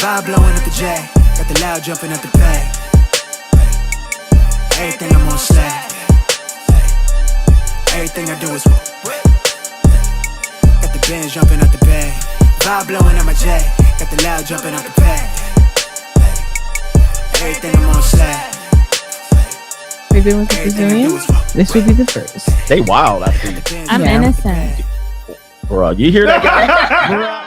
Vibe blowing at the J, got the loud jumping at the bay. Everything I'm on slack. Everything I do is got the Benz jumping at the bay. Vibe blowing at my J, got the loud jumping at the bay. Everything I'm on slack. We've been with the Brazilians. This will be the first. They wild, I think. I'm innocent. Bro, you hear that guy?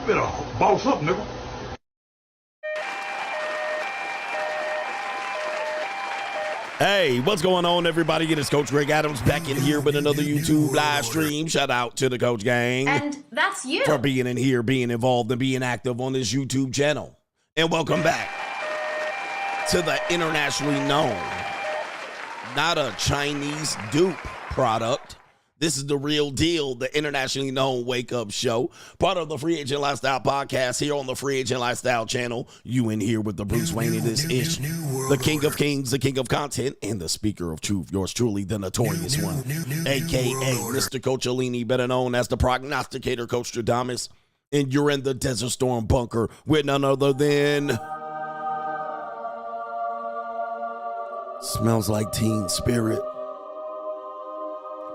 Better boss up, nigga. Hey, what's going on, everybody? It is Coach Greg Adams back in here with another YouTube live stream. Shout out to the Coach Gang. And that's you. For being in here, being involved, and being active on this YouTube channel. And welcome back to the internationally known, not a Chinese dupe product. This is the real deal, the internationally known Wake Up Show, part of the Free Agent Lifestyle podcast here on the Free Agent Lifestyle channel. You in here with the Bruce Wayne of this ish, the King of Kings, the King of Content, and the Speaker of Truth, yours truly, the Notorious one, a.k.a. Mr. Coachellini, better known as the Prognosticator, Coach Stradamus. And you're in the Desert Storm bunker with none other than... Smells like Teen Spirit.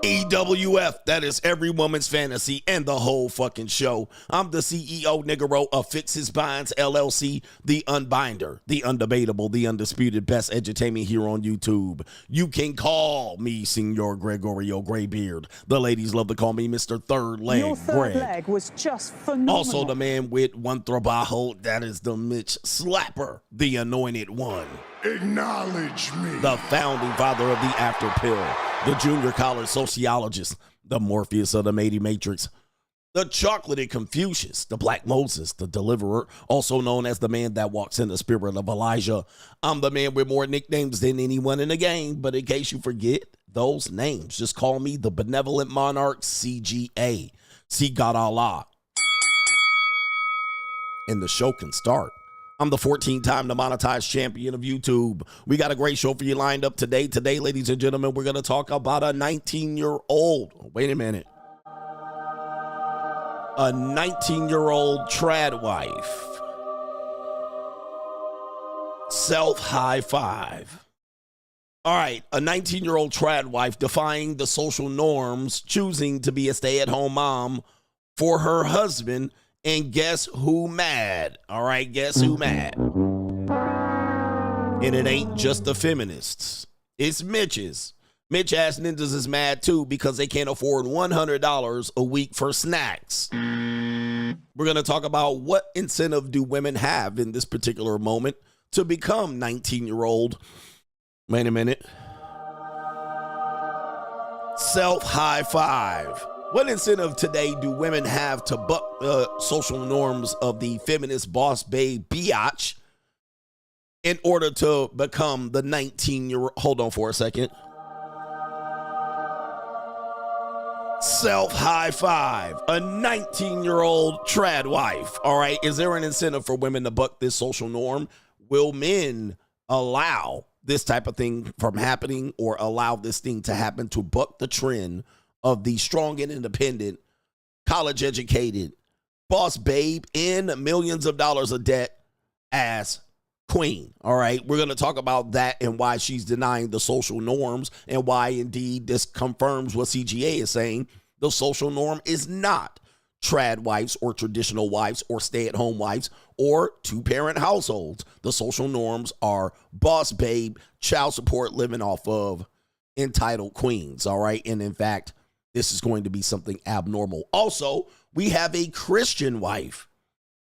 EWF, that is every woman's fantasy and the whole fucking show. I'm the CEO, Niggero, of Fix His Binds, LLC, the unbinder, the undebatable, the undisputed best edutainment here on YouTube. You can call me Senor Gregorio Graybeard. The ladies love to call me Mr. Third Leg Your third Greg. leg was just phenomenal. Also the man with one trabajo, that is the Mitch Slapper, the anointed one. Acknowledge me. The founding father of the After Pill, the junior college sociologist, the Morpheus of the Matey Matrix, the chocolatey Confucius, the Black Moses, the deliverer, also known as the man that walks in the spirit of Elijah. I'm the man with more nicknames than anyone in the game, but in case you forget those names, just call me the Benevolent Monarch CGA. See God Allah. And the show can start. I'm the 14-time demonetized champion of YouTube. We got a great show for you lined up today. Today, ladies and gentlemen, we're going to talk about a 19-year-old. Wait a minute. a 19-year-old trad wife. Self high five. All right, a 19-year-old trad wife defying the social norms, choosing to be a stay-at-home mom for her husband, and guess who mad? All right, guess who mad? And it ain't just the feminists. It's Mitch's. Mitch Ass Ninjas is mad too because they can't afford $100 a week for snacks. We're going to talk about what incentive do women have in this particular moment to become 19-year-old. Wait a minute. Self high five. What incentive today do women have to buck social norms of the feminist boss babe biatch in order to become the 19-year-old? Hold on for a second. Self high five. A 19-year-old trad wife. All right. Is there an incentive for women to buck this social norm? Will men allow this type of thing from happening, or allow this thing to happen to buck the trend of the strong and independent, college educated, boss babe in millions of dollars of debt ass queen? All right. We're going to talk about that and why she's denying the social norms, and why indeed this confirms what CGA is saying. The social norm is not trad wives or traditional wives or stay-at-home wives or two-parent households. The social norms are boss babe, child support living off of entitled queens. All right. And in fact, this is going to be something abnormal. Also, we have a Christian wife.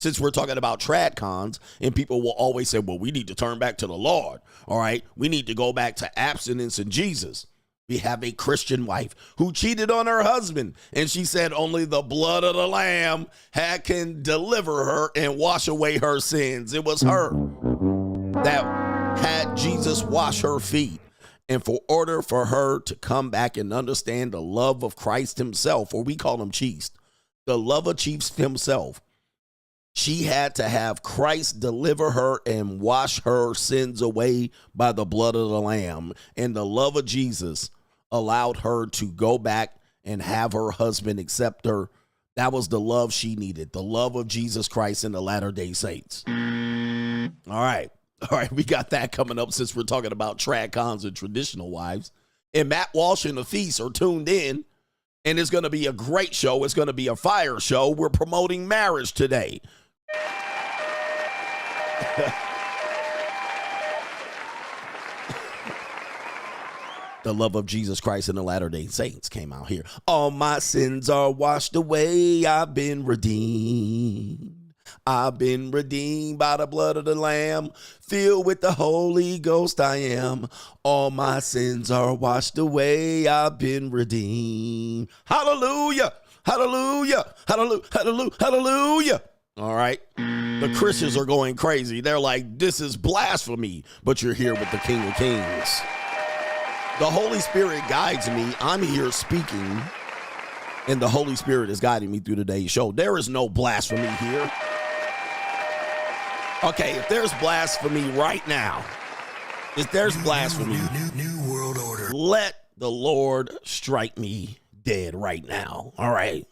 Since we're talking about trad cons, and people will always say, well, we need to turn back to the Lord. All right. We need to go back to abstinence and Jesus. We have a Christian wife who cheated on her husband, and she said only the blood of the Lamb can deliver her and wash away her sins. It was her that had Jesus wash her feet. And for order for her to come back and understand the love of Christ himself, or we call him Chiefs, the love of Chiefs himself, she had to have Christ deliver her and wash her sins away by the blood of the Lamb. And the love of Jesus allowed her to go back and have her husband accept her. That was the love she needed, the love of Jesus Christ and the Latter-day Saints. All right. All right, we got that coming up since we're talking about trad cons and traditional wives. And Matt Walsh and the Feast are tuned in, and it's going to be a great show. It's going to be a fire show. We're promoting marriage today. The love of Jesus Christ and the Latter-day Saints came out here. All my sins are washed away. I've been redeemed. I've been redeemed by the blood of the Lamb. Filled with the Holy Ghost I am. All my sins are washed away. I've been redeemed. Hallelujah. Hallelujah. Hallelujah. Hallelujah. Hallelujah. All right. The Christians are going crazy. They're like, this is blasphemy. But you're here with the King of Kings. The Holy Spirit guides me. I'm here speaking, and the Holy Spirit is guiding me through today's show. There is no blasphemy here. Okay, if there's blasphemy right now, if there's blasphemy, New world order. let the Lord strike me dead right now. All right.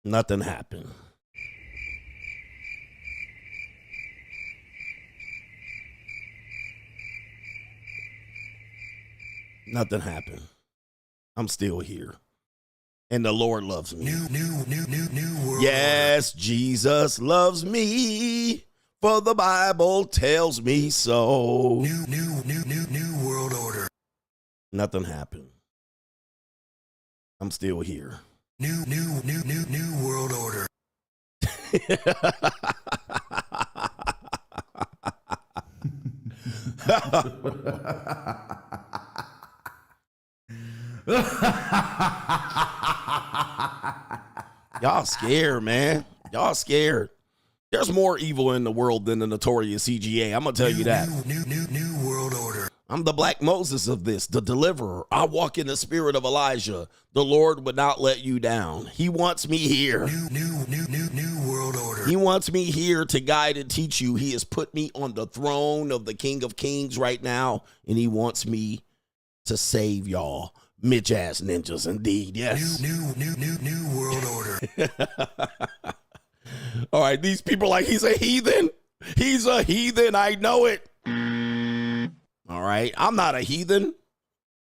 Nothing happened. Nothing happened. I'm still here. And the Lord loves me. New world Yes, Jesus loves me, for the Bible tells me so. New world order. Nothing happened. I'm still here. New world order. Y'all scared, man. Y'all scared. There's more evil in the world than the Notorious CGA. I'm going to tell you that. New world order. I'm the Black Moses of this, the deliverer. I walk in the spirit of Elijah. The Lord would not let you down. He wants me here. New world order. He wants me here to guide and teach you. He has put me on the throne of the King of Kings right now, and he wants me to save y'all. Mitch ass ninjas, indeed. Yes. New world order. All right, these people like he's a heathen. He's a heathen. I know it. All right, I'm not a heathen.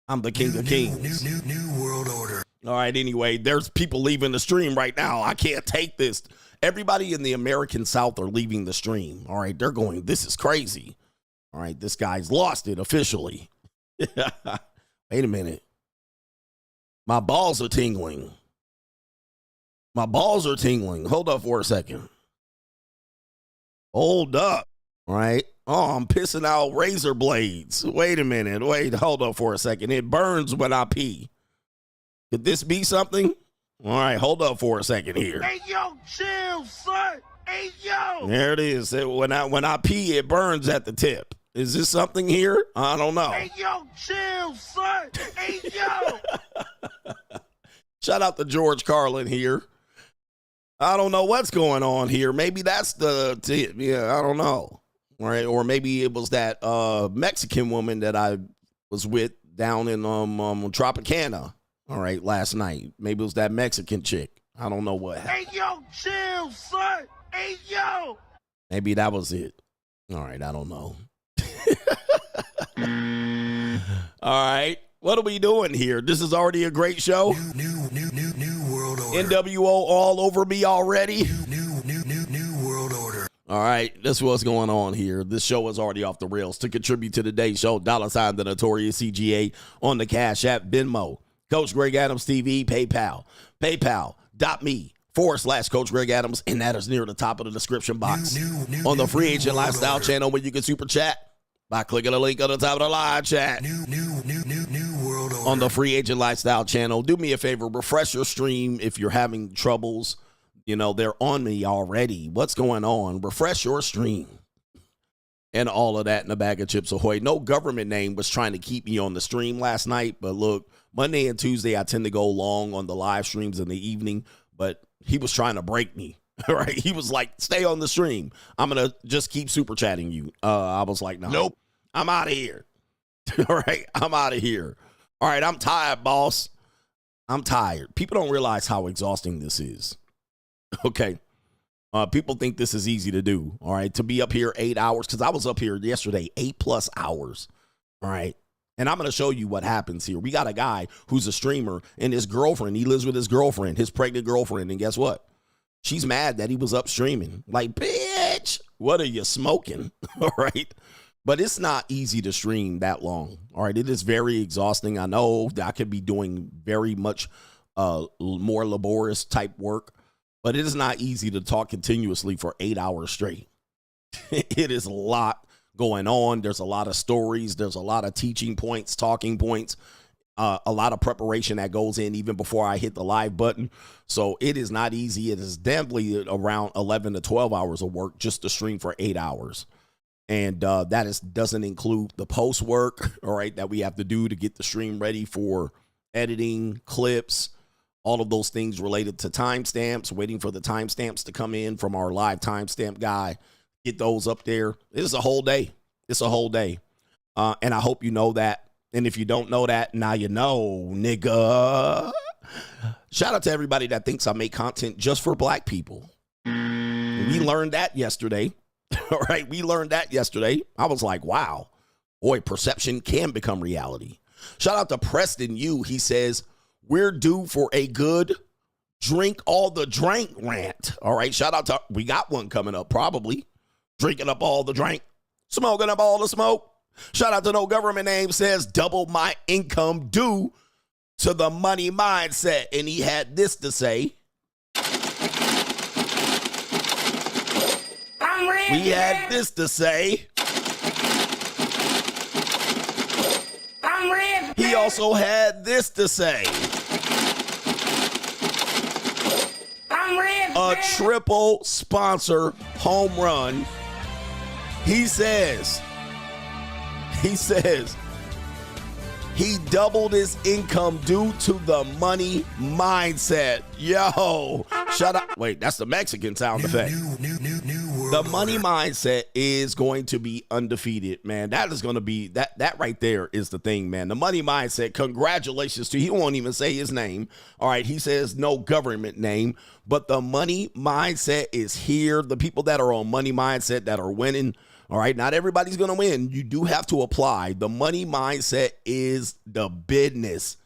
I'm the king of kings. New world order. All right, anyway, there's people leaving the stream right now. I can't take this. Everybody in the American South are leaving the stream. All right, they're going, this is crazy. All right, this guy's lost it officially. Wait a minute. My balls are tingling. My balls are tingling. Hold up for a second. Hold up. All right. Oh, I'm pissing out razor blades. Wait a minute. Wait, hold up for a second. It burns when I pee. Could this be something? All right, hold up for a second here. Hey, yo, chill, son. Hey, yo. There it is. When I pee, it burns at the tip. Is this something here? I don't know. Hey, yo, chill, son. Hey, yo. Shout out to George Carlin here. I don't know what's going on here. Maybe that's the tip. Yeah, I don't know. All right, or maybe it was that Mexican woman that I was with down in Tropicana. All right, last night. Maybe it was that Mexican chick. I don't know what happened. Hey, yo, chill, son. Hey, yo. Maybe that was it. All right, I don't know. All right, what are we doing here? This is already a great show. New world order. NWO all over me already. New world order. All right, this is what's going on here. This show is already off the rails. To contribute to today's show, $ the Notorious CGA on the Cash App, Venmo, Coach Greg Adams TV, PayPal, paypal.me/Coach Greg Adams, and that is near the top of the description box on the Free Agent Lifestyle channel where you can super chat by clicking the link on the top of the live chat. New world order. On the Free Agent Lifestyle channel, do me a favor, refresh your stream if you're having troubles. You know, they're on me already. What's going on? Refresh your stream. And all of that in a bag of chips ahoy. No government name was trying to keep me on the stream last night. But look, Monday and Tuesday, I tend to go long on the live streams in the evening. But he was trying to break me. All right. He was like, stay on the stream. I'm going to just keep super chatting you. I was like, no. Nope. I'm out of here. All right. I'm out of here. All right. I'm tired, boss. I'm tired. People don't realize how exhausting this is. Okay. People think this is easy to do. All right. To be up here 8 hours, because I was up here yesterday, 8+ hours. All right. And I'm going to show you what happens here. We got a guy who's a streamer and his girlfriend, he lives with his girlfriend, his pregnant girlfriend. And guess what? She's mad that he was up streaming. Like, bitch, what are you smoking? All right. But it's not easy to stream that long. All right. It is very exhausting. I know that I could be doing very much more laborious type work, but it is not easy to talk continuously for 8 hours straight. It is a lot going on. There's a lot of stories. There's a lot of teaching points, talking points, a lot of preparation that goes in even before I hit the live button. So it is not easy. It is definitely around 11 to 12 hours of work just to stream for 8 hours. And doesn't include the post work, all right, that we have to do to get the stream ready for editing, clips, all of those things related to timestamps, waiting for the timestamps to come in from our live timestamp guy, get those up there. It's a whole day. It's a whole day. And I hope you know that. And if you don't know that, now you know, nigga. Shout out to everybody that thinks I make content just for black people. We learned that yesterday. All right, we learned that yesterday. I was like, wow, boy, perception can become reality. Shout out to Preston Yu. He says, we're due for a good drink all the drink rant. All right, shout out to, we got one coming up probably. Drinking up all the drink, smoking up all the smoke. Shout out to No Government Name says, double my income due to the money mindset. And he had this to say. We had this to say. He also had this to say. A triple sponsor home run. He says he doubled his income due to the money mindset. Yo, shut up. Wait, that's the Mexican sound effect. New world The money mindset is going to be undefeated, man. That is going to be that right there is the thing, man. The money mindset. Congratulations to, he won't even say his name. All right, he says no government name, but the money mindset is here. The people that are on money mindset that are winning. All right, not everybody's going to win. You do have to apply. The money mindset is the business.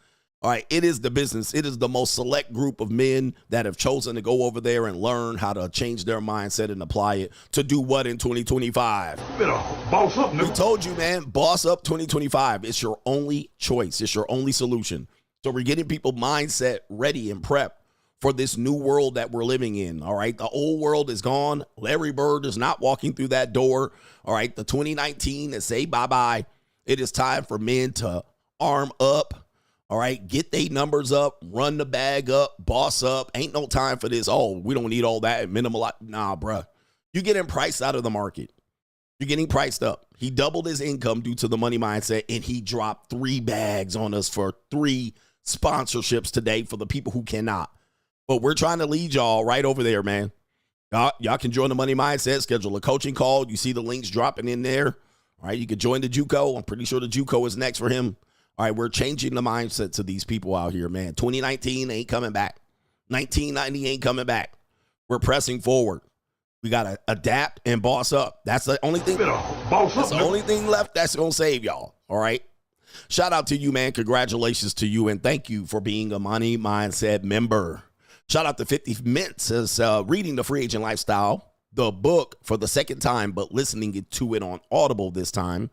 All right, it is the business. It is the most select group of men that have chosen to go over there and learn how to change their mindset and apply it to do what in 2025? Better boss up, We nigga. told you, man, boss up 2025. It's your only choice. It's your only solution. So we're getting people mindset ready and prep for this new world that we're living in. All right, the old world is gone. Larry Bird is not walking through that door. All right, the 2019 is say bye-bye. It is time for men to arm up. All right, get they numbers up, run the bag up, boss up. Ain't no time for this. Oh, we don't need all that. Minimal. Nah, bruh. You're getting priced out of the market. You're getting priced up. He doubled his income due to the money mindset, and he dropped 3 bags on us for 3 sponsorships today for the people who cannot. But we're trying to lead y'all right over there, man. Y'all can join the money mindset, schedule a coaching call. You see the links dropping in there. All right, you can join the JUCO. I'm pretty sure the JUCO is next for him. All right, we're changing the mindsets of these people out here, man. 2019 ain't coming back. 1990 ain't coming back. We're pressing forward. We got to adapt and boss up. That's the only thing. Better boss up, That's the nigga. only thing left that's going to save y'all. All right. Shout out to you, man. Congratulations to you. And thank you for being a Money Mindset member. Shout out to 50 Mints as reading The Free Agent Lifestyle, the book for the second time, but listening to it on Audible this time.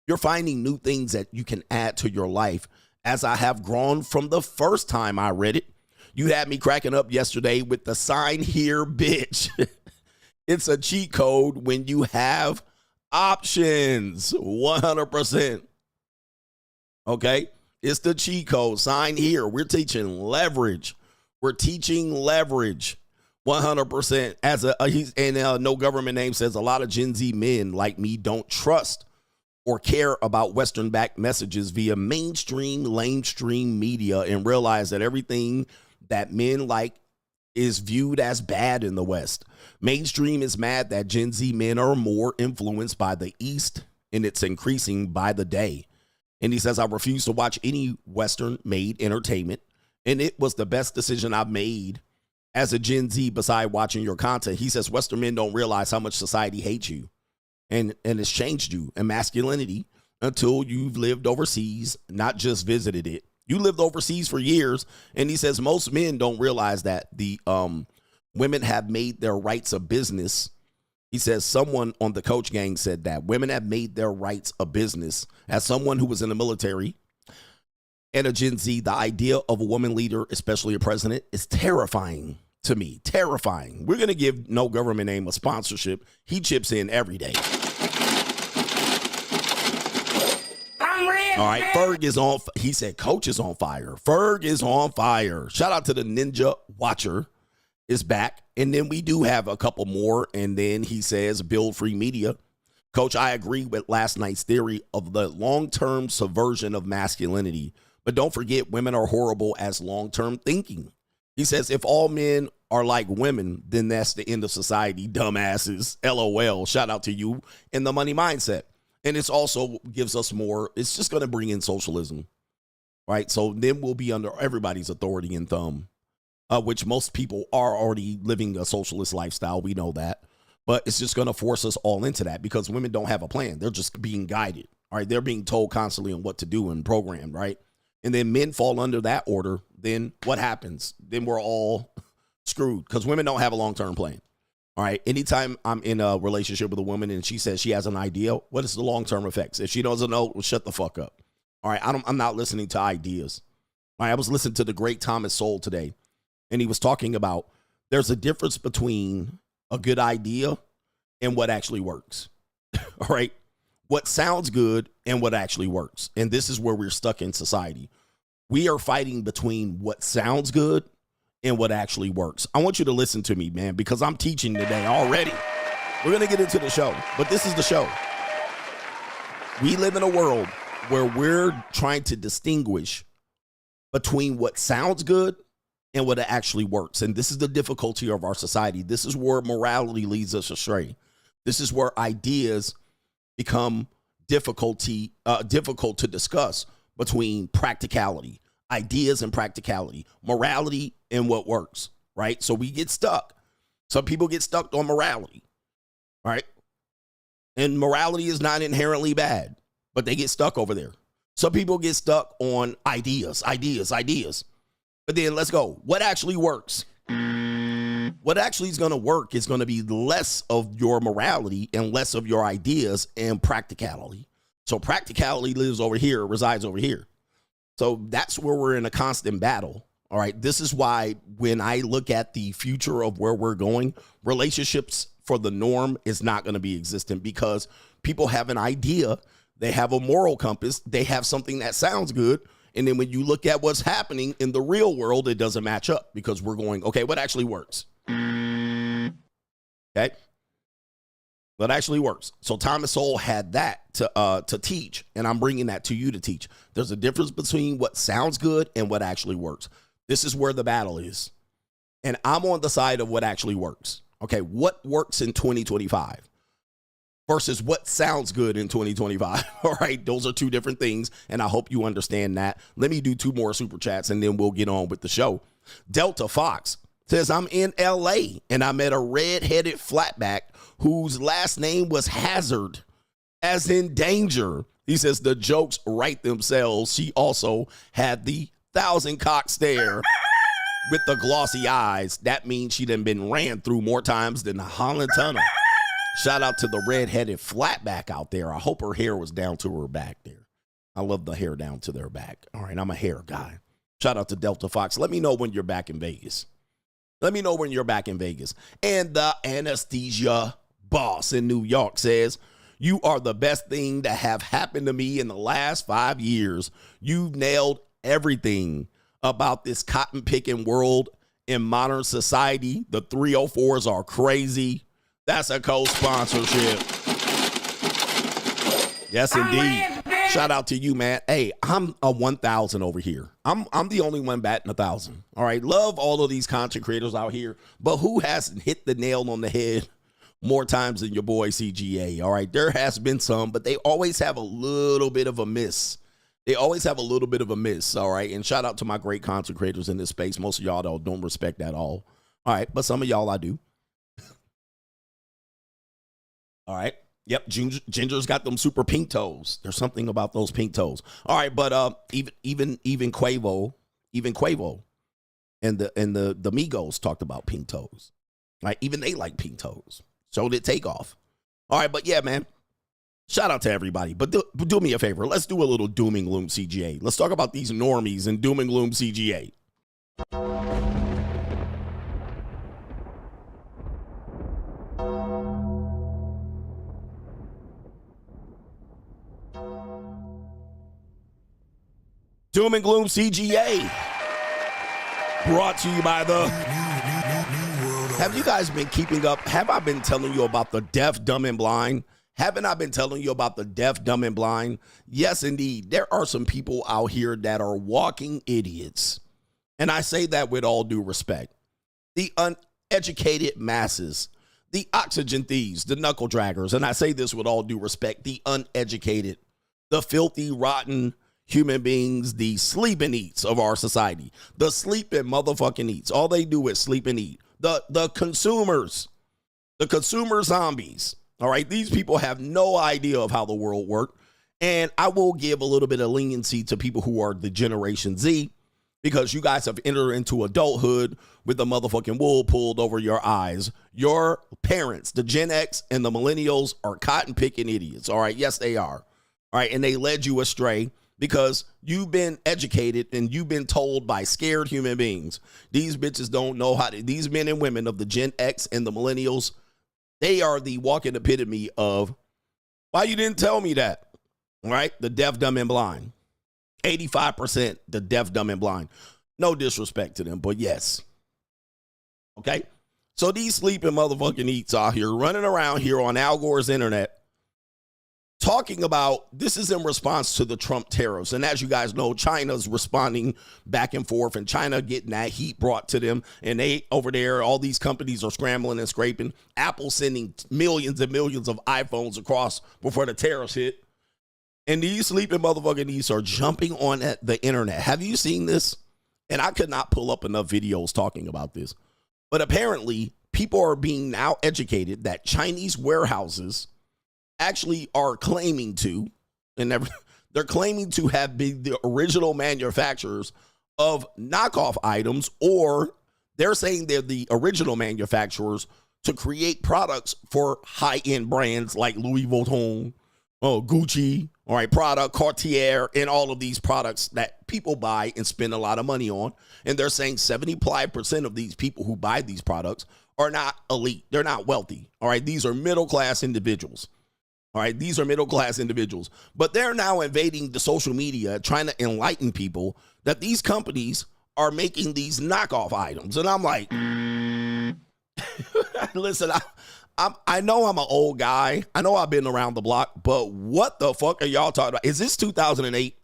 You're finding new things that you can add to your life as I have grown from the first time I read it. You had me cracking up yesterday with the sign here, bitch. It's a cheat code when you have options, 100%. Okay? It's the cheat code, sign here. We're teaching leverage. We're teaching leverage, 100%. As no government name says a lot of Gen Z men like me don't trust or care about Western-backed messages via lamestream media and realize that everything that men like is viewed as bad in the West. Mainstream is mad that Gen Z men are more influenced by the East, and it's increasing by the day. And he says, I refuse to watch any Western-made entertainment, and it was the best decision I've made as a Gen Z beside watching your content. He says, Western men don't realize how much society hates you. And it's changed you and masculinity until you've lived overseas, not just visited it. You lived overseas for years. And he says most men don't realize that the women have made their rights a business. He says someone on the Coach Gang said that women have made their rights a business. As someone who was in the military and a Gen Z, the idea of a woman leader, especially a president, is terrifying to me. Terrifying. We're going to give no government name a sponsorship. He chips in every day. All right, Ferg is on. He said Coach is on fire. Ferg is on fire. Shout out to the Ninja Watcher is back. And then we do have a couple more. And then he says build free media. Coach, I agree with last night's theory of the long-term subversion of masculinity. But don't forget, women are horrible as long-term thinking. He says, if all men are like women, then that's the end of society, dumbasses. LOL. Shout out to you in the money mindset. And it's also gives us more. It's just going to bring in socialism, right? So then we'll be under everybody's authority and thumb, which most people are already living a socialist lifestyle. We know that. But it's just going to force us all into that because women don't have a plan. They're just being guided, all right? They're being told constantly on what to do and programmed, right? And then men fall under that order. Then what happens? Then we're all screwed because women don't have a long-term plan. All right. Anytime I'm in a relationship with a woman and she says she has an idea, what is the long-term effects? If she doesn't know, well, shut the fuck up. All right. I'm not listening to ideas. All right. I was listening to the great Thomas Sowell today, and he was talking about there's a difference between a good idea and what actually works. All right. What sounds good and what actually works. And this is where we're stuck in society. We are fighting between what sounds good and what actually works. I want you to listen to me, man, because I'm teaching today already. We're going to get into the show, but this is the show. We live in a world where we're trying to distinguish between what sounds good and what actually works. And this is the difficulty of our society. This is where morality leads us astray. This is where ideas become difficult to discuss between practicality, ideas and practicality, morality and what works, right? So we get stuck. Some people get stuck on morality, right? And morality is not inherently bad, but they get stuck over there. Some people get stuck on ideas. But then let's go. What actually works? What actually is going to work is going to be less of your morality and less of your ideas and practicality. So practicality resides over here. So that's where we're in a constant battle. All right. This is why when I look at the future of where we're going, relationships for the norm is not going to be existent because people have an idea. They have a moral compass. They have something that sounds good. And then when you look at what's happening in the real world, it doesn't match up because we're going, okay, what actually works? Okay. What actually works? So Thomas Sowell had that to teach, and I'm bringing that to you to teach. There's a difference between what sounds good and what actually works. This is where the battle is. And I'm on the side of what actually works. Okay, what works in 2025 versus what sounds good in 2025. All right, those are two different things, and I hope you understand that. Let me do 2 more super chats, and then we'll get on with the show. Delta Fox says, I'm in LA, and I met a red-headed flatback whose last name was Hazard, as in danger. He says the jokes write themselves. She also had the 1,000-cock stare with the glossy eyes. That means she done been ran through more times than the Holland Tunnel. Shout out to the red-headed flatback out there. I hope her hair was down to her back there. I love the hair down to their back. All right, I'm a hair guy. Shout out to Delta Fox. Let me know when you're back in Vegas. Let me know when you're back in Vegas. And the anesthesia boss in New York says, you are the best thing to have happened to me in the last 5 years. You've nailed everything about this cotton picking world in modern society. The 304s are crazy. That's a co-sponsorship. Yes, indeed. Shout out to you, man. Hey, I'm a 1,000 over here. I'm the only one batting 1,000. All right. Love all of these content creators out here, but who hasn't hit the nail on the head more times than your boy CGA? All right. There has been some, but they always have a little bit of a miss. All right. And shout out to my great content creators in this space. Most of y'all don't respect that all. All right. But some of y'all I do. All right. Yep, Ginger's got them super pink toes. There's something about those pink toes. All right, but even Quavo, and the Migos talked about pink toes. Right? Even they like pink toes. So did Takeoff. All right, but yeah, man. Shout out to everybody. But do me a favor. Let's do a little Doom and Gloom CGA. Let's talk about these normies and Doom and Gloom CGA. Doom and Gloom CGA, brought to you by the... Have you guys been keeping up? Have I been telling you about the deaf, dumb, and blind? Haven't I been telling you about the deaf, dumb, and blind? Yes, indeed. There are some people out here that are walking idiots. And I say that with all due respect. The uneducated masses, the oxygen thieves, the knuckle draggers, and I say this with all due respect, the uneducated, the filthy, rotten human beings, the sleep and eats of our society, the sleep and motherfucking eats. All they do is sleep and eat. The consumers, the consumer zombies. All right. These people have no idea of how the world works. And I will give a little bit of leniency to people who are the Generation Z, because you guys have entered into adulthood with the motherfucking wool pulled over your eyes. Your parents, the Gen X and the millennials, are cotton picking idiots. All right. Yes, they are. All right. And they led you astray, because you've been educated and you've been told by scared human beings. These bitches don't know how to, these men and women of the Gen X and the millennials, they are the walking epitome of, why you didn't tell me that? Right? The deaf, dumb, and blind. 85% the deaf, dumb, and blind. No disrespect to them, but yes. Okay? So these sleeping motherfucking eats out here running around here on Al Gore's internet, talking about this is in response to the Trump tariffs. And as you guys know, China's responding back and forth, and China getting that heat brought to them. And they over there, all these companies are scrambling and scraping. Apple sending millions and millions of iPhones across before the tariffs hit. And these sleeping motherfucking are jumping on at the internet. Have you seen this? And I could not pull up enough videos talking about this. But apparently, people are being now educated that Chinese warehouses actually are claiming to, and they're claiming to have been the original manufacturers of knockoff items, or they're saying they're the original manufacturers to create products for high-end brands like Louis Vuitton, Gucci, all right, Prada, Cartier, and all of these products that people buy and spend a lot of money on. And they're saying 75% of these people who buy these products are not elite. They're not wealthy. All right, these are middle-class individuals. All right, these are middle-class individuals. But they're now invading the social media, trying to enlighten people that these companies are making these knockoff items. And I'm like, listen, I know I'm an old guy. I know I've been around the block, but what the fuck are y'all talking about? Is this 2008?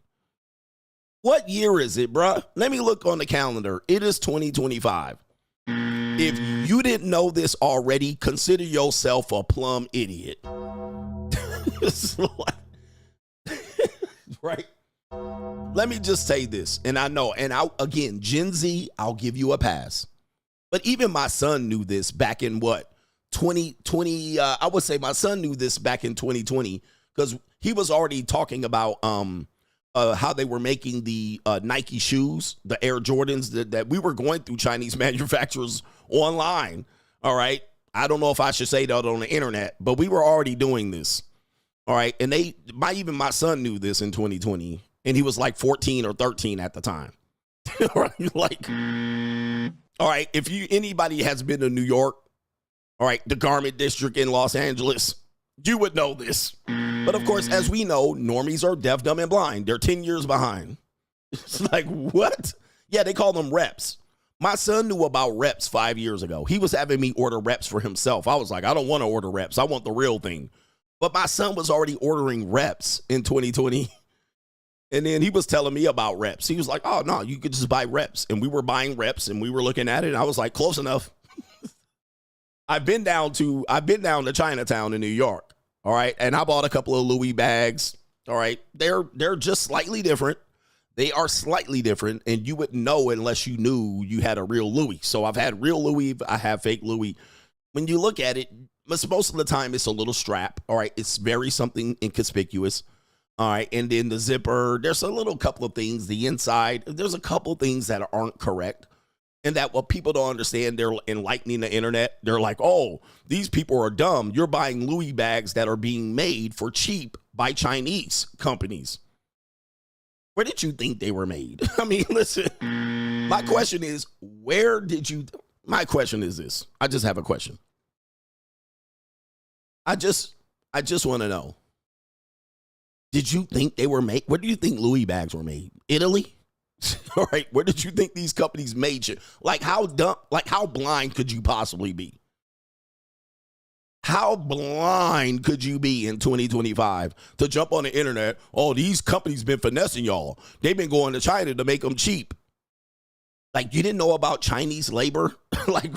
What year is it, bruh? Let me look on the calendar. It is 2025. If you didn't know this already, consider yourself a plumb idiot. Right? Let me just say this, and I know, and again, Gen Z, I'll give you a pass. But even my son knew this back in what? 2020, I would say my son knew this back in 2020 because he was already talking about how they were making the Nike shoes, the Air Jordans, that we were going through Chinese manufacturers online. All right. I don't know if I should say that on the internet, but we were already doing this. All right. And even my son knew this in 2020, and he was like 14 or 13 at the time. Like, all right. If anybody has been to New York, all right, the garment district in Los Angeles, you would know this. But of course, as we know, normies are deaf, dumb, and blind. They're 10 years behind. It's like, what? Yeah, they call them reps. My son knew about reps 5 years ago. He was having me order reps for himself. I was like, I don't want to order reps. I want the real thing. But my son was already ordering reps in 2020. And then he was telling me about reps. He was like, oh, no, you could just buy reps. And we were buying reps, and we were looking at it. And I was like, close enough. I've been down to Chinatown in New York, all right, and I bought a couple of Louis bags, all right. They're just slightly different. They are slightly different, and you wouldn't know unless you knew you had a real Louis. So I've had real Louis, I have fake Louis. When you look at it, most of the time it's a little strap, all right. It's very something inconspicuous, all right. And then the zipper, there's a little couple of things. The inside, there's a couple of things that aren't correct. And that what people don't understand, they're enlightening the internet. They're like, oh, these people are dumb. You're buying Louis bags that are being made for cheap by Chinese companies. Where did you think they were made? I mean, listen, my question is, my question is this. I just have a question. I just want to know, did you think they were made? Where do you think Louis bags were made? Italy? All right, where did you think these companies made you? Like, how dumb, like, how blind could you possibly be? How blind could you be in 2025 to jump on the internet? Oh, these companies been finessing y'all. They've been going to China to make them cheap. Like, you didn't know about Chinese labor? Like,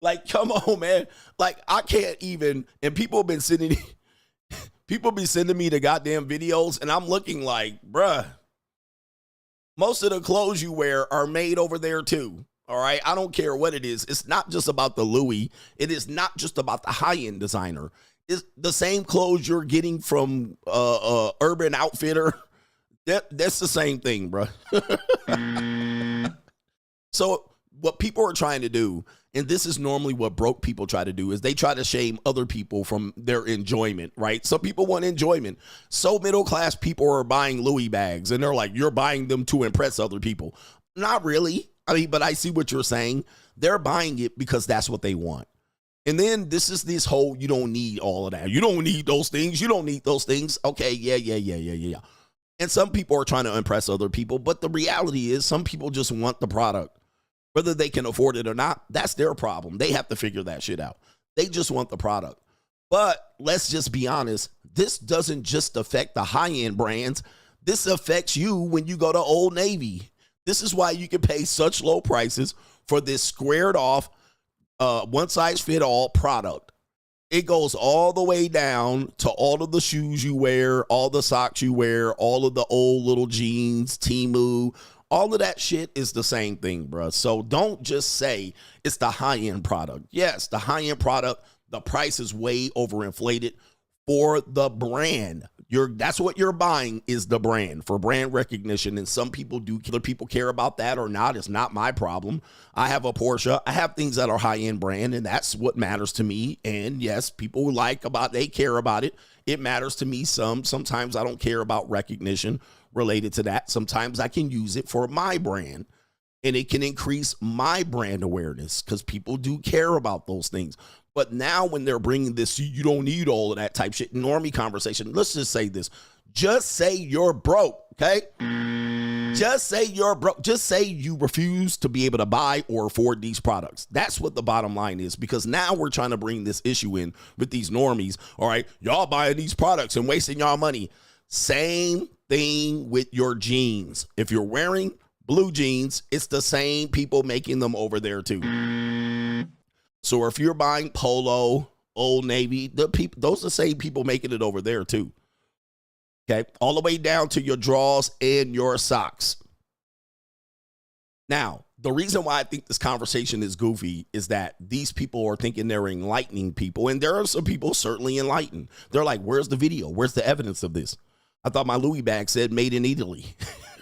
like, come on, man. Like, I can't even, and people have been sending me the goddamn videos, and I'm looking like, bruh, most of the clothes you wear are made over there too. All right. I don't care what it is. It's not just about the Louis. It is not just about the high-end designer. It's the same clothes you're getting from Urban Outfitter. That's the same thing, bruh. So what people are trying to do, and this is normally what broke people try to do, is they try to shame other people from their enjoyment, right? Some people want enjoyment. So middle-class people are buying Louis bags, and they're like, you're buying them to impress other people. Not really. I mean, but I see what you're saying. They're buying it because that's what they want. And then this whole, you don't need all of that. You don't need those things. You don't need those things. Okay, yeah. And some people are trying to impress other people, but the reality is some people just want the product. Whether they can afford it or not, that's their problem. They have to figure that shit out. They just want the product. But let's just be honest. This doesn't just affect the high-end brands. This affects you when you go to Old Navy. This is why you can pay such low prices for this squared off, one-size-fit-all product. It goes all the way down to all of the shoes you wear, all the socks you wear, all of the old little jeans, Temu. All of that shit is the same thing, bro. So don't just say it's the high-end product. Yes, the high-end product, the price is way overinflated for the brand. That's what you're buying, is the brand, for brand recognition. And some people do, other people care about that or not. It's not my problem. I have a Porsche. I have things that are high-end brand, and that's what matters to me. And yes, people they care about it. It matters to me some. Sometimes I don't care about recognition related to that. Sometimes I can use it for my brand, and it can increase my brand awareness because people do care about those things. But now when they're bringing this, you don't need all of that type shit, normie conversation. Let's just say this. Just say you're broke, okay? Just say you're broke. Just say you refuse to be able to buy or afford these products. That's what the bottom line is, because now we're trying to bring this issue in with these normies. All right, y'all buying these products and wasting y'all money. Same thing with your jeans. If you're wearing blue jeans, it's the same people making them over there too. So if you're buying Polo, Old Navy, those are the same people making it over there too. Okay, all the way down to your drawers and your socks. Now, the reason why I think this conversation is goofy is that these people are thinking they're enlightening people, and there are some people certainly enlightened. They're like, where's the video? Where's the evidence of this? I thought my Louis bag said made in Italy,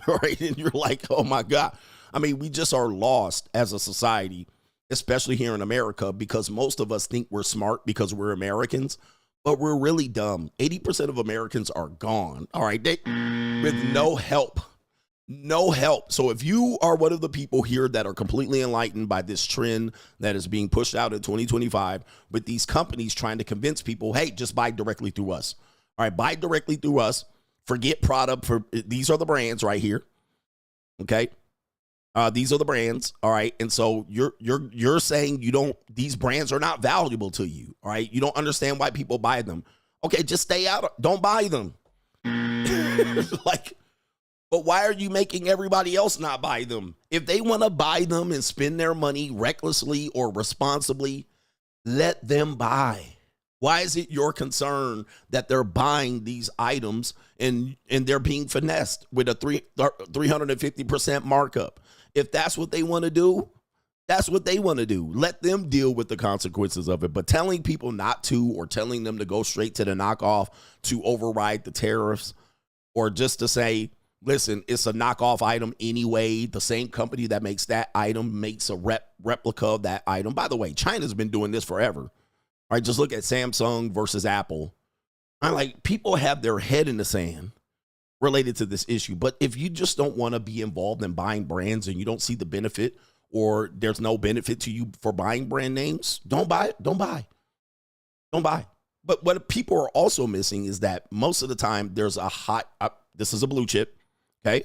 right? And you're like, oh my God. I mean, we just are lost as a society, especially here in America, because most of us think we're smart because we're Americans, but we're really dumb. 80% of Americans are gone, all right, with no help. No help. So if you are one of the people here that are completely enlightened by this trend that is being pushed out in 2025 with these companies trying to convince people, hey, just buy directly through us. All right, buy directly through us. Forget product. These are the brands right here. Okay. These are the brands, all right? And so you're saying these brands are not valuable to you, all right? You don't understand why people buy them. Okay, just stay out. Don't buy them. But why are you making everybody else not buy them? If they want to buy them and spend their money recklessly or responsibly, let them buy. Why is it your concern that they're buying these items and they're being finessed with a 350% markup? If that's what they want to do, that's what they want to do. Let them deal with the consequences of it. But telling people not to, or telling them to go straight to the knockoff to override the tariffs, or just to say, listen, it's a knockoff item anyway. The same company that makes that item makes a replica of that item. By the way, China's been doing this forever. All right, just look at Samsung versus Apple. I'm like, people have their head in the sand related to this issue. But if you just don't want to be involved in buying brands and you don't see the benefit, or there's no benefit to you for buying brand names, don't buy it. Don't buy. Don't buy. But what people are also missing is that most of the time there's a this is a blue chip. Okay.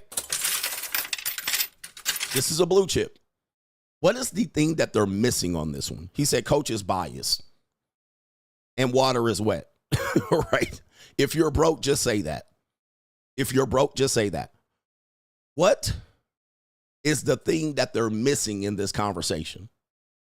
This is a blue chip. What is the thing that they're missing on this one? He said, coach is biased and water is wet. Right. If you're broke, just say that. If you're broke, just say that. What is the thing that they're missing in this conversation?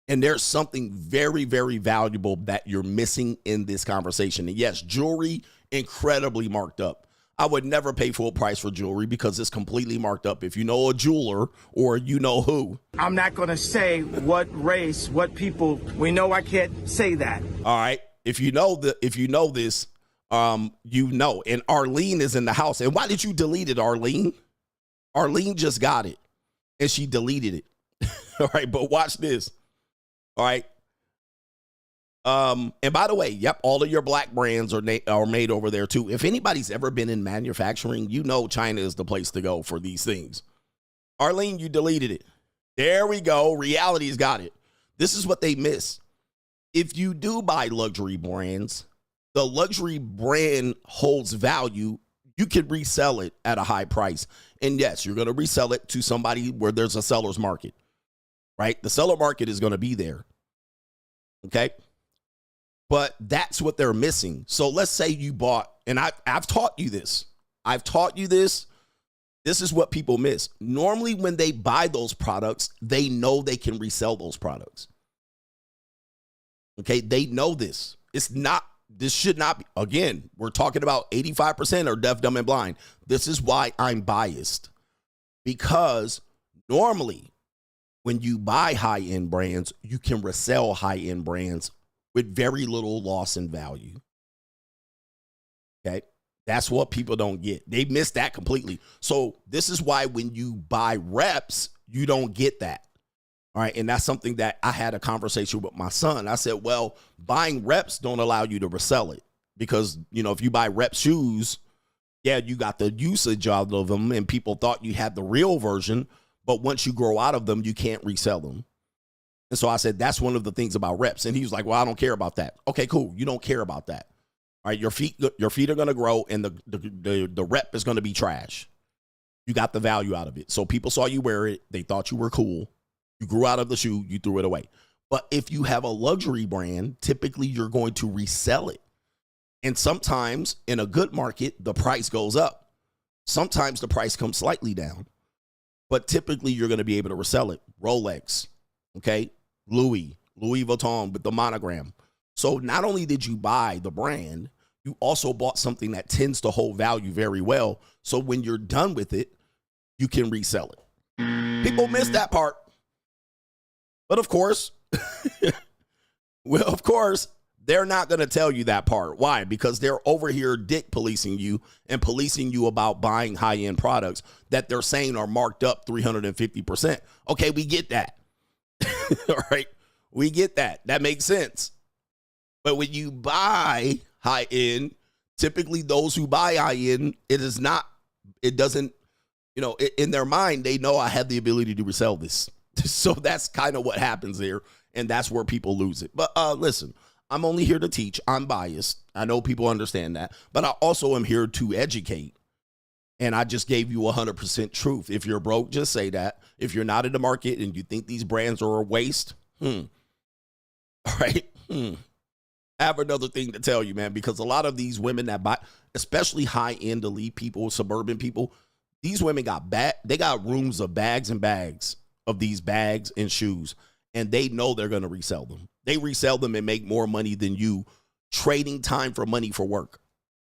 And there's something very, very valuable that you're missing in this conversation. And yes, jewelry, incredibly marked up. I would never pay full price for jewelry because it's completely marked up. If you know a jeweler or you know who. I'm not going to say what race, what people. We know I can't say that. All right. If you know this, you know. And Arlene is in the house. And why did you delete it, Arlene? Arlene just got it and she deleted it. All right. But watch this. All right. And by the way, yep, all of your black brands are made over there too. If anybody's ever been in manufacturing, you know China is the place to go for these things. Arlene, you deleted it. There we go. Reality's got it. This is what they miss. If you do buy luxury brands, the luxury brand holds value. You could resell it at a high price. And yes, you're going to resell it to somebody where there's a seller's market, right? The seller market is going to be there. Okay. But that's what they're missing. So let's say you bought, and I've taught you this. I've taught you this. This is what people miss. Normally, when they buy those products, they know they can resell those products. Okay, they know this. This should not be, again, we're talking about 85% are deaf, dumb, and blind. This is why I'm biased. Because normally, when you buy high-end brands, you can resell high-end brands with very little loss in value. Okay? That's what people don't get. They miss that completely. So this is why when you buy reps, you don't get that. All right. And that's something that I had a conversation with my son. I said, well, buying reps don't allow you to resell it because, you know, if you buy rep shoes, yeah, you got the usage out of them and people thought you had the real version. But once you grow out of them, you can't resell them. And so I said, that's one of the things about reps. And he was like, well, I don't care about that. Okay, cool. You don't care about that. All right. Your feet are going to grow and the rep is going to be trash. You got the value out of it. So people saw you wear it. They thought you were cool. You grew out of the shoe, you threw it away. But if you have a luxury brand, typically you're going to resell it. And sometimes in a good market, the price goes up. Sometimes the price comes slightly down. But typically you're going to be able to resell it. Rolex, okay? Louis Vuitton with the monogram. So not only did you buy the brand, you also bought something that tends to hold value very well. So when you're done with it, you can resell it. People miss that part. But of course, they're not going to tell you that part. Why? Because they're over here dick policing you and policing you about buying high-end products that they're saying are marked up 350%. Okay, we get that. All right, we get that. That makes sense. But when you buy high-end, typically those who buy high-end, it doesn't, you know, in their mind, they know I have the ability to resell this. So that's kind of what happens there, and that's where people lose it. But listen, I'm only here to teach. I'm biased. I know people understand that, but I also am here to educate, and I just gave you 100% truth. If you're broke, just say that. If you're not in the market and you think these brands are a waste, all right, I have another thing to tell you, man, because a lot of these women that buy, especially high-end elite people, suburban people, these women they got rooms of bags and bags of these bags and shoes, and they know they're going to resell them. They resell them and make more money than you trading time for money for work.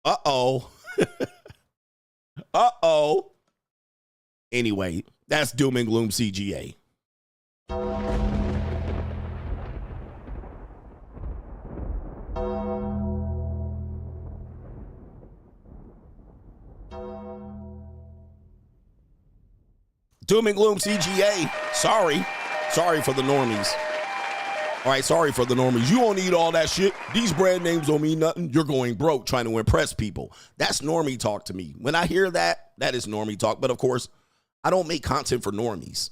Uh-oh. Uh-oh. Anyway, that's Doom and Gloom CGA. Doom and Gloom CGA. Sorry for the normies. All right, sorry for the normies. You don't need all that shit. These brand names don't mean nothing. You're going broke trying to impress people. That's normie talk to me. When I hear that, that is normie talk. But of course, I don't make content for normies.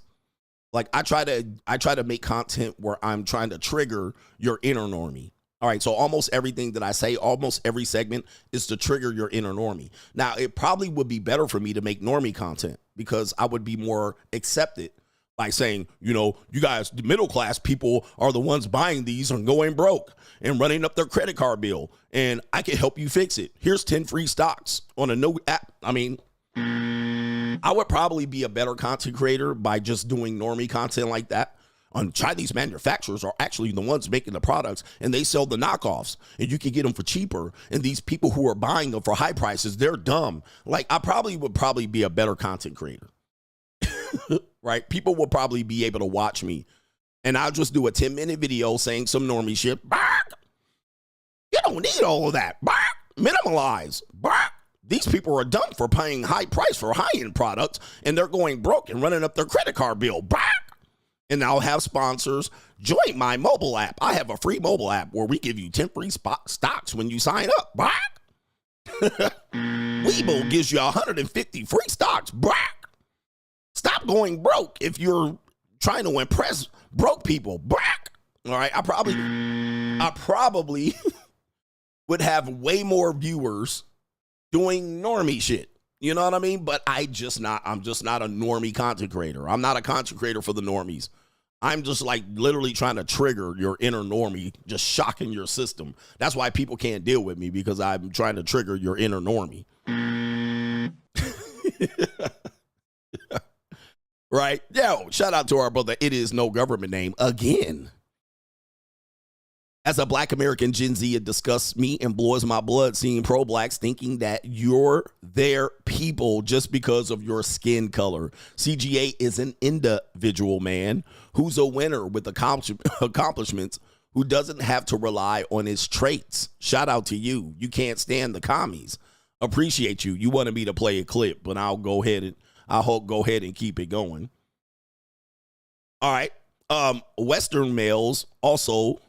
Like I try to make content where I'm trying to trigger your inner normie. All right, so almost everything that I say, almost every segment is to trigger your inner normie. Now, it probably would be better for me to make normie content because I would be more accepted by saying, you know, you guys, the middle class people are the ones buying these and going broke and running up their credit card bill, and I can help you fix it. Here's 10 free stocks on a new app. I mean, I would probably be a better content creator by just doing normie content like that. Chinese manufacturers are actually the ones making the products, and they sell the knockoffs, and you can get them for cheaper. And these people who are buying them for high prices, they're dumb. Like I would be a better content creator, right? People will probably be able to watch me, and I'll just do a 10-minute video saying some normie shit. You don't need all of that. Minimalize. These people are dumb for paying high price for high-end products, and they're going broke and running up their credit card bill. And I'll have sponsors join my mobile app. I have a free mobile app where we give you 10 free stocks when you sign up. Webull gives you 150 free stocks. Stop going broke if you're trying to impress broke people. All right, I probably would have way more viewers doing normie shit. You know what I mean? But I'm just not a normie content creator. I'm not a content creator for the normies. I'm just like literally trying to trigger your inner normie, just shocking your system. That's why people can't deal with me, because I'm trying to trigger your inner normie. Right? Yo, shout out to our brother. It is no government name again. As a Black American Gen Z, it disgusts me and boils my blood seeing pro-blacks thinking that you're their people just because of your skin color. CGA is an individual man who's a winner with accomplishments, who doesn't have to rely on his traits. Shout out to you. You can't stand the commies. Appreciate you. You wanted me to play a clip, but I'll go ahead and keep it going. All right. Western males also...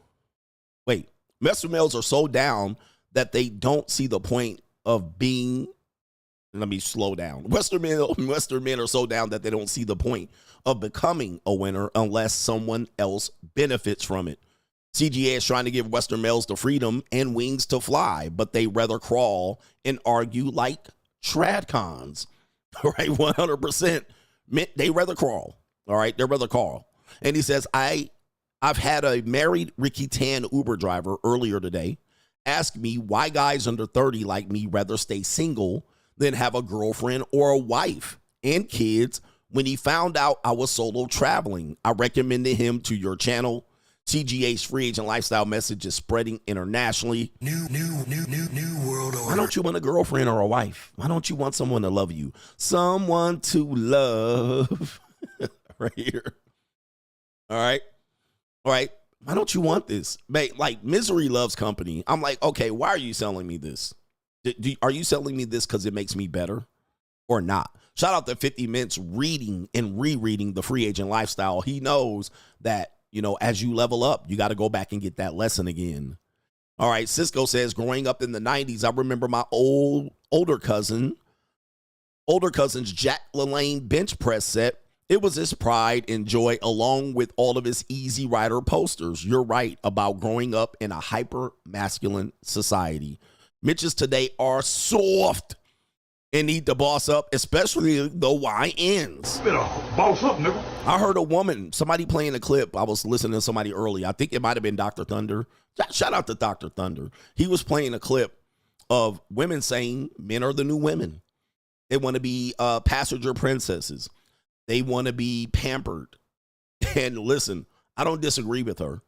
Wait, Western males are so down that they don't see the point of being, let me slow down. Western men are so down that they don't see the point of becoming a winner unless someone else benefits from it. CGA is trying to give Western males the freedom and wings to fly, but they rather crawl and argue like tradcons. All right, 100%. They rather crawl. All right, they rather crawl. And he says, I've had a married Ricky Tan Uber driver earlier today ask me why guys under 30 like me rather stay single than have a girlfriend or a wife and kids when he found out I was solo traveling. I recommended him to your channel. CGA's free agent lifestyle message is spreading internationally. New world order. Why don't you want a girlfriend or a wife? Why don't you want someone to love you? Someone to love. Right here. All right. All right, why don't you want this? Like, misery loves company. I'm like, okay, why are you selling me this? Are you selling me this because it makes me better or not? Shout out to 50 Mints reading and rereading the free agent lifestyle. He knows that, you know, as you level up, you got to go back and get that lesson again. All right, Cisco says, growing up in the 90s, I remember my older cousin's Jack LaLanne bench press set. It was his pride and joy, along with all of his Easy Rider posters. You're right about growing up in a hyper-masculine society. Mitches today are soft and need to boss up, especially the YNs. Better boss up, nigga. I heard a woman, somebody playing a clip. I was listening to somebody early. I think it might have been Dr. Thunder. Shout out to Dr. Thunder. He was playing a clip of women saying men are the new women. They want to be passenger princesses. They want to be pampered. And listen, I don't disagree with her.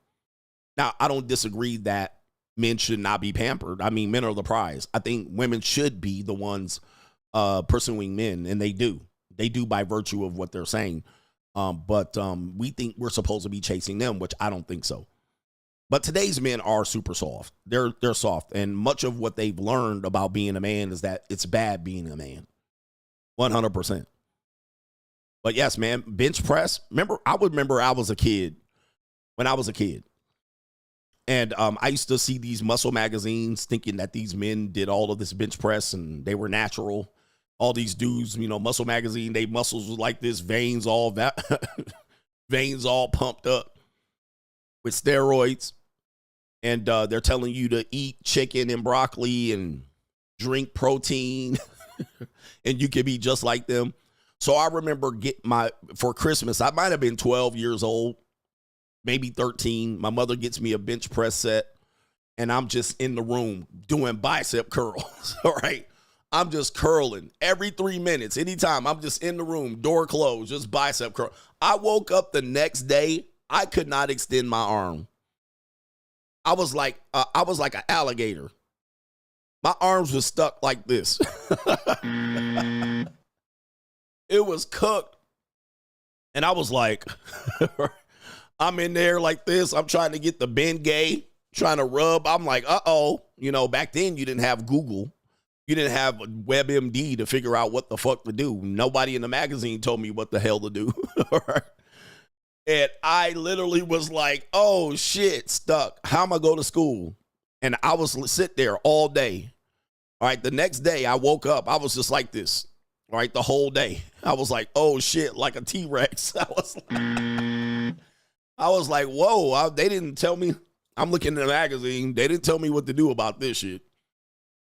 Now, I don't disagree that men should not be pampered. I mean, men are the prize. I think women should be the ones pursuing men, and they do. They do by virtue of what they're saying. But we think we're supposed to be chasing them, which I don't think so. But today's men are super soft. They're soft. And much of what they've learned about being a man is that it's bad being a man. 100%. But yes, man, bench press. I remember I was a kid when I was a kid. And I used to see these muscle magazines thinking that these men did all of this bench press and they were natural. All these dudes, you know, muscle magazine, they muscles was like this, veins all pumped up with steroids. And they're telling you to eat chicken and broccoli and drink protein and you can be just like them. So I remember for Christmas, I might have been 12 years old, maybe 13. My mother gets me a bench press set and I'm just in the room doing bicep curls. All right. I'm just curling every 3 minutes. Anytime I'm just in the room, door closed, just bicep curl. I woke up the next day. I could not extend my arm. I was like an alligator. My arms were stuck like this. It was cooked. And I was like, I'm in there like this. I'm trying to get the Bengay, trying to rub. I'm like, uh-oh. You know, back then you didn't have Google. You didn't have WebMD to figure out what the fuck to do. Nobody in the magazine told me what the hell to do. All right. And I literally was like, oh, shit, stuck. How am I going to school? And I was sit there all day. All right. The next day I woke up. I was just like this. All right, the whole day. I was like, oh, shit, like a T-Rex. I was like, whoa, they didn't tell me. I'm looking in the magazine. They didn't tell me what to do about this shit.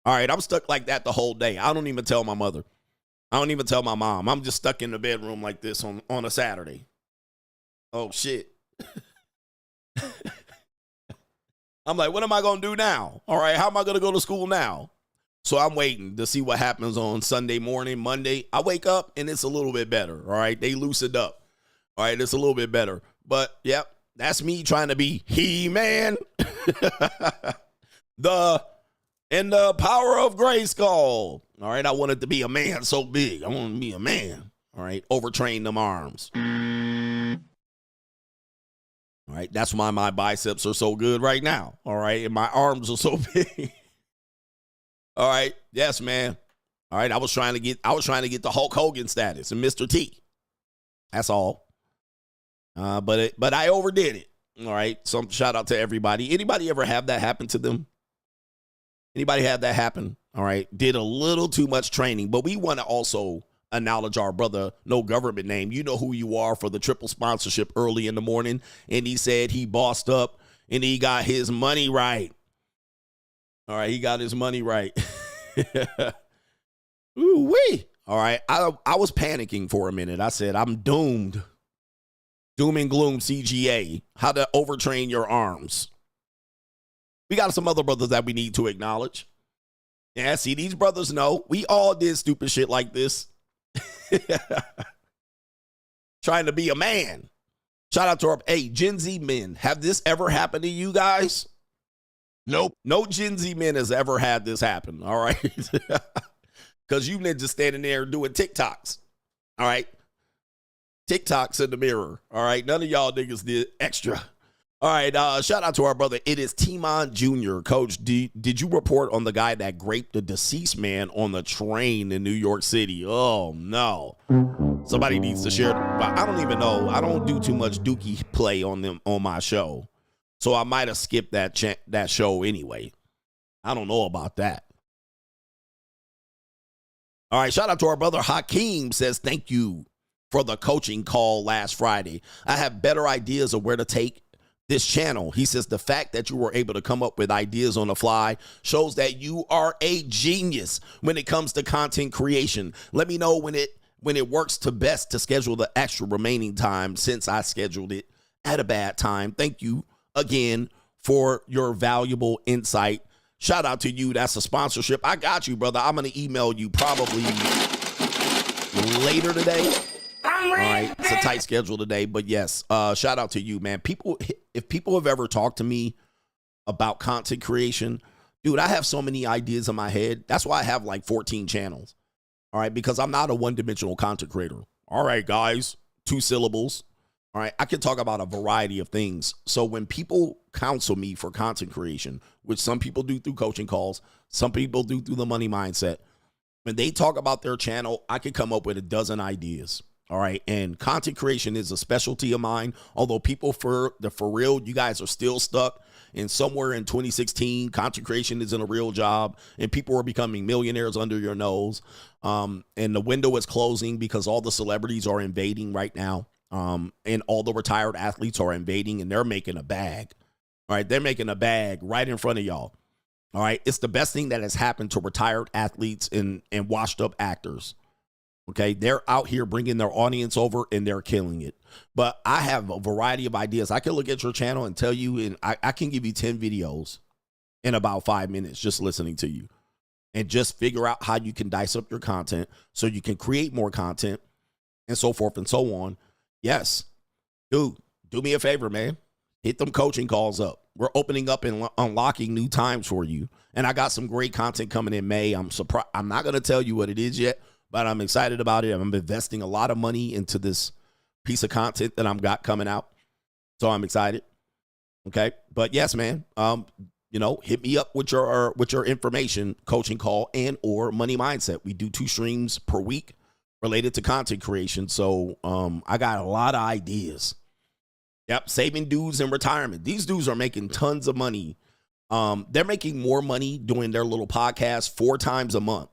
All right, I'm stuck like that the whole day. I don't even tell my mother. I don't even tell my mom. I'm just stuck in the bedroom like this on a Saturday. Oh, shit. I'm like, what am I going to do now? All right, how am I going to go to school now? So I'm waiting to see what happens on Sunday morning, Monday. I wake up and it's a little bit better. All right, they loosened up. All right, it's a little bit better. But, yep, that's me trying to be He-Man. the power of Grayskull. All right, I wanted to be a man so big. I want to be a man. All right, overtrain them arms. All right, that's why my biceps are so good right now. All right, and my arms are so big. All right, yes, man. All right, I was trying to get the Hulk Hogan status and Mr. T. That's all. But I overdid it. All right, some shout out to everybody. Anybody ever have that happen to them? Anybody have that happen? All right, did a little too much training, but we want to also acknowledge our brother, no government name. You know who you are, for the triple sponsorship early in the morning. And he said he bossed up and he got his money right. All right, he got his money right. Ooh-wee. All right, I was panicking for a minute. I said, I'm doomed. Doom and Gloom CGA, how to overtrain your arms. We got some other brothers that we need to acknowledge. Yeah, see, these brothers know we all did stupid shit like this. Trying to be a man. Shout out to our Gen Z men. Have this ever happened to you guys? Nope. No Gen Z men has ever had this happen. All right. Because you ninjas standing there doing TikToks. All right. TikToks in the mirror. All right. None of y'all niggas did extra. All right. Shout out to our brother. It is Timon Jr. Coach, did you report on the guy that raped the deceased man on the train in New York City? Oh, no. Somebody needs to share. But I don't even know. I don't do too much dookie play on them on my show. So I might have skipped that show anyway. I don't know about that. All right. Shout out to our brother Hakeem, says thank you for the coaching call last Friday. I have better ideas of where to take this channel. He says the fact that you were able to come up with ideas on the fly shows that you are a genius when it comes to content creation. Let me know when it works to best to schedule the extra remaining time, since I scheduled it at a bad time. Thank you again for your valuable insight. Shout out to you. That's a sponsorship. I got you, brother. I'm going to email you probably later today. All right, it's a tight schedule today, but yes, shout out to you, man. If people have ever talked to me about content creation, dude, I have so many ideas in my head. That's why I have like 14 channels. All right, because I'm not a one-dimensional content creator. All right, guys, 2 syllables. All right, I can talk about a variety of things. So when people counsel me for content creation, which some people do through coaching calls, some people do through the money mindset, when they talk about their channel, I can come up with a dozen ideas. All right. And content creation is a specialty of mine. Although people for real, you guys are still stuck in somewhere in 2016. Content creation isn't a real job and people are becoming millionaires under your nose. And the window is closing because all the celebrities are invading right now. And all the retired athletes are invading and they're making a bag. All right. They're making a bag right in front of y'all. All right. It's the best thing that has happened to retired athletes and washed up actors. Okay, they're out here bringing their audience over and they're killing it. But I have a variety of ideas. I can look at your channel and tell you, and I can give you 10 videos in about 5 minutes just listening to you. And just figure out how you can dice up your content so you can create more content and so forth and so on. Yes, dude, do me a favor, man. Hit them coaching calls up. We're opening up and unlocking new times for you. And I got some great content coming in May. I'm surprised. I'm not going to tell you what it is yet, but I'm excited about it. I'm investing a lot of money into this piece of content that I've got coming out. So I'm excited. Okay. But yes, man, you know, hit me up with your information, coaching call and or money mindset. We do 2 streams per week related to content creation. So I got a lot of ideas. Yep. Saving dudes in retirement. These dudes are making tons of money. They're making more money doing their little podcast 4 times a month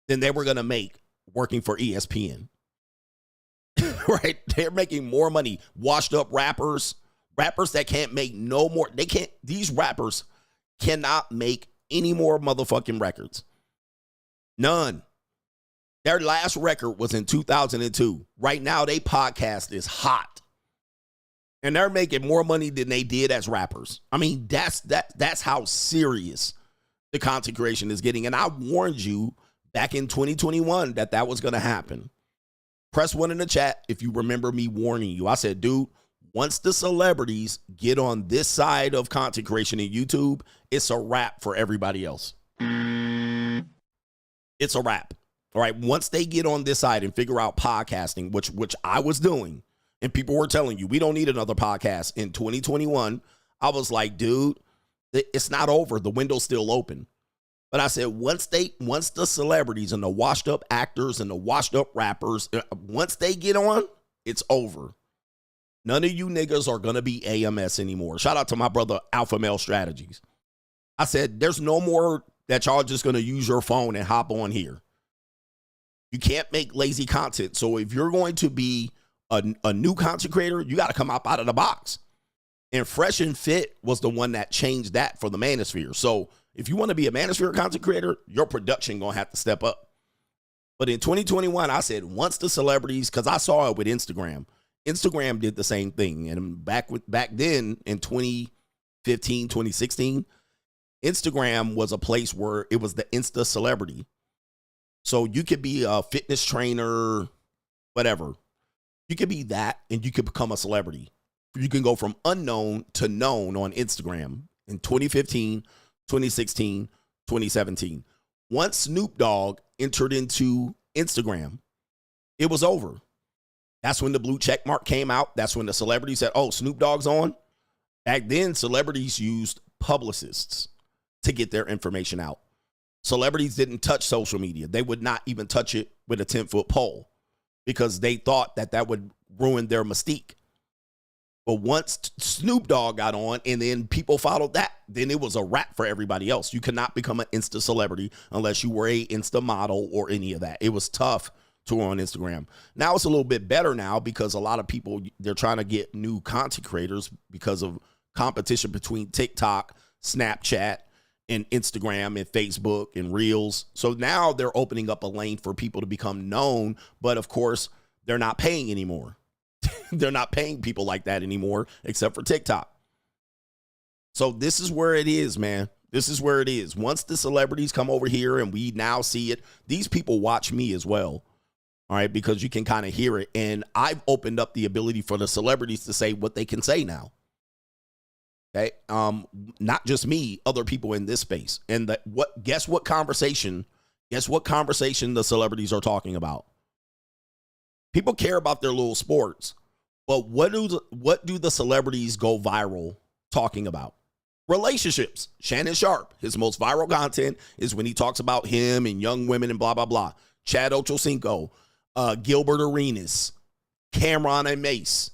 than they were going to make working for ESPN. Right? They're making more money. Washed up rappers that can't make no more. These rappers cannot make any more motherfucking records. None. Their last record was in 2002. Right now, they podcast is hot. And they're making more money than they did as rappers. I mean, that's how serious the content creation is getting. And I warned you back in 2021 that was going to happen. Press 1 in the chat if you remember me warning you. I said, dude, once the celebrities get on this side of content creation in YouTube, it's a wrap for everybody else. It's a wrap. All right. Once they get on this side and figure out podcasting, which I was doing, and people were telling you, we don't need another podcast in 2021. I was like, dude, it's not over. The window's still open. But I said, once the celebrities and the washed up actors and the washed up rappers, once they get on, it's over. None of you niggas are going to be AMS anymore. Shout out to my brother, Alpha Male Strategies. I said, there's no more that y'all just going to use your phone and hop on here. You can't make lazy content. So if you're going to be a new content creator, you got to come out of the box. And Fresh and Fit was the one that changed that for the Manosphere. So if you want to be a Manosphere content creator, your production going to have to step up. But in 2021, I said, once the celebrities, because I saw it with Instagram did the same thing. And back then in 2015, 2016, Instagram was a place where it was the Insta celebrity. So you could be a fitness trainer, whatever. You could be that and you could become a celebrity. You can go from unknown to known on Instagram in 2015, 2016, 2017. Once Snoop Dogg entered into Instagram, it was over. That's when the blue check mark came out. That's when the celebrity said, oh, Snoop Dogg's on. Back then, celebrities used publicists to get their information out. Celebrities didn't touch social media. They would not even touch it with a 10-foot pole because they thought that would ruin their mystique. But once Snoop Dogg got on and then people followed that, then it was a wrap for everybody else. You could not become an Insta celebrity unless you were a Insta model or any of that. It was tough to on Instagram. Now it's a little bit better now because a lot of people, they're trying to get new content creators because of competition between TikTok, Snapchat, and Instagram and Facebook and Reels. So now they're opening up a lane for people to become known, but of course, they're not paying anymore. They're not paying people like that anymore, except for TikTok. So this is where it is, man. This is where it is. Once the celebrities come over here and we now see it, these people watch me as well. All right, because you can kind of hear it. And I've opened up the ability for the celebrities to say what they can say now. Okay. Not just me, other people in this space. And guess what conversation the celebrities are talking about? People care about their little sports, but what do the celebrities go viral talking about? Relationships. Shannon Sharp, his most viral content is when he talks about him and young women and blah, blah, blah. Chad Ochocinco, Gilbert Arenas, Cameron and Mace.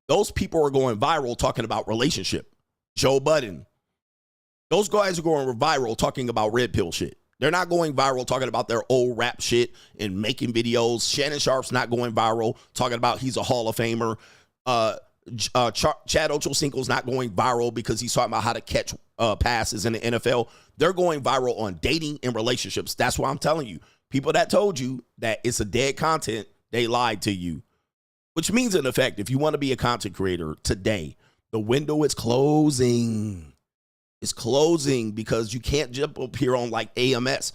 Those people are going viral talking about relationship. Joe Budden. Those guys are going viral talking about red pill shit. They're not going viral talking about their old rap shit and making videos. Shannon Sharp's not going viral talking about he's a Hall of Famer. Chad Ochocinco's not going viral because he's talking about how to catch passes in the NFL. They're going viral on dating and relationships. That's why I'm telling you. People that told you that it's a dead content, they lied to you. Which means, in effect, if you want to be a content creator today, the window is closing. It's closing because you can't jump up here on like AMS.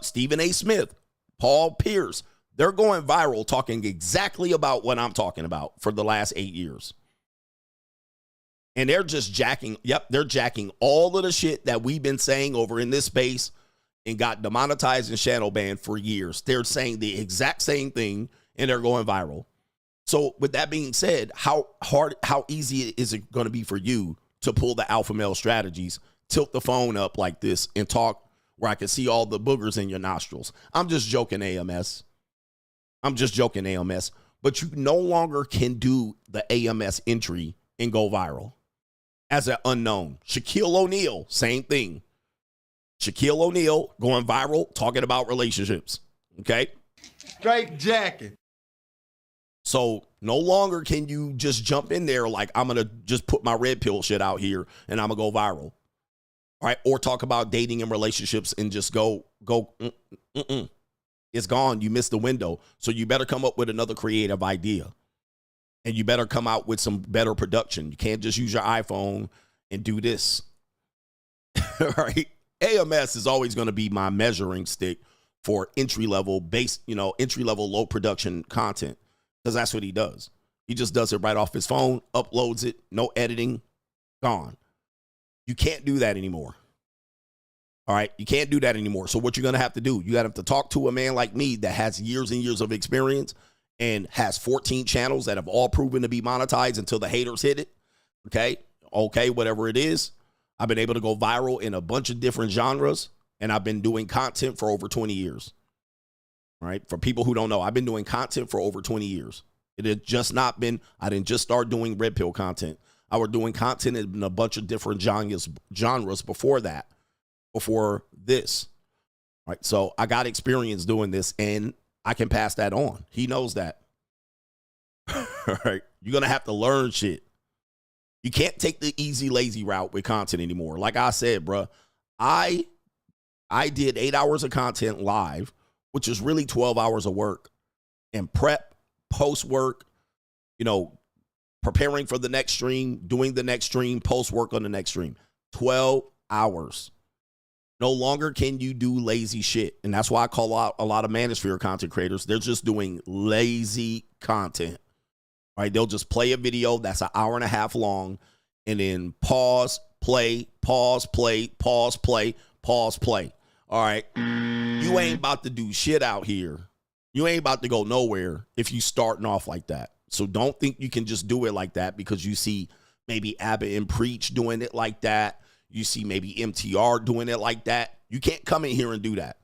Stephen A. Smith, Paul Pierce, they're going viral talking exactly about what I'm talking about for the last 8 years. And they're just jacking, they're jacking all of the shit that we've been saying over in this space and got demonetized and shadow banned for years. They're saying the exact same thing and they're going viral. So with that being said, how easy is it going to be for you to pull the alpha male strategies, tilt the phone up like this and talk where I can see all the boogers in your nostrils? I'm just joking, AMS. I'm just joking, AMS. But you no longer can do the AMS entry and go viral as an unknown. Shaquille O'Neal, same thing. Shaquille O'Neal going viral, talking about relationships. Okay? Straight jacket. So no longer can you just jump in there like I'm going to just put my red pill shit out here and I'm going to go viral. All right? Or talk about dating and relationships and just go. It's gone. You missed the window. So you better come up with another creative idea. And you better come out with some better production. You can't just use your iPhone and do this. All right. AMS is always going to be my measuring stick for entry-level base, entry-level low production content, because that's what he does. He just does it right off his phone, uploads it, no editing, gone. You can't do that anymore. All right, you can't do that anymore. So what you're going to have to do, you have to talk to a man like me that has years and years of experience and has 14 channels that have all proven to be monetized until the haters hit it. Okay, whatever it is. I've been able to go viral in a bunch of different genres, and I've been doing content for over 20 years. All right, for people who don't know, I've been doing content for over 20 years. It had just not been, I didn't just start doing red pill content. I was doing content in a bunch of different genres before that, before this. All right, so I got experience doing this, and I can pass that on. He knows that. All right, you're going to have to learn shit. You can't take the easy, lazy route with content anymore. Like I said, bro, I did 8 hours of content live, which is really 12 hours of work, and prep, post work, preparing for the next stream, doing the next stream, post work on the next stream. 12 hours. No longer can you do lazy shit. And that's why I call out a lot of Manosphere content creators. They're just doing lazy content. All right, they'll just play a video that's an hour and a half long and then pause, play, pause, play, pause, play, pause, play. All right, you ain't about to do shit out here. You ain't about to go nowhere if you starting off like that. So don't think you can just do it like that because you see maybe Abbott and Preach doing it like that. You see maybe MTR doing it like that. You can't come in here and do that.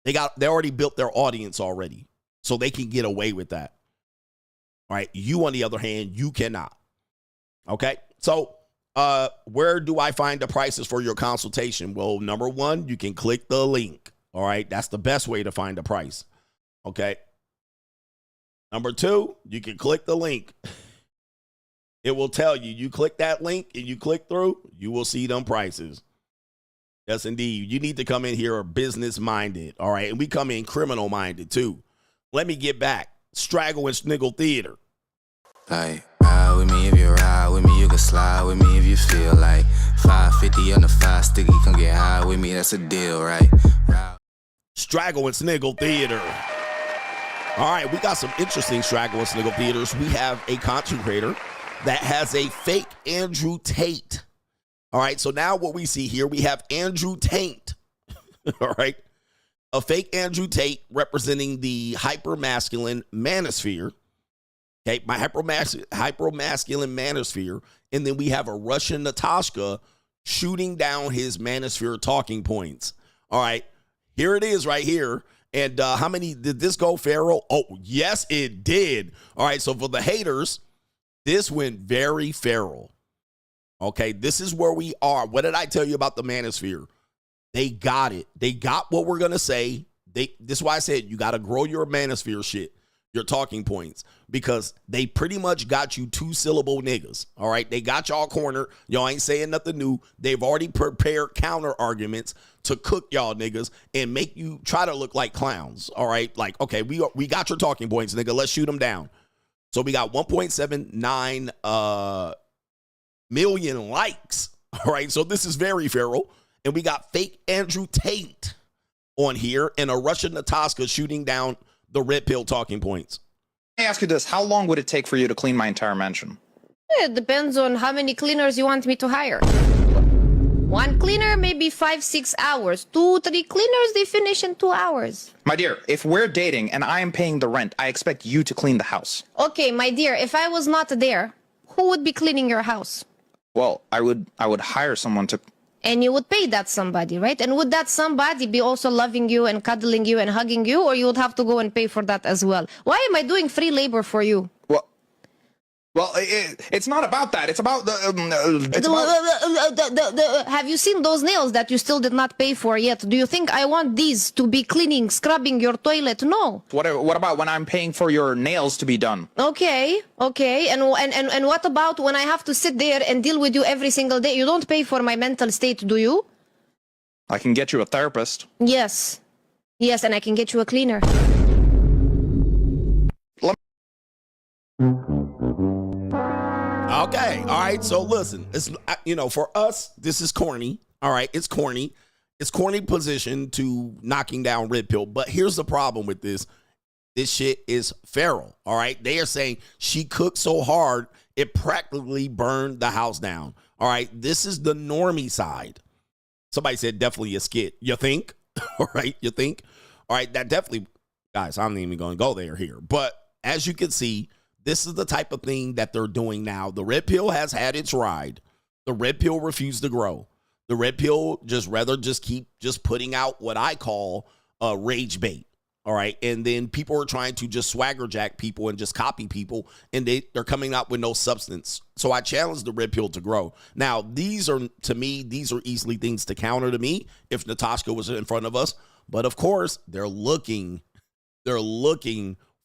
They already built their audience already, so they can get away with that. All right, you on the other hand, you cannot. Okay, so where do I find the prices for your consultation? Well, number one, you can click the link. All right, that's the best way to find the price. Okay. Number two, you can click the link. It will tell you. You click that link and you click through, you will see them prices. Yes, indeed. You need to come in here business-minded. All right, and we come in criminal-minded too. Let me get back. Straggle and Sniggle Theater. Like, ride with me if you ride with me, you can slide with me if you feel like 550 on the 5 sticky, come get high with me, that's a deal, right? Straggle and Sniggle Theater. All right, we got some interesting Straggle and Sniggle Theaters. We have a content creator that has a fake Andrew Tate. All right, so now what we see here, we have Andrew Tate. All right. A fake Andrew Tate representing the hyper-masculine manosphere. Okay, my hyper-masculine manosphere. And then we have a Russian Natasha shooting down his manosphere talking points. All right, here it is right here. And how many did this go feral? Oh, yes, it did. All right, so for the haters, this went very feral. Okay, this is where we are. What did I tell you about the manosphere? They got it. They got what we're going to say. This is why I said you got to grow your manosphere shit, your talking points, because they pretty much got you 2-syllable niggas. All right. They got y'all cornered. Y'all ain't saying nothing new. They've already prepared counter arguments to cook y'all niggas and make you try to look like clowns. All right. Like, okay, we got your talking points, nigga. Let's shoot them down. So we got 1.79 million likes. All right. So this is very feral. And we got fake Andrew Tate on here and a Russian Natasha shooting down the red pill talking points. Let me ask you this. How long would it take for you to clean my entire mansion? It depends on how many cleaners you want me to hire. One cleaner, maybe 5-6 hours. 2-3 cleaners, they finish in 2 hours. My dear, if we're dating and I am paying the rent, I expect you to clean the house. Okay, my dear, if I was not there, who would be cleaning your house? Well, I would hire someone to... And you would pay that somebody, right? And would that somebody be also loving you and cuddling you and hugging you, or you would have to go and pay for that as well? Why am I doing free labor for you? Well, it's not about that. It's about the... Have you seen those nails that you still did not pay for yet? Do you think I want these to be cleaning, scrubbing your toilet? No. What about when I'm paying for your nails to be done? Okay. And what about when I have to sit there and deal with you every single day? You don't pay for my mental state, do you? I can get you a therapist. Yes, and I can get you a cleaner. Okay, all right. So listen, it's for us, this is corny. All right, it's corny. It's corny position to knocking down Red Pill. But here's the problem with this. This shit is feral. All right, they are saying she cooked so hard it practically burned the house down. All right, this is the normie side. Somebody said definitely a skit. You think? All right, you think? All right, that definitely, guys. I'm not even going to go there here. But as you can see, this is the type of thing that they're doing now. The Red Pill has had its ride. The Red Pill refused to grow. The Red Pill just keep putting out what I call rage bait. All right. And then people are trying to just swagger jack people and just copy people. And they're coming out with no substance. So I challenge the Red Pill to grow. Now, these are easily things to counter to me if Natasha was in front of us. But of course, they're looking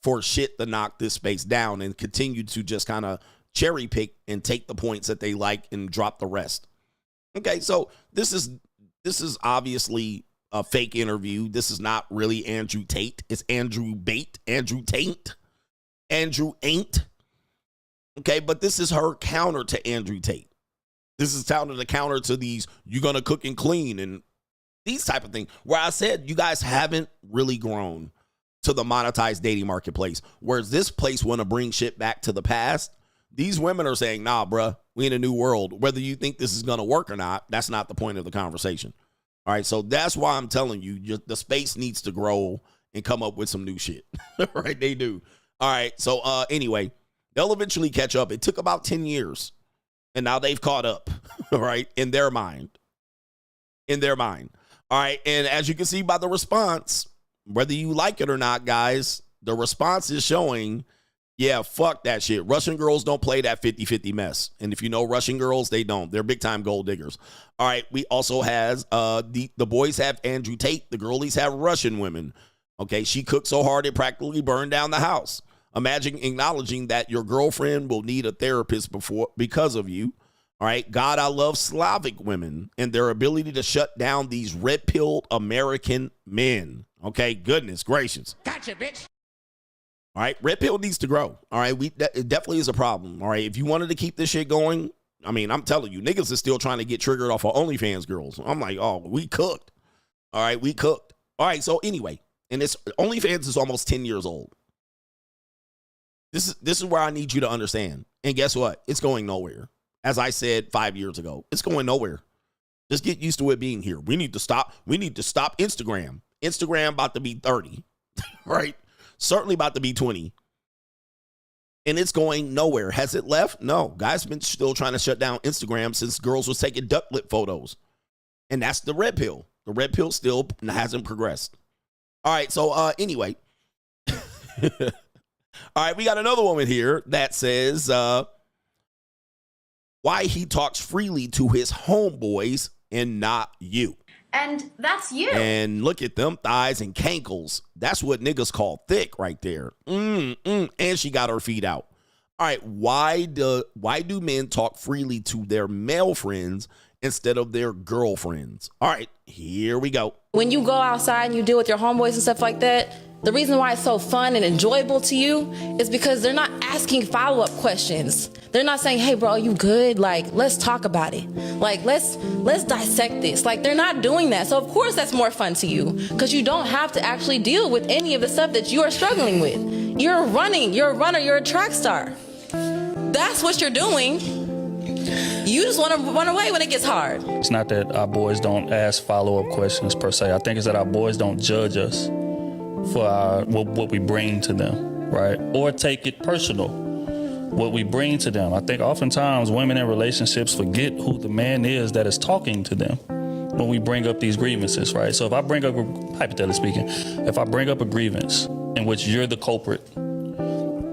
for shit to knock this space down and continue to just kind of cherry pick and take the points that they like and drop the rest. Okay, so this is obviously a fake interview. This is not really Andrew Tate. It's Andrew Bate, Andrew Tate, Andrew Ain't. Okay, but this is her counter to Andrew Tate. This is counter to these, you're going to cook and clean and these type of things. Where I said you guys haven't really grown to the monetized dating marketplace. Whereas this place want to bring shit back to the past. These women are saying, nah, bruh, we in a new world. Whether you think this is going to work or not, that's not the point of the conversation. All right, so that's why I'm telling you, the space needs to grow and come up with some new shit. Right, they do. All right, so anyway, they'll eventually catch up. It took about 10 years, and now they've caught up, all right, in their mind. In their mind. All right, and as you can see by the response, whether you like it or not, guys, the response is showing, yeah, fuck that shit. Russian girls don't play that 50-50 mess. And if you know Russian girls, they don't. They're big-time gold diggers. All right, we also has, the boys have Andrew Tate. The girlies have Russian women. Okay, she cooked so hard it practically burned down the house. Imagine acknowledging that your girlfriend will need a therapist because of you. All right, God, I love Slavic women and their ability to shut down these red-pilled American men. Okay, goodness gracious. Gotcha, bitch. All right, Red Pill needs to grow. All right, it definitely is a problem. All right, if you wanted to keep this shit going, I mean, I'm telling you, niggas is still trying to get triggered off of OnlyFans girls. I'm like, oh, we cooked. All right, we cooked. All right, so anyway, and this OnlyFans is almost 10 years old. This is where I need you to understand. And guess what? It's going nowhere. As I said 5 years ago, it's going nowhere. Just get used to it being here. We need to stop Instagram. Instagram about to be 30, right? Certainly about to be 20. And it's going nowhere. Has it left? No. Guys been still trying to shut down Instagram since girls was taking ducklet photos. And that's the Red Pill. The Red Pill still hasn't progressed. All right, so anyway. All right, we got another woman here that says why he talks freely to his homeboys and not you. And that's you. And look at them thighs and cankles. That's what niggas call thick right there. And she got her feet out. All right, why do men talk freely to their male friends instead of their girlfriends? All right, here we go. When you go outside and you deal with your homeboys and stuff like that, the reason why it's so fun and enjoyable to you is because they're not asking follow-up questions. They're not saying, hey, bro, are you good? Like, let's talk about it. Like, let's dissect this. Like, they're not doing that. So, of course, that's more fun to you because you don't have to actually deal with any of the stuff that you are struggling with. You're running. You're a runner. You're a track star. That's what you're doing. You just want to run away when it gets hard. It's not that our boys don't ask follow-up questions, per se. I think it's that our boys don't judge us for what we bring to them, right? Or take it personal, what we bring to them. I think oftentimes women in relationships forget who the man is that is talking to them when we bring up these grievances, right? So if I bring up, hypothetically speaking, if I bring up a grievance in which you're the culprit,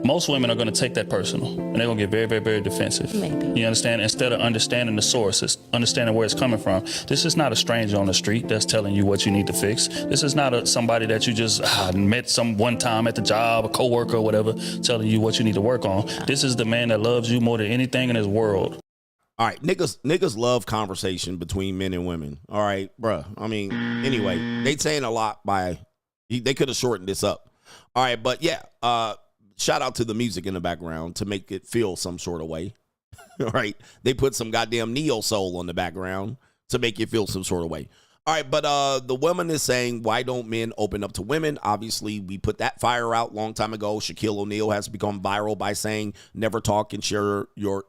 most women are going to take that personal, and they're going to get very, very, very defensive. Maybe. You understand? Instead of understanding the sources, understanding where it's coming from. This is not a stranger on the street that's telling you what you need to fix. This is not somebody that you just met one time at the job, a coworker or whatever, telling you what you need to work on. This is the man that loves you more than anything in this world. All right, niggas love conversation between men and women. All right, bruh. I mean, anyway, they saying a lot they could have shortened this up. All right, but yeah, shout out to the music in the background to make it feel some sort of way. Right? They put some goddamn neo soul on the background to make you feel some sort of way. All right, but the woman is saying, why don't men open up to women? Obviously, we put that fire out long time ago. Shaquille O'Neal has become viral by saying, never talk and share your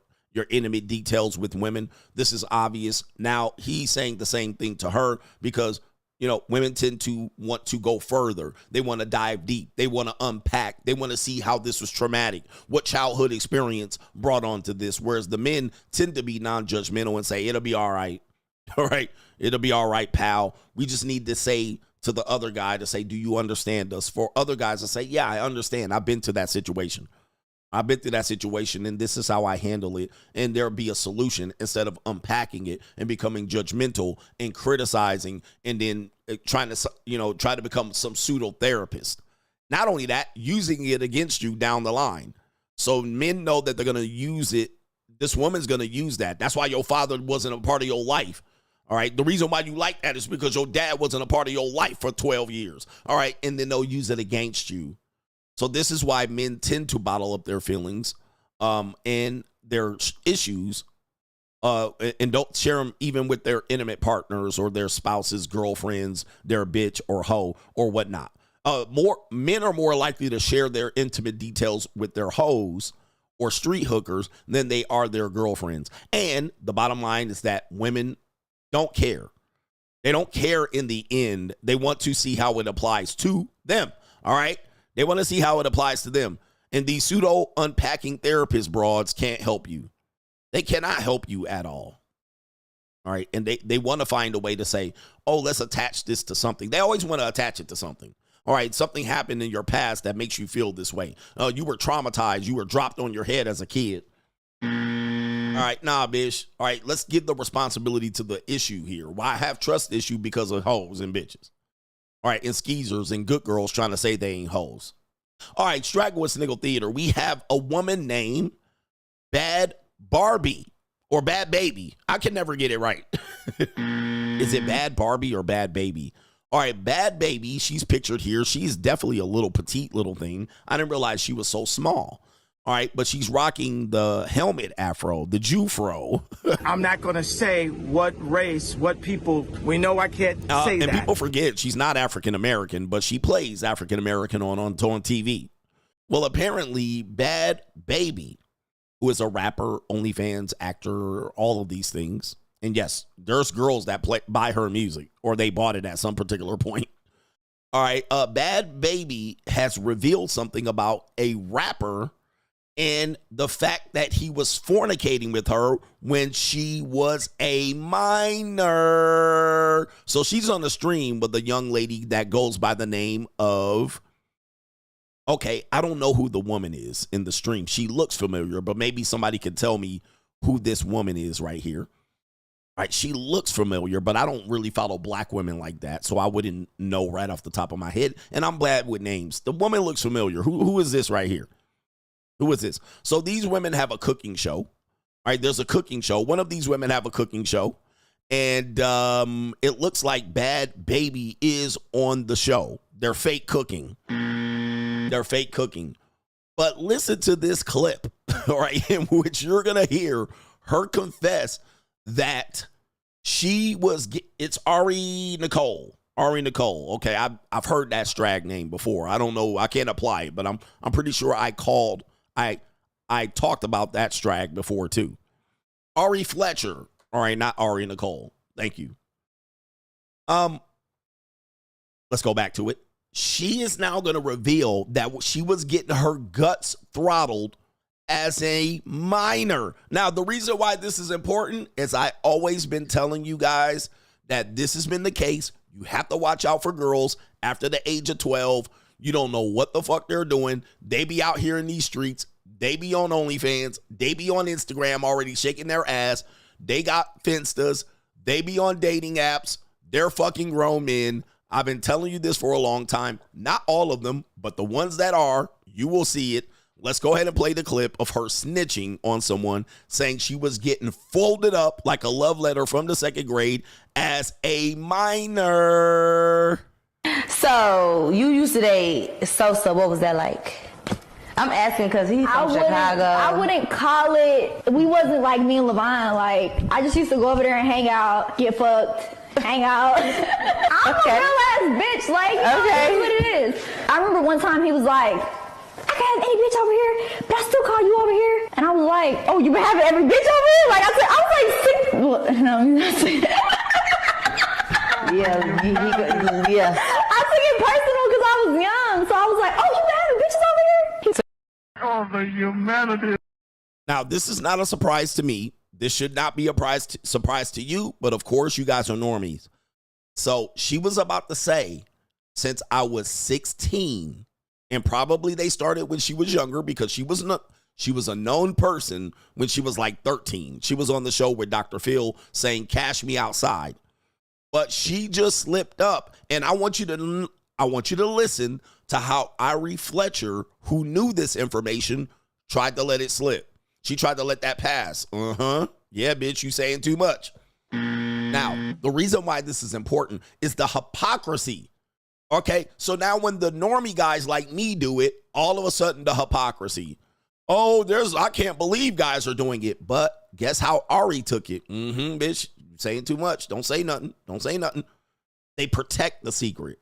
intimate details with women. This is obvious. Now, he's saying the same thing to her because, you know, women tend to want to go further. They want to dive deep. They want to unpack. They want to see how this was traumatic, what childhood experience brought on to this, whereas the men tend to be non-judgmental and say, it'll be all right. All right, it'll be all right, pal. We just need to say to the other guy to say, do you understand us? For other guys to say, yeah, I understand. I've been to that situation. I've been through that situation, and this is how I handle it. And there'll be a solution instead of unpacking it and becoming judgmental and criticizing and then trying to, you know, try to become some pseudo therapist. Not only that, using it against you down the line. So men know that they're going to use it. This woman's going to use that. That's why your father wasn't a part of your life. All right. The reason why you like that is because your dad wasn't a part of your life for 12 years. All right. And then they'll use it against you. So this is why men tend to bottle up their feelings and their issues and don't share them even with their intimate partners or their spouses, girlfriends, their bitch or hoe or whatnot. Men are more likely to share their intimate details with their hoes or street hookers than they are their girlfriends. And the bottom line is that women don't care. They don't care in the end. They want to see how it applies to them. All right. They want to see how it applies to them. And these pseudo unpacking therapist broads can't help you. They cannot help you at all. All right. And they want to find a way to say, oh, let's attach this to something. They always want to attach it to something. All right. Something happened in your past that makes you feel this way. You were traumatized. You were dropped on your head as a kid. All right, nah, bitch. All right, let's give the responsibility to the issue here. Why I have trust issue because of hoes and bitches. All right, and skeezers and good girls trying to say they ain't hoes. All right, Straggle with Sniggle Theater. We have a woman named Bhad Barbie or Bhad Baby. I can never get it right. Is it Bhad Barbie or Bhad Baby? All right, Bhad Baby. She's pictured here. She's definitely a little petite little thing. I didn't realize she was so small. All right, but she's rocking the helmet afro, the Jufro. I'm not going to say what race, what people. We know I can't say and that. And people forget she's not African-American, but she plays African-American on TV. Well, apparently, Bhad Baby, who is a rapper, OnlyFans, actor, all of these things. And yes, there's girls that buy her music, or they bought it at some particular point. All right, Bhad Baby has revealed something about a rapper and the fact that he was fornicating with her when she was a minor. So she's on the stream with a young lady that goes by the name of, okay, I don't know who the woman is in the stream. She looks familiar, but maybe somebody could tell me who this woman is right here. All right, she looks familiar, but I don't really follow black women like that, so I wouldn't know right off the top of my head, and I'm bad with names. The woman looks familiar. Who is this right here? Who is this? So these women have a cooking show. All right, there's a cooking show. One of these women have a cooking show. And it looks like Bhad Baby is on the show. They're fake cooking. They're fake cooking. But listen to this clip, all right, in which you're going to hear her confess that she was, it's Ari Nicole. Ari Nicole. Okay, I've heard that Strag name before. I don't know. I can't apply it, but I'm pretty sure I talked about that Strag before too. Ari Fletcher. All right, not Ari Nicole. Thank you. Let's go back to it. She is now going to reveal that she was getting her guts throttled as a minor. Now, the reason why this is important is I always been telling you guys that this has been the case. You have to watch out for girls after the age of 12. You don't know what the fuck they're doing. They be out here in these streets. They be on OnlyFans. They be on Instagram already shaking their ass. They got Finstas. They be on dating apps. They're fucking grown men. I've been telling you this for a long time. Not all of them, but the ones that are, you will see it. Let's go ahead and play the clip of her snitching on someone, saying she was getting folded up like a love letter from the second grade as a minor. So you used to date Sosa. What was that like? I'm asking because he's from Chicago. I wouldn't call it, we wasn't like me and Levine. Like, I just used to go over there and hang out, get fucked, hang out. I'm a real ass bitch. Like, you know, that's what it is. I remember one time he was like, I can't have any bitch over here, but I still call you over here. And I was like, oh, you been having every bitch over here? Like, I was like sick. Yeah. I took it personal because I was young. So I was like, oh, you been having bitches over here? Oh, the humanity. Now, this is not a surprise to me. This should not be a surprise to you, but of course, you guys are normies. So she was about to say, since I was 16, and probably they started when she was younger because she was a known person when she was like 13. She was on the show with Dr. Phil saying, "Cash me outside." But she just slipped up, and I want you to listen to how Irie Fletcher, who knew this information, tried to let it slip. She tried to let that pass. Yeah, bitch, you saying too much. Now, the reason why this is important is the hypocrisy. Okay, so now when the normie guys like me do it, all of a sudden the hypocrisy. Oh, I can't believe guys are doing it. But guess how Ari took it? Bitch, you saying too much. Don't say nothing. Don't say nothing. They protect the secret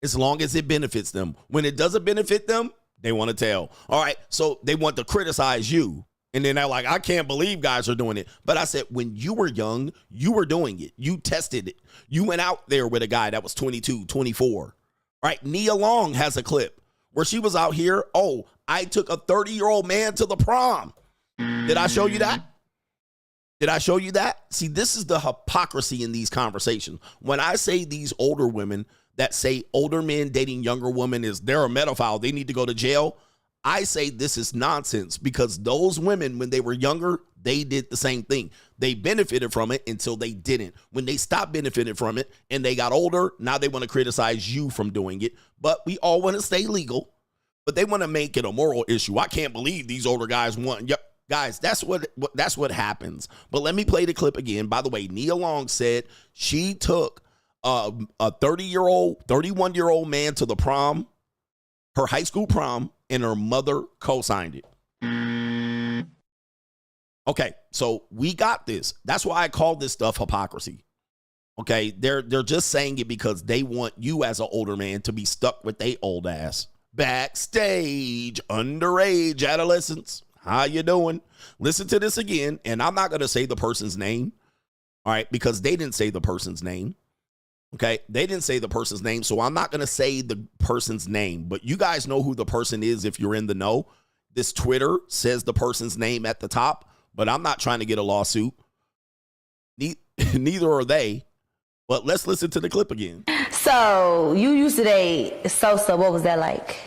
as long as it benefits them. When it doesn't benefit them, they want to tell. All right, so they want to criticize you. And then they're like, I can't believe guys are doing it. But I said, when you were young, you were doing it. You tested it. You went out there with a guy that was 22, 24. Right? Nia Long has a clip where she was out here. Oh, I took a 30-year-old man to the prom. Did I show you that? Did I show you that? See, this is the hypocrisy in these conversations. When I say these older women that say older men dating younger women they're a pedophile, they need to go to jail, I say this is nonsense because those women, when they were younger, they did the same thing. They benefited from it until they didn't. When they stopped benefiting from it and they got older, now they want to criticize you from doing it. But we all want to stay legal, but they want to make it a moral issue. I can't believe these older guys want. Yep. Guys, that's what happens. But let me play the clip again. By the way, Nia Long said she took a 31-year-old man to the prom, her high school prom, and her mother co-signed it. Okay, so we got this. That's why I call this stuff hypocrisy. Okay, they're just saying it because they want you as an older man to be stuck with they old ass. Backstage, underage adolescents. How you doing? Listen to this again, and I'm not going to say the person's name, all right, because they didn't say the person's name. Okay, they didn't say the person's name, so I'm not going to say the person's name, but you guys know who the person is if you're in the know. This Twitter says the person's name at the top, but I'm not trying to get a lawsuit. Neither are they, but let's listen to the clip again. So, you used to date Sosa. What was that like?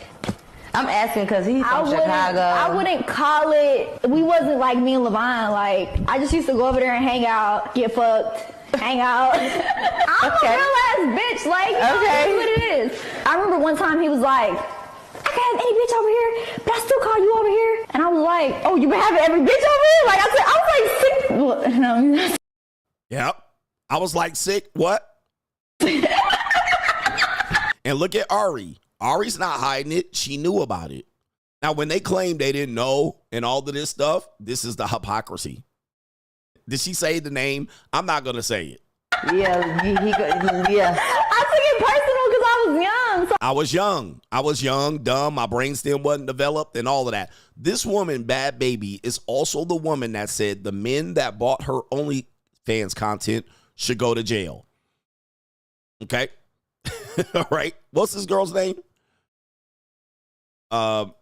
I'm asking because he's from Chicago. I wouldn't call it, we wasn't like me and Levine. Like, I just used to go over there and hang out, get fucked, hang out. I'm a real ass bitch. Like, you know, that's what it is. I remember one time he was like, I can't have any bitch over here, but I still call you over here. And I was like, oh, you been having every bitch over here? Like, I was like sick. Yep. I was like sick. What? And look at Ari. Ari's not hiding it. She knew about it. Now, when they claim they didn't know and all of this stuff, this is the hypocrisy. Did she say the name? I'm not going to say it. Yeah. I took it personal because I was young. So I was young, dumb. My brainstem wasn't developed and all of that. This woman, Bhad Bhabie, is also the woman that said the men that bought her OnlyFans content should go to jail. Okay? All right. What's this girl's name?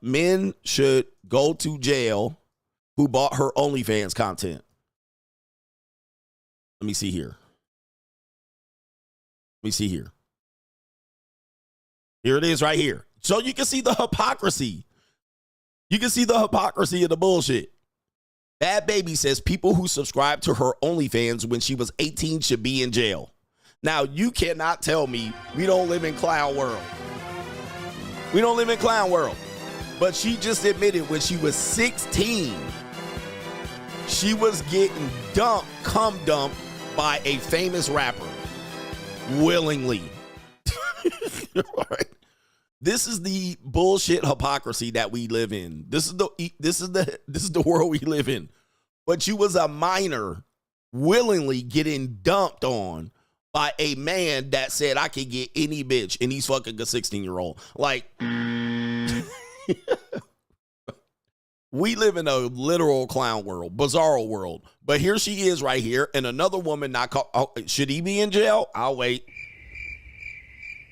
Men should go to jail who bought her OnlyFans content. Let me see here. Here it is right here. So you can see the hypocrisy. You can see the hypocrisy of the bullshit. Bhad Bhabie says people who subscribed to her OnlyFans when she was 18 should be in jail. Now, you cannot tell me we don't live in clown world. We don't live in clown world. But she just admitted when she was 16, she was getting cum dumped by a famous rapper willingly. All right. This is the bullshit hypocrisy that we live in. This is the world we live in. But you was a minor willingly getting dumped on by a man that said I could get any bitch, and he's fucking a 16-year-old. Like, we live in a literal clown world, bizarro world. But here she is right here, and another woman not called. Oh, should he be in jail? I'll wait.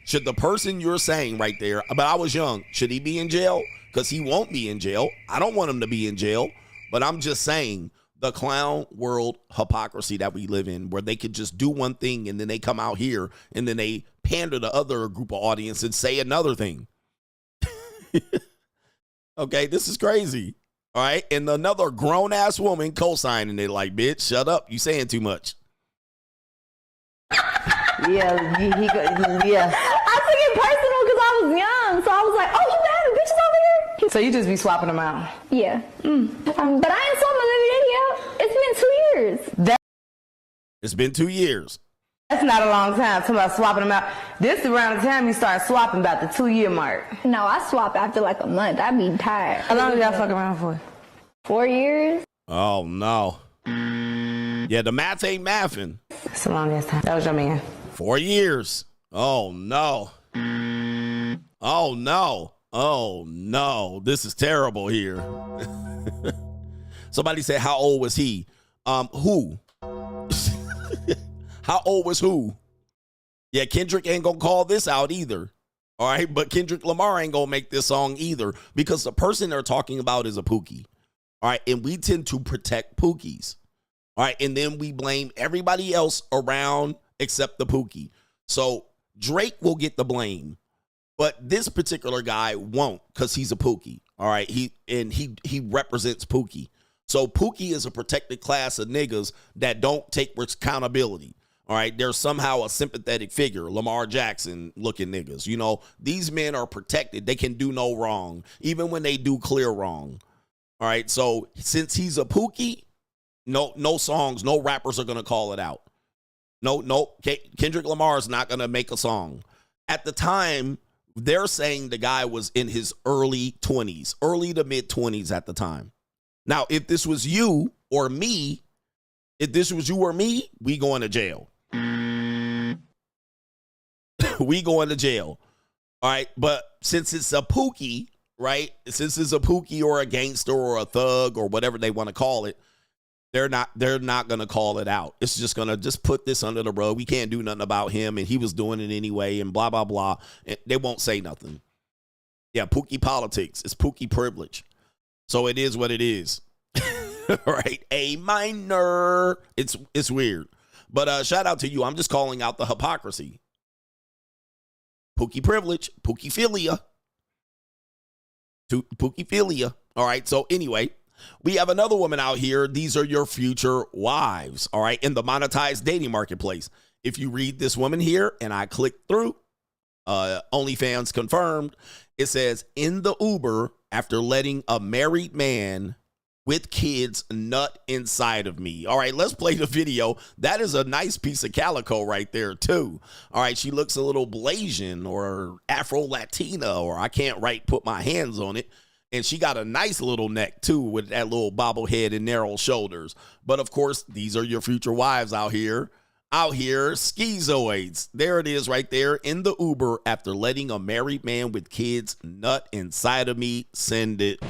Should the person you're saying right there, but I was young, should he be in jail? Because he won't be in jail. I don't want him to be in jail, but I'm just saying the clown world hypocrisy that we live in, where they could just do one thing and then they come out here and then they pander to other group of audience and say another thing. Okay, this is crazy. All right, and another grown-ass woman co-signing it like, bitch, shut up. You saying too much. Yeah. I took it personal because I was young, so I was like, oh, you having bitches over here? So you just be swapping them out? Yeah. But I ain't saw my baby daddy out. It's been 2 years. It's been 2 years. That's not a long time. Talking about swapping them out. This is around the time you start swapping, about the 2-year mark. No, I swap after like a month. I be tired. How long did y'all fuck around for? 4 years. Oh, no. Yeah, the math ain't mathing. It's a long ass time. That was your man. 4 years. Oh, no. Oh, no. Oh, no. This is terrible here. Somebody said, how old was he? Who? How old was who? Yeah, Kendrick ain't gonna call this out either. All right, but Kendrick Lamar ain't gonna make this song either, because the person they're talking about is a Pookie. All right, and we tend to protect Pookies. All right, and then we blame everybody else around except the Pookie. So Drake will get the blame, but this particular guy won't, because he's a Pookie. All right, he represents Pookie. So Pookie is a protected class of niggas that don't take accountability. All right, they're somehow a sympathetic figure, Lamar Jackson looking niggas. You know, these men are protected. They can do no wrong, even when they do clear wrong. All right, so since he's a Pookie, no songs, no rappers are going to call it out. No, Kendrick Lamar is not going to make a song. At the time, they're saying the guy was in his early 20s, early to mid 20s at the time. Now, if this was you or me, we going to jail. We going to jail. All right. But since it's a Pookie, right? Since it's a Pookie or a gangster or a thug or whatever they want to call it, they're not going to call it out. It's just going to just put this under the rug. We can't do nothing about him, and he was doing it anyway, and blah, blah, blah. And they won't say nothing. Yeah, Pookie politics. It's Pookie privilege. So it is what it is. Right? A minor. It's weird. But shout out to you. I'm just calling out the hypocrisy. Pookie privilege. Pookie-philia. Pookie-philia. All right. So anyway, we have another woman out here. These are your future wives. All right. In the monetized dating marketplace. If you read this woman here and I click through, OnlyFans confirmed, it says, in the Uber after letting a married man with kids nut inside of me. All right, let's play the video. That is a nice piece of calico right there, too. All right, she looks a little Blasian or Afro-Latina, or I can't put my hands on it. And she got a nice little neck, too, with that little bobblehead and narrow shoulders. But, of course, these are your future wives out here. Schizoids. There it is right there in the Uber after letting a married man with kids nut inside of me. Send it.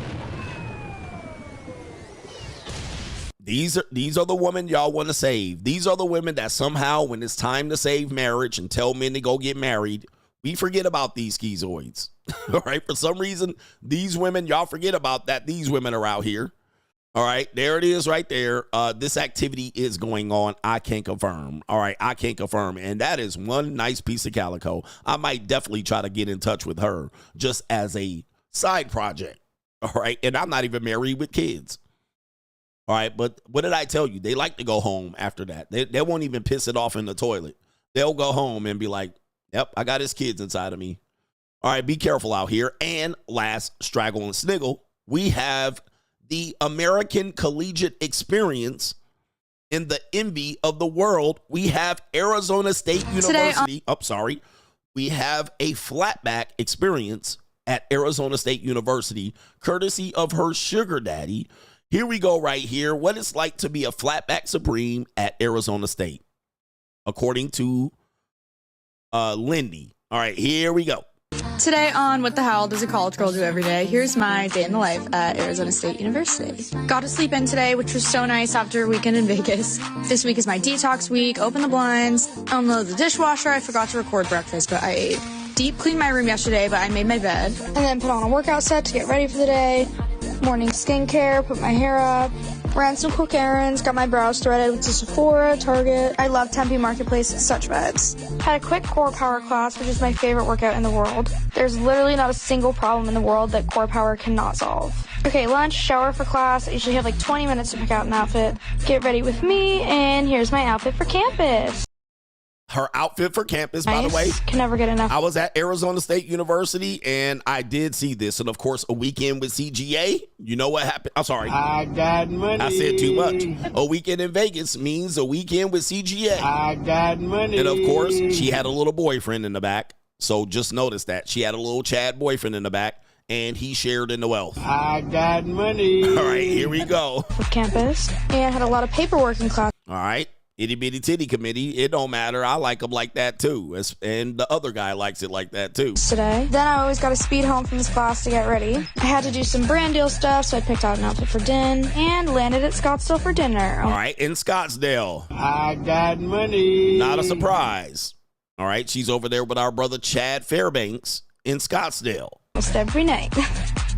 These are the women y'all want to save. These are the women that somehow, when it's time to save marriage and tell men to go get married, we forget about these schizoids. All right. For some reason, these women, y'all forget about that. These women are out here. All right. There it is right there. This activity is going on. I can't confirm. All right. I can't confirm. And that is one nice piece of calico. I might definitely try to get in touch with her just as a side project. All right. And I'm not even married with kids. All right. But what did I tell you? They like to go home after that. They won't even piss it off in the toilet. They'll go home and be like, yep, I got his kids inside of me. All right. Be careful out here. And last, Straggle and Sniggle, we have the American collegiate experience in the envy of the world. We have Arizona State University. we have a flatback experience at Arizona State University, courtesy of her sugar daddy. Here we go right here. What it's like to be a flatback supreme at Arizona State, according to Lindy. All right, here we go. Today on What the Hell Does a College Girl Do Every Day, here's my day in the life at Arizona State University. Got to sleep in today, which was so nice after a weekend in Vegas. This week is my detox week. Open the blinds, unload the dishwasher. I forgot to record breakfast, but I ate. Deep cleaned my room yesterday, but I made my bed. And then put on a workout set to get ready for the day. Morning skincare, put my hair up. Ran some quick errands, got my brows threaded with Sephora, Target. I love Tempe Marketplace, it's such vibes. Had a quick core power class, which is my favorite workout in the world. There's literally not a single problem in the world that core power cannot solve. Okay, lunch, shower for class. I usually have like 20 minutes to pick out an outfit. Get ready with me, and here's my outfit for campus. Her outfit for campus, by the way. Can never get enough. I was at Arizona State University, and I did see this. And, of course, a weekend with CGA. You know what happened? I'm sorry. I got money. I said too much. A weekend in Vegas means a weekend with CGA. I got money. And, of course, she had a little boyfriend in the back. So just notice that. She had a little Chad boyfriend in the back, and he shared in the wealth. I got money. All right, here we go. For campus, and had a lot of paperwork in class. All right. Itty bitty titty committee. It don't matter. I like them like that too. And the other guy likes it like that too. Today. Then I always got to speed home from this class to get ready. I had to do some brand deal stuff, so I picked out an outfit for din and landed at Scottsdale for dinner. All right, in Scottsdale. I got money. Not a surprise. All right, she's over there with our brother Chad Fairbanks in Scottsdale. Almost every night.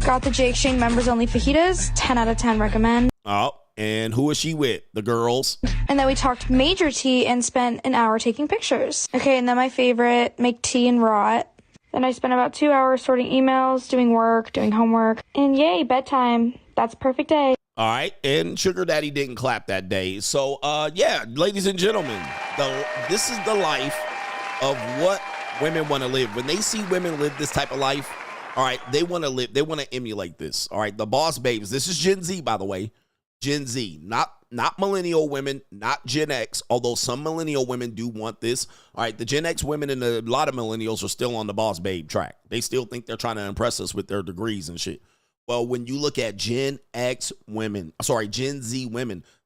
Got the Jake Shane members only fajitas. 10 out of 10 recommend. Oh. And who is she with? The girls. And then we talked major tea and spent an hour taking pictures. Okay, and then my favorite, make tea and rot. Then I spent about 2 hours sorting emails, doing work, doing homework. And yay, bedtime. That's a perfect day. All right, and Sugar Daddy didn't clap that day. So, yeah, ladies and gentlemen, this is the life of what women want to live. When they see women live this type of life, all right, they want to live, they want to emulate this. All right, the boss babes. This is Gen Z, by the way. Gen Z, not millennial women, not Gen X, although some millennial women do want this. All right, the Gen X women and a lot of millennials are still on the boss babe track. They still think they're trying to impress us with their degrees and shit. Well, when you look at Gen Z women,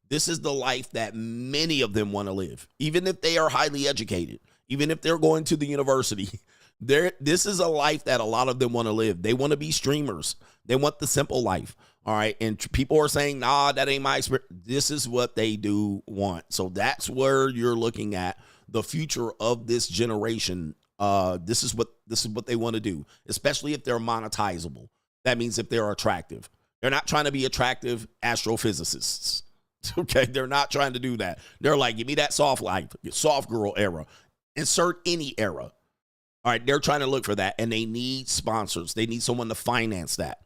this is the life that many of them want to live, even if they are highly educated, even if they're going to the university. This is a life that a lot of them want to live. They want to be streamers. They want the simple life. All right. And people are saying, nah, that ain't my experience. This is what they do want. So that's where you're looking at the future of this generation. This is what they want to do, especially if they're monetizable. That means if they're attractive. They're not trying to be attractive astrophysicists. Okay. They're not trying to do that. They're like, give me that soft life, soft girl era, insert any era. All right. They're trying to look for that, and they need sponsors. They need someone to finance that.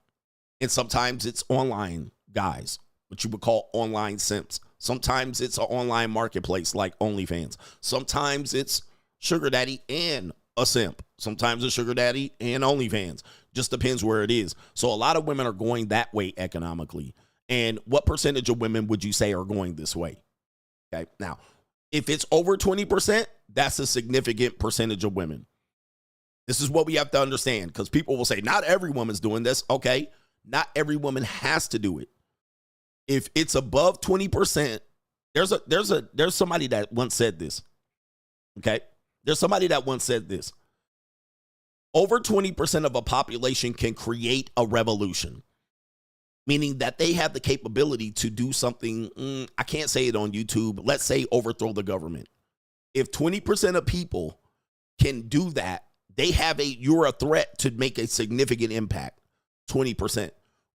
And sometimes it's online guys, what you would call online simps. Sometimes it's an online marketplace like OnlyFans. Sometimes it's sugar daddy and a simp. Sometimes it's sugar daddy and OnlyFans. Just depends where it is. So a lot of women are going that way economically. And what percentage of women would you say are going this way? Okay. Now, if it's over 20%, that's a significant percentage of women. This is what we have to understand, because people will say, not every woman's doing this. Okay. Not every woman has to do it. If it's above 20%, there's somebody that once said this. Okay? There's somebody that once said this. Over 20% of a population can create a revolution, meaning that they have the capability to do something. I can't say it on YouTube. Let's say overthrow the government. If 20% of people can do that, you're a threat to make a significant impact. 20%.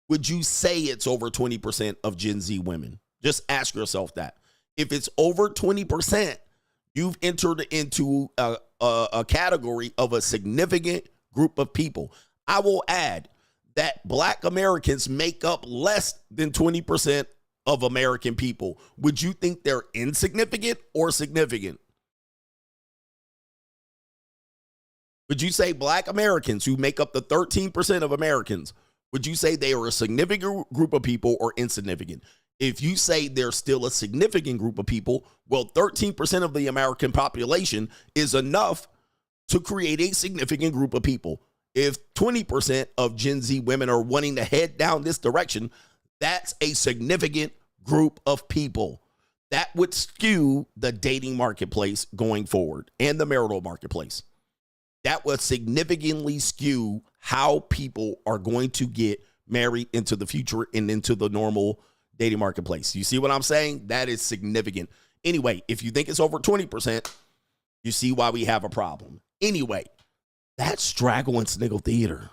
Would you say it's over 20% of Gen Z women? Just ask yourself that. If it's over 20%, you've entered into a category of a significant group of people. I will add that Black Americans make up less than 20% of American people. Would you think they're insignificant or significant? Would you say Black Americans, who make up the 13% of Americans, would you say they are a significant group of people or insignificant? If you say they're still a significant group of people, well, 13% of the American population is enough to create a significant group of people. If 20% of Gen Z women are wanting to head down this direction, that's a significant group of people. That would skew the dating marketplace going forward and the marital marketplace. That would significantly skew how people are going to get married into the future and into the normal dating marketplace. You see what I'm saying? That is significant. Anyway, if you think it's over 20%, you see why we have a problem. Anyway, that's Straggle and Sniggle Theater.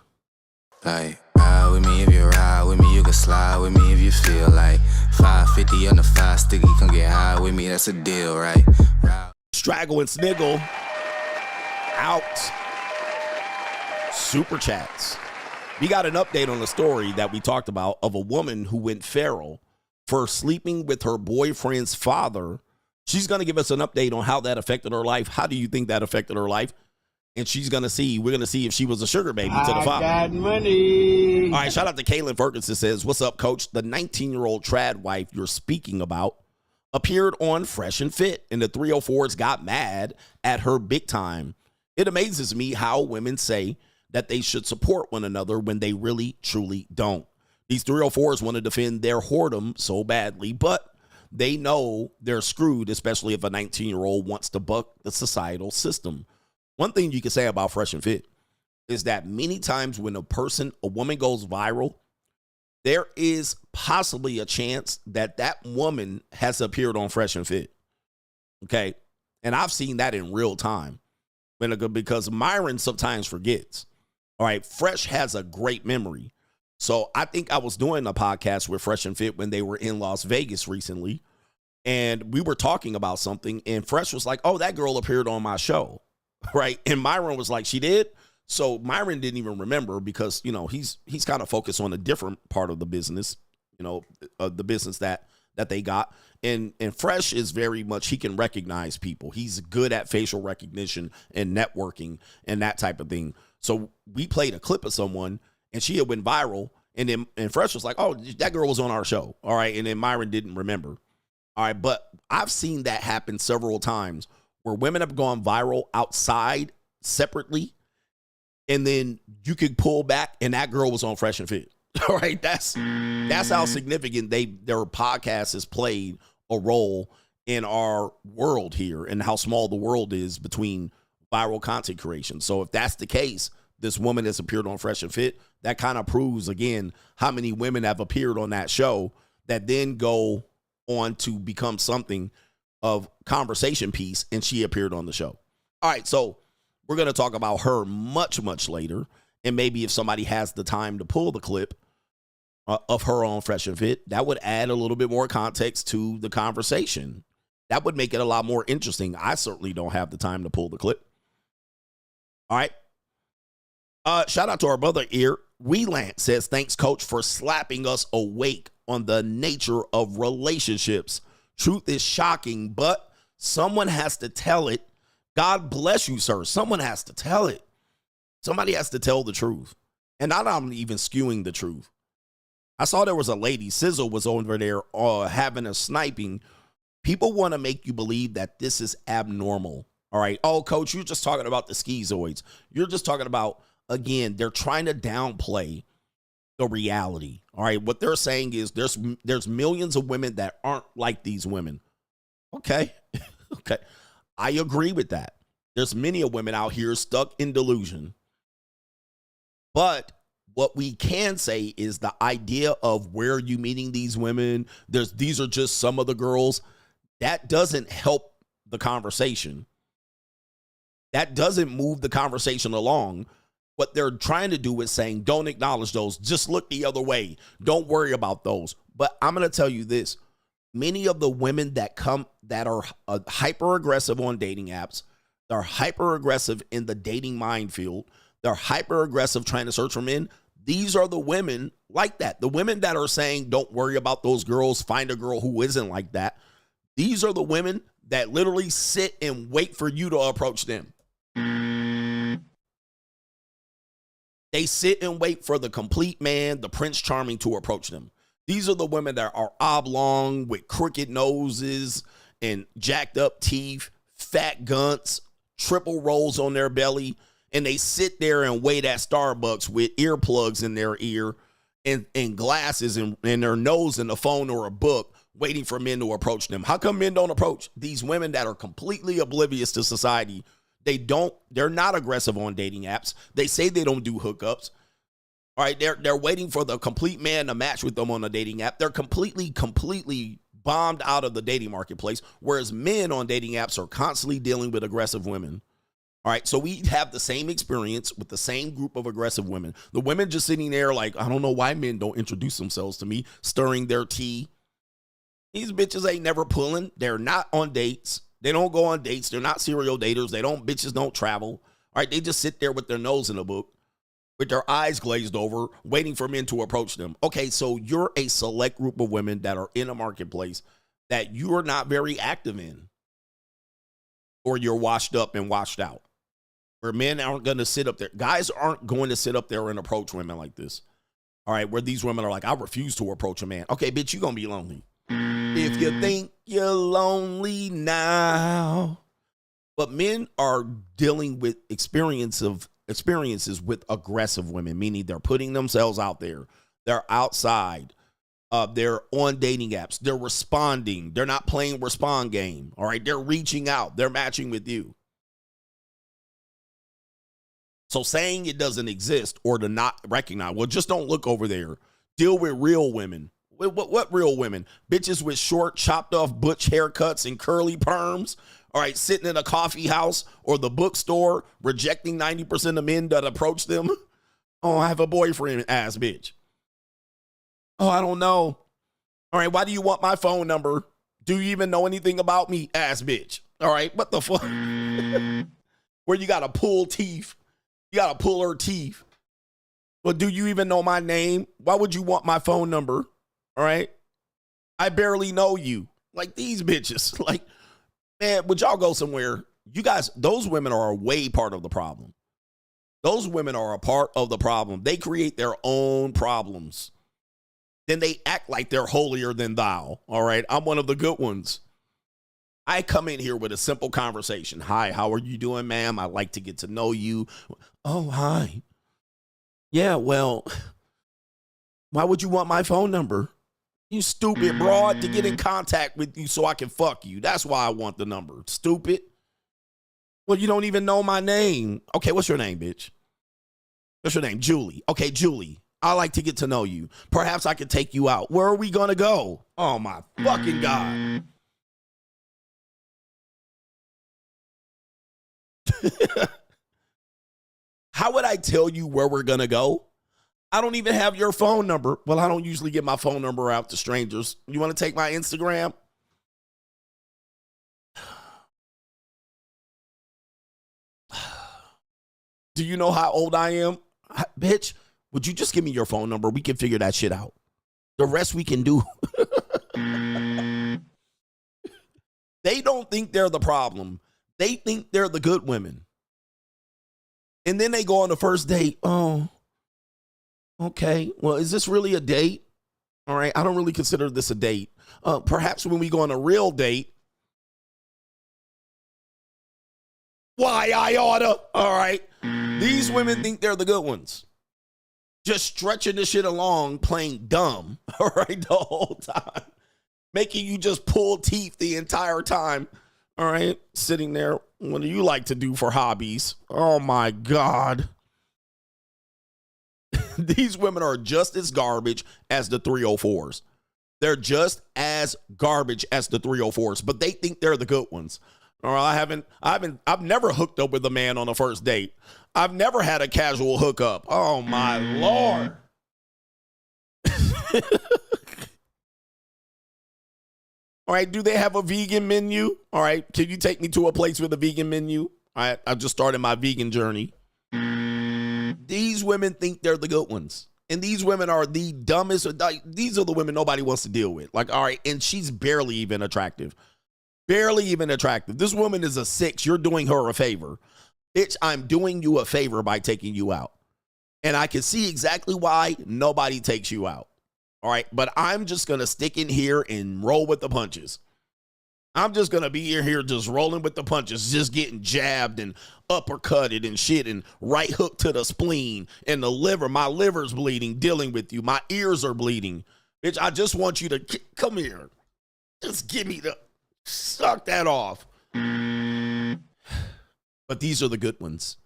Like, ride with me if you ride with me, you can slide with me if you feel like 550 on the 5 sticky, come get high with me, that's a deal, right? Straggle and Sniggle out. Super chats. We got an update on the story that we talked about of a woman who went feral for sleeping with her boyfriend's father. She's going to give us an update on how that affected her life. How do you think that affected her life? And we're going to see if she was a sugar baby to the father. I got money. All right, shout out to Kaylin Ferguson says, what's up, coach? The 19-year-old trad wife you're speaking about appeared on Fresh and Fit, and the 304s got mad at her big time. It amazes me how women say that they should support one another when they really, truly don't. These 304s want to defend their whoredom so badly, but they know they're screwed, especially if a 19-year-old wants to buck the societal system. One thing you can say about Fresh and Fit is that many times when a woman goes viral, there is possibly a chance that that woman has appeared on Fresh and Fit. Okay? And I've seen that in real time because Myron sometimes forgets. All right, Fresh has a great memory. So I think I was doing a podcast with Fresh and Fit when they were in Las Vegas recently, and we were talking about something, and Fresh was like, oh, that girl appeared on my show, right? And Myron was like, she did? So Myron didn't even remember because, he's kind of focused on a different part of the business, the business that they got. And Fresh is very much, he can recognize people. He's good at facial recognition and networking and that type of thing. So we played a clip of someone, and she had went viral, and Fresh was like, oh, that girl was on our show. All right, and then Myron didn't remember. All right, but I've seen that happen several times where women have gone viral outside separately, and then you could pull back, and that girl was on Fresh and Fit. All right, that's how significant their podcast has played a role in our world here and how small the world is between viral content creation. So if that's the case, this woman has appeared on Fresh and Fit, that kind of proves, again, how many women have appeared on that show that then go on to become something of conversation piece, and she appeared on the show. All right, so we're going to talk about her much, much later, and maybe if somebody has the time to pull the clip of her on Fresh and Fit, that would add a little bit more context to the conversation. That would make it a lot more interesting. I certainly don't have the time to pull the clip. All right. Shout out to our brother here. Wheelant says, thanks, coach, for slapping us awake on the nature of relationships. Truth is shocking, but someone has to tell it. God bless you, sir. Someone has to tell it. Somebody has to tell the truth. And I'm even skewing the truth. I saw there was a lady, Sizzle was over there having a sniping. People want to make you believe that this is abnormal. All right. Oh, coach, you're just talking about the schizoids. You're just talking about, again, they're trying to downplay the reality. All right. What they're saying is there's millions of women that aren't like these women. Okay. Okay. I agree with that. There's many of women out here stuck in delusion. But what we can say is the idea of where are you meeting these women? These are just some of the girls. That doesn't help the conversation. That doesn't move the conversation along. What they're trying to do is saying, don't acknowledge those. Just look the other way. Don't worry about those. But I'm going to tell you this. Many of the women that are hyper aggressive on dating apps, they're hyper aggressive in the dating minefield. They're hyper aggressive trying to search for men. These are the women like that. The women that are saying, don't worry about those girls. Find a girl who isn't like that. These are the women that literally sit and wait for you to approach them. They sit and wait for the complete man, the Prince Charming, to approach them. These are the women that are oblong with crooked noses and jacked up teeth, fat gunts, triple rolls on their belly, and they sit there and wait at Starbucks with earplugs in their ear and glasses and their nose in the phone or a book, waiting for men to approach them. How come men don't approach these women that are completely oblivious to society? They're not aggressive on dating apps. They say they don't do hookups. All right, they're waiting for the complete man to match with them on a dating app. They're completely bombed out of the dating marketplace, whereas men on dating apps are constantly dealing with aggressive women. All right, so we have the same experience with the same group of aggressive women. The women just sitting there like, I don't know why men don't introduce themselves to me, stirring their tea. These bitches ain't never pulling. They're not on dates. They don't go on dates. They're not serial daters. Bitches don't travel. All right, they just sit there with their nose in a book, with their eyes glazed over, waiting for men to approach them. Okay, so you're a select group of women that are in a marketplace that you are not very active in, or you're washed up and washed out. Where men aren't going to sit up there. Guys aren't going to sit up there and approach women like this. All right, where these women are like, I refuse to approach a man. Okay, bitch, you're going to be lonely. If you think you're lonely now. But men are dealing with experiences with aggressive women, meaning they're putting themselves out there. They're outside. They're on dating apps. They're responding. They're not playing respond game. All right, they're reaching out. They're matching with you. So saying it doesn't exist or to not recognize, well, just don't look over there. Deal with real women. What real women? Bitches with short, chopped off butch haircuts and curly perms. All right, sitting in a coffee house or the bookstore, rejecting 90% of men that approach them. Oh, I have a boyfriend, ass bitch. Oh, I don't know. All right, why do you want my phone number? Do you even know anything about me, ass bitch? All right, what the fuck? Where you got to pull teeth. You got to pull her teeth. Well, do you even know my name? Why would you want my phone number? All right. I barely know you. Like these bitches. Like, man, would y'all go somewhere? You guys, those women are a way part of the problem. Those women are a part of the problem. They create their own problems. Then they act like they're holier than thou. All right. I'm one of the good ones. I come in here with a simple conversation. Hi, how are you doing, ma'am? I'd like to get to know you. Oh, hi. Yeah, well, why would you want my phone number? You stupid broad, to get in contact with you so I can fuck you. That's why I want the number. Stupid. Well, you don't even know my name. Okay, what's your name, bitch? What's your name? Julie. Okay, Julie. I like to get to know you. Perhaps I could take you out. Where are we going to go? Oh, my fucking God. How would I tell you where we're going to go? I don't even have your phone number. Well, I don't usually give my phone number out to strangers. You want to take my Instagram? Do you know how old I am? Bitch, would you just give me your phone number? We can figure that shit out. The rest we can do. They don't think they're the problem. They think they're the good women. And then they go on the first date. Oh, okay. Well, is this really a date? All right. I don't really consider this a date. Perhaps when we go on a real date. Why I oughta. All right. These women think they're the good ones. Just stretching this shit along, playing dumb. All right. The whole time. Making you just pull teeth the entire time. All right. Sitting there. What do you like to do for hobbies? Oh my God. These women are just as garbage as the 304s. They're just as garbage as the 304s, but they think they're the good ones. All right, I've never hooked up with a man on a first date. I've never had a casual hookup. Oh my Lord. All right, do they have a vegan menu? All right, can you take me to a place with a vegan menu? All right, I've just started my vegan journey. These women think they're the good ones. And these women are the dumbest. These are the women nobody wants to deal with. Like, all right, and she's barely even attractive. Barely even attractive. This woman is a 6. You're doing her a favor. Bitch, I'm doing you a favor by taking you out. And I can see exactly why nobody takes you out. All right, but I'm just going to stick in here and roll with the punches. I'm just going to be here just rolling with the punches, just getting jabbed and uppercutted and shit and right hook to the spleen and the liver. My liver's bleeding, dealing with you. My ears are bleeding. Bitch, I just want you to come here. Just give me the, suck that off. But these are the good ones.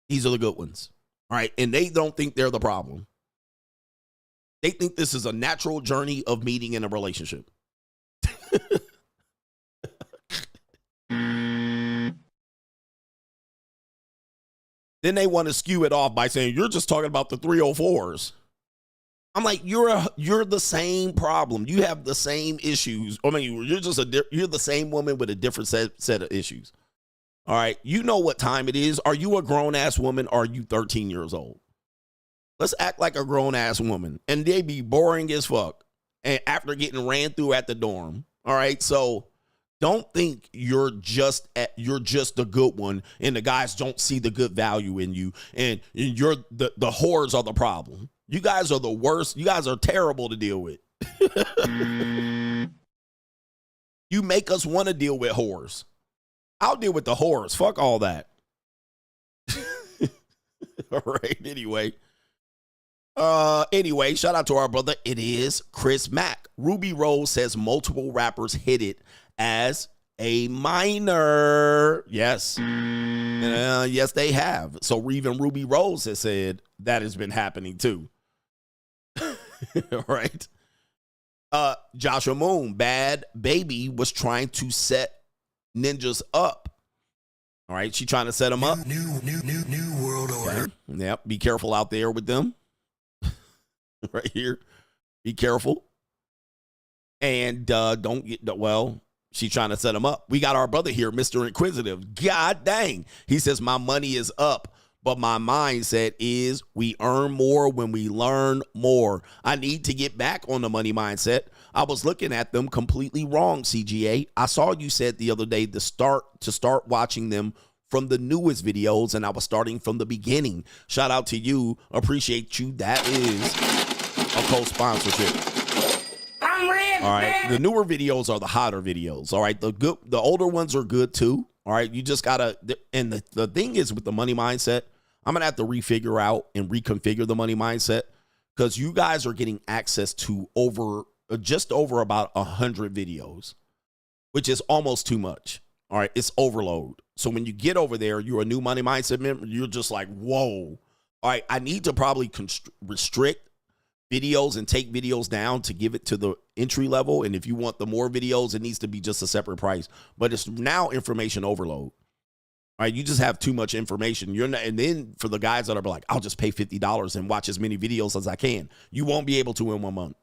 These are the good ones. All right. And they don't think they're the problem. They think this is a natural journey of meeting in a relationship. Then they want to skew it off by saying, you're just talking about the 304s. I'm like, you're the same problem. You have the same issues. I mean, you're the same woman with a different set of issues. All right. You know what time it is. Are you a grown ass woman? Or are you 13 years old? Let's act like a grown ass woman. And they be boring as fuck. And after getting ran through at the dorm. All right. So don't think you're just the good one and the guys don't see the good value in you. And you're the whores are the problem. You guys are the worst. You guys are terrible to deal with. You make us want to deal with whores. I'll deal with the whores. Fuck all that. All right. Anyway, shout out to our brother. It is Chris Mack. Ruby Rose says multiple rappers hit it as a minor. Yes. Yes, they have. So even Ruby Rose has said that has been happening too. Right. Joshua Moon, Bhad Bhabie was trying to set ninjas up. All right. She trying to set them up. New world order. Okay. Yep. Be careful out there with them. Right here. Be careful. And don't get, well, she's trying to set him up. We got our brother here, Mr. Inquisitive. God dang. He says, my money is up, but my mindset is we earn more when we learn more. I need to get back on the money mindset. I was looking at them completely wrong, CGA. I saw you said the other day to start watching them from the newest videos, and I was starting from the beginning. Shout out to you. Appreciate you. That is a co-sponsorship. All right. The newer videos are the hotter videos. All right. The older ones are good too. All right. You just gotta, and the thing is with the money mindset, I'm gonna have to refigure out and reconfigure the money mindset because you guys are getting access to just over about 100 videos, which is almost too much. All right. It's overload. So when you get over there, you're a new money mindset member. You're just like, whoa. All right. I need to probably restrict videos and take videos down to give it to the entry level. And if you want the more videos, it needs to be just a separate price. But it's now information overload. All right, you just have too much information. You're not, and then for the guys that are like, I'll just pay $50 and watch as many videos as I can. You won't be able to in 1 month.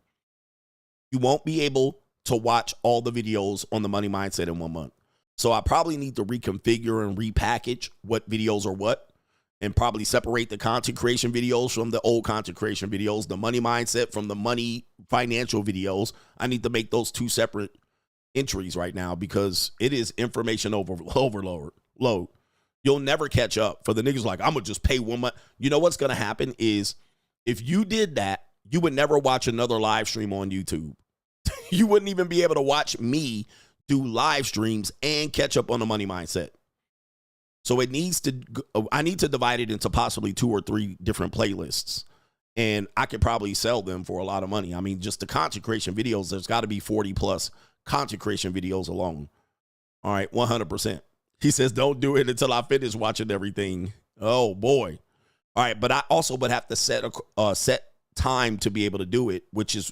You won't be able to watch all the videos on the money mindset in 1 month. So I probably need to reconfigure and repackage what videos are what. And probably separate the content creation videos from the old content creation videos, the money mindset from the money financial videos. I need to make those two separate entries right now because it is information overload. You'll never catch up. For the niggas like, I'm going to just pay 1 month. You know what's going to happen is if you did that, you would never watch another live stream on YouTube. You wouldn't even be able to watch me do live streams and catch up on the money mindset. So I need to divide it into possibly 2 or 3 different playlists. And I could probably sell them for a lot of money. I mean, just the content creation videos, there's got to be 40 plus content creation videos alone. All right, 100%. He says, don't do it until I finish watching everything. Oh, boy. All right, but I also would have to set time to be able to do it, which is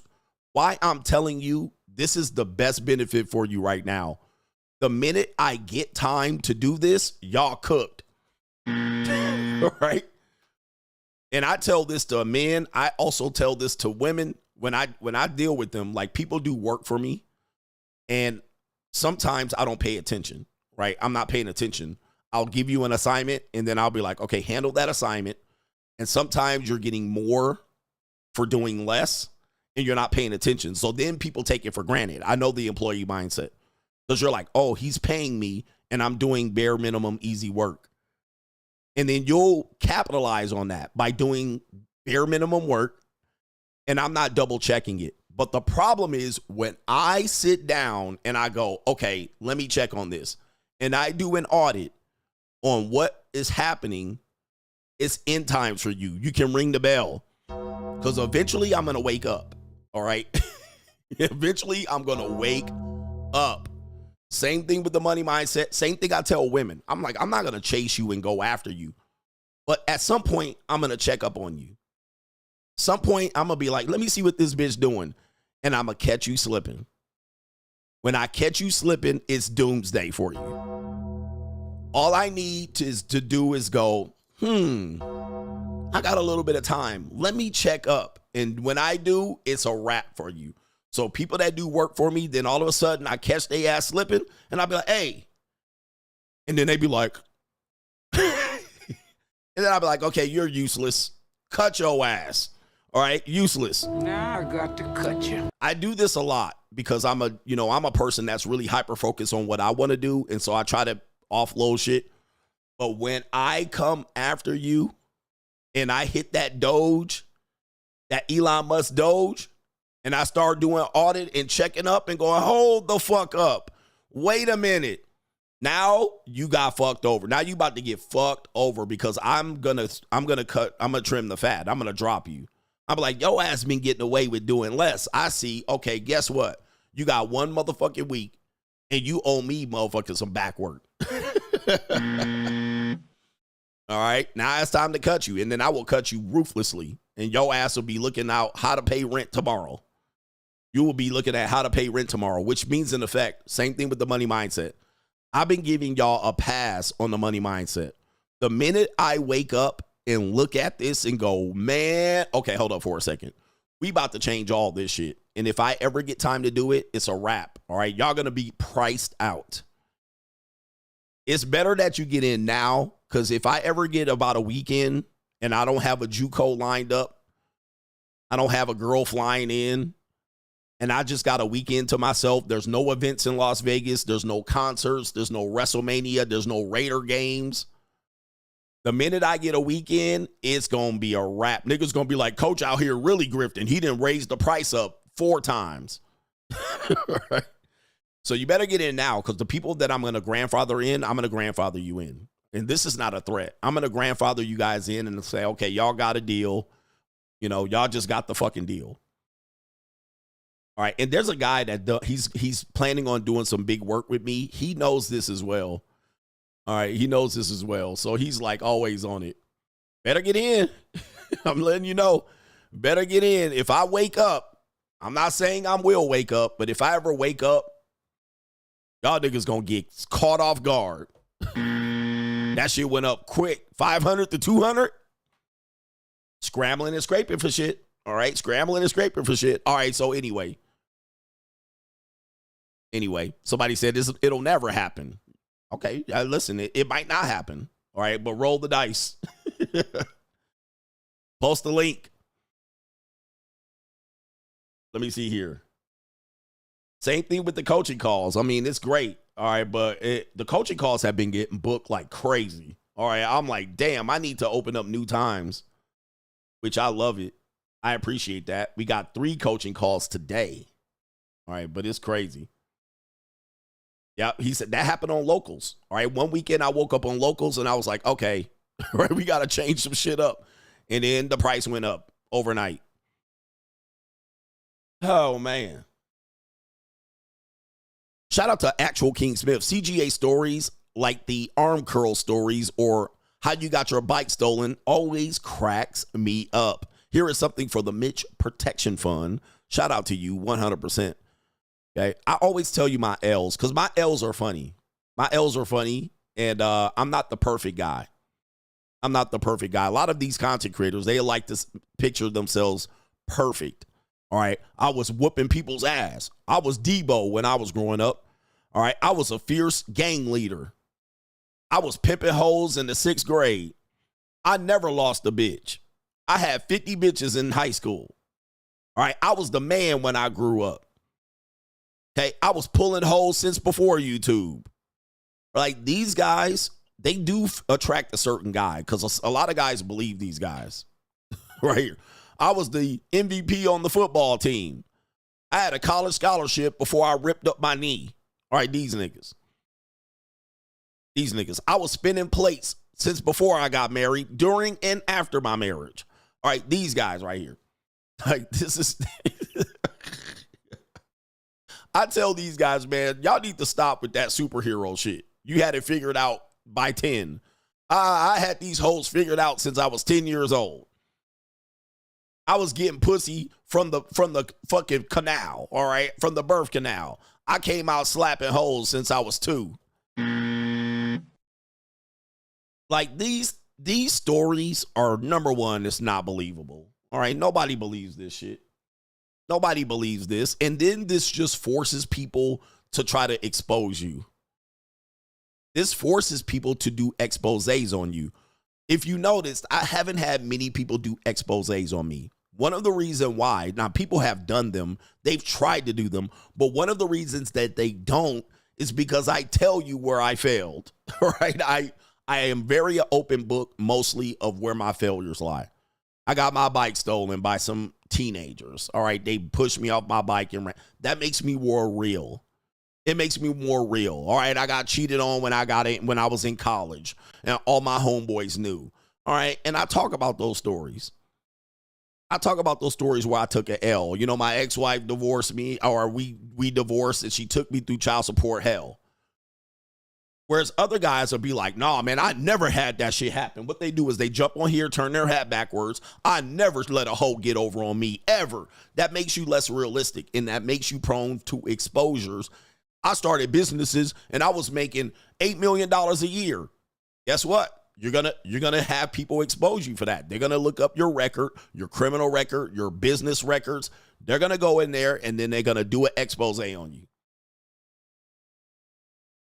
why I'm telling you this is the best benefit for you right now. The minute I get time to do this, y'all cooked. All right. And I tell this to men. I also tell this to women when I deal with them. Like, people do work for me. And sometimes I don't pay attention. Right. I'm not paying attention. I'll give you an assignment and then I'll be like, okay, handle that assignment. And sometimes you're getting more for doing less and you're not paying attention. So then people take it for granted. I know the employee mindset. Because you're like, oh, he's paying me and I'm doing bare minimum easy work. And then you'll capitalize on that by doing bare minimum work. And I'm not double checking it. But the problem is when I sit down and I go, okay, let me check on this, and I do an audit on what is happening, it's end times for you. You can ring the bell because eventually I'm going to wake up. All right. Eventually I'm going to wake up. Same thing with the money mindset. Same thing I tell women. I'm like, I'm not going to chase you and go after you. But at some point, I'm going to check up on you. Some point, I'm going to be like, let me see what this bitch doing. And I'm going to catch you slipping. When I catch you slipping, it's doomsday for you. All I need to do is go, I got a little bit of time. Let me check up. And when I do, it's a wrap for you. So people that do work for me, then all of a sudden I catch their ass slipping and I'll be like, hey. And then they be like, and then I'll be like, okay, you're useless. Cut your ass. All right, useless. Now I got to cut you. I do this a lot because I'm a person that's really hyper focused on what I want to do. And so I try to offload shit. But when I come after you and I hit that Doge, that Elon Musk Doge, and I start doing audit and checking up and going, hold the fuck up. Wait a minute. Now you got fucked over. Now you about to get fucked over because I'm gonna trim the fat. I'm gonna drop you. I'm like, yo ass been getting away with doing less. I see, okay, guess what? You got one motherfucking week and you owe me motherfucking some back work. All right, now it's time to cut you. And then I will cut you ruthlessly. And your ass will be looking out how to pay rent tomorrow. You will be looking at how to pay rent tomorrow, which means in effect, same thing with the money mindset. I've been giving y'all a pass on the money mindset. The minute I wake up and look at this and go, man, okay, hold up for a second. We about to change all this shit. And if I ever get time to do it, it's a wrap. All right, y'all going to be priced out. It's better that you get in now, because if I ever get about a weekend and I don't have a JUCO lined up, I don't have a girl flying in, and I just got a weekend to myself. There's no events in Las Vegas. There's no concerts. There's no WrestleMania. There's no Raider games. The minute I get a weekend, it's going to be a wrap. Niggas going to be like, Coach out here really grifting. He didn't raise the price up 4 times. Right? So you better get in now, because the people that I'm going to grandfather in, I'm going to grandfather you in. And this is not a threat. I'm going to grandfather you guys in and say, okay, y'all got a deal. You know, y'all just got the fucking deal. All right. And there's a guy that he's planning on doing some big work with me. He knows this as well. All right. He knows this as well. So he's like always on it. Better get in. I'm letting you know. Better get in. If I wake up, I'm not saying I will wake up, but if I ever wake up, y'all niggas gonna get caught off guard. That shit went up quick. 500 to 200. Scrambling and scraping for shit. All right. Scrambling and scraping for shit. All right. So anyway, somebody said this, it'll never happen. Okay. Listen, it might not happen. All right. But roll the dice. Post the link. Let me see here. Same thing with the coaching calls. I mean, it's great. All right. But the coaching calls have been getting booked like crazy. All right. I'm like, damn, I need to open up new times, which I love it. I appreciate that. We got 3 coaching calls today. All right. But it's crazy. Yeah. He said that happened on locals. All right. One weekend I woke up on locals and I was like, okay, right, we got to change some shit up. And then the price went up overnight. Oh, man. Shout out to Actual King Smith. CGA stories like the arm curl stories or how you got your bike stolen always cracks me up. Here is something for the Mitch Protection Fund. Shout out to you 100%. Okay. I always tell you my L's because my L's are funny. My L's are funny, and I'm not the perfect guy. I'm not the perfect guy. A lot of these content creators, they like to picture themselves perfect. All right. I was whooping people's ass. I was Debo when I was growing up. All right. I was a fierce gang leader. I was pimping hoes in the 6th grade. I never lost a bitch. I had 50 bitches in high school. All right. I was the man when I grew up. Okay. I was pulling hoes since before YouTube. Like these guys, they do attract a certain guy because a lot of guys believe these guys right here. I was the MVP on the football team. I had a college scholarship before I ripped up my knee. All right, these niggas. These niggas. I was spinning plates since before I got married, during and after my marriage. All right, these guys right here. Like, this is... I tell these guys, man, y'all need to stop with that superhero shit. You had it figured out by 10. I had these hoes figured out since I was 10 years old. I was getting pussy from the fucking canal, all right? From the birth canal. I came out slapping hoes since I was 2. Like, these stories are, number one, it's not believable. All right, nobody believes this shit. Nobody believes this. And then this just forces people to try to expose you. This forces people to do exposés on you. If you noticed, I haven't had many people do exposés on me. One of the reasons why, now people have done them, they've tried to do them, but one of the reasons that they don't is because I tell you where I failed, right? I am very open book mostly of where my failures lie. I got my bike stolen by some teenagers. All right, they pushed me off my bike and ran. That makes me more real. It makes me more real. All right, I got cheated on when I was in college, and all my homeboys knew. All right, and I talk about those stories. I talk about those stories where I took an L. You know, my ex-wife divorced me, or we divorced, and she took me through child support hell. Whereas other guys will be like, nah, man, I never had that shit happen. What they do is they jump on here, turn their hat backwards. I never let a hoe get over on me, ever. That makes you less realistic, and that makes you prone to exposures. I started businesses, and I was making $8 million a year. Guess what? You're gonna have people expose you for that. They're gonna look up your record, your criminal record, your business records. They're gonna go in there, and then they're gonna do an expose on you.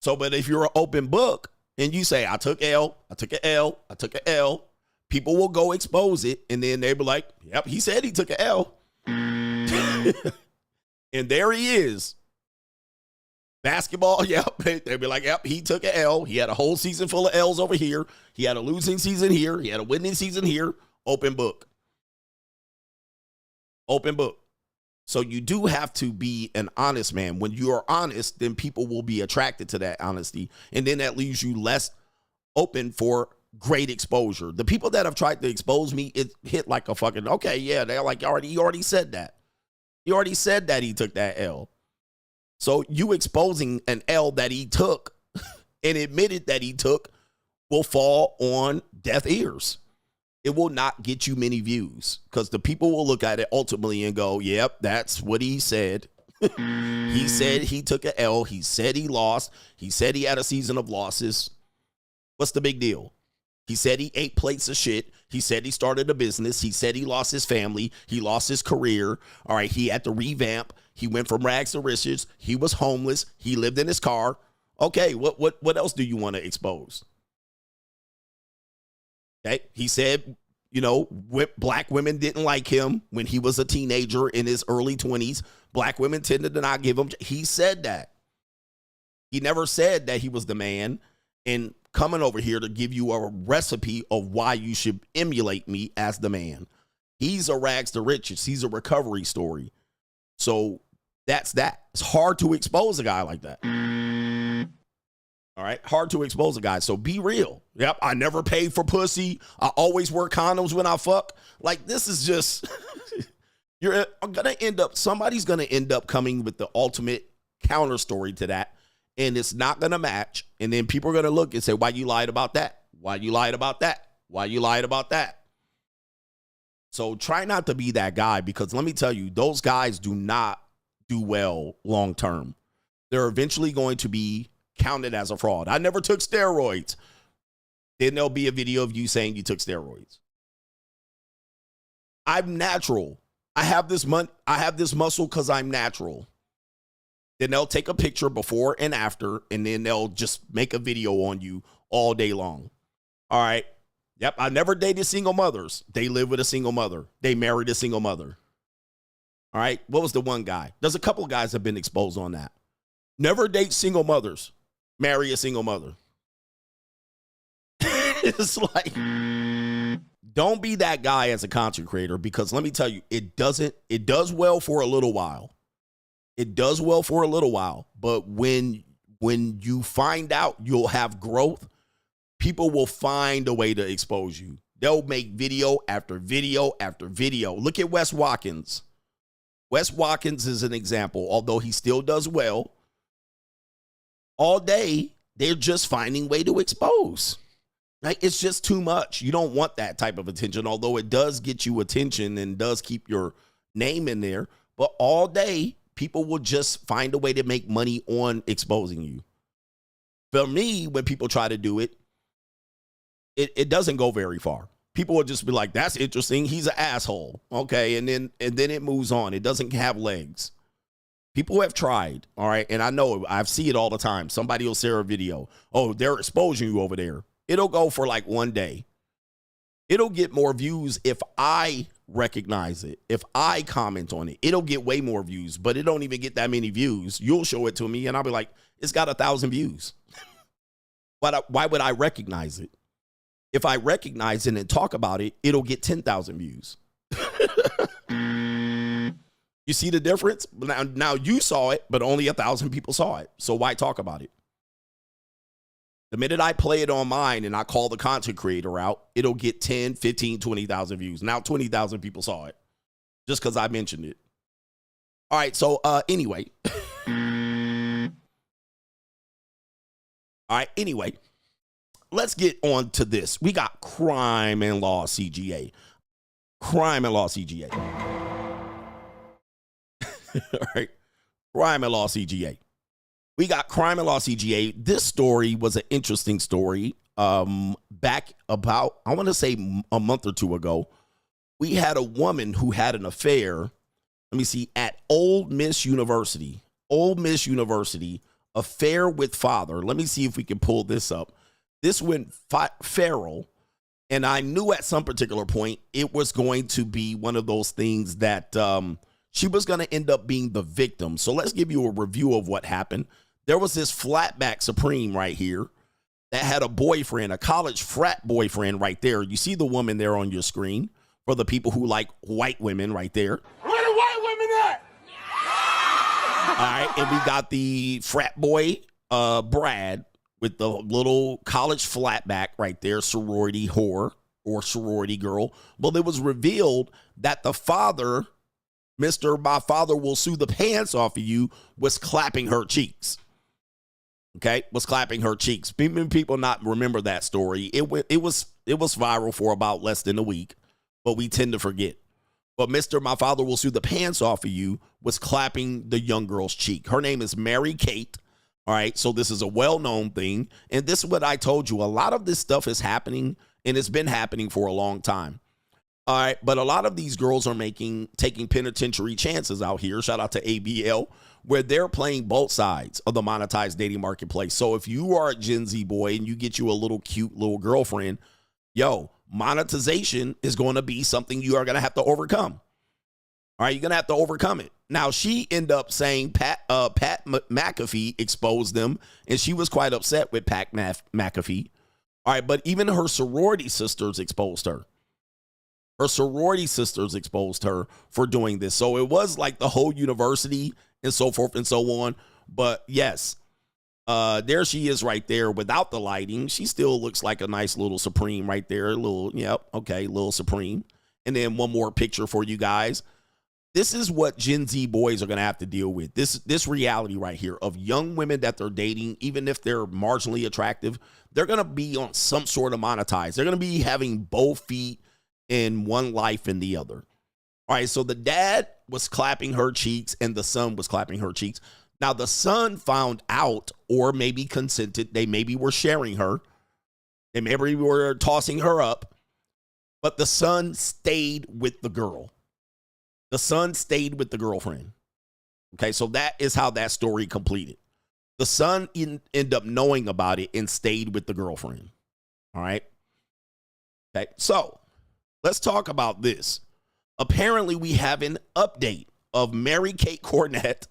So, but if you're an open book and you say, I took L, I took an L, I took an L, people will go expose it. And then they'll be like, yep, he said he took an L. And there he is. Basketball, yep. They'll be like, yep, he took an L. He had a whole season full of L's over here. He had a losing season here. He had a winning season here. Open book. Open book. So you do have to be an honest man. When you are honest, then people will be attracted to that honesty. And then that leaves you less open for great exposure. The people that have tried to expose me, it hit like a fucking, okay, yeah, they're like, he already said that. He already said that he took that L. So you exposing an L that he took and admitted that he took will fall on deaf ears. It will not get you many views because the people will look at it ultimately and go, yep, that's what he said. He said he took an L. He said he lost. He said he had a season of losses. What's the big deal? He said he ate plates of shit. He said he started a business. He said he lost his family. He lost his career. All right, he had to revamp. He went from rags to riches. He was homeless. He lived in his car. Okay, what else do you want to expose? Okay, he said, you know, black women didn't like him when he was a teenager in his early 20s. Black women tended to not give him. He said that. He never said that he was the man. And coming over here to give you a recipe of why you should emulate me as the man. He's a rags to riches. He's a recovery story. So that's that. It's hard to expose a guy like that. All right. Hard to expose a guy. So be real. Yep. I never paid for pussy. I always wear condoms when I fuck. Like, this is just, you're going to end up, somebody's going to end up coming with the ultimate counter story to that. And it's not going to match. And then people are going to look and say, why you lied about that? Why you lied about that? Why you lied about that? So try not to be that guy, because let me tell you, those guys do not do well long term. They're eventually going to be counted as a fraud. I never took steroids. Then there'll be a video of you saying you took steroids. I'm natural. I have this muscle because I'm natural. Then they'll take a picture before and after, and then they'll just make a video on you all day long. All right. Yep. I never dated single mothers. They live with a single mother. They married a single mother. All right. What was the one guy? There's a couple of guys that have been exposed on that. Never date single mothers. Marry a single mother. It's like, don't be that guy as a content creator, because let me tell you, it does well for a little while. It does well for a little while, but when you find out you'll have growth, people will find a way to expose you. They'll make video after video after video. Look at Wes Watkins. Wes Watkins is an example. Although he still does well, all day they're just finding way to expose. Like, it's just too much. You don't want that type of attention, although it does get you attention and does keep your name in there. But all day, people will just find a way to make money on exposing you. For me, when people try to do it, it doesn't go very far. People will just be like, that's interesting. He's an asshole. Okay. And then it moves on. It doesn't have legs. People have tried. All right. And I know I see it all the time. Somebody will share a video. Oh, they're exposing you over there. It'll go for like one day. It'll get more views if I recognize it. If I comment on it, it'll get way more views, but it don't even get that many views. You'll show it to me and I'll be like, it's got 1,000 views. Why would I recognize it? If I recognize it and talk about it, it'll get 10,000 views. You see the difference? Now you saw it, but only 1,000 people saw it. So why talk about it? The minute I play it on mine and I call the content creator out, it'll get 10, 15, 20,000 views. Now 20,000 people saw it just because I mentioned it. All right, so anyway. All right, anyway. Let's get on to this. We got Crime and Law CGA. Crime and Law CGA. All right. Crime and Law CGA. We got Crime and Law CGA. This story was an interesting story. Back about, I want to say a month or two ago, we had a woman who had an affair, let me see, at Old Miss University. Old Miss University, affair with father. Let me see if we can pull this up. This went feral, and I knew at some particular point it was going to be one of those things that she was going to end up being the victim. So let's give you a review of what happened. There was this Flatback Supreme right here that had a boyfriend, a college frat boyfriend right there. You see the woman there on your screen for the people who like white women right there. Where the white women at? All right, and we got the frat boy, Brad, with the little college flatback right there, sorority whore or sorority girl. Well, it was revealed that the father, Mr. My father will sue the pants off of you, was clapping her cheeks. Okay, was clapping her cheeks. People not remember that story. It was viral for about less than a week, but we tend to forget. But Mr. My father will sue the pants off of you was clapping the young girl's cheek. Her name is Mary Kate. All right, so this is a well-known thing, and this is what I told you. A lot of this stuff is happening, and it's been happening for a long time. All right, but a lot of these girls are taking penitentiary chances out here. Shout out to ABL, where they're playing both sides of the monetized dating marketplace. So if you are a Gen Z boy and you get you a little cute little girlfriend, yo, monetization is going to be something you are going to have to overcome. All right, you're going to have to overcome it. Now, she ended up saying Pat McAfee exposed them, and she was quite upset with Pat McAfee. All right, but even her sorority sisters exposed her. Her sorority sisters exposed her for doing this. So it was like the whole university and so forth and so on. But yes, there she is right there without the lighting. She still looks like a nice little Supreme right there. A little, yep, okay, little Supreme. And then one more picture for you guys. This is what Gen Z boys are going to have to deal with. This reality right here of young women that they're dating, even if they're marginally attractive, they're going to be on some sort of monetized. They're going to be having both feet in one life and the other. All right, so the dad was clapping her cheeks and the son was clapping her cheeks. Now, the son found out or maybe consented. They maybe were sharing her. They maybe were tossing her up. But the son stayed with the girl. The son stayed with the girlfriend. Okay, so that is how that story completed. The son ended up knowing about it and stayed with the girlfriend. All right. Okay, so let's talk about this. Apparently, we have an update of Mary Kate Cornett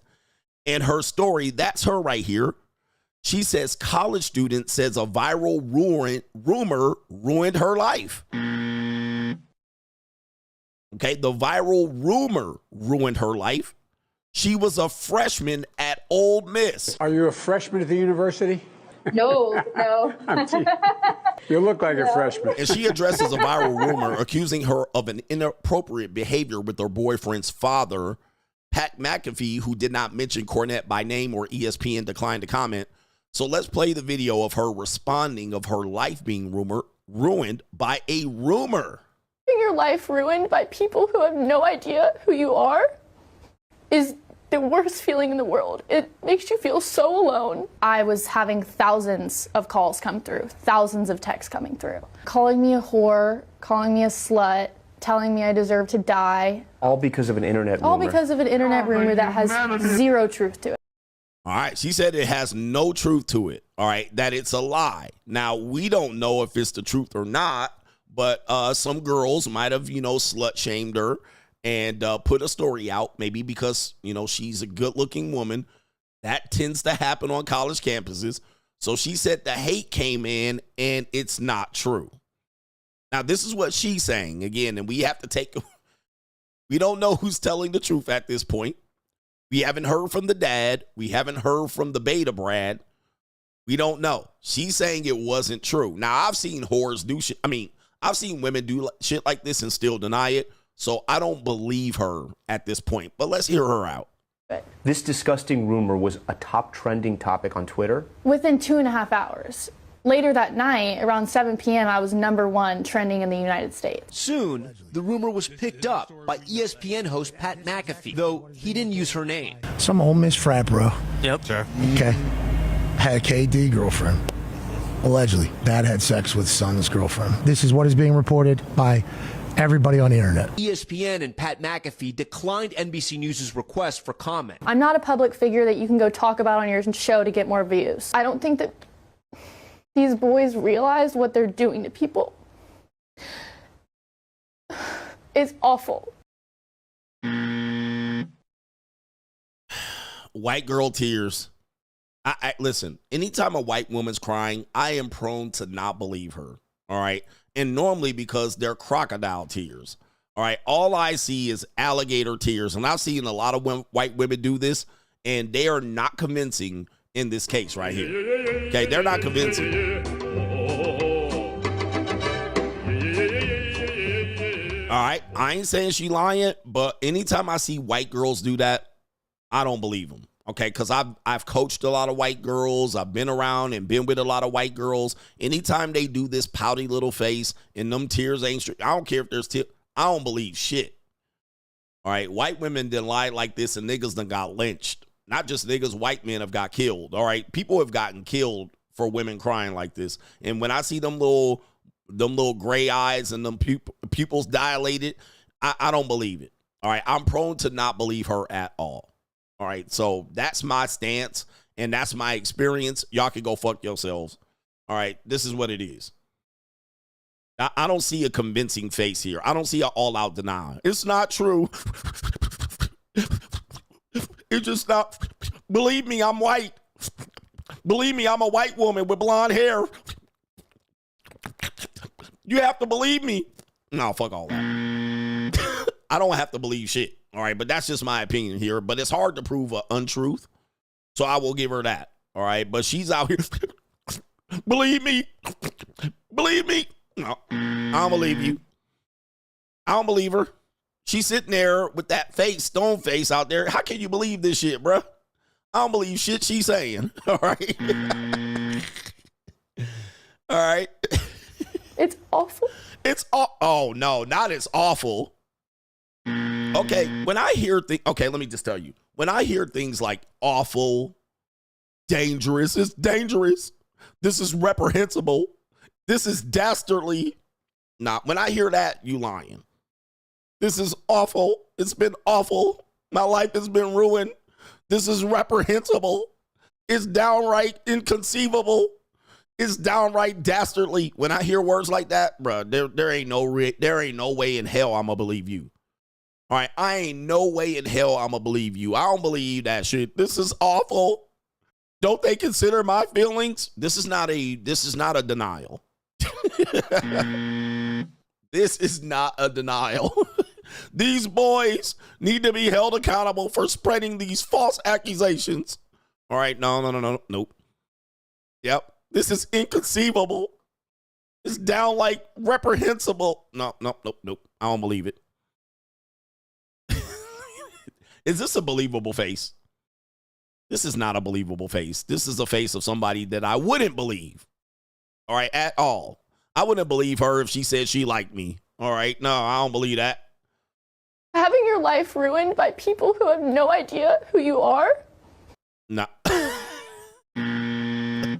and her story. That's her right here. She says college student says a viral rumor ruined her life. Okay, the viral rumor ruined her life. She was a freshman at Ole Miss. Are you a freshman at the university? No. You look like a freshman. And she addresses a viral rumor accusing her of an inappropriate behavior with her boyfriend's father, Pat McAfee, who did not mention Cornette by name or ESPN declined to comment. So let's play the video of her responding of her life being ruined by a rumor. Your life ruined by people who have no idea who you are is the worst feeling in the world. It makes you feel so alone. I was having thousands of calls come through, thousands of texts coming through, calling me a whore, calling me a slut, telling me I deserve to die. All because of an internet rumor. All because of an internet rumor that has zero truth to it. All right, she said it has no truth to it, all right, that it's a lie. Now, we don't know if it's the truth or not, but some girls might have, slut-shamed her and put a story out, maybe because, she's a good-looking woman. That tends to happen on college campuses. So she said the hate came in, and it's not true. Now, this is what she's saying, again, and we have to we don't know who's telling the truth at this point. We haven't heard from the dad. We haven't heard from the beta Brad. We don't know. She's saying it wasn't true. Now, I've seen whores do shit. I've seen women do shit like this and still deny it. So I don't believe her at this point. But let's hear her out. This disgusting rumor was a top trending topic on Twitter. Within 2.5 hours. Later that night, around 7 p.m., I was #1 trending in the United States. Soon, the rumor was picked up by ESPN host Pat McAfee, though he didn't use her name. Some Ole Miss frat bro. Yep. Sure. Okay. Had a KD girlfriend. Allegedly. Bhad had sex with son's girlfriend. This is what is being reported by everybody on the internet. ESPN and Pat McAfee declined NBC News' request for comment. I'm not a public figure that you can go talk about on your show to get more views. I don't think that these boys realize what they're doing to people. It's awful. White girl tears. I listen, anytime a white woman's crying, I am prone to not believe her. All right. And normally because they're crocodile tears. All right. All I see is alligator tears. And I've seen a lot of white women do this, and they are not convincing in this case right here. Okay. They're not convincing. All right. I ain't saying she lying, but anytime I see white girls do that, I don't believe them. Okay, because I've coached a lot of white girls. I've been around and been with a lot of white girls. Anytime they do this pouty little face and them tears ain't straight, I don't care if there's tears. I don't believe shit. All right, white women done lied like this and niggas done got lynched. Not just niggas, white men have got killed. All right, people have gotten killed for women crying like this. And when I see them little gray eyes and them pupils dilated, I don't believe it. All right, I'm prone to not believe her at all. All right, so that's my stance, and that's my experience. Y'all can go fuck yourselves. All right, this is what it is. I don't see a convincing face here. I don't see an all-out denial. It's not true. It's just not. Believe me, I'm white. Believe me, I'm a white woman with blonde hair. You have to believe me. No, fuck all that. I don't have to believe shit. All right, but that's just my opinion here. But it's hard to prove an untruth, so I will give her that. All right, but she's out here. Believe me. Believe me. No, I don't believe you. I don't believe her. She's sitting there with that face, stone face out there. How can you believe this shit, bro? I don't believe shit she's saying. All right. All right. It's awful. Oh, no, not it's awful. Okay, when I hear things, okay, let me just tell you. When I hear things like awful, dangerous, it's dangerous. This is reprehensible. This is dastardly. Nah, when I hear that, you lying. This is awful. It's been awful. My life has been ruined. This is reprehensible. It's downright inconceivable. It's downright dastardly. When I hear words like that, bro, there ain't no way in hell I'm gonna believe you. All right, I ain't no way in hell I'm gonna believe you. I don't believe that shit. This is awful. Don't they consider my feelings? This is not a denial. This is not a denial. These boys need to be held accountable for spreading these false accusations. All right, nope. Yep, this is inconceivable. It's down like reprehensible. Nope. I don't believe it. Is this a believable face? This is not a believable face. This is a face of somebody that I wouldn't believe. All right, at all. I wouldn't believe her if she said she liked me. All right, no, I don't believe that. Having your life ruined by people who have no idea who you are? No.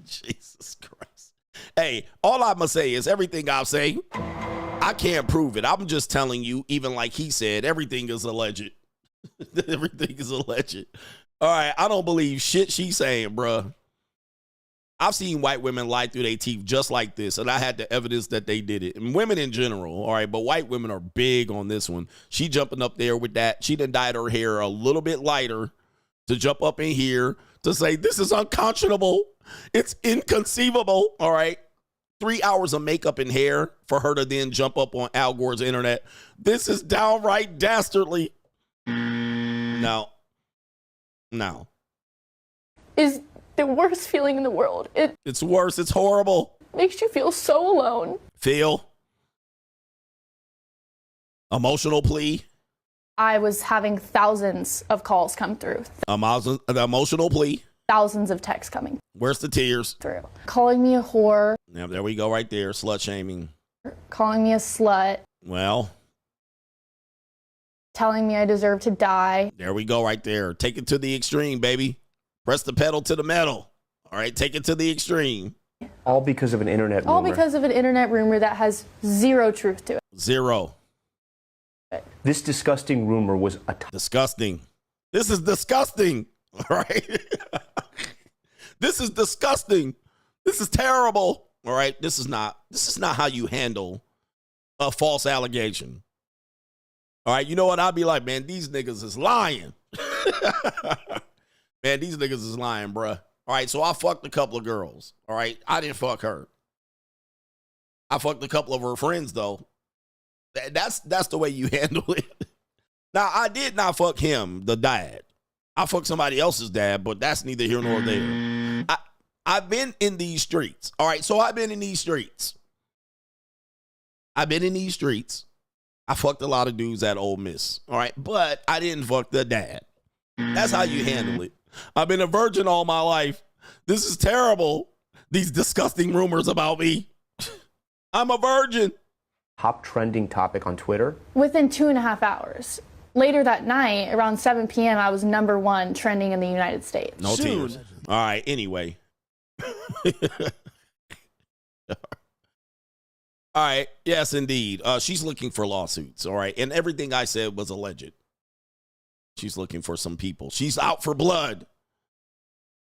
Jesus Christ. Hey, all I'm going to say is everything I say, I can't prove it. I'm just telling you, even like he said, everything is alleged. Everything is alleged. All right, I don't believe shit she's saying, bruh. I've seen white women lie through their teeth just like this, and I had the evidence that they did it. And women in general, all right, but white women are big on this one. She jumping up there with that. She done dyed her hair a little bit lighter to jump up in here to say, this is unconscionable. It's inconceivable, all right? 3 hours of makeup and hair for her to then jump up on Al Gore's internet. This is downright dastardly. No. Is the worst feeling in the world. It's worse. It's horrible. Makes you feel so alone. Feel. Emotional plea. I was having thousands of calls come through. The emotional plea. Thousands of texts coming. Where's the tears? Through. Calling me a whore. Now, there we go right there. Slut shaming. Calling me a slut. Well. Telling me I deserve to die. There we go right there. Take it to the extreme, baby. Press the pedal to the metal. All right, take it to the extreme. All because of an internet rumor. All because of an internet rumor that has zero truth to it. Zero. This disgusting rumor was disgusting. This is disgusting. All right. This is disgusting. This is terrible. All right. This is not how you handle a false allegation. All right. You know what? I'll be like, man, these niggas is lying. Man, these niggas is lying, bruh. All right. So I fucked a couple of girls. All right. I didn't fuck her. I fucked a couple of her friends, though. That's the way you handle it. Now, I did not fuck him, the dad. I fucked somebody else's dad, but that's neither here nor there. I've been in these streets. All right, so I've been in these streets. I fucked a lot of dudes at Ole Miss. All right, but I didn't fuck the dad. That's how you handle it. I've been a virgin all my life. This is terrible. These disgusting rumors about me. I'm a virgin. Top trending topic on Twitter. Within 2.5 hours. Later that night, around 7 p.m., I was #1 trending in the United States. No tears. All right, anyway. All right, yes, indeed. She's looking for lawsuits, all right? And everything I said was alleged. She's looking for some people. She's out for blood.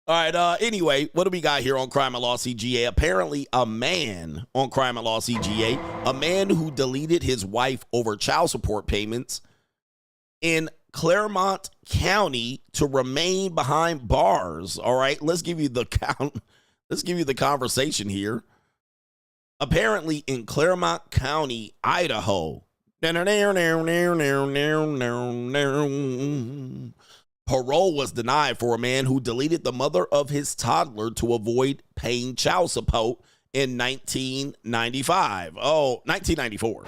All right, anyway, what do we got here on Crime and Law CGA? Apparently, a man on Crime and Law CGA, a man who deleted his wife over child support payments in Claremont County to remain behind bars. All right, let's give you the conversation here. Apparently, in Claremont County, Idaho, parole was denied for a man who deleted the mother of his toddler to avoid paying child support in 1994.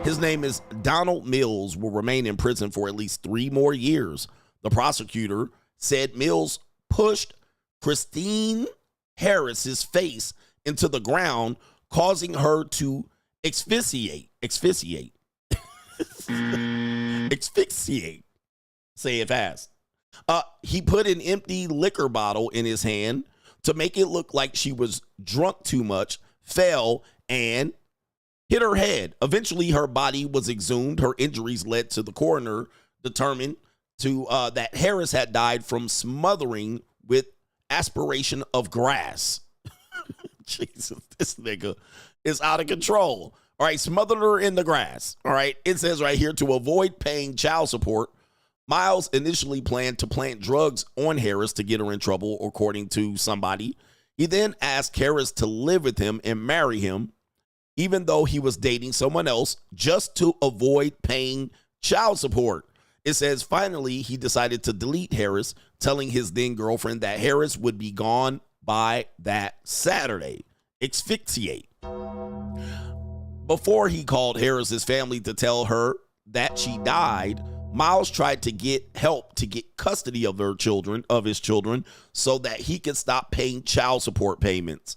His name is Donald Mills, will remain in prison for at least 3 more years. The prosecutor said Mills pushed Christine Harris's face into the ground, causing her to asphyxiate. Say it fast. He put an empty liquor bottle in his hand to make it look like she was drunk too much, fell, and hit her head. Eventually, her body was exhumed. Her injuries led to the coroner determined that Harris had died from smothering with aspiration of grass. Jesus, this nigga is out of control. All right, smothered her in the grass. All right, it says right here, to avoid paying child support, Miles initially planned to plant drugs on Harris to get her in trouble, according to somebody. He then asked Harris to live with him and marry him, even though he was dating someone else, just to avoid paying child support. It says finally he decided to delete Harris, telling his then girlfriend that Harris would be gone by that Saturday. Asphyxiate. Before he called Harris's family to tell her that she died, Miles tried to get help to get custody of his children, so that he could stop paying child support payments.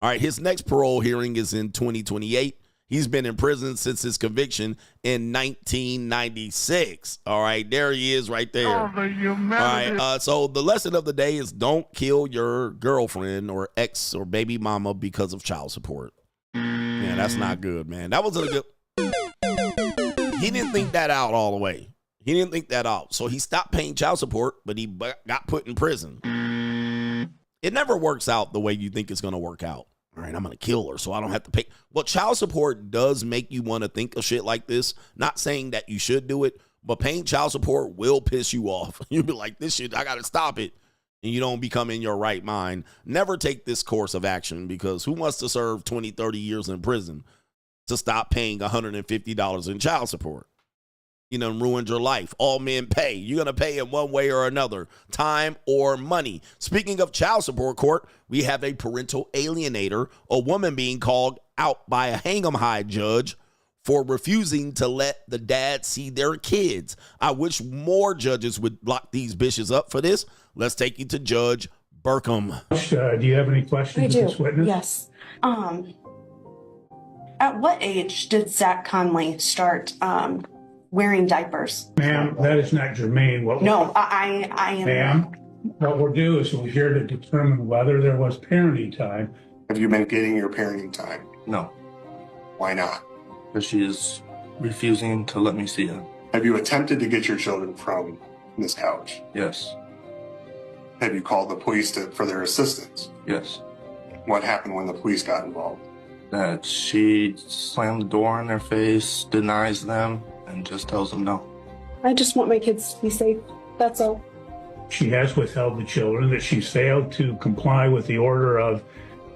All right, his next parole hearing is in 2028. He's been in prison since his conviction in 1996. All right, there he is right there. All right, so the lesson of the day is don't kill your girlfriend or ex or baby mama because of child support. Man, that's not good, man. That wasn't a good... He didn't think that out all the way. He didn't think that out. So he stopped paying child support, but he got put in prison. It never works out the way you think it's going to work out. All right, I'm going to kill her so I don't have to pay. Well, child support does make you want to think of shit like this. Not saying that you should do it, but paying child support will piss you off. You'll be like, this shit, I got to stop it. And you don't become in your right mind. Never take this course of action, because who wants to serve 20, 30 years in prison to stop paying $150 in child support? You know, ruined your life. All men pay. You're going to pay in one way or another, time or money. Speaking of child support court, we have a parental alienator, a woman being called out by a hang-em high judge for refusing to let the dad see their kids. I wish more judges would lock these bitches up for this. Let's take you to Judge Burkham. Do you have any questions I do. of this witness? Yes. At what age did Zach Conley start wearing diapers? Ma'am, that is not germane. I am. Ma'am, what we'll do is we're here to determine whether there was parenting time. Have you been getting your parenting time? No. Why not? Because she is refusing to let me see her. Have you attempted to get your children from this couch? Yes. Have you called the police for their assistance? Yes. What happened when the police got involved? That she slammed the door in their face, denies them, and just tells them no. I just want my kids to be safe. That's all. She has withheld the children, that she's failed to comply with the order of...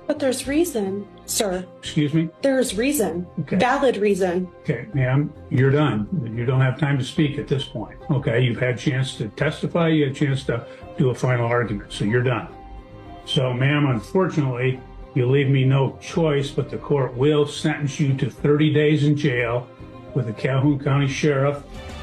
But there's reason, sir. Excuse me? There's reason. Okay. Valid reason. Okay, ma'am, you're done. You don't have time to speak at this point. Okay, you've had a chance to testify, you had a chance to do a final argument, so you're done. So, ma'am, unfortunately, you leave me no choice, but the court will sentence you to 30 days in jail with the Calhoun County Sheriff.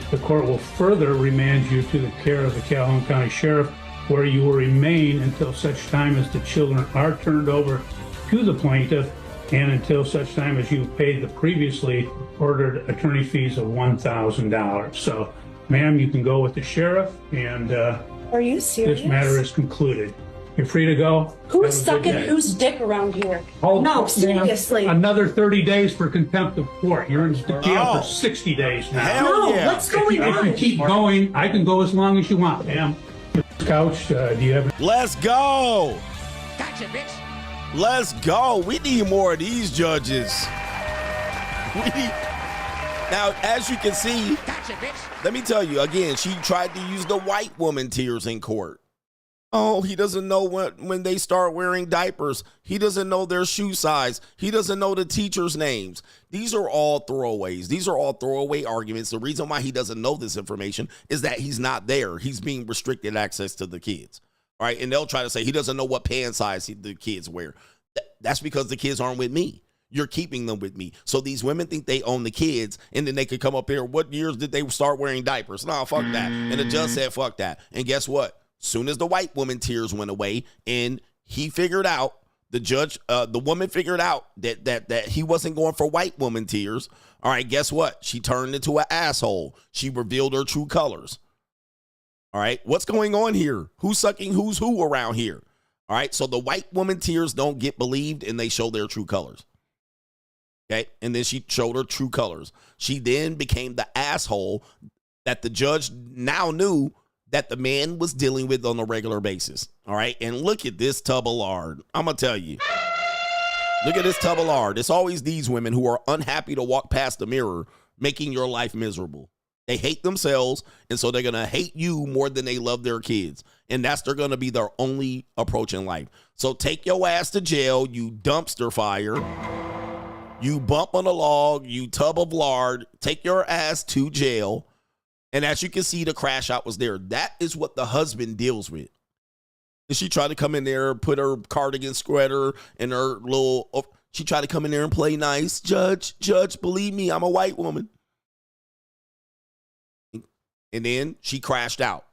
The court will further remand you to the care of the Calhoun County Sheriff, where you will remain until such time as the children are turned over to the plaintiff, and until such time as you've paid the previously ordered attorney fees of $1,000. So, ma'am, you can go with the sheriff, and Are you serious? this matter is concluded. You're free to go. Who's Have a good sucking day. whose dick around here? Hold No, on, seriously. ma'am. Another 30 days for contempt of court. You're in jail Oh. for 60 days now. Hell No, yeah. what's going If you on? keep going, I can go as long as you want, ma'am. Couch, do you have... Let's go. Gotcha, bitch. Let's go. We need more of these judges. Now, as you can see, Gotcha, bitch. let me tell you again, she tried to use the white woman tears in court. Oh, he doesn't know when they start wearing diapers. He doesn't know their shoe size. He doesn't know the teachers' names. These are all throwaways. These are all throwaway arguments. The reason why he doesn't know this information is that he's not there. He's being restricted access to the kids. All right, and they'll try to say he doesn't know what pant size the kids wear. That's because the kids aren't with me. You're keeping them with me. So these women think they own the kids, and then they could come up here. What years did they start wearing diapers? No, fuck that. And the judge said, fuck that. And guess what? Soon as the white woman tears went away, and he figured out, the woman figured out that he wasn't going for white woman tears. All right, guess what? She turned into an asshole. She revealed her true colors. All right, what's going on here? Who's sucking who's who around here? All right, so the white woman tears don't get believed, and they show their true colors. Okay, and then she showed her true colors. She then became the asshole that the judge now knew that the man was dealing with on a regular basis. All right, and look at this tub of lard. I'm going to tell you. Look at this tub of lard. It's always these women who are unhappy to walk past the mirror, making your life miserable. They hate themselves, and so they're going to hate you more than they love their kids. And that's they're going to be their only approach in life. So take your ass to jail, you dumpster fire. You bump on a log, you tub of lard. Take your ass to jail. And as you can see, the crash out was there. That is what the husband deals with. And she tried to come in there, put her cardigan sweater and her little, she tried to come in there and play nice. Judge, believe me, I'm a white woman. And then she crashed out.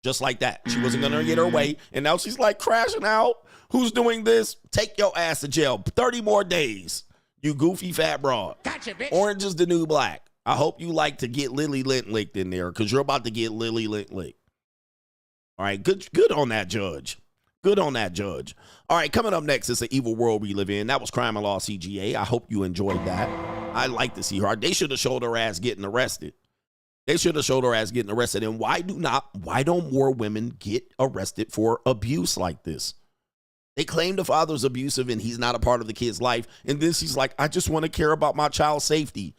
Just like that. She wasn't going to get her way. And now she's like crashing out. Who's doing this? Take your ass to jail. 30 more days. You goofy fat broad. Gotcha, bitch. Orange is the new black. I hope you like to get Lily Lint licked in there because you're about to get Lily Lint licked. All right, good on that judge. Good on that judge. All right, coming up next is the evil world we live in. That was Crime and Law CGA. I hope you enjoyed that. I like to see her. They should have showed her ass getting arrested. They should have showed her ass getting arrested. And why don't more women get arrested for abuse like this? They claim the father's abusive and he's not a part of the kid's life. And then she's like, I just want to care about my child's safety.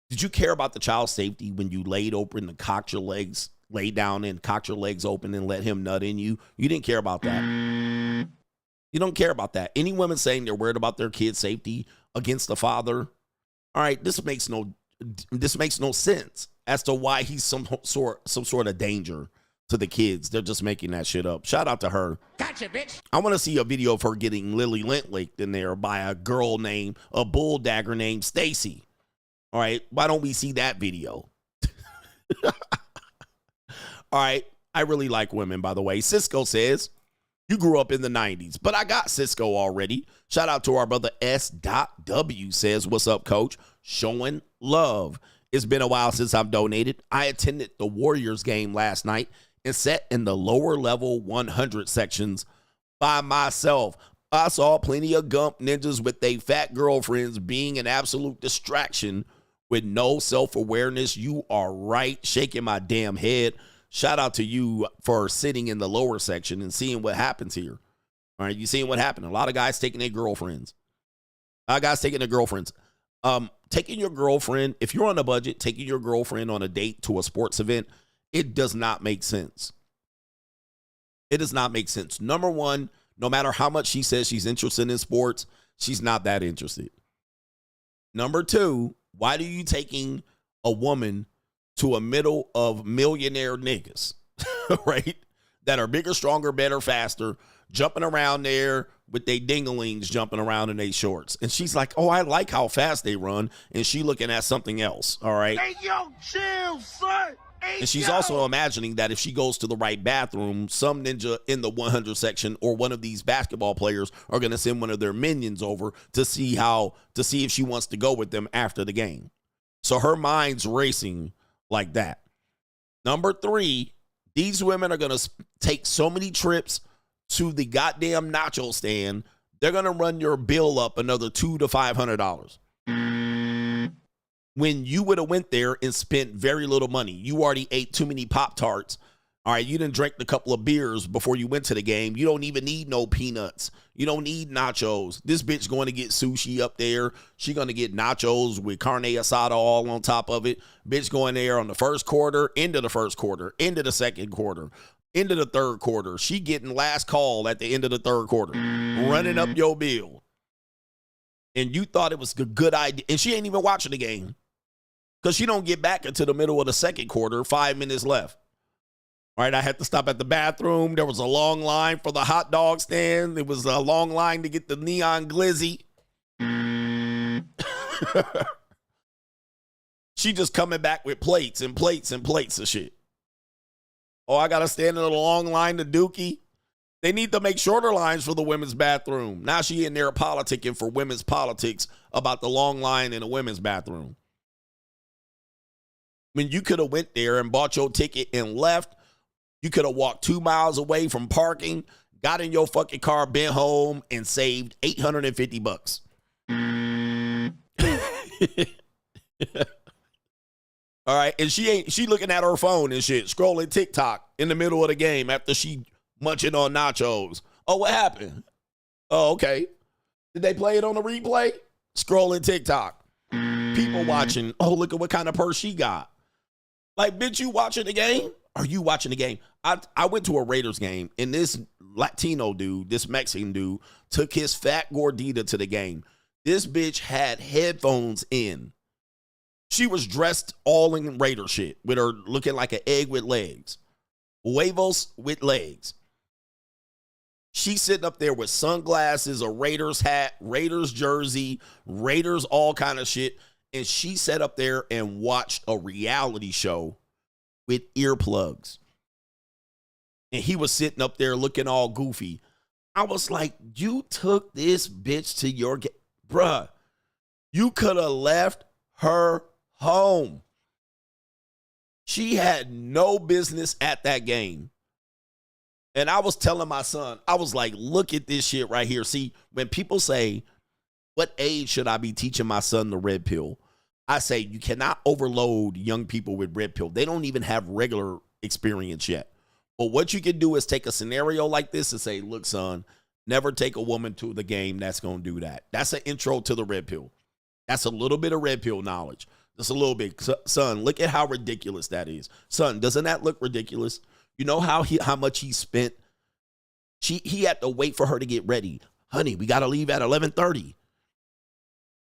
Did you care about the child's safety when you laid open and cocked your legs, laid down and cocked your legs open and let him nut in you? You didn't care about that. You don't care about that. Any women saying they're worried about their kid's safety against the father, all right, this makes no sense as to why he's some sort of danger to the kids. They're just making that shit up. Shout out to her. Gotcha, bitch. I want to see a video of her getting Lily Lint licked in there by a bull dagger named Stacy. All right, why don't we see that video? All right, I really like women, by the way. Cisco says, you grew up in the 90s, but I got Cisco already. Shout out to our brother S.W. says, what's up, coach? Showing love. It's been a while since I've donated. I attended the Warriors game last night and sat in the lower level 100 sections by myself. I saw plenty of gump ninjas with their fat girlfriends being an absolute distraction with no self-awareness. You are right. Shaking my damn head. Shout out to you for sitting in the lower section and seeing what happens here. All right, you seeing what happened. A lot of guys taking their girlfriends. Taking your girlfriend, if you're on a budget, taking your girlfriend on a date to a sports event, it does not make sense. It does not make sense. Number one, no matter how much she says she's interested in sports, she's not that interested. Number two, why are you taking a woman to a middle of millionaire niggas, right? That are bigger, stronger, better, faster, jumping around there with they dinglings jumping around in their shorts. And she's like, oh, I like how fast they run. And she looking at something else, all right? Hey, yo, chill, son. Hey, and she's also imagining that if she goes to the right bathroom, some ninja in the 100 section or one of these basketball players are going to send one of their minions over to see if she wants to go with them after the game. So her mind's racing like that. Number three, these women are going to take so many trips to the goddamn nacho stand, they're going to run your bill up another $200 to $500. When you would have went there and spent very little money. You already ate too many Pop-Tarts. All right, you didn't drink a couple of beers before you went to the game. You don't even need no peanuts. You don't need nachos. This bitch going to get sushi up there. She going to get nachos with carne asada all on top of it. Bitch going there on the first quarter, into the first quarter, into the second quarter, into the third quarter. She getting last call at the end of the third quarter, running up your bill. And you thought it was a good idea. And she ain't even watching the game because she don't get back into the middle of the second quarter, 5 minutes left. All right, I had to stop at the bathroom. There was a long line for the hot dog stand. There was a long line to get the neon glizzy. She just coming back with plates and plates and plates of shit. Oh, I got to stand in a long line to Dookie. They need to make shorter lines for the women's bathroom. Now she in there politicking for women's politics about the long line in a women's bathroom. When you could have went there and bought your ticket and left, you could have walked 2 miles away from parking, got in your fucking car, been home, and saved $850. All right, and she looking at her phone and shit, scrolling TikTok in the middle of the game after she munching on nachos. Oh, what happened? Oh, okay. Did they play it on the replay? Scrolling TikTok. People watching. Oh, look at what kind of purse she got. Like, bitch, you watching the game? Are you watching the game? I went to a Raiders game, and this Latino dude, this Mexican dude, took his fat gordita to the game. This bitch had headphones in. She was dressed all in Raider shit with her looking like an egg with legs. Huevos with legs. She's sitting up there with sunglasses, a Raiders hat, Raiders jersey, Raiders all kind of shit. And she sat up there and watched a reality show with earplugs. And he was sitting up there looking all goofy. I was like, you took this bitch to your bruh. You could have left her home. She had no business at that game. And I was telling my son, I was like, look at this shit right here. See, when people say, what age should I be teaching my son the red pill? I say, you cannot overload young people with red pill. They don't even have regular experience yet. But what you can do is take a scenario like this and say, look, son, never take a woman to the game that's going to do that. That's an intro to the red pill. That's a little bit of red pill knowledge. Just a little bit. Son, look at how ridiculous that is. Son, doesn't that look ridiculous? You know how much he spent? He had to wait for her to get ready. Honey, we got to leave at 11:30.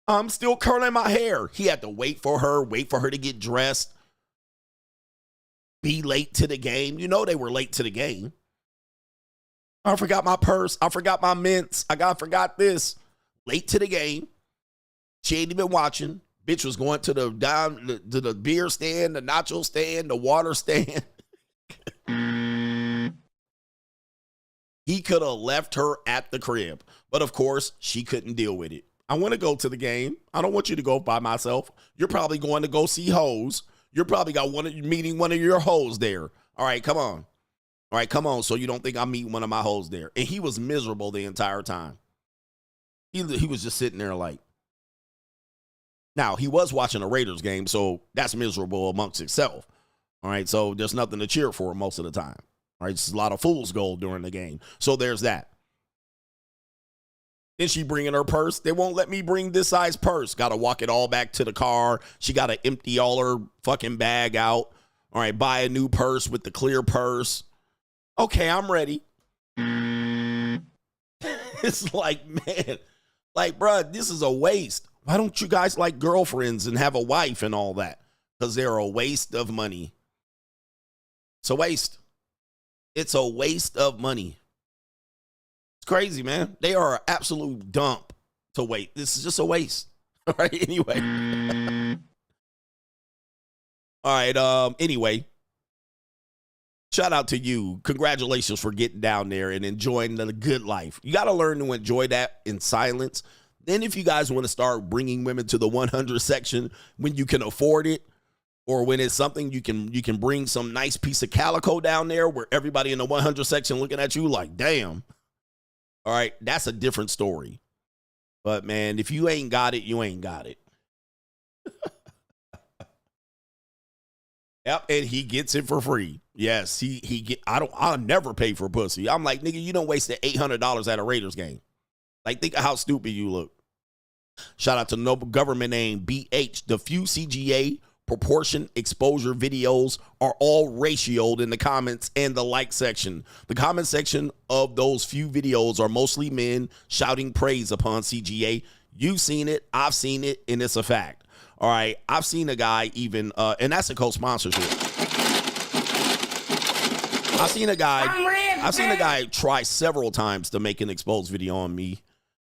I'm still curling my hair. He had to wait for her to get dressed. Be late to the game. You know they were late to the game. I forgot my purse. I forgot my mints. I forgot this. Late to the game. She ain't even watching. Bitch was going to the beer stand, the nacho stand, the water stand. He could have left her at the crib. But of course, she couldn't deal with it. I want to go to the game. I don't want you to go by myself. You're probably going to go see hoes. You're probably meeting one of your hoes there. All right, come on. All right, come on. So you don't think I'm meeting one of my hoes there. And he was miserable the entire time. He was just sitting there like. Now, he was watching a Raiders game, so that's miserable amongst itself. All right, so there's nothing to cheer for most of the time. All right, it's a lot of fool's gold during the game. So there's that. Then she bringing her purse. They won't let me bring this size purse. Got to walk it all back to the car. She got to empty all her fucking bag out. All right, buy a new purse with the clear purse. Okay, I'm ready. It's like, man, like, bruh, this is a waste. Why don't you guys like girlfriends and have a wife and all that? Because they're a waste of money. It's a waste. It's a waste of money. It's crazy, man. They are an absolute dump to wait. This is just a waste. All right, anyway. All right, anyway. Shout out to you. Congratulations for getting down there and enjoying the good life. You got to learn to enjoy that in silence. Then if you guys want to start bringing women to the 100 section when you can afford it, or when it's something you can bring some nice piece of calico down there where everybody in the 100 section looking at you like, damn. All right, that's a different story. But man, if you ain't got it, you ain't got it. Yep, and he gets it for free. Yes, I'll never pay for pussy. I'm like, nigga, you don't waste the $800 at a Raiders game. Like, think of how stupid you look. Shout out to noble government name BH. The few CGA proportion exposure videos are all ratioed in the comments and the like section. The comment section of those few videos are mostly men shouting praise upon CGA. You've seen it, I've seen it, and it's a fact. All right, I've seen a guy even, and that's a co-sponsorship. I've seen a guy try several times to make an exposed video on me.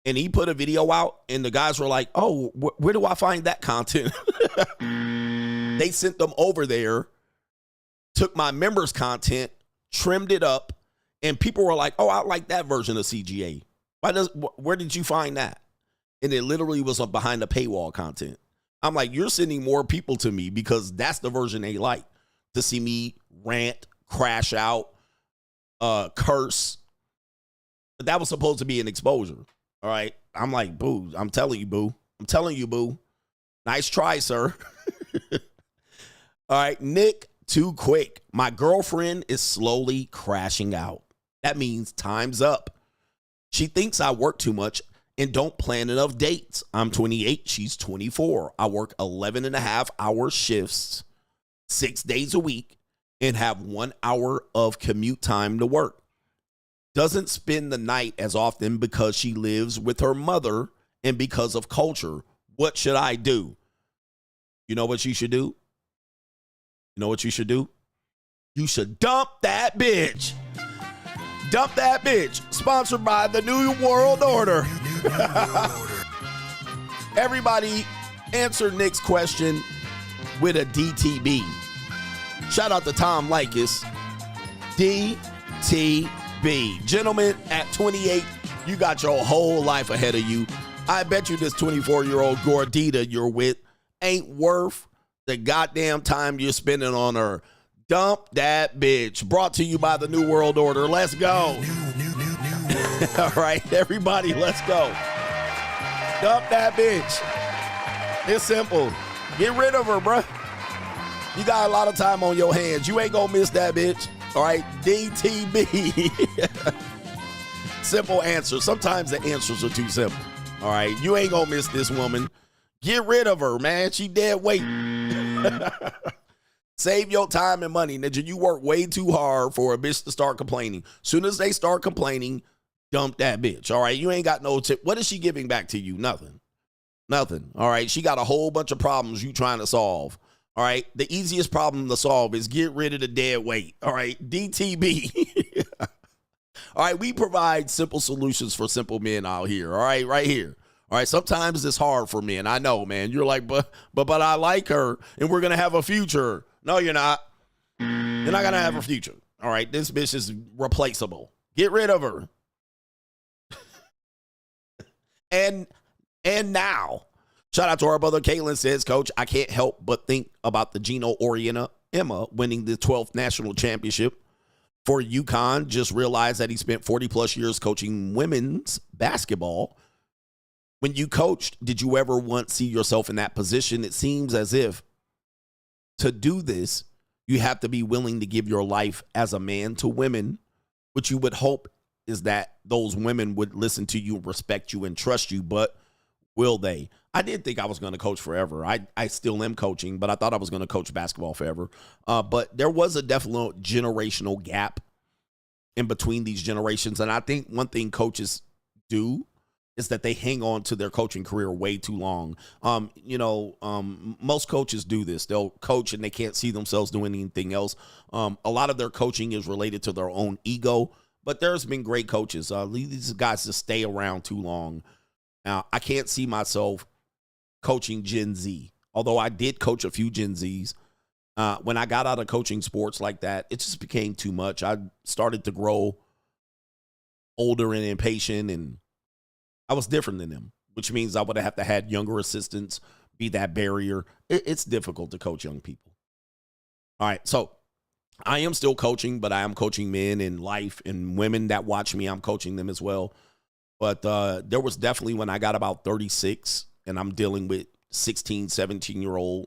And he put a video out, and the guys were like, oh, where do I find that content? They sent them over there, took my members' content, trimmed it up, and people were like, oh, I like that version of CGA. Where did you find that? And it literally was behind the paywall content. I'm like, you're sending more people to me because that's the version they like, to see me rant, crash out, curse. But that was supposed to be an exposure. All right. I'm like, boo. I'm telling you, boo. I'm telling you, boo. Nice try, sir. All right. Nick, too quick. My girlfriend is slowly crashing out. That means time's up. She thinks I work too much and don't plan enough dates. I'm 28. She's 24. I work 11.5-hour shifts, 6 days a week, and have 1 hour of commute time to work. Doesn't spend the night as often because she lives with her mother and because of culture. What should I do? You know what you should do? You know what you should do? You should dump that bitch. Dump that bitch. Sponsored by the New World Order. Everybody answer Nick's question with a DTB. Shout out to Tom Likas. DTB. Gentlemen, at 28, you got your whole life ahead of you. I bet you this 24-year-old gordita you're with ain't worth the goddamn time you're spending on her. Dump that bitch. Brought to you by the New World Order. Let's go. All right, everybody, let's go. Dump that bitch. It's simple. Get rid of her, bruh. You got a lot of time on your hands. You ain't gonna miss that bitch. All right, DTB. Simple answer. Sometimes the answers are too simple. All right, you ain't gonna miss this woman. Get rid of her, man. She dead weight. Save your time and money, ninja. You work way too hard for a bitch to start complaining. Soon as they start complaining, dump that bitch. All right, you ain't got no tip. What is she giving back to you? Nothing. Nothing. All right, she got a whole bunch of problems you trying to solve. All right, the easiest problem to solve is get rid of the dead weight. All right, DTB. All right, we provide simple solutions for simple men out here. All right, right here. All right, sometimes it's hard for men. I know, man. You're like, but I like her, and we're gonna have a future. No, you're not. You're not gonna have a future. All right, this bitch is replaceable. Get rid of her. and now, shout out to our brother Caitlin says, Coach, I can't help but think about the Gino Oriana Emma winning the 12th national championship for UConn. Just realized that he spent 40 plus years coaching women's basketball. When you coached, did you ever once see yourself in that position? It seems as if to do this, you have to be willing to give your life as a man to women. What you would hope is that those women would listen to you, respect you, and trust you, but will they? I did think I was going to coach forever. I still am coaching, but I thought I was going to coach basketball forever. But there was a definite generational gap in between these generations, and I think one thing coaches do is that they hang on to their coaching career way too long. Most coaches do this. They'll coach and they can't see themselves doing anything else. A lot of their coaching is related to their own ego, but there's been great coaches. These guys just stay around too long. Now, I can't see myself coaching Gen Z, although I did coach a few Gen Zs. When I got out of coaching sports like that, it just became too much. I started to grow older and impatient, and I was different than them, which means I would have to had younger assistants be that barrier. It's difficult to coach young people. All right, so I am still coaching, but I am coaching men in life, and women that watch me, I'm coaching them as well. But there was definitely when I got about 36 and I'm dealing with 16, 17-year-old,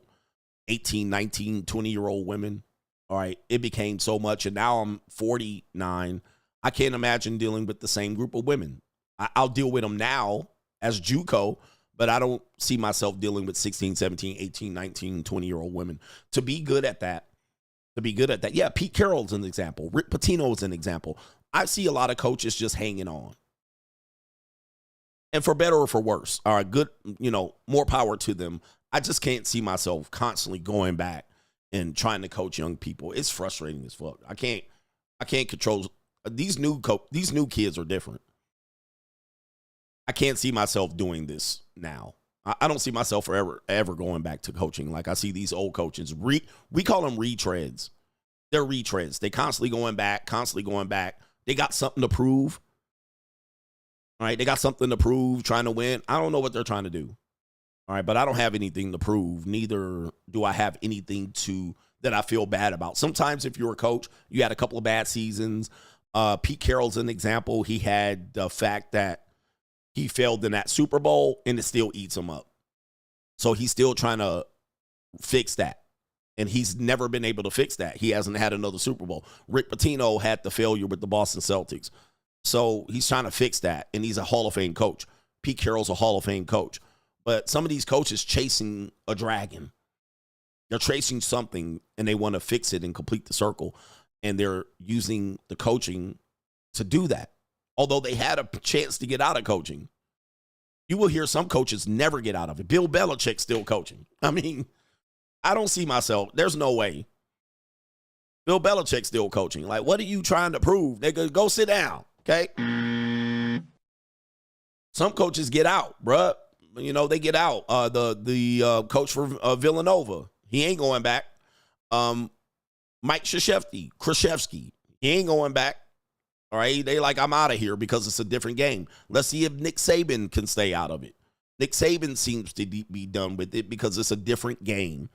18, 19, 20-year-old women. All right, it became so much. And now I'm 49. I can't imagine dealing with the same group of women. I'll deal with them now as JUCO, but I don't see myself dealing with 16, 17, 18, 19, 20-year-old women. To be good at that. Yeah, Pete Carroll's an example. Rick Pitino's an example. I see a lot of coaches just hanging on. And for better or for worse, all right, good, more power to them. I just can't see myself constantly going back and trying to coach young people. It's frustrating as fuck. I can't control these new kids are different. I can't see myself doing this now. I don't see myself ever going back to coaching. Like I see these old coaches, we call them retreads. They're retreads. They constantly going back. They got something to prove. All right, they got something to prove, trying to win. I don't know what they're trying to do. All right, but I don't have anything to prove. Neither do I have anything that I feel bad about. Sometimes if you're a coach, you had a couple of bad seasons. Pete Carroll's an example. He had the fact that he failed in that Super Bowl, and it still eats him up. So he's still trying to fix that. And he's never been able to fix that. He hasn't had another Super Bowl. Rick Pitino had the failure with the Boston Celtics. So he's trying to fix that, and he's a Hall of Fame coach. Pete Carroll's a Hall of Fame coach. But some of these coaches chasing a dragon. They're chasing something, and they want to fix it and complete the circle. And they're using the coaching to do that. Although they had a chance to get out of coaching. You will hear some coaches never get out of it. Bill Belichick still coaching. I mean, I don't see myself. There's no way. Bill Belichick's still coaching. Like, what are you trying to prove? Nigga, go sit down, okay? Some coaches get out, bruh. You know, they get out. The coach for Villanova, he ain't going back. Mike Krzyzewski, he ain't going back. All right, they like, I'm out of here because it's a different game. Let's see if Nick Saban can stay out of it. Nick Saban seems to be done with it because it's a different game.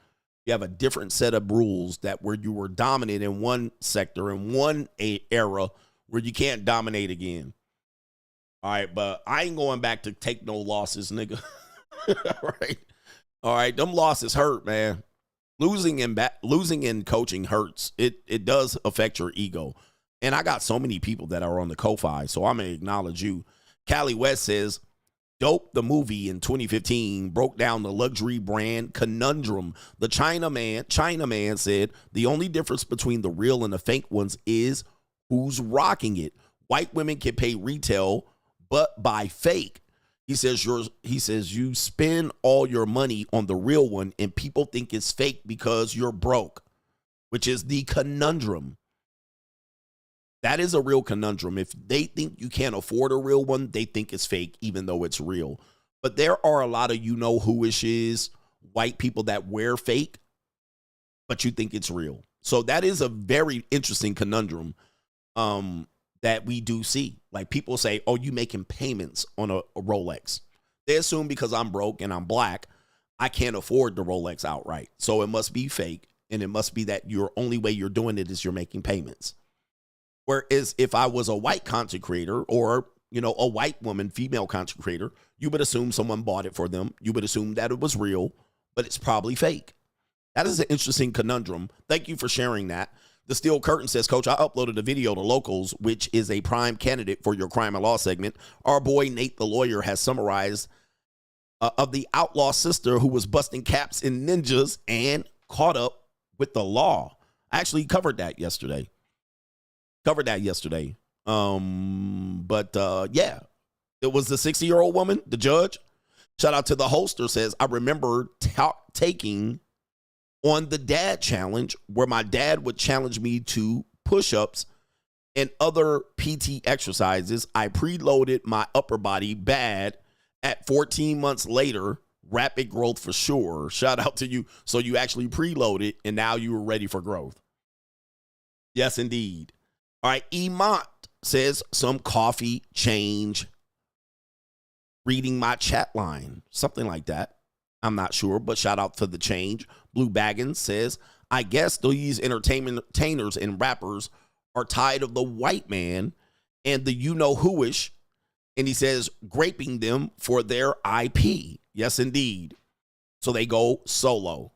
You have a different set of rules that where you were dominant in one sector, in one era, where you can't dominate again. All right, but I ain't going back to take no losses, nigga. All right, them losses hurt, man. Losing in coaching hurts. It does affect your ego. And I got so many people that are on the Ko-Fi, so I'm going to acknowledge you. Callie West says, Dope, the movie in 2015, broke down the luxury brand conundrum. The China man said, the only difference between the real and the fake ones is who's rocking it. White women can pay retail, but buy fake. He says you spend all your money on the real one and people think it's fake because you're broke, which is the conundrum. That is a real conundrum. If they think you can't afford a real one, they think it's fake, even though it's real. But there are a lot of you-know-who-ishes, white people that wear fake, but you think it's real. So that is a very interesting conundrum that we do see. Like people say, oh, you making payments on a Rolex. They assume because I'm broke and I'm black, I can't afford the Rolex outright. So it must be fake, and it must be that your only way you're doing it is you're making payments. Whereas if I was a white content creator or, you know, a white woman, female content creator, you would assume someone bought it for them. You would assume that it was real, but it's probably fake. That is an interesting conundrum. Thank you for sharing that. The Steel Curtain says, Coach, I uploaded a video to Locals, which is a prime candidate for your crime and law segment. Our boy Nate the lawyer has summarized of the outlaw sister who was busting caps in ninjas and caught up with the law. I actually covered that yesterday. Yeah, it was the 60-year-old woman, the judge. Shout out to the holster says, I remember taking on the dad challenge where my dad would challenge me to push-ups and other PT exercises. I preloaded my upper body bad. At 14 months later, rapid growth for sure. Shout out to you. So you actually preloaded and now you were ready for growth. Yes, indeed. All right, Emont says some coffee change. Reading my chat line, something like that. I'm not sure, but shout out to the change. Blue Baggins says, I guess these entertainers and rappers are tired of the white man and the you-know-who-ish, and he says, graping them for their IP. Yes, indeed. So they go solo.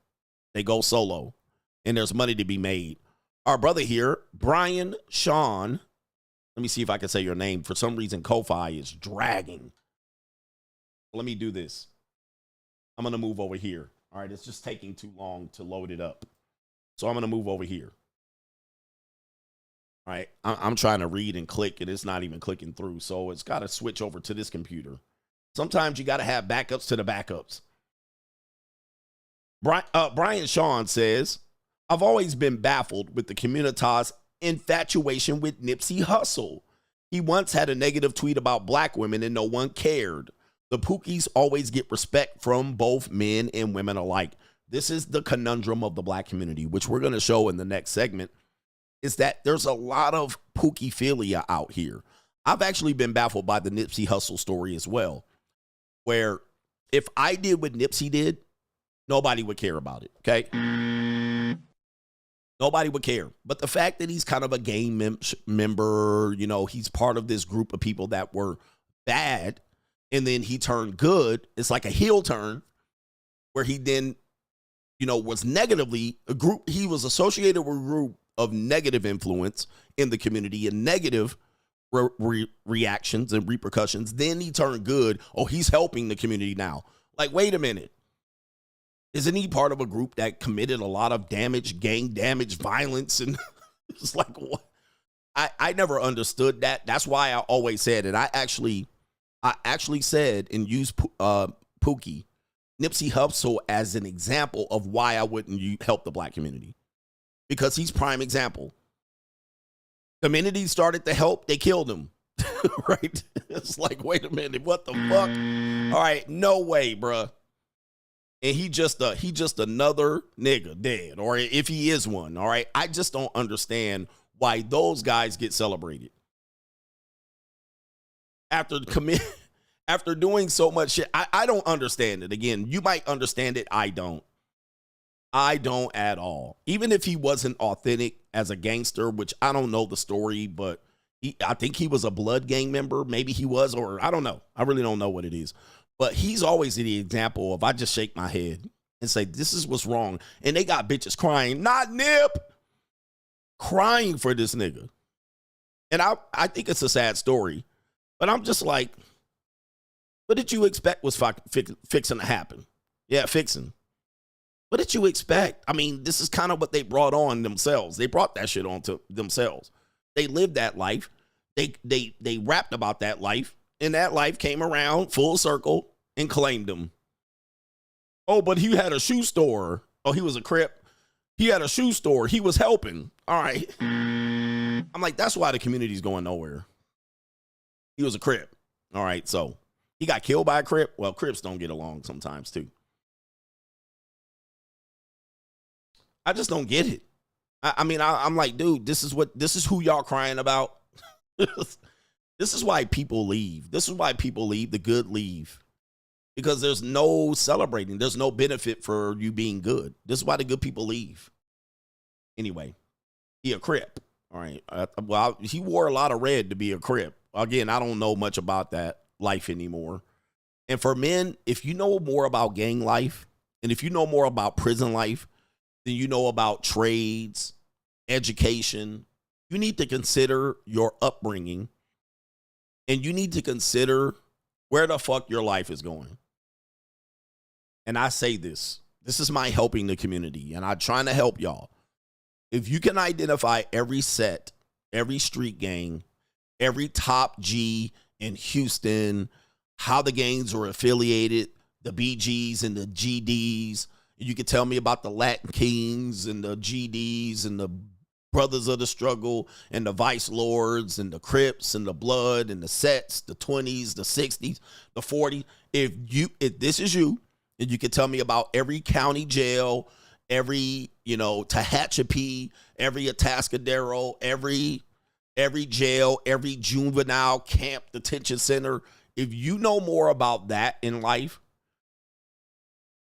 And there's money to be made. Our brother here, Brian Sean, let me see if I can say your name. For some reason, Ko-Fi is dragging. Let me do this. I'm going to move over here. All right, it's just taking too long to load it up. So I'm going to move over here. All right, I'm trying to read and click, and it's not even clicking through. So it's got to switch over to this computer. Sometimes you got to have backups to the backups. Brian Sean says, I've always been baffled with the community's infatuation with Nipsey Hussle. He once had a negative tweet about black women and no one cared. The Pookies always get respect from both men and women alike. This is the conundrum of the black community, which we're going to show in the next segment, is that there's a lot of Pookie-philia out here. I've actually been baffled by the Nipsey Hussle story as well, where if I did what Nipsey did, nobody would care about it, okay? Nobody would care. But the fact that he's kind of a gang member, you know, he's part of this group of people that were bad, and then he turned good. It's like a heel turn where he then, you know, was negatively a group. He was associated with a group of negative influence in the community and negative reactions and repercussions. Then he turned good. Oh, he's helping the community now. Like, wait a minute. Isn't he part of a group that committed a lot of damage, gang damage, violence? And it's like, what? I never understood that. That's why I always said it. I actually said and used Pookie Nipsey Hussle as an example of why I wouldn't help the black community. Because he's prime example. Community started to help, they killed him. Right? It's like, wait a minute, what the fuck? All right, no way, bruh. And he just another nigga dead, or if he is one, all right? I just don't understand why those guys get celebrated. After doing so much shit, I don't understand it. Again, you might understand it, I don't. I don't at all. Even if he wasn't authentic as a gangster, which I don't know the story, but I think he was a blood gang member. Maybe he was, or I don't know. I really don't know what it is. But he's always the example of I just shake my head and say, this is what's wrong. And they got bitches crying, not Nip, crying for this nigga. And I think it's a sad story. But I'm just like, what did you expect was fixing to happen? Yeah, fixing. What did you expect? I mean, this is kind of what they brought on themselves. They brought that shit onto themselves. They lived that life. They rapped about that life. And that life came around full circle and claimed him. Oh, but he had a shoe store. Oh, he was a Crip. He had a shoe store. He was helping. All right. I'm like, that's why the community's going nowhere. He was a Crip. All right. So he got killed by a Crip. Well, Crips don't get along sometimes too. I just don't get it. I mean, I'm like, dude, this is who y'all crying about. This is why people leave. This is why people leave. The good leave. Because there's no celebrating. There's no benefit for you being good. This is why the good people leave. Anyway, he a Crip. All right. Well, he wore a lot of red to be a Crip. Again, I don't know much about that life anymore. And for men, if you know more about gang life, and if you know more about prison life, than you know about trades, education, you need to consider your upbringing. And you need to consider where the fuck your life is going. And I say this is my helping the community, and I'm trying to help y'all. If you can identify every set, every street gang, every top G in Houston, how the gangs are affiliated, the BGs and the GDs, you can tell me about the Latin Kings and the GDs and the Brothers of the Struggle and the Vice Lords and the Crips and the Blood and the Sets, the 20s, the 60s, the 40s. If this is you, and you can tell me about every county jail, every, Tehachapi, every Atascadero, every jail, every juvenile camp detention center. If you know more about that in life,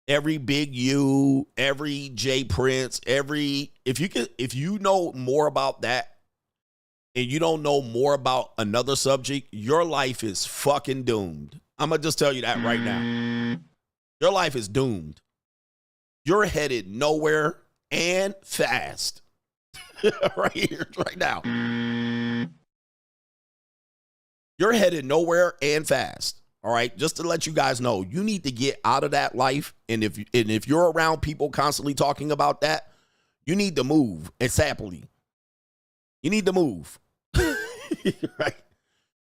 every Big U, every J Prince, if you know more about that and you don't know more about another subject, your life is fucking doomed. I'm going to just tell you that right now. Your life is doomed. You're headed nowhere and fast. Right here, right now. You're headed nowhere and fast. All right, just to let you guys know, you need to get out of that life. And if you're around people constantly talking about that, you need to move. It's happily. You need to move. Right?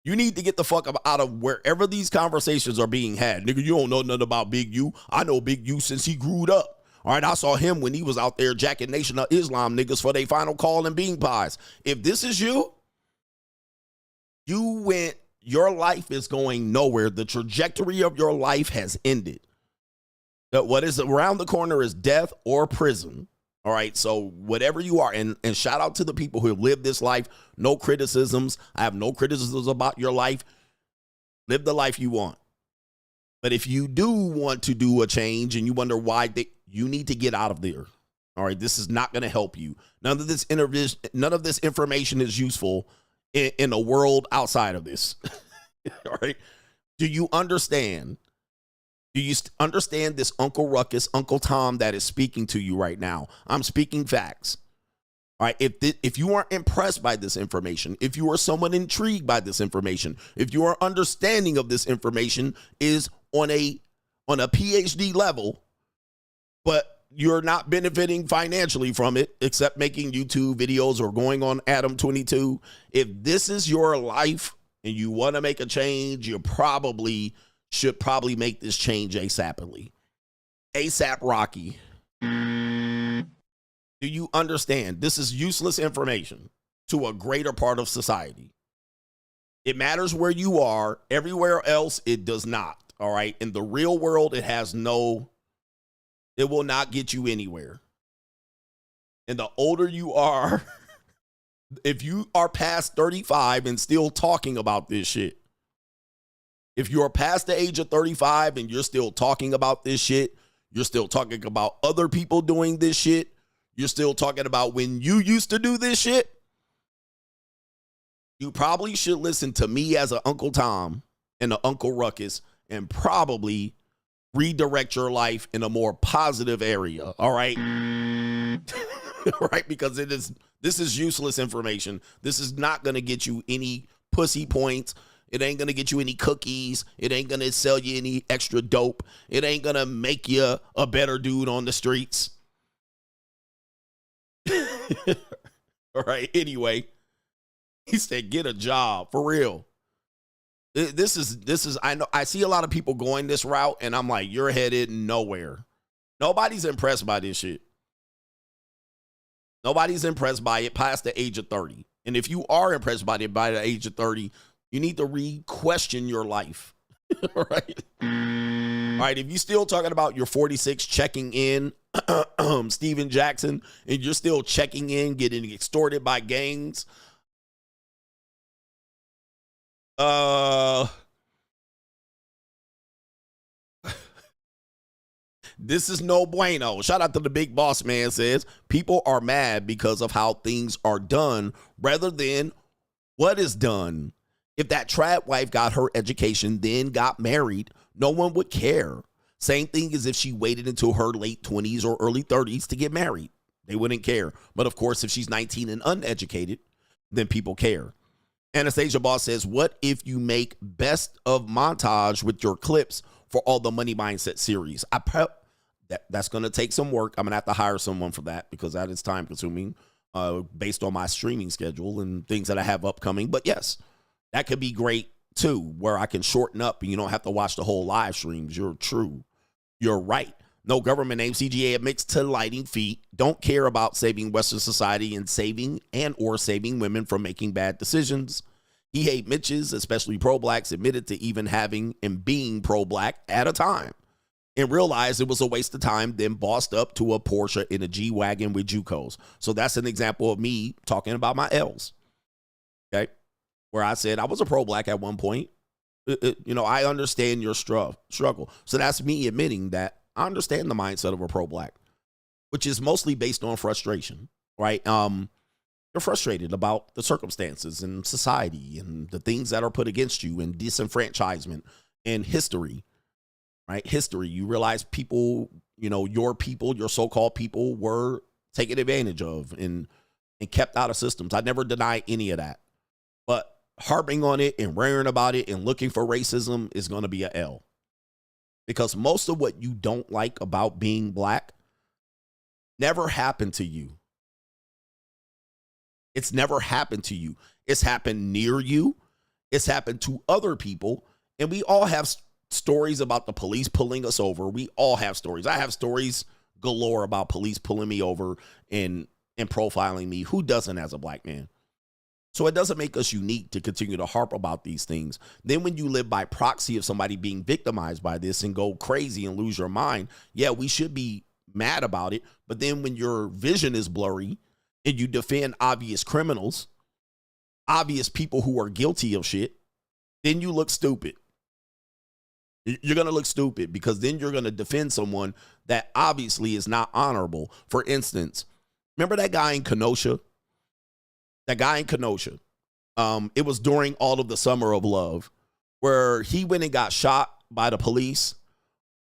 You need to get the fuck out of wherever these conversations are being had. Nigga, you don't know nothing about Big U. I know Big U since he grew up. All right, I saw him when he was out there jacking Nation of Islam niggas for their final call and bean pies. If this is you went. Your life is going nowhere. The trajectory of your life has ended. What is around the corner is death or prison. All right, so whatever you are, and shout out to the people who have lived this life. No criticisms. I have no criticisms about your life. Live the life you want. But if you do want to do a change and you wonder why, you need to get out of there. All right, this is not going to help you. None of this information is useful in a world outside of this. All right. Do you understand? Do you understand this Uncle Ruckus, Uncle Tom that is speaking to you right now? I'm speaking facts. All right. If you aren't impressed by this information, if you are someone intrigued by this information, if your understanding of this information is on a PhD level, but you're not benefiting financially from it except making YouTube videos or going on Adam 22. If this is your life and you want to make a change, you should probably make this change ASAPly. ASAP Rocky. Do you understand? This is useless information to a greater part of society. It matters where you are. Everywhere else, it does not. All right. In the real world, it will not get you anywhere. And the older you are, if you are past 35 and still talking about this shit, if you're past the age of 35 and you're still talking about this shit, you're still talking about other people doing this shit, you're still talking about when you used to do this shit, you probably should listen to me as an Uncle Tom and an Uncle Ruckus and probably redirect your life in a more positive area. All right. Right. Because this is useless information. This is not going to get you any pussy points. It ain't going to get you any cookies. It ain't going to sell you any extra dope. It ain't going to make you a better dude on the streets. All right. Anyway, he said, get a job for real. This is, I know I see a lot of people going this route and I'm like, you're headed nowhere. Nobody's impressed by this shit. Nobody's impressed by it past the age of 30. And if you are impressed by it by the age of 30, you need to re-question your life. All right. All right. If you're still talking about your 46 checking in, Steven Jackson, and you're still checking in, getting extorted by gangs, this is no bueno. Shout out to the big boss man says people are mad because of how things are done rather than what is done. If that trad wife got her education, then got married, no one would care. Same thing as if she waited until her late 20s or early 30s to get married. They wouldn't care. But of course, if she's 19 and uneducated, then people care. Anastasia Boss says, what if you make best of montage with your clips for all the Money Mindset series? That's going to take some work. I'm going to have to hire someone for that because that is time consuming based on my streaming schedule and things that I have upcoming. But yes, that could be great too, where I can shorten up and you don't have to watch the whole live streams. You're true. You're right. No government name. CGA admits to lighting feet. Don't care about saving Western society and saving women from making bad decisions. He hate Mitches, especially pro-blacks, admitted to even having and being pro-black at a time and realized it was a waste of time, then bossed up to a Porsche in a G-Wagon with JUCOs. So that's an example of me talking about my L's. Okay. Where I said I was a pro-black at one point. I understand your struggle. So that's me admitting that I understand the mindset of a pro-black, which is mostly based on frustration, right? You're frustrated about the circumstances and society and the things that are put against you and disenfranchisement and history, right? History. You realize people, your so-called people were taken advantage of and kept out of systems. I never deny any of that. But harping on it and raring about it and looking for racism is going to be a L. Because most of what you don't like about being black never happened to you. It's never happened to you. It's happened near you. It's happened to other people. And we all have stories about the police pulling us over. We all have stories. I have stories galore about police pulling me over and profiling me. Who doesn't as a black man? So it doesn't make us unique to continue to harp about these things. Then when you live by proxy of somebody being victimized by this and go crazy and lose your mind, yeah, we should be mad about it. But then when your vision is blurry and you defend obvious criminals, obvious people who are guilty of shit, then you look stupid. You're going to look stupid because then you're going to defend someone that obviously is not honorable. For instance, remember that guy in Kenosha? That guy in Kenosha, it was during all of the Summer of Love where he went and got shot by the police,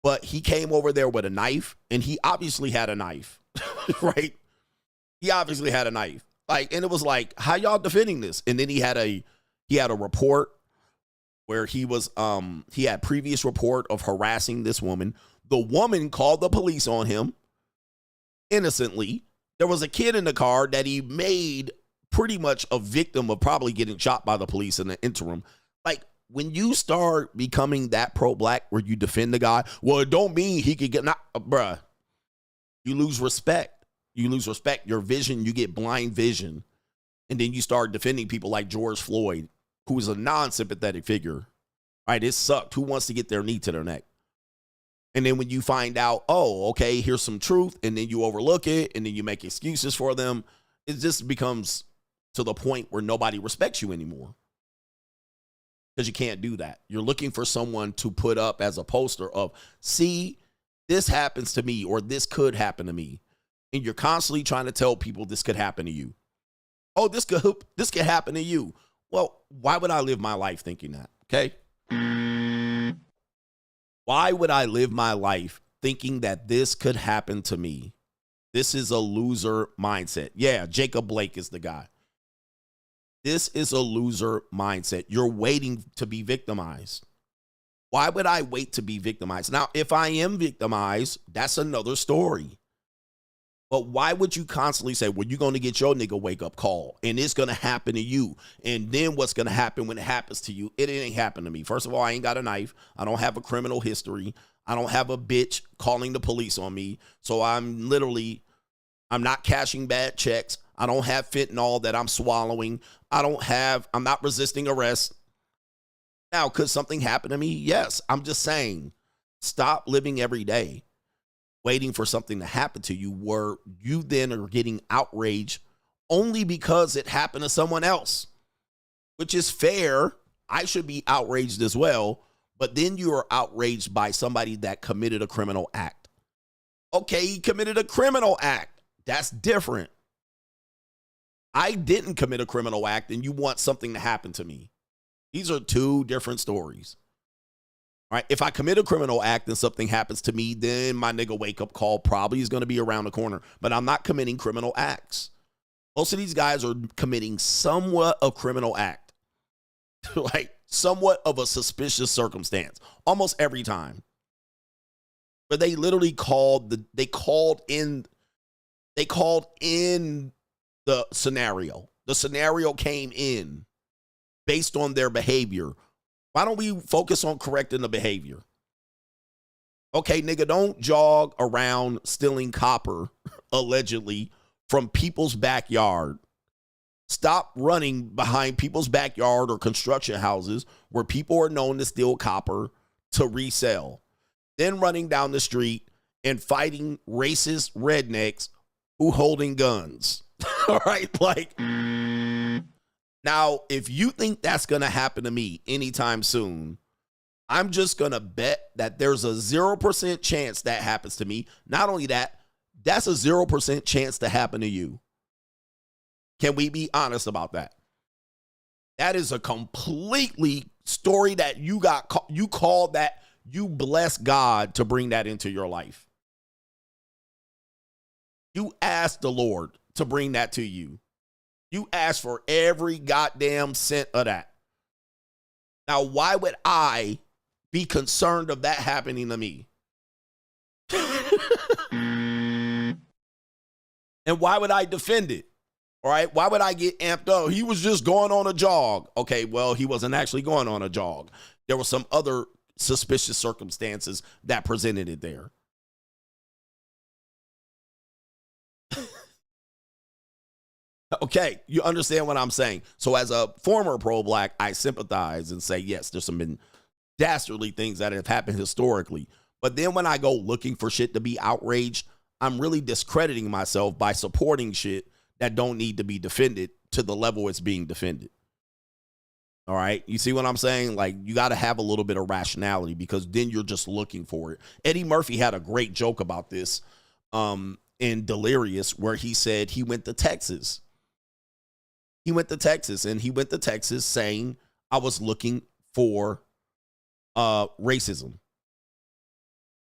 but he came over there with a knife and he obviously had a knife, right? He obviously had a knife. And it was like, how y'all defending this? And then he had a report where he had previous report of harassing this woman. The woman called the police on him innocently. There was a kid in the car that he made pretty much a victim of probably getting shot by the police in the interim. when you start becoming that pro-black where you defend the guy, well, it don't mean he could get, bruh, you lose respect. You lose respect. Your vision, you get blind vision. And then you start defending people like George Floyd, who is a non-sympathetic figure. Right? It sucked. Who wants to get their knee to their neck? And then when you find out, oh, okay, here's some truth, and then you overlook it, and then you make excuses for them, it just becomes to the point where nobody respects you anymore. Because you can't do that. You're looking for someone to put up as a poster of, see, this happens to me, or this could happen to me. And you're constantly trying to tell people this could happen to you. Oh, this could happen to you. Well, why would I live my life thinking that? Okay? Why would I live my life thinking that this could happen to me? This is a loser mindset. Yeah, Jacob Blake is the guy. This is a loser mindset. You're waiting to be victimized. Why would I wait to be victimized? Now, if I am victimized, that's another story. But why would you constantly say, well, you're going to get your nigga wake-up call, and it's going to happen to you, and then what's going to happen when it happens to you? It ain't happened to me. First of all, I ain't got a knife. I don't have a criminal history. I don't have a bitch calling the police on me. So I'm not cashing bad checks. I don't have fentanyl that I'm swallowing. I'm not resisting arrest. Now, could something happen to me? Yes. I'm just saying, stop living every day waiting for something to happen to you where you then are getting outraged only because it happened to someone else, which is fair. I should be outraged as well, but then you are outraged by somebody that committed a criminal act. Okay, he committed a criminal act. That's different. I didn't commit a criminal act and you want something to happen to me. These are two different stories. All right, if I commit a criminal act and something happens to me, then my nigga wake-up call probably is going to be around the corner. But I'm not committing criminal acts. Most of these guys are committing somewhat of criminal act. Like somewhat of a suspicious circumstance. Almost every time. But they literally called in the scenario. The scenario came in based on their behavior. Why don't we focus on correcting the behavior? Okay, nigga, don't jog around stealing copper, allegedly, from people's backyard. Stop running behind people's backyard or construction houses where people are known to steal copper to resell. Then running down the street and fighting racist rednecks who holding guns. All right, like... Now, if you think that's going to happen to me anytime soon, I'm just going to bet that there's a 0% chance that happens to me. Not only that, that's a 0% chance to happen to you. Can we be honest about that? That is a completely story that you called that you bless God to bring that into your life. You asked the Lord to bring that to you. You asked for every goddamn cent of that. Now, why would I be concerned of that happening to me? And why would I defend it? All right, why would I get amped up? He was just going on a jog. Okay, well, he wasn't actually going on a jog. There were some other suspicious circumstances that presented it there. Okay, you understand what I'm saying? So as a former pro-black, I sympathize and say, yes, there's some been dastardly things that have happened historically. But then when I go looking for shit to be outraged, I'm really discrediting myself by supporting shit that don't need to be defended to the level it's being defended. All right, you see what I'm saying? Like, you got to have a little bit of rationality because then you're just looking for it. Eddie Murphy had a great joke about this in Delirious where he said he went to Texas. He went to Texas saying, I was looking for racism.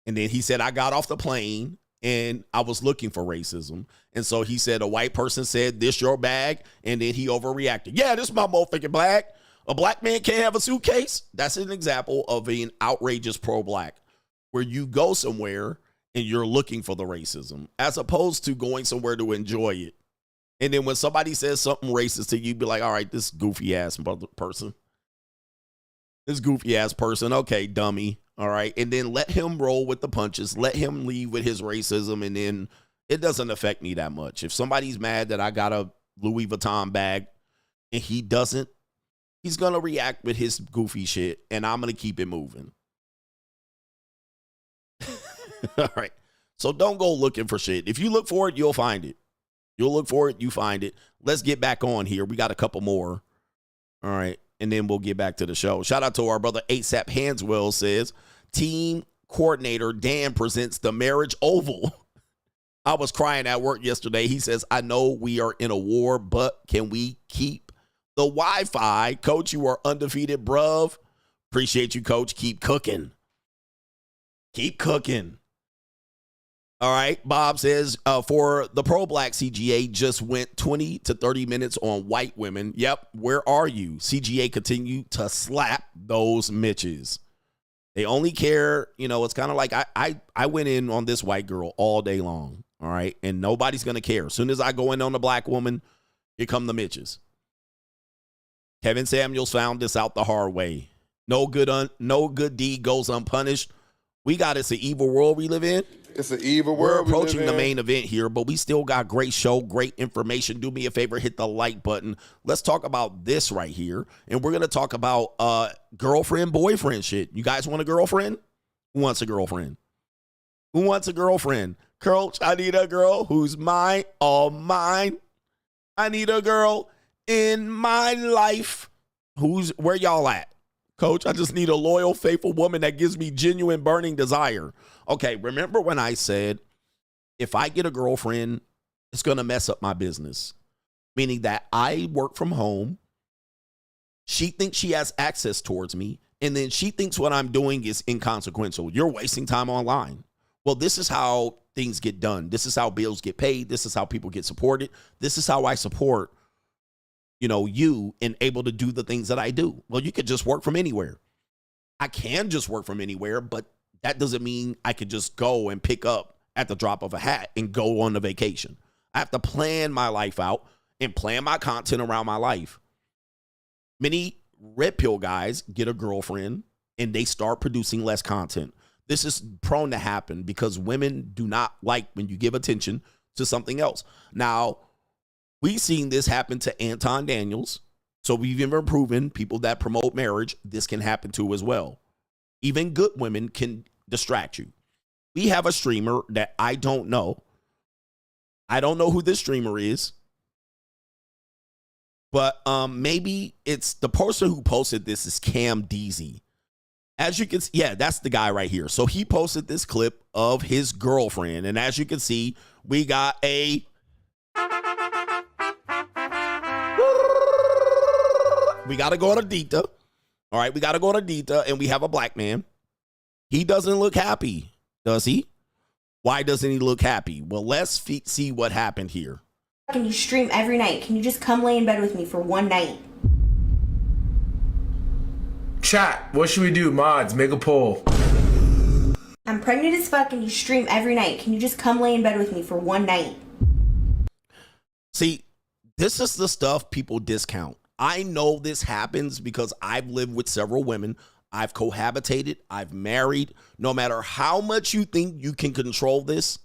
And then he said, I got off the plane and I was looking for racism. And so he said, a white person said, this your bag? And then he overreacted. Yeah, this is my motherfucking bag. A black man can't have a suitcase. That's an example of an outrageous pro-black where you go somewhere and you're looking for the racism as opposed to going somewhere to enjoy it. And then when somebody says something racist to you, be like, all right, this goofy ass person. This goofy ass person. Okay, dummy. All right. And then let him roll with the punches. Let him leave with his racism. And then it doesn't affect me that much. If somebody's mad that I got a Louis Vuitton bag and he doesn't, he's going to react with his goofy shit. And I'm going to keep it moving. All right. So don't go looking for shit. If you look for it, you'll find it. You'll look for it, you find it. Let's get back on here. We got a couple more. All right. And then we'll get back to the show. Shout out to our brother ASAP Hanswell says, team coordinator Dan presents the marriage oval. I was crying at work yesterday. He says, I know we are in a war, but can we keep the Wi-Fi? Coach, you are undefeated, bruv. Appreciate you, coach. Keep cooking. Keep cooking. All right. Bob says, for the pro-black CGA just went 20 to 30 minutes on white women. Yep. Where are you? CGA continue to slap those Mitches. They only care, you know, it's kind of like I went in on this white girl all day long. All right. And nobody's going to care. As soon as I go in on the black woman, here come the Mitches. Kevin Samuels found this out the hard way. No good deed goes unpunished. We got it's an evil world we live in. It's an evil We're world. approaching the main event here, but we still got great show, great information. Do me a favor, hit the like button. Let's talk about this right here. And we're going to talk about girlfriend, boyfriend shit. You guys want a girlfriend? Who wants a girlfriend? Who wants a girlfriend? Coach, I need a girl who's mine, all mine. I need a girl in my life. Where y'all at? Coach, I just need a loyal, faithful woman that gives me genuine burning desire. Okay, remember when I said, if I get a girlfriend, it's going to mess up my business. Meaning that I work from home. She thinks she has access towards me. And then she thinks what I'm doing is inconsequential. You're wasting time online. Well, this is how things get done. This is how bills get paid. This is how people get supported. This is how I support, you know, you and able to do the things that I do. Well, you could just work from anywhere. I can just work from anywhere, but that doesn't mean I could just go and pick up at the drop of a hat and go on a vacation. I have to plan my life out and plan my content around my life. Many red pill guys get a girlfriend and they start producing less content. This is prone to happen because women do not like when you give attention to something else. Now, we've seen this happen to Anton Daniels. So we've even proven people that promote marriage, this can happen to as well. Even good women can distract you. We have a streamer that I don't know. I don't know who this streamer is. But maybe it's the person who posted this is Cam Deasy. As you can see, yeah, that's the guy right here. So he posted this clip of his girlfriend. And as you can see, we got a... We got to go to Dita. All right, we got to go to Dita, and we have a black man. He doesn't look happy, does he? Why doesn't he look happy? Well, let's see what happened here. Can you stream every night? Can you just come lay in bed with me for one night? Chat, what should we do? Mods, make a poll. I'm pregnant as fuck and you stream every night. Can you just come lay in bed with me for one night? See, this is the stuff people discount. I know this happens because I've lived with several women. I've cohabitated. I've married. No matter how much you think you can control this,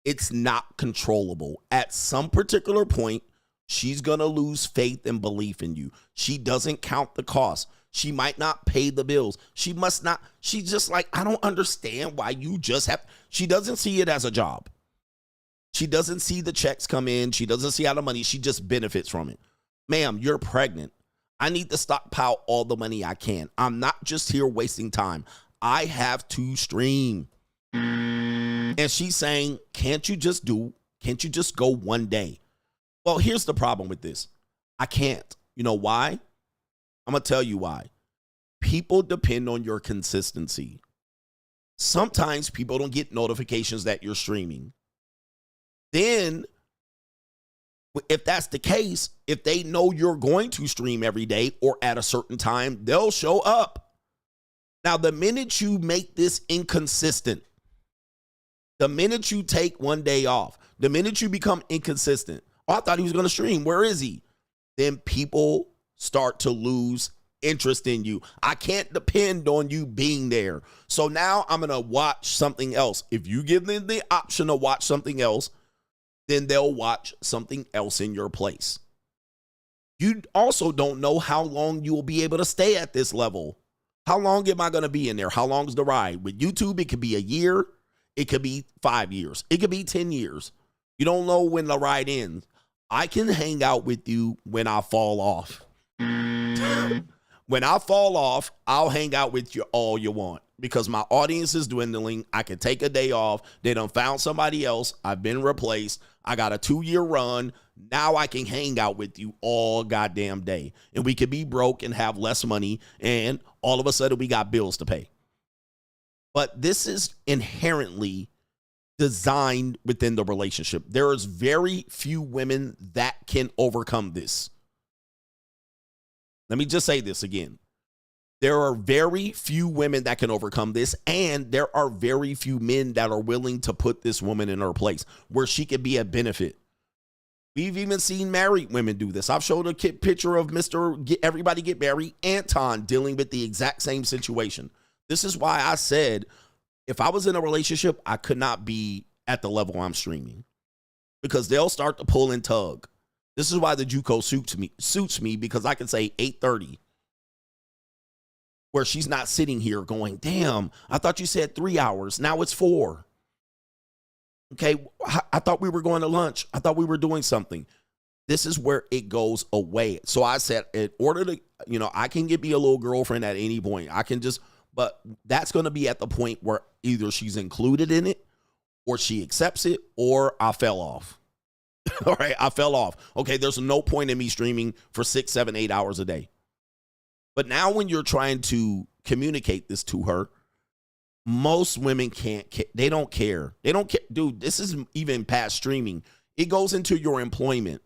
it's not controllable. At some particular point, she's going to lose faith and belief in you. She doesn't count the cost. She might not pay the bills. She must not. She's just like, I don't understand why you just have. She doesn't see it as a job. She doesn't see the checks come in. She doesn't see how the money. She just benefits from it. Ma'am, you're pregnant. I need to stockpile all the money I can. I'm not just here wasting time. I have to stream. And she's saying, can't you just go one day? Well, here's the problem with this. I can't. You know why? I'm going to tell you why. People depend on your consistency. Sometimes people don't get notifications that you're streaming. Then, if that's the case, if they know you're going to stream every day or at a certain time, they'll show up. Now, the minute you make this inconsistent, the minute you take one day off, the minute you become inconsistent, oh, I thought he was going to stream. Where is he? Then people start to lose interest in you. I can't depend on you being there. So now I'm going to watch something else. If you give them the option to watch something else, then they'll watch something else in your place. You also don't know how long you will be able to stay at this level. How long am I going to be in there? How long is the ride? With YouTube, it could be a year. It could be 5 years. It could be 10 years. You don't know when the ride ends. I can hang out with you when I fall off. When I fall off, I'll hang out with you all you want because my audience is dwindling. I can take a day off. They done found somebody else. I've been replaced. I got a 2-year run. Now I can hang out with you all goddamn day. And we could be broke and have less money. And all of a sudden we got bills to pay. But this is inherently designed within the relationship. There is very few women that can overcome this. Let me just say this again. There are very few women that can overcome this, and there are very few men that are willing to put this woman in her place where she could be a benefit. We've even seen married women do this. I've showed a picture of Mr. Everybody Get Married, Anton, dealing with the exact same situation. This is why I said, if I was in a relationship, I could not be at the level I'm streaming because they'll start to pull and tug. This is why the JUCO suits me because I can say 8:30 where she's not sitting here going, damn, I thought you said 3 hours. Now it's 4. Okay, I thought we were going to lunch. I thought we were doing something. This is where it goes away. So I said, in order to, I can be a little girlfriend at any point. I can just, but that's going to be at the point where either she's included in it or she accepts it or I fell off. All right, I fell off. Okay, there's no point in me streaming for 6, 7, 8 hours a day. But now when you're trying to communicate this to her, most women can't, they don't care. They don't care. Dude, this is even past streaming. It goes into your employment.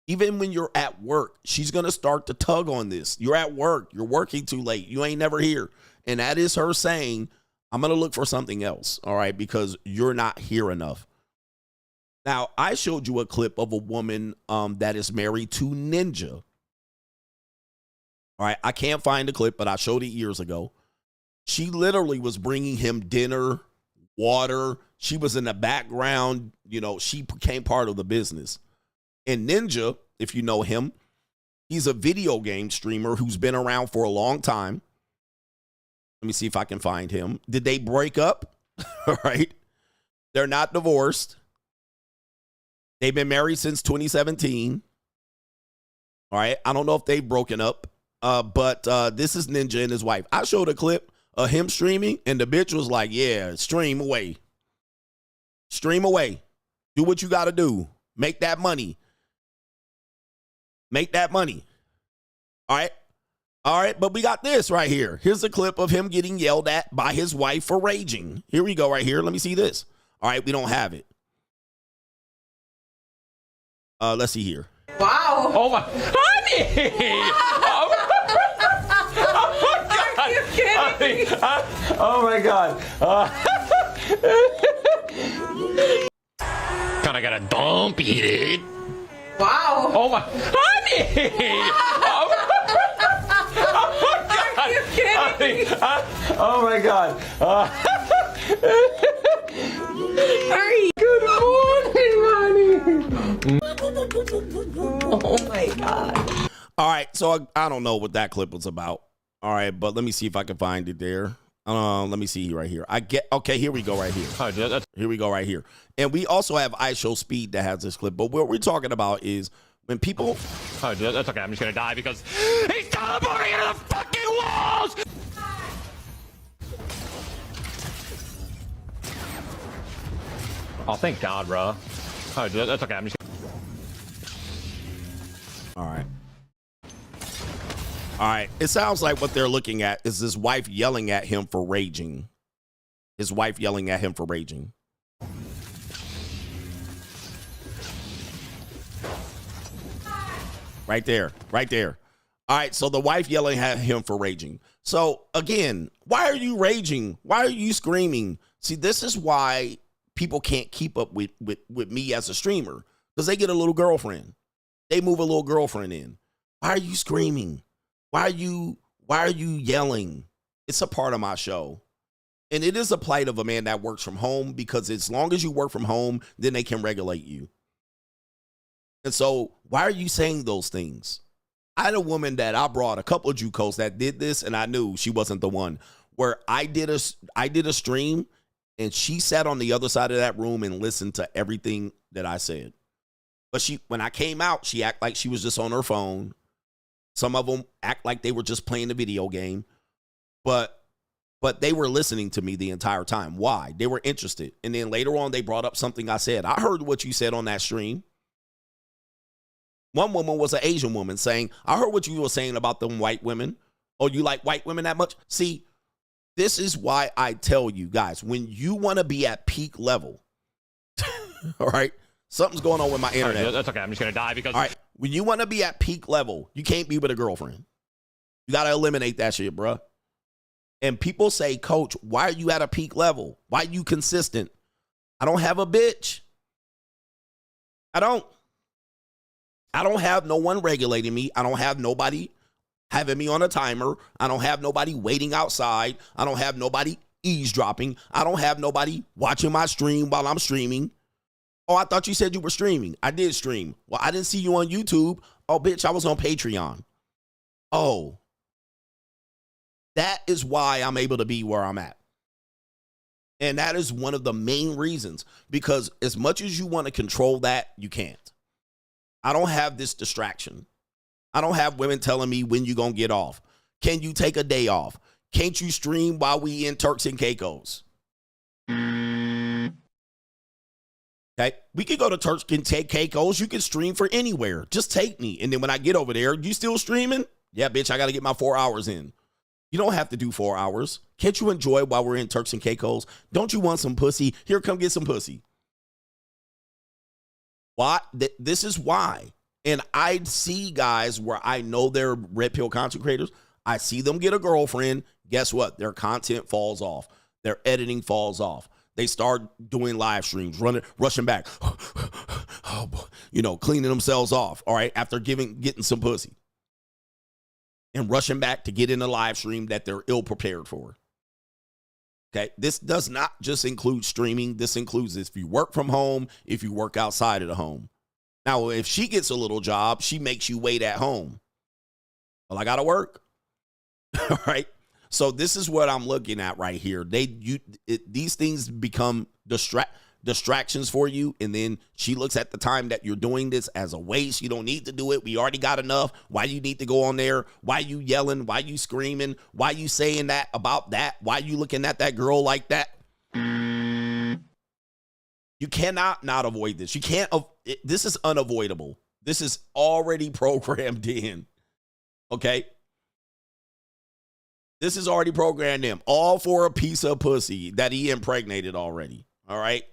Even when you're at work, she's going to start to tug on this. You're at work. You're working too late. You ain't never here. And that is her saying, I'm going to look for something else, all right, because you're not here enough. Now, I showed you a clip of a woman that is married to Ninja. All right, I can't find the clip, but I showed it years ago. She literally was bringing him dinner, water. She was in the background. She became part of the business. And Ninja, if you know him, he's a video game streamer who's been around for a long time. Let me see if I can find him. Did they break up? All right. They're not divorced. They've been married since 2017. All right. I don't know if they've broken up, but this is Ninja and his wife. I showed a clip of him streaming, and the bitch was like, yeah, stream away. Stream away. Do what you got to do. Make that money. Make that money. All right. All right. But we got this right here. Here's a clip of him getting yelled at by his wife for raging. Here we go right here. Let me see this. All right. We don't have it. Let's see here. Wow. Oh my, honey! Wow. Oh my God! Are you kidding me? Oh my God! Kinda got a dump eat it. Wow. Oh my, honey! Wow. Oh my God! Are you kidding me? Oh my God! Good morning, honey. Oh my God. All right, so I don't know what that clip was about. All right, but let me see if I can find it there. Let me see right here. Okay, here we go right here. Here we go right here. And we also have iShow Speed that has this clip. But what we're talking about is when people... Oh, that's okay. I'm just going to die because he's teleporting into the fucking walls! Oh, thank God, bro. Oh, that's okay. I'm just... All right. All right. It sounds like what they're looking at is his wife yelling at him for raging. His wife yelling at him for raging. Right there. Right there. All right. So the wife yelling at him for raging. So again, why are you raging? Why are you screaming? See, this is why people can't keep up with me as a streamer, because they get a little girlfriend. They move a little girlfriend in. Why are you screaming? Why are you yelling? It's a part of my show. And it is a plight of a man that works from home, because as long as you work from home, then they can regulate you. And so why are you saying those things? I had a woman that I brought, a couple of JUCOs that did this, and I knew she wasn't the one, where I did a stream and she sat on the other side of that room and listened to everything that I said. But when I came out, she acted like she was just on her phone. Some of them act like they were just playing the video game. But they were listening to me the entire time. Why? They were interested. And then later on, they brought up something I said. I heard what you said on that stream. One woman was an Asian woman saying, I heard what you were saying about them white women. Oh, you like white women that much? See, this is why I tell you guys, when you want to be at peak level, all right, something's going on with my internet. Right, that's okay. I'm just going to die because... All right, when you want to be at peak level, you can't be with a girlfriend. You got to eliminate that shit, bruh. And people say, Coach, why are you at a peak level? Why are you consistent? I don't have a bitch. I don't have no one regulating me. I don't have nobody having me on a timer. I don't have nobody waiting outside. I don't have nobody eavesdropping. I don't have nobody watching my stream while I'm streaming. Oh, I thought you said you were streaming. I did stream. Well, I didn't see you on YouTube. Oh, bitch, I was on Patreon. Oh. That is why I'm able to be where I'm at. And that is one of the main reasons, because as much as you want to control that, you can't. I don't have this distraction. I don't have women telling me when you going to get off. Can you take a day off? Can't you stream while we in Turks and Caicos? Okay, we can go to Turks and Caicos. You can stream for anywhere. Just take me. And then when I get over there, you still streaming? Yeah, bitch, I got to get my 4 hours in. You don't have to do 4 hours. Can't you enjoy while we're in Turks and Caicos? Don't you want some pussy? Here, come get some pussy. Why? This is why. And I see guys where I know they're red pill content creators. I see them get a girlfriend. Guess what? Their content falls off. Their editing falls off. They start doing live streams, rushing back, cleaning themselves off, all right, after getting some pussy. And rushing back to get in a live stream that they're ill prepared for. Okay, this does not just include streaming. This includes if you work from home, if you work outside of the home. Now, if she gets a little job, she makes you wait at home. Well, I got to work. All right. So this is what I'm looking at right here. These things become distractions for you, and then she looks at the time that you're doing this as a waste. You don't need to do it. We already got enough. Why you need to go on there? Why you yelling? Why you screaming? Why you saying that about that? Why you looking at that girl like that? You cannot not avoid this. You can't. This is unavoidable. This is already programmed in. Okay? This is already programmed in. All for a piece of pussy that he impregnated already. All right?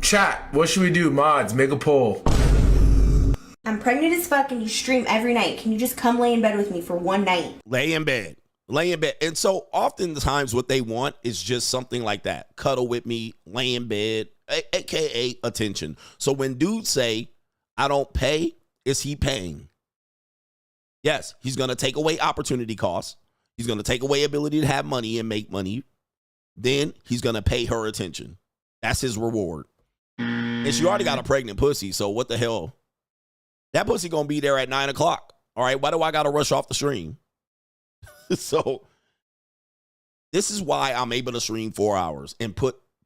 Chat, what should we do? Mods, make a poll. I'm pregnant as fuck and you stream every night. Can you just come lay in bed with me for one night? Lay in bed. Lay in bed. And so oftentimes what they want is just something like that. Cuddle with me, lay in bed, aka attention. So when dudes say, I don't pay, is he paying? Yes, he's going to take away opportunity costs. He's going to take away ability to have money and make money. Then he's going to pay her attention. That's his reward. And she already got a pregnant pussy, so what the hell? That pussy going to be there at 9 o'clock. All right, why do I got to rush off the stream? So this is why I'm able to stream 4 hours and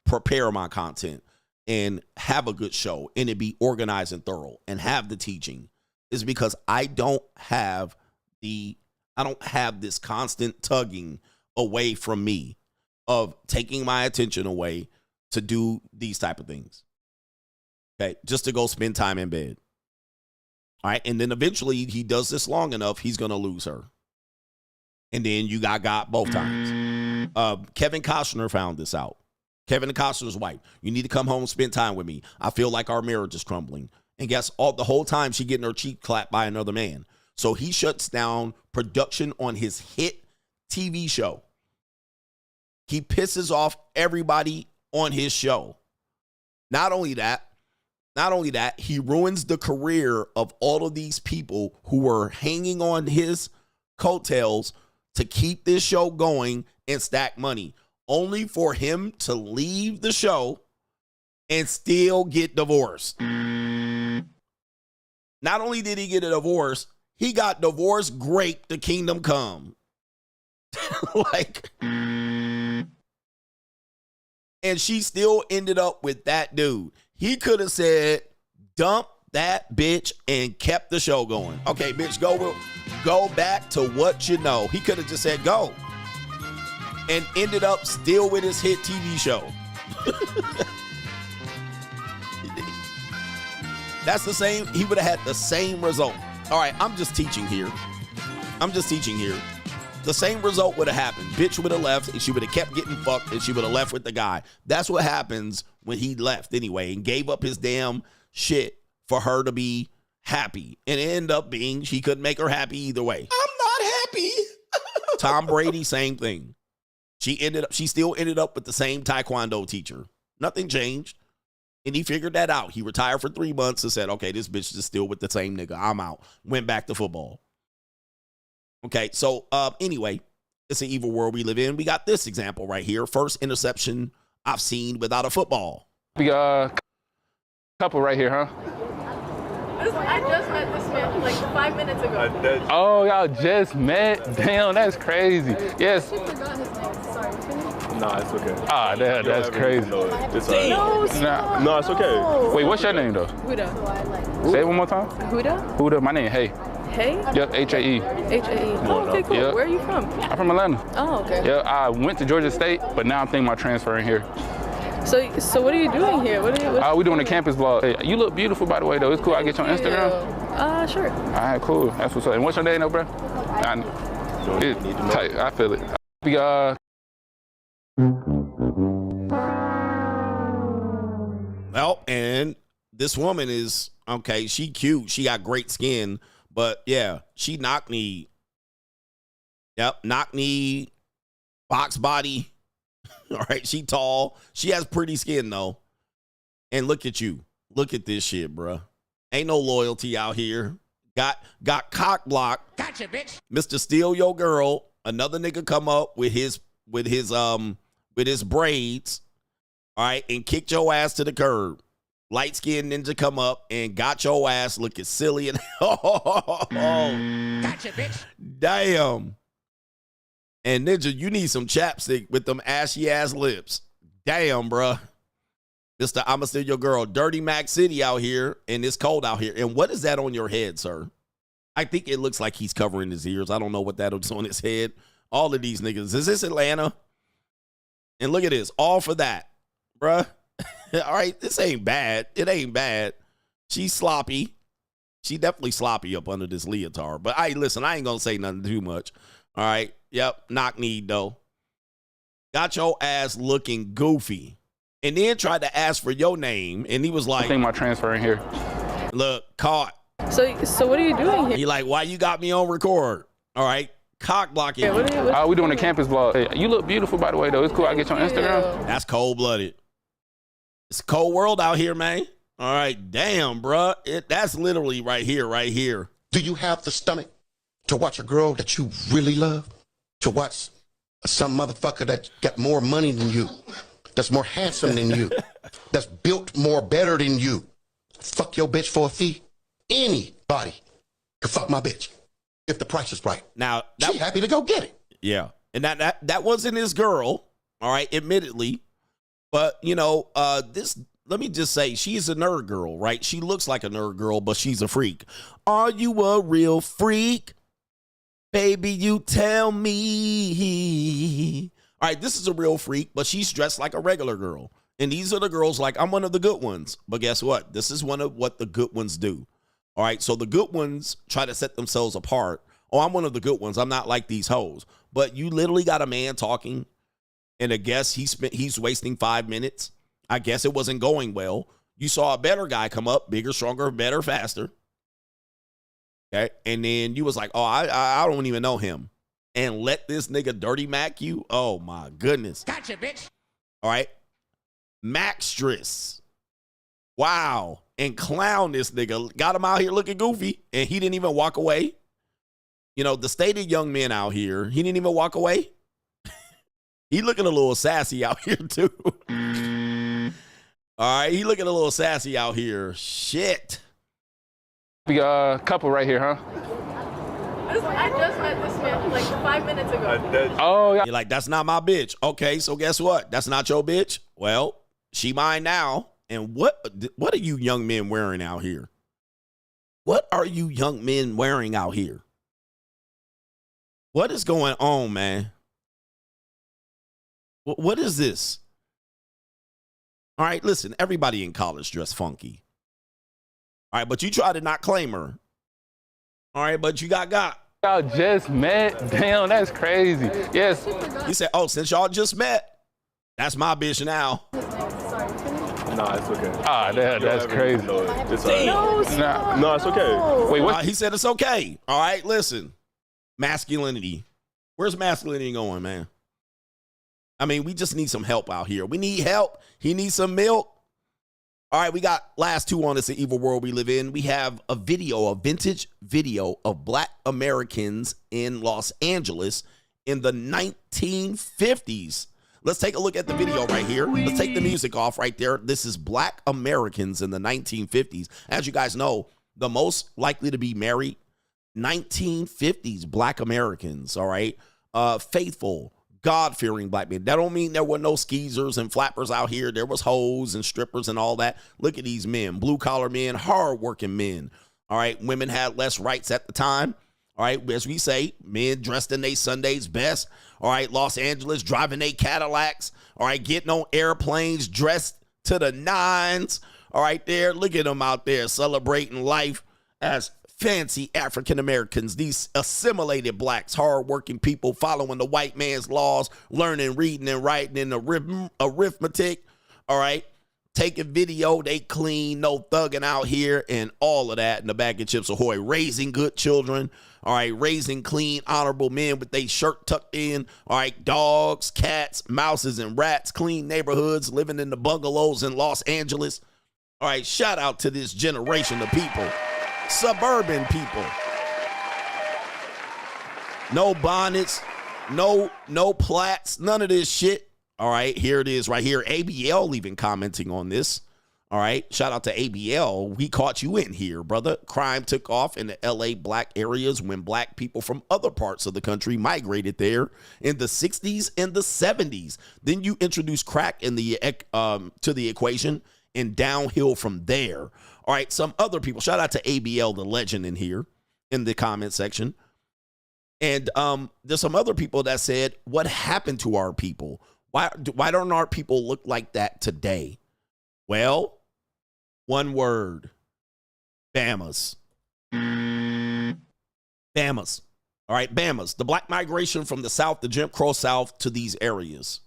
prepare my content and have a good show and it be organized and thorough and have the teaching, is because I don't have this constant tugging away from me of taking my attention away to do these type of things. Okay, just to go spend time in bed. All right, and then eventually he does this long enough, he's going to lose her. And then you got both times. Kevin Costner found this out. Kevin Costner's wife. You need to come home and spend time with me. I feel like our marriage is crumbling. And guess the whole time she getting her cheek clapped by another man. So he shuts down production on his hit TV show. He pisses off everybody on his show. Not only that, Not only that, he ruins the career of all of these people who were hanging on his coattails to keep this show going and stack money, only for him to leave the show and still get divorced. Not only did he get a divorce, he got divorced great to Kingdom Come. Like, and she still ended up with that dude. He could have said, dump that bitch and kept the show going. Okay, bitch, go back to what you know. He could have just said go and ended up still with his hit TV show. That's the same. He would have had the same result. All right, I'm just teaching here. The same result would have happened. Bitch would have left, and she would have kept getting fucked, and she would have left with the guy. That's what happens when he left anyway and gave up his damn shit for her to be happy. And it ended up being she couldn't make her happy either way. I'm not happy. Tom Brady, same thing. She still ended up with the same taekwondo teacher. Nothing changed. And he figured that out. He retired for 3 months and said, okay, this bitch is still with the same nigga. I'm out. Went back to football. Okay, so anyway, it's an evil world we live in. We got this example right here. First interception I've seen without a football. We got a couple right here, huh? I just met this man like 5 minutes ago. Oh, y'all just met? Damn, that's crazy. Yes. I forgot his name. Sorry. Nah, it's okay. Ah, that's crazy. No, stop. No, it's okay. Wait, what's your name though? Huda. Say it one more time. Huda? Huda, my name, Hey. Hey? Yep, H-A-E. H-A-E. Oh, okay, cool. Yep. Where are you from? I'm from Atlanta. Oh, okay. Yeah, I went to Georgia State, but now I'm thinking about transferring here. So what are you doing here? We're doing a campus vlog. Hey, you look beautiful, by the way, though. It's cool. I get you on Instagram. Sure. All right, cool. That's what's up. And what's your name, though, bro? It's tight. I feel it. We Well, and this woman is, okay, she cute. She got great skin. But, yeah, she knock-kneed. Yep, knock-kneed, box body. All right, she tall. She has pretty skin, though. And look at you. Look at this shit, bruh. Ain't no loyalty out here. Got cock blocked. Gotcha, bitch. Mr. Steal Your Girl. Another nigga come up with his braids. All right, and kicked your ass to the curb. Light-skinned ninja come up and got your ass looking silly and Gotcha, bitch. Damn. And ninja, you need some chapstick with them ashy ass lips. Damn, bruh. Mr. I'ma Steal Your Girl. Dirty Mac City out here, and it's cold out here. And what is that on your head, sir? I think it looks like he's covering his ears. I don't know what that is on his head. All of these niggas. Is this Atlanta? And look at this. All for that, bruh. All right, this ain't bad. It ain't bad. She's sloppy. She definitely sloppy up under this leotard. But listen, I ain't gonna say nothing too much. All right. Yep. Knock-kneed, though. Got your ass looking goofy. And then tried to ask for your name. And he was like, I think my transfer in here. Look, caught. So what are you doing here? He like, why you got me on record? All right. Cock blocking. Yeah, we're doing a campus vlog. Hey, you look beautiful, by the way, though. It's cool. I get you on Instagram. That's cold-blooded. It's a cold world out here, man. All right. Damn, bruh. That's literally right here. Do you have the stomach to watch a girl that you really love? To watch some motherfucker that got more money than you, that's more handsome than you, that's built more better than you, fuck your bitch for a fee? Anybody can fuck my bitch if the price is right. Now, she happy to go get it. Yeah. And that wasn't his girl, all right, admittedly. But, you know, let me just say, she's a nerd girl, right? She looks like a nerd girl, but she's a freak. Are you a real freak? Baby, you tell me. All right, this is a real freak, but she's dressed like a regular girl. And these are the girls like, I'm one of the good ones. But guess what? This is one of what the good ones do. All right, so the good ones try to set themselves apart. Oh, I'm one of the good ones. I'm not like these hoes. But you literally got a man talking, and I guess he's wasting 5 minutes. I guess it wasn't going well. You saw a better guy come up, bigger, stronger, better, faster. Okay, and then you was like, oh, I don't even know him. And let this nigga Dirty Mac you? Oh, my goodness. Gotcha, bitch. All right. Maxtress. Wow. and clown this nigga. Got him out here looking goofy, and he didn't even walk away. You know, the state of young men out here, he didn't even walk away. He looking a little sassy out here, too. All right, he looking a little sassy out here. Shit. We got a couple right here, huh? I just met this man like 5 minutes ago. Oh, yeah. You're like, that's not my bitch. Okay, so guess what? That's not your bitch? Well, she mine now. And what are you young men wearing out here? What are you young men wearing out here? What is going on, man? What is this? All right, listen, everybody in college dress funky. All right, but you try to not claim her. All right, but you got. Y'all just met? Damn, that's crazy. Yes. He said, oh, since y'all just met, that's my bitch now. Nah, it's okay. Ah, that's crazy. It's no, it's okay. Wait, what? He said it's okay. All right, listen. Masculinity. Where's masculinity going, man? I mean, we just need some help out here. We need help. He needs some milk. All right, we got last two on this evil world we live in. We have a vintage video of Black Americans in Los Angeles in the 1950s. Let's take a look at the video right here. Let's take the music off right there. This is Black Americans in the 1950s. As you guys know, the most likely to be married, 1950s Black Americans, all right? Faithful, God-fearing Black men. That don't mean there were no skeezers and flappers out here. There was hoes and strippers and all that. Look at these men, blue-collar men, hard-working men, all right? Women had less rights at the time. All right, as we say, men dressed in their Sunday's best. All right, Los Angeles driving their Cadillacs. All right, getting on airplanes dressed to the nines. All right, there, look at them out there celebrating life as fancy African Americans. These assimilated blacks, hardworking people following the white man's laws, learning, reading, and writing in arithmetic. All right, taking video, they clean, no thugging out here, and all of that in the bag of Chips Ahoy. Raising good children. All right, raising clean, honorable men with their shirt tucked in. All right, dogs, cats, mouses, and rats, clean neighborhoods, living in the bungalows in Los Angeles. All right, shout out to this generation of people. Suburban people. No bonnets, no plaits, none of this shit. All right, here it is right here. ABL even commenting on this. All right, shout out to ABL. We caught you in here, brother. Crime took off in the LA Black areas when Black people from other parts of the country migrated there in the 60s and the 70s. Then you introduce crack in the to the equation and downhill from there. All right, some other people. Shout out to ABL, the legend, in here in the comment section. And there's some other people that said, what happened to our people? Why don't our people look like that today? Well, one word. Bamas. Bamas. All right, Bamas. The Black migration from the South, the Jim Crow South, to these areas.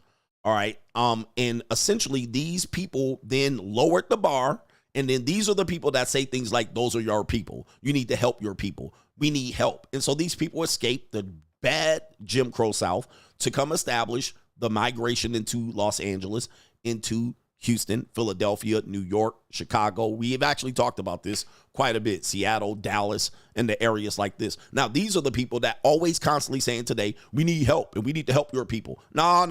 All right. And essentially these people then lowered the bar. And then these are the people that say things like, those are your people. You need to help your people. We need help. And so these people escaped the bad Jim Crow South to come establish the migration into Los Angeles, into Houston, Philadelphia, New York, Chicago. We have actually talked about this quite a bit. Seattle, Dallas, and the areas like this. Now, these are the people that always constantly saying today, we need help and we need to help your people. No.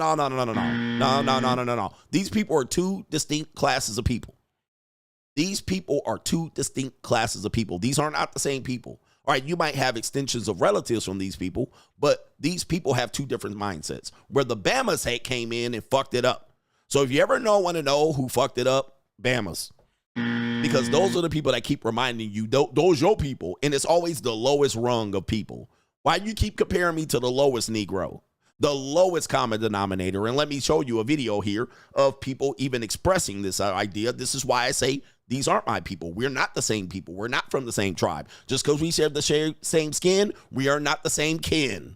These people are two distinct classes of people. These people are two distinct classes of people. These are not the same people. All right, you might have extensions of relatives from these people, but these people have two different mindsets. Where the Bamas came in and fucked it up. So if you ever want to know who fucked it up, Bamas. Because those are the people that keep reminding you, those your people. And it's always the lowest rung of people. Why do you keep comparing me to the lowest Negro? The lowest common denominator. And let me show you a video here of people even expressing this idea. This is why I say these aren't my people. We're not the same people. We're not from the same tribe. Just because we share the same skin, we are not the same kin.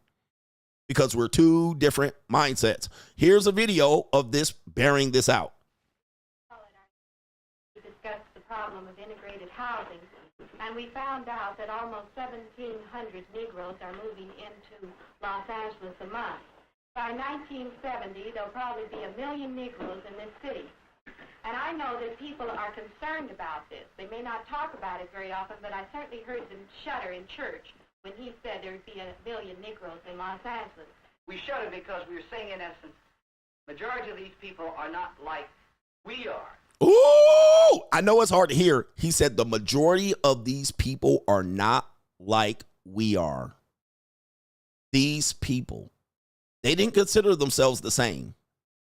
Because we're two different mindsets. Here's a video of this bearing this out. We discussed the problem of integrated housing, and we found out that almost 1,700 Negroes are moving into Los Angeles a month. By 1970, there'll probably be 1 million Negroes in this city. And I know that people are concerned about this. They may not talk about it very often, but I certainly heard them shudder in church when he said there would be 1 million Negroes in Los Angeles. We shudder because we're saying, in essence, majority of these people are not like we are. Ooh, I know it's hard to hear. He said the majority of these people are not like we are. These people, they didn't consider themselves the same.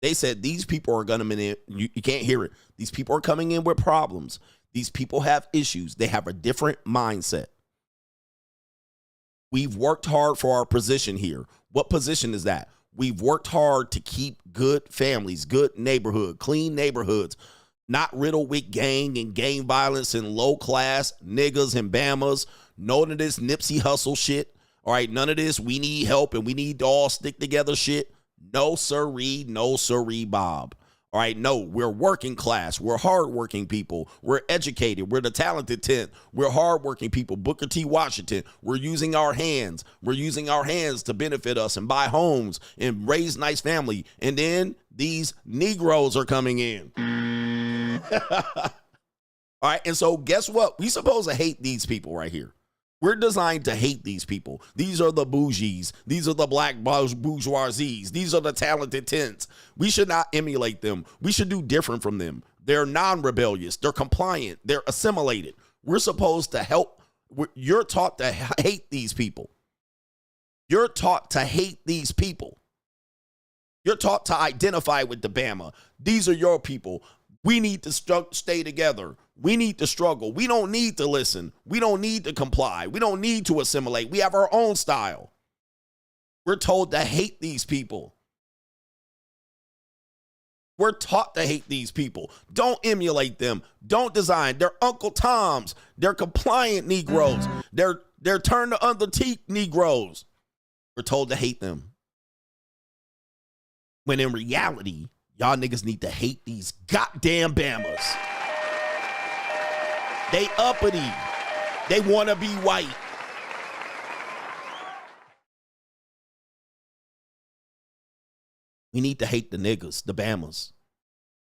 They said these people are going to, you can't hear it. These people are coming in with problems. These people have issues. They have a different mindset. We've worked hard for our position here. What position is that? We've worked hard to keep good families, good neighborhood, clean neighborhoods, not riddled with gang and gang violence and low class niggas and bammers. None of this Nipsey Hussle shit. All right, none of this we need help and we need to all stick together shit. No sirree, no sirree, Bob. All right, no, we're working class. We're hardworking people. We're educated. We're the talented 10th. We're hardworking people. Booker T. Washington. We're using our hands. We're using our hands to benefit us and buy homes and raise nice family. And then these Negroes are coming in. All right, and so guess what? We supposed to hate these people right here. We're designed to hate these people. These are the bougies. These are the black bourgeoisies. These are the talented 10s. We should not emulate them. We should do different from them. They're non-rebellious. They're compliant. They're assimilated. We're supposed to help. You're taught to hate these people. You're taught to hate these people. You're taught to identify with the Bama. These are your people. We need to stay together. We need to struggle. We don't need to listen. We don't need to comply. We don't need to assimilate. We have our own style. We're told to hate these people. We're taught to hate these people. Don't emulate them. Don't design. They're Uncle Toms. They're compliant Negroes. They're turn the other cheek Negroes. We're told to hate them. When in reality, y'all niggas need to hate these goddamn Bammers. They uppity. They want to be white. We need to hate the niggas, the Bammers.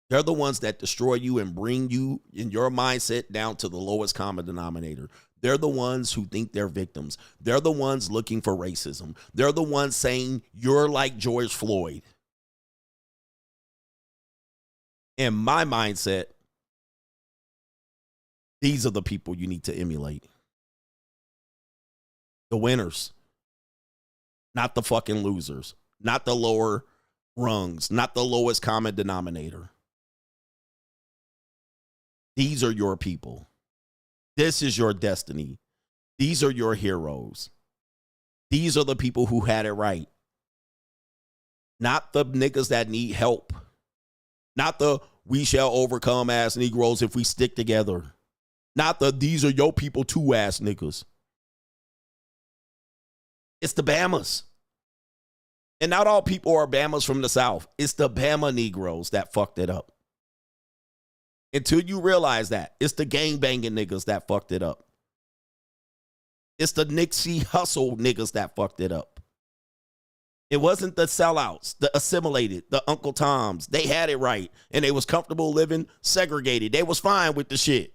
They're the ones that destroy you and bring you in your mindset down to the lowest common denominator. They're the ones who think they're victims. They're the ones looking for racism. They're the ones saying you're like George Floyd. In my mindset, these are the people you need to emulate. The winners. Not the fucking losers. Not the lower rungs. Not the lowest common denominator. These are your people. This is your destiny. These are your heroes. These are the people who had it right. Not the niggas that need help. Not the we shall overcome ass Negroes if we stick together. Not the these are your people too ass niggas. It's the Bammers. And not all people are Bammers from the South. It's the Bama Negroes that fucked it up. Until you realize that, it's the gangbanging niggas that fucked it up. It's the Nipsey Hussle niggas that fucked it up. It wasn't the sellouts, the assimilated, the Uncle Toms. They had it right, and they was comfortable living segregated. They was fine with the shit.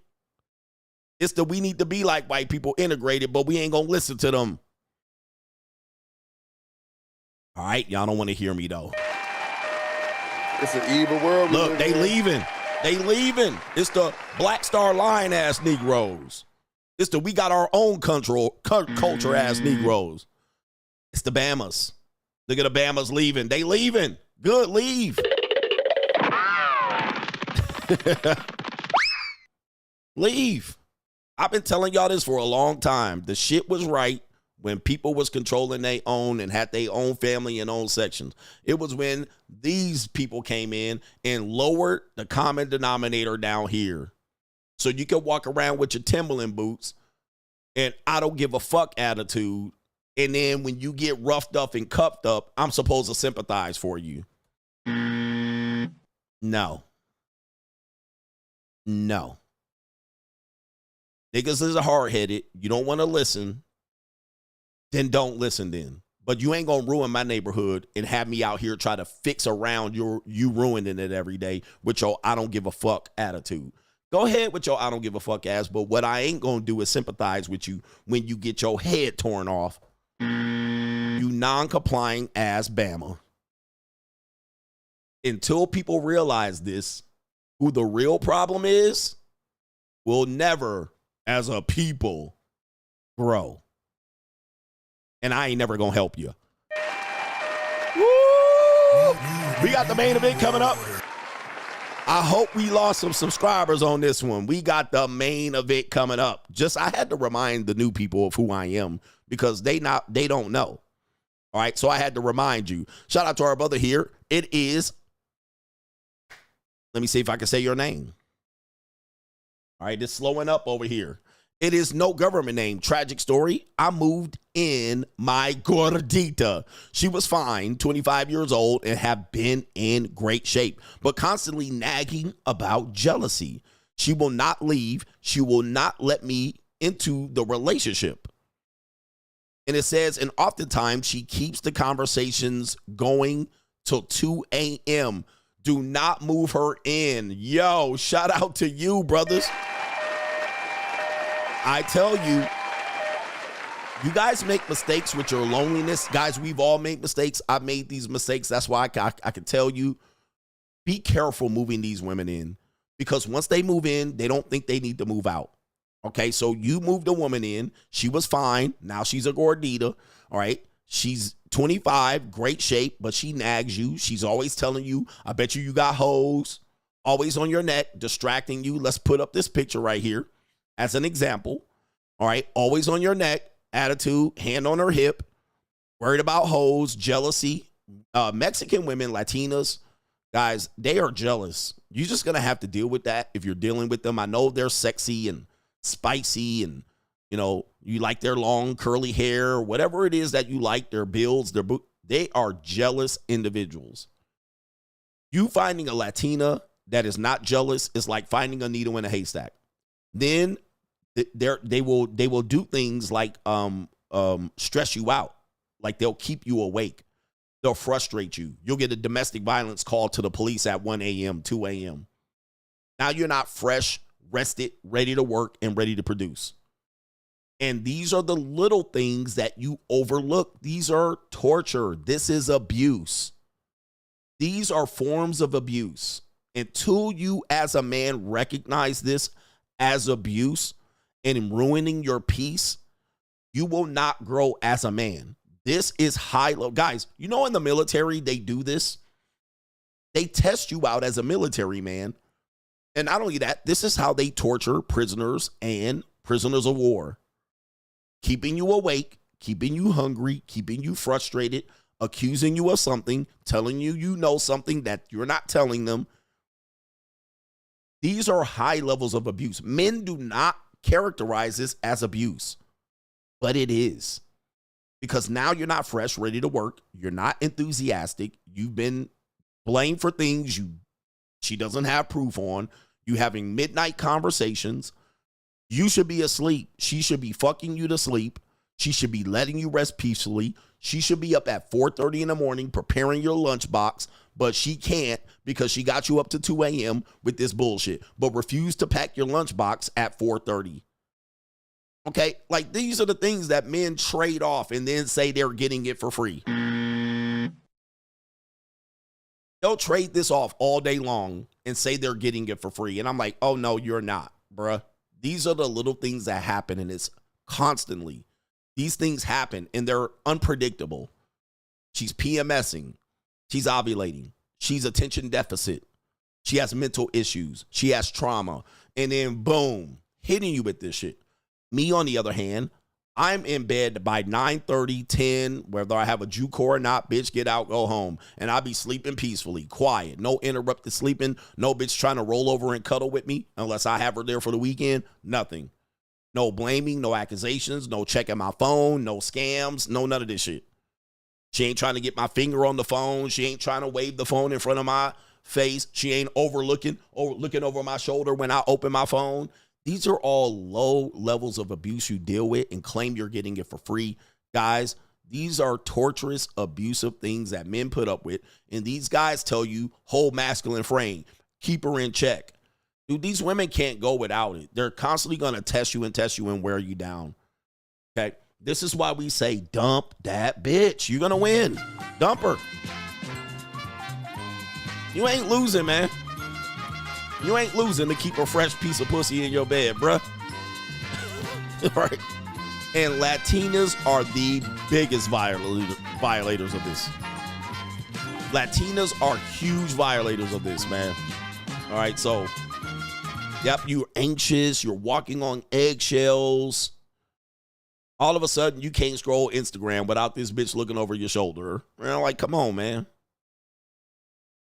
It's the we need to be like white people integrated, but we ain't gonna listen to them. All right, y'all don't want to hear me though. It's an evil world. Look, they leaving. They leaving. It's the Black Star Line ass Negroes. It's the we got our own culture ass Negroes. It's the Bammers. Look at the Bammers leaving. They leaving. Good, leave. Leave. I've been telling y'all this for a long time. The shit was right when people was controlling their own and had their own family and own sections. It was when these people came in and lowered the common denominator down here. So you can walk around with your Timberland boots and I don't give a fuck attitude. And then when you get roughed up and cuffed up, I'm supposed to sympathize for you. No. No. Niggas is hard-headed. You don't want to listen. Then don't listen then. But you ain't gonna ruin my neighborhood and have me out here try to fix around you ruining it every day with your I don't give a fuck attitude. Go ahead with your I don't give a fuck ass, but what I ain't gonna do is sympathize with you when you get your head torn off. You non-complying ass Bama. Until people realize this, who the real problem is, we'll never, as a people, grow. And I ain't never gonna help you. Woo! We got the main event coming up. I hope we lost some subscribers on this one. We got the main event coming up. I had to remind the new people of who I am because they don't know. All right, so I had to remind you. Shout out to our brother here. It is, let me see if I can say your name. All right, it's slowing up over here. It is no government name. Tragic story. I moved in my gordita. She was fine, 25 years old, and have been in great shape, but constantly nagging about jealousy. She will not leave. She will not let me into the relationship. And it says, and oftentimes she keeps the conversations going till 2 a.m. Do not move her in. Yo, shout out to you, brothers. I tell you, you guys make mistakes with your loneliness. Guys, we've all made mistakes. I've made these mistakes. That's why I can tell you, be careful moving these women in. Because once they move in, they don't think they need to move out. Okay, so you moved a woman in. She was fine. Now she's a gordita. All right, she's 25, great shape, but she nags you. She's always telling you, I bet you got hoes. Always on your neck, distracting you. Let's put up this picture right here as an example. All right, always on your neck, attitude, hand on her hip, worried about hoes, jealousy. Mexican women, Latinas, guys, they are jealous. You're just going to have to deal with that if you're dealing with them. I know they're sexy and spicy and, you know, you like their long curly hair, whatever it is that you like, their builds, they are jealous individuals. You finding a Latina that is not jealous is like finding a needle in a haystack. Then they will do things like stress you out, like they'll keep you awake. They'll frustrate you. You'll get a domestic violence call to the police at 1 a.m., 2 a.m. Now you're not fresh, rested, ready to work, and ready to produce. And these are the little things that you overlook. These are torture. This is abuse. These are forms of abuse. Until you as a man recognize this as abuse and ruining your peace, you will not grow as a man. This is high-low. Guys, you know in the military, they do this. They test you out as a military man. And not only that, this is how they torture prisoners and prisoners of war. Keeping you awake, keeping you hungry, keeping you frustrated, accusing you of something, telling you you know something that you're not telling them. These are high levels of abuse. Men do not characterize this as abuse, but it is. Because now you're not fresh, ready to work. You're not enthusiastic. You've been blamed for things she doesn't have proof on. You having midnight conversations. You should be asleep. She should be fucking you to sleep. She should be letting you rest peacefully. She should be up at 4:30 in the morning preparing your lunchbox, but she can't because she got you up to 2 a.m. with this bullshit, but refused to pack your lunchbox at 4:30. Okay, like these are the things that men trade off and then say they're getting it for free. They'll trade this off all day long and say they're getting it for free. And I'm like, oh no, you're not, bruh. These are the little things that happen, and it's constantly. These things happen and they're unpredictable. She's PMSing. She's ovulating. She's attention deficit. She has mental issues. She has trauma. And then boom, hitting you with this shit. Me, on the other hand, I'm in bed by 9:30, 10, whether I have a JUCO or not, bitch, get out, go home. And I'll be sleeping peacefully, quiet, no interrupted sleeping, no bitch trying to roll over and cuddle with me unless I have her there for the weekend, nothing. No blaming, no accusations, no checking my phone, no scams, no none of this shit. She ain't trying to get my finger on the phone. She ain't trying to wave the phone in front of my face. She ain't looking over my shoulder when I open my phone. These are all low levels of abuse you deal with and claim you're getting it for free. Guys, These are torturous, abusive things that men put up with. And these guys tell you, hold masculine frame, keep her in check. Dude, these women can't go without it. They're constantly going to test you and wear you down. Okay? This is why we say, dump that bitch. You're going to win. Dump her. You ain't losing, man. You ain't losing to keep a fresh piece of pussy in your bed, bruh. Right? And Latinas are the biggest violators of this. Latinas are huge violators of this, man. All right, so, yep, you're anxious. You're walking on eggshells. All of a sudden, you can't scroll Instagram without this bitch looking over your shoulder. And I'm like, come on, man.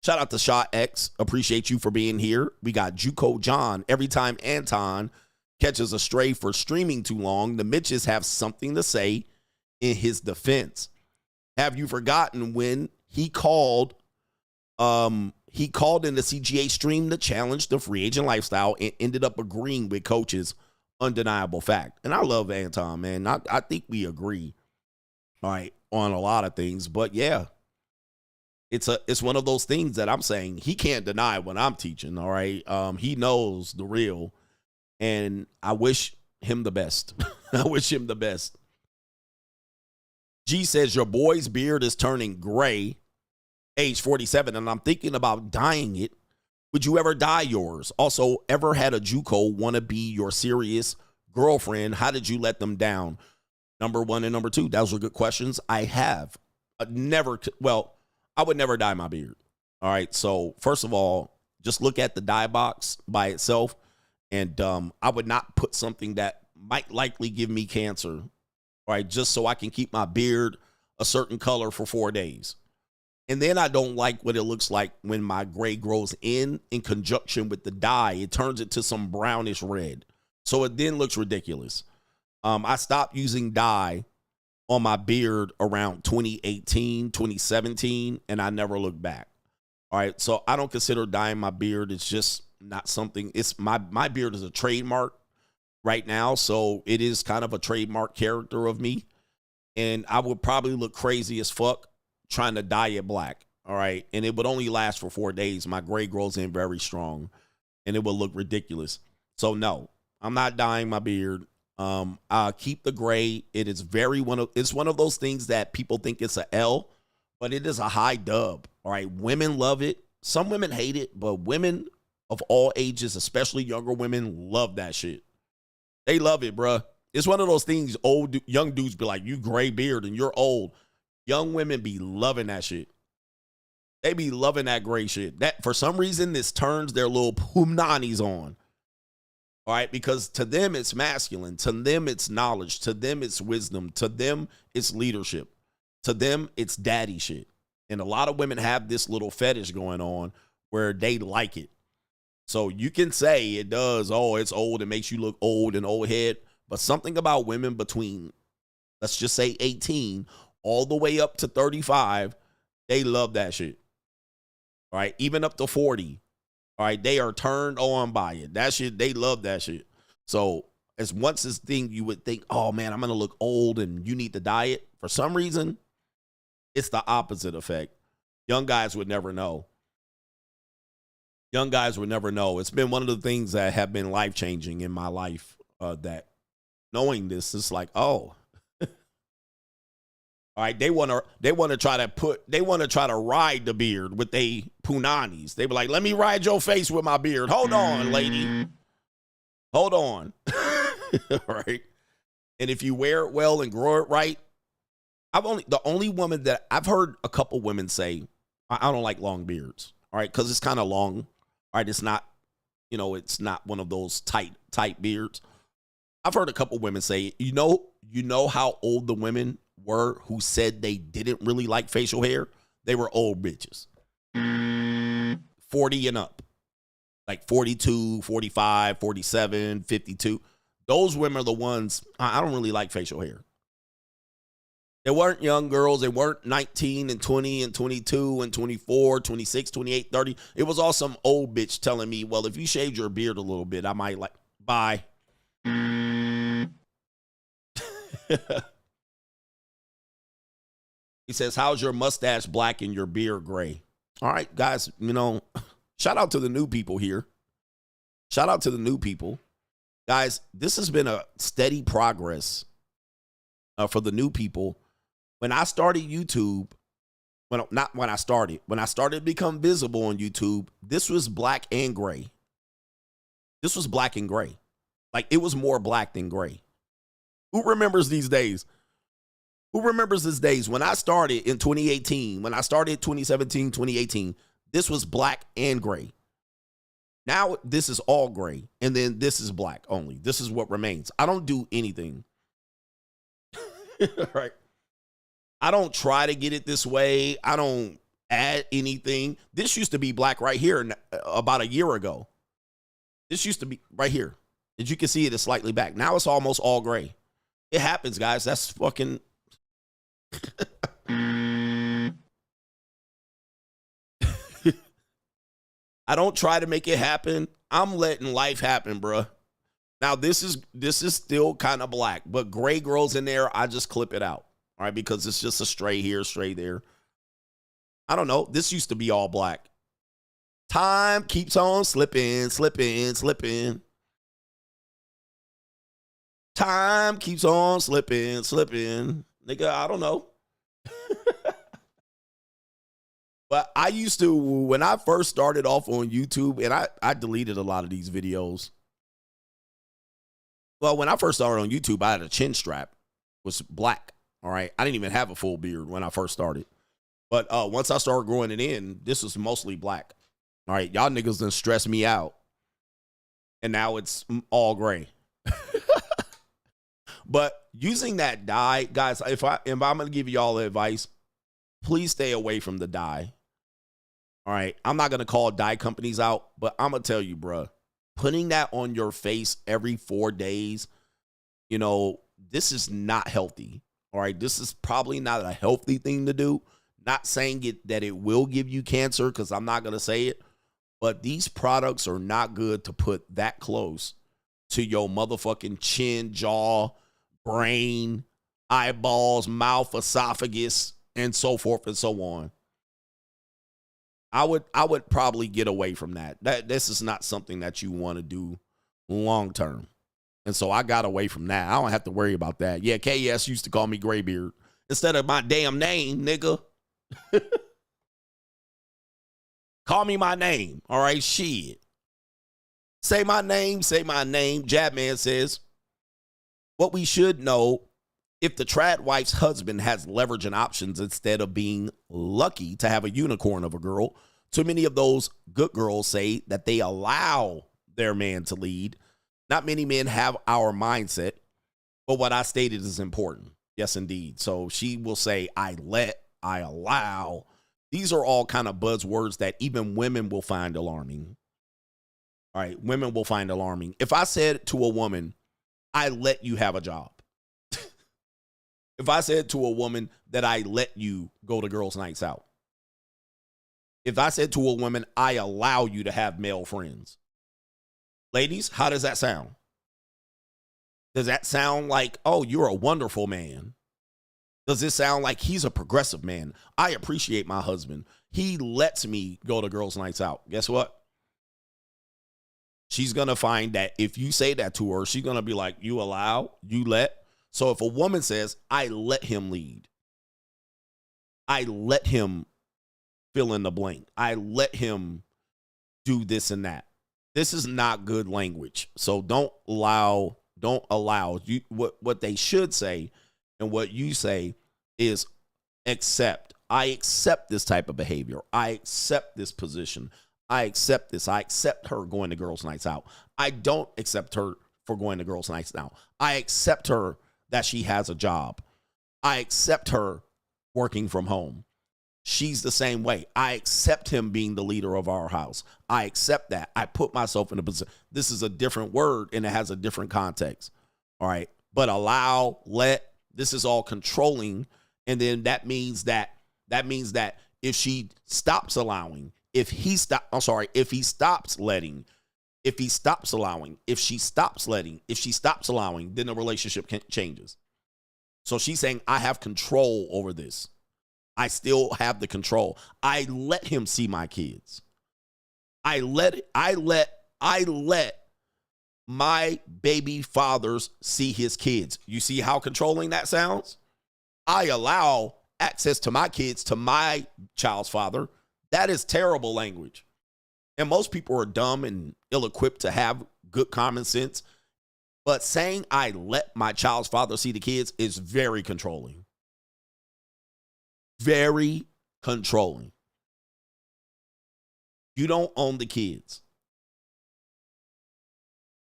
Shout out to Shot X. Appreciate you for being here. We got JUCO John. Every time Anton catches a stray for streaming too long, the Mitches have something to say in his defense. Have you forgotten when he called in the CGA stream to challenge the free agent lifestyle and ended up agreeing with Coach's undeniable fact? And I love Anton, man. I think we agree, all right, on a lot of things. But yeah, it's one of those things that I'm saying he can't deny what I'm teaching, all right? He knows the real. And I wish him the best. I wish him the best. G says, your boy's beard is turning gray, age 47, and I'm thinking about dyeing it. Would you ever dye yours? Also, ever had a JUCO want to be your serious girlfriend? How did you let them down? Number one and number two, those are good questions. I have I would never dye my beard. All right, so first of all, just look at the dye box by itself. And I would not put something that might likely give me cancer, all right, just so I can keep my beard a certain color for 4 days. And then I don't like what it looks like when my gray grows in conjunction with the dye. It turns it to some brownish red. So it then looks ridiculous. I stopped using dye on my beard around 2018, 2017, and I never looked back. All right, so I don't consider dyeing my beard. It's just not something. It's my beard is a trademark right now, so it is kind of a trademark character of me, and I would probably look crazy as fuck trying to dye it black. All right, and it would only last for 4 days. My gray grows in very strong, and it would look ridiculous. So no, I'm not dyeing my beard. I keep the gray. It is it's one of those things that people think it's a L, but it is a high dub. All right, women love it. Some women hate it, but women of all ages, especially younger women, love that shit. They love it, bruh. It's one of those things young dudes be like, you gray beard and you're old. Young women be loving that shit. They be loving that gray shit. That for some reason, this turns their little pumnanis on. All right, because to them, it's masculine. To them, it's knowledge. To them, it's wisdom. To them, it's leadership. To them, it's daddy shit. And a lot of women have this little fetish going on where they like it. So you can say it does, oh, it's old. It makes you look old and old head. But something about women between, let's just say 18, all the way up to 35, they love that shit. All right, even up to 40. All right, they are turned on by it. That shit, they love that shit. So as once this thing, you would think, oh man, I'm going to look old and you need to dye it. For some reason, it's the opposite effect. Young guys would never know. Young guys would never know. It's been one of the things that have been life-changing in my life, that knowing this is like, oh. All right, they want to try to ride the beard with they punanis. They be like, let me ride your face with my beard. Hold on, lady. Hold on. All right. And if you wear it well and grow it right, the only woman that I've heard a couple women say, I don't like long beards. All right, because it's kind of long. All right, it's not, it's not one of those tight beards. I've heard a couple women say, you know how old the women were who said they didn't really like facial hair? They were old bitches. 40 and up. Like 42, 45, 47, 52. Those women are the ones, I don't really like facial hair. They weren't young girls. They weren't 19 and 20 and 22 and 24, 26, 28, 30. It was all some old bitch telling me, well, if you shaved your beard a little bit, I might like, bye. He says, how's your mustache black and your beard gray? All right, guys, you know, shout out to the new people here. Shout out to the new people. Guys, this has been a steady progress for the new people. When I started YouTube, when I started to become visible on YouTube, this was black and gray. This was black and gray. Like, it was more black than gray. Who remembers these days? Who remembers these days? When I started in 2018, when I started 2017, 2018, this was black and gray. Now this is all gray, and then this is black only. This is what remains. I don't do anything. Right? I don't try to get it this way. I don't add anything. This used to be black right here about a year ago. This used to be right here. As you can see, it is slightly back. Now it's almost all gray. It happens, guys. That's fucking... I don't try to make it happen. I'm letting life happen, bruh. Now, this is still kind of black, but gray girls in there, I just clip it out, all right, because it's just a stray here, stray there. I don't know. This used to be all black. Time keeps on slipping, slipping, slipping. Time keeps on slipping, slipping. Nigga, I don't know. But I used to, when I first started off on YouTube, and I deleted a lot of these videos. Well, when I first started on YouTube, I had a chin strap. It was black, all right? I didn't even have a full beard when I first started. But once I started growing it in, this was mostly black. All right, y'all niggas done stress me out. And now it's all gray. But using that dye, guys, if I'm going to give y'all advice, please stay away from the dye. All right, I'm not going to call dye companies out, but I'm going to tell you, bruh, putting that on your face every 4 days, you know, this is not healthy. All right, this is probably not a healthy thing to do. Not saying that it will give you cancer, because I'm not going to say it, but these products are not good to put that close to your motherfucking chin, jaw, brain, eyeballs, mouth, esophagus, and so forth and so on. I would probably get away from that. This is not something that you want to do long term. And so I got away from that. I don't have to worry about that. Yeah, KS used to call me Graybeard instead of my damn name, nigga. Call me my name. All right, shit. Say my name, say my name. Jabman says, what we should know, if the trad wife's husband has leverage and options instead of being lucky to have a unicorn of a girl, too many of those good girls say that they allow their man to lead. Not many men have our mindset, but what I stated is important. Yes, indeed. So she will say, I let, I allow. These are all kind of buzzwords that even women will find alarming. All right, women will find alarming. If I said to a woman, I let you have a job. If I said to a woman that I let you go to girls' nights out. If I said to a woman, I allow you to have male friends. Ladies, how does that sound? Does that sound like, oh, you're a wonderful man? Does it sound like he's a progressive man? I appreciate my husband. He lets me go to girls' nights out. Guess what? She's going to find that if you say that to her, she's going to be like, you allow, you let. So if a woman says, I let him lead, I let him fill in the blank, I let him do this and that, this is not good language. So don't allow you. What they should say and what you say is accept. I accept this type of behavior. I accept this position. I accept this. I accept her going to girls' nights out. I don't accept her for going to girls' nights out. I accept her that she has a job. I accept her working from home. She's the same way. I accept him being the leader of our house. I accept that. I put myself in a position. This is a different word and it has a different context. All right. But allow, let, this is all controlling. And then that means that if she stops allowing, if he stops letting, if he stops allowing, if she stops letting, if she stops allowing, then the relationship changes. So she's saying, I have control over this. I still have the control. I let him see my kids. I let my baby fathers see his kids. You see how controlling that sounds? I allow access to my kids, to my child's father. That is terrible language. And most people are dumb and ill-equipped to have good common sense. But saying I let my child's father see the kids is very controlling. Very controlling. You don't own the kids.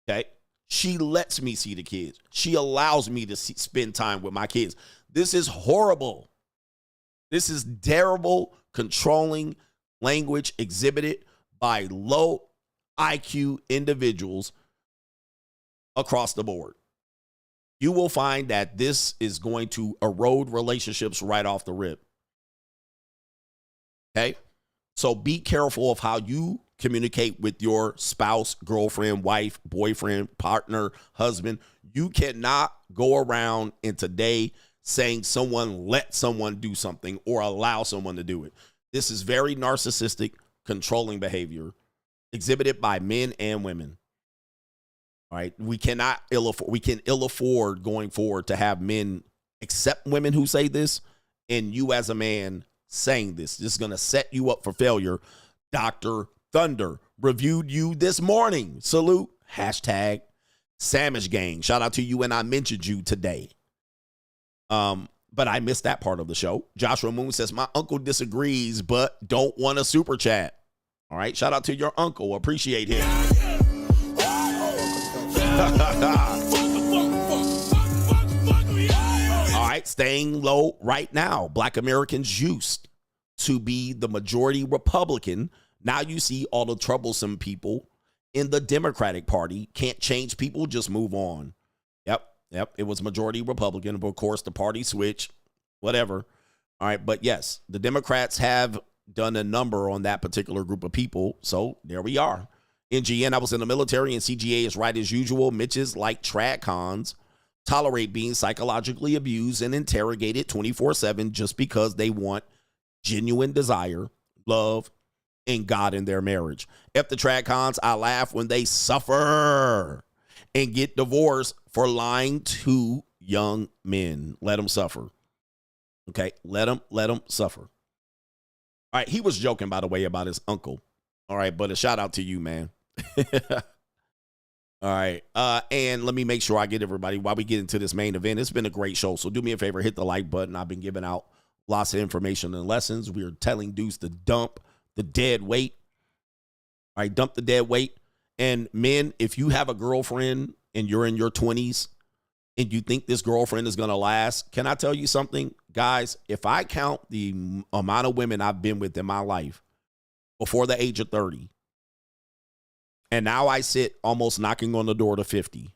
Okay? She lets me see the kids. She allows me to spend time with my kids. This is horrible. This is terrible, controlling language exhibited by low IQ individuals across the board. You will find that this is going to erode relationships right off the rip. Okay? So be careful of how you communicate with your spouse, girlfriend, wife, boyfriend, partner, husband. You cannot go around in today saying someone let someone do something or allow someone to do it. This is very narcissistic, controlling behavior exhibited by men and women. All right. We can ill afford going forward to have men accept women who say this, and you as a man saying this. This is going to set you up for failure. Dr. Thunder reviewed you this morning. Salute. Hashtag Samish Gang. Shout out to you, and I mentioned you today. But I missed that part of the show. Joshua Moon says, my uncle disagrees, but don't want a super chat. All right. Shout out to your uncle. Appreciate him. All right. Staying low right now. Black Americans used to be the majority Republican. Now you see all the troublesome people in the Democratic Party. Can't change people, just move on. Yep, it was majority Republican, but of course the party switch, whatever. All right, but yes, the Democrats have done a number on that particular group of people, so there we are. NGN, I was in the military, and CGA is right as usual. Mitches like trad cons tolerate being psychologically abused and interrogated 24/7 just because they want genuine desire, love, and God in their marriage. If the trad cons, I laugh when they suffer and get divorced for lying to young men. Let them suffer. Okay, let them suffer. All right, he was joking, by the way, about his uncle. All right, but a shout out to you, man. All right, and let me make sure I get everybody while we get into this main event. It's been a great show, so do me a favor, hit the like button. I've been giving out lots of information and lessons. We are telling dudes to dump the dead weight. All right, dump the dead weight. And men, if you have a girlfriend and you're in your 20s and you think this girlfriend is going to last, can I tell you something? Guys, if I count the amount of women I've been with in my life before the age of 30, and now I sit almost knocking on the door to 50,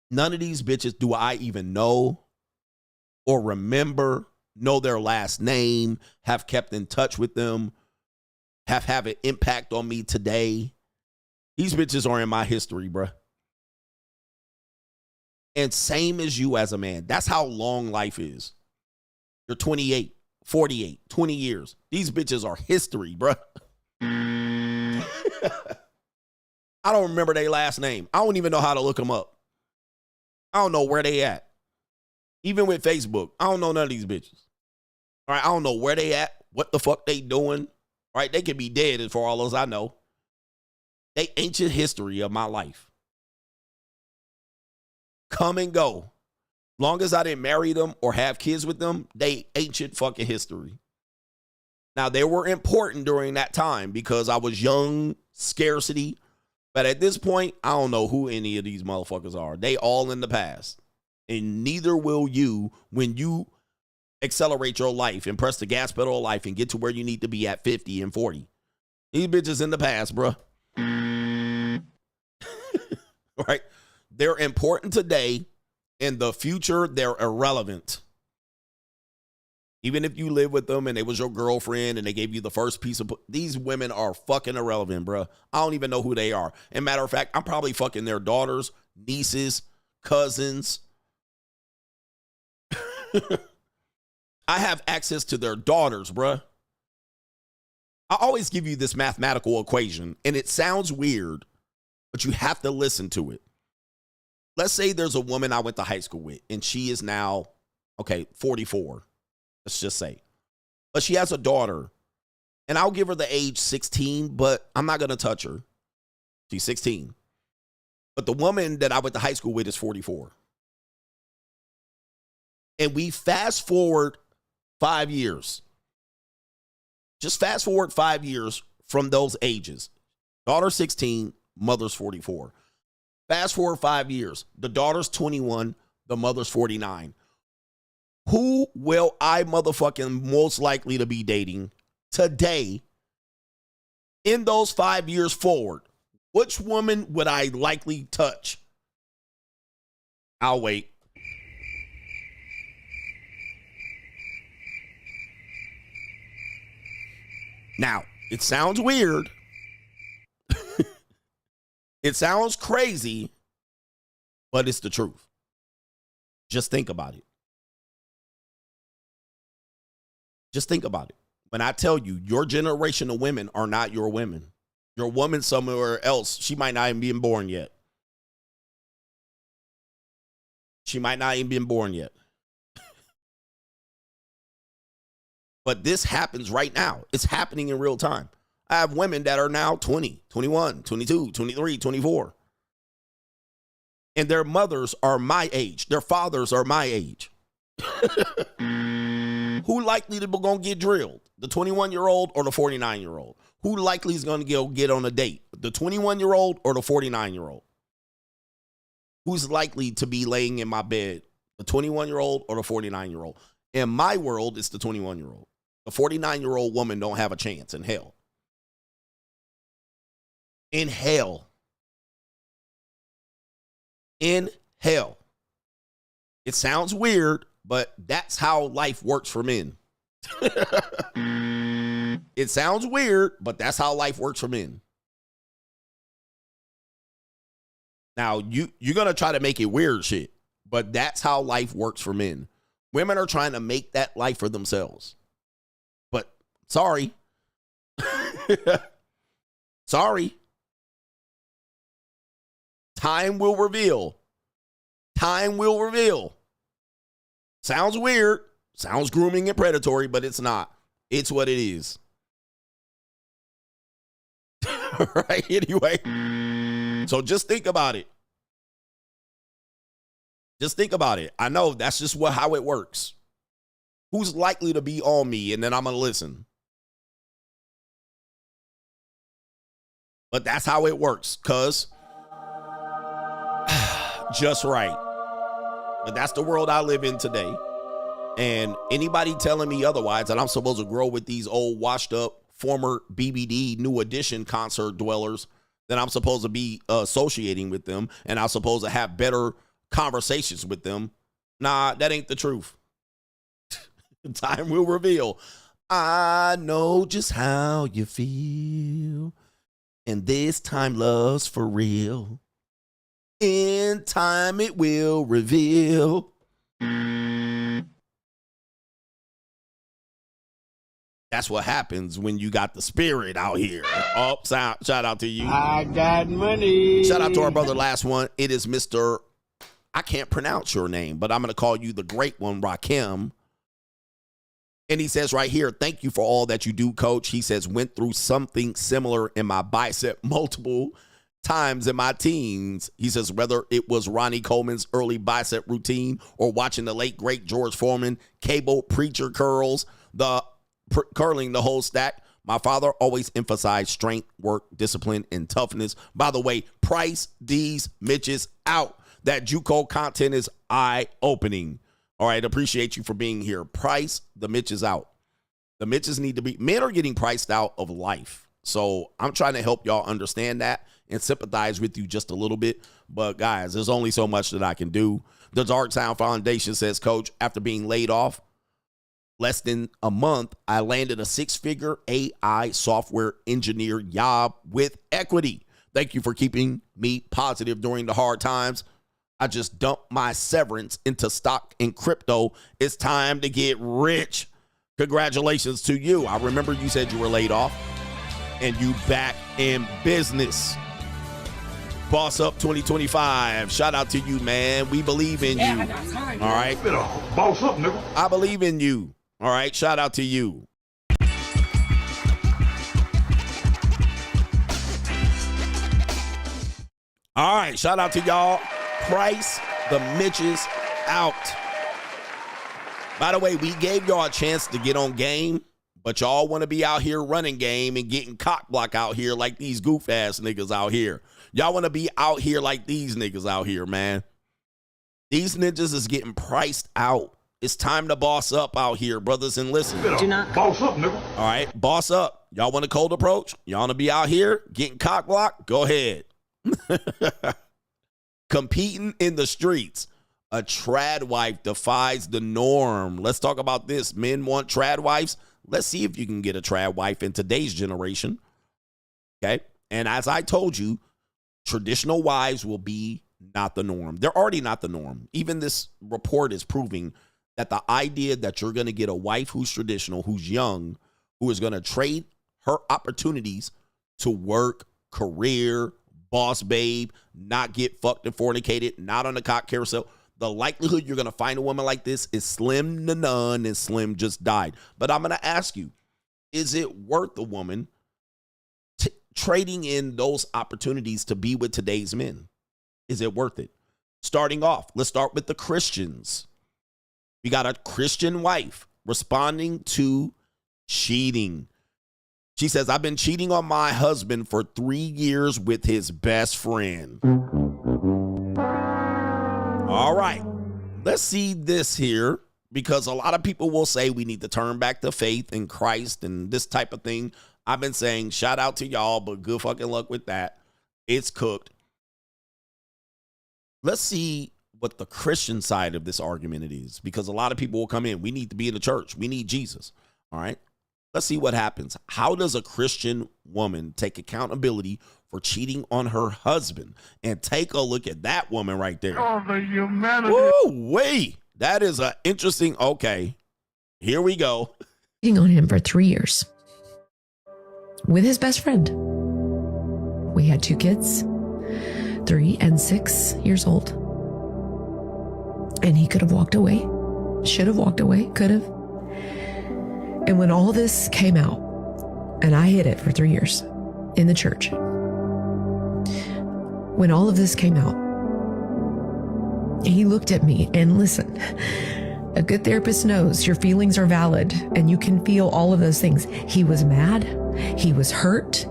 none of these bitches do I even know or remember, know their last name, have kept in touch with them, have an impact on me today. These bitches are in my history, bruh. And same as you as a man. That's how long life is. You're 28, 48, 20 years. These bitches are history, bruh. I don't remember their last name. I don't even know how to look them up. I don't know where they at. Even with Facebook, I don't know none of these bitches. All right, I don't know where they at, what the fuck they doing. All right, they could be dead for all as I know. They ancient history of my life. Come and go. Long as I didn't marry them or have kids with them, they ancient fucking history. Now, they were important during that time because I was young, scarcity. But at this point, I don't know who any of these motherfuckers are. They all in the past. And neither will you when you accelerate your life and press the gas pedal of life and get to where you need to be at 50 and 40. These bitches in the past, bruh. Right? They're important today. In the future, they're irrelevant. Even if you live with them and they was your girlfriend and they gave you the first piece of... These women are fucking irrelevant, bruh. I don't even know who they are. And matter of fact, I'm probably fucking their daughters, nieces, cousins. I I have access to their daughters, bruh. I always give you this mathematical equation, and it sounds weird, but you have to listen to it. Let's say there's a woman I went to high school with, and she is now, 44. Let's just say. But she has a daughter, and I'll give her the age 16, but I'm not going to touch her. She's 16. But the woman that I went to high school with is 44. And we fast forward 5 years. Just fast forward 5 years from those ages. Daughter 16, mother's 44. Fast forward 5 years. The daughter's 21, the mother's 49. Who will I motherfucking most likely to be dating today in those 5 years forward? Which woman would I likely touch? I'll wait. Now, it sounds weird. It sounds crazy, but it's the truth. Just think about it. Just think about it. When I tell you, your generation of women are not your women. Your woman somewhere else, she might not even be born yet. She might not even be born yet. But this happens right now. It's happening in real time. I have women that are now 20, 21, 22, 23, 24. And their mothers are my age. Their fathers are my age. Who likely to going to get drilled? The 21-year-old or the 49-year-old? Who likely is going to get on a date? The 21-year-old or the 49-year-old? Who's likely to be laying in my bed? The 21-year-old or the 49-year-old? In my world, it's the 21-year-old. The 49-year-old woman don't have a chance in hell. In hell. In hell. It sounds weird, but that's how life works for men. It sounds weird, but that's how life works for men. Now, you're going to try to make it weird shit, but that's how life works for men. Women are trying to make that life for themselves. But sorry. Sorry. Time will reveal. Time will reveal. Sounds weird. Sounds grooming and predatory, but it's not. It's what it is. Right? Anyway. So just think about it. Just think about it. I know that's just how it works. Who's likely to be on me, and then I'm going to listen. But that's how it works, cuz. Just right. But that's the world I live in today. And anybody telling me otherwise, that I'm supposed to grow with these old washed up former BBD New Edition concert dwellers, that I'm supposed to be associating with them, and I'm supposed to have better conversations with them. Nah, that ain't the truth. Time will reveal. I know just how you feel, and this time love's for real. In time it will reveal. That's what happens when you got the spirit out here. Oh, shout out to you. I got money. Shout out to our brother, last one. It is Mr. I can't pronounce your name, but I'm going to call you the great one, Rakim. And he says right here, thank you for all that you do, coach. He says, went through something similar in my bicep multiple times in my teens. He says, whether it was Ronnie Coleman's early bicep routine or watching the late, great George Foreman, cable preacher curls, curling the whole stack. My father always emphasized strength, work, discipline, and toughness. By the way, price these Mitches out. That JUCO content is eye-opening. All right, appreciate you for being here. Price the Mitches out. The Mitches need to be, men are getting priced out of life. So I'm trying to help y'all understand that and sympathize with you just a little bit. But guys, there's only so much that I can do. The Dark Sound Foundation says, coach, after being laid off less than a month, I landed a 6-figure AI software engineer job with equity. Thank you for keeping me positive during the hard times. I just dumped my severance into stock in crypto. It's time to get rich. Congratulations to you. I remember you said you were laid off and you back in business. Boss Up 2025. Shout out to you, man. We believe in you. All right. Boss up, nigga. I believe in you. All right. Shout out to you. All right. Shout out to y'all. Price the Mitches out. By the way, we gave y'all a chance to get on game, but y'all want to be out here running game and getting cock block out here like these goof ass niggas out here. Y'all want to be out here like these niggas out here, man. These ninjas is getting priced out. It's time to boss up out here, brothers, and listen. Do not boss up, nigga. All right, boss up. Y'all want a cold approach? Y'all want to be out here getting cock blocked? Go ahead. Competing in the streets. A trad wife defies the norm. Let's talk about this. Men want trad wives. Let's see if you can get a trad wife in today's generation. Okay. And as I told you, traditional wives will be not the norm. They're already not the norm. Even this report is proving that the idea that you're going to get a wife who's traditional, who's young, who is going to trade her opportunities to work, career, boss babe, not get fucked and fornicated, not on the cock carousel. The likelihood you're going to find a woman like this is slim to none, and Slim just died. But I'm going to ask you, is it worth a woman trading in those opportunities to be with today's men? Is it worth it? Starting off, let's start with the Christians. We got a Christian wife responding to cheating. She says, I've been cheating on my husband for 3 years with his best friend. All right, let's see this here, because a lot of people will say we need to turn back to faith in Christ and this type of thing. I've been saying shout out to y'all, but good fucking luck with that. It's cooked. Let's see what the Christian side of this argument is, because a lot of people will come in. We need to be in the church. We need Jesus. All right. Let's see what happens. How does a Christian woman take accountability for cheating on her husband? And take a look at that woman right there. Oh, the humanity. Woo, wait. That is an interesting. Okay. Here we go. Cheating on him for 3 years with his best friend. We had 2 kids, 3 and 6 years old. And he could have walked away, should have walked away, could have. And when all this came out, and I hid it for 3 years in the church, when all of this came out, he looked at me, and listen, a good therapist knows your feelings are valid and you can feel all of those things. He was mad. He was hurt.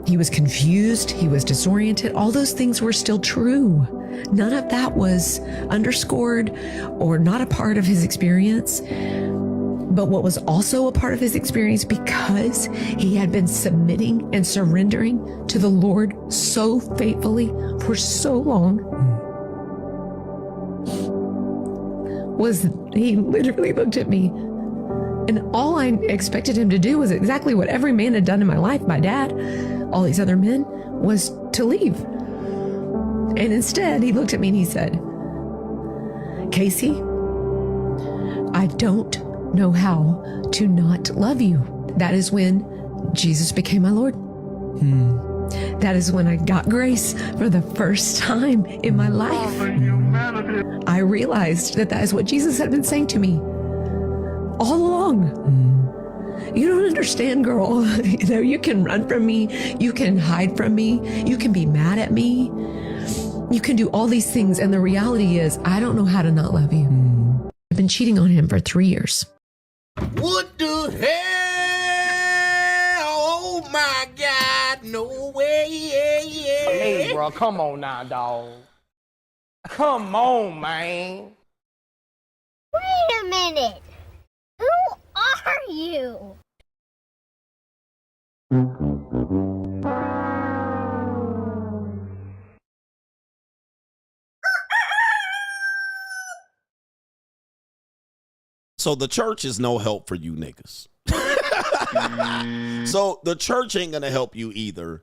He was confused. He was disoriented. All those things were still true. None of that was underscored or not a part of his experience. But what was also a part of his experience, because he had been submitting and surrendering to the Lord so faithfully for so long, was he literally looked at me, and all I expected him to do was exactly what every man had done in my life, my dad, all these other men, was to leave. And instead, he looked at me and he said, Casey, I don't know how to not love you. That is when Jesus became my Lord. That is when I got grace for the first time in my life. I realized that that is what Jesus had been saying to me all along. You don't understand, girl. You know, you can run from me. You can hide from me. You can be mad at me. You can do all these things. And the reality is, I don't know how to not love you. I've been cheating on him for 3 years. What the hell? Oh my God, no way. Hey, bro, come on now, dog. Come on, man. Wait a minute. Who are you? So the church is no help for you niggas. So the church ain't going to help you either,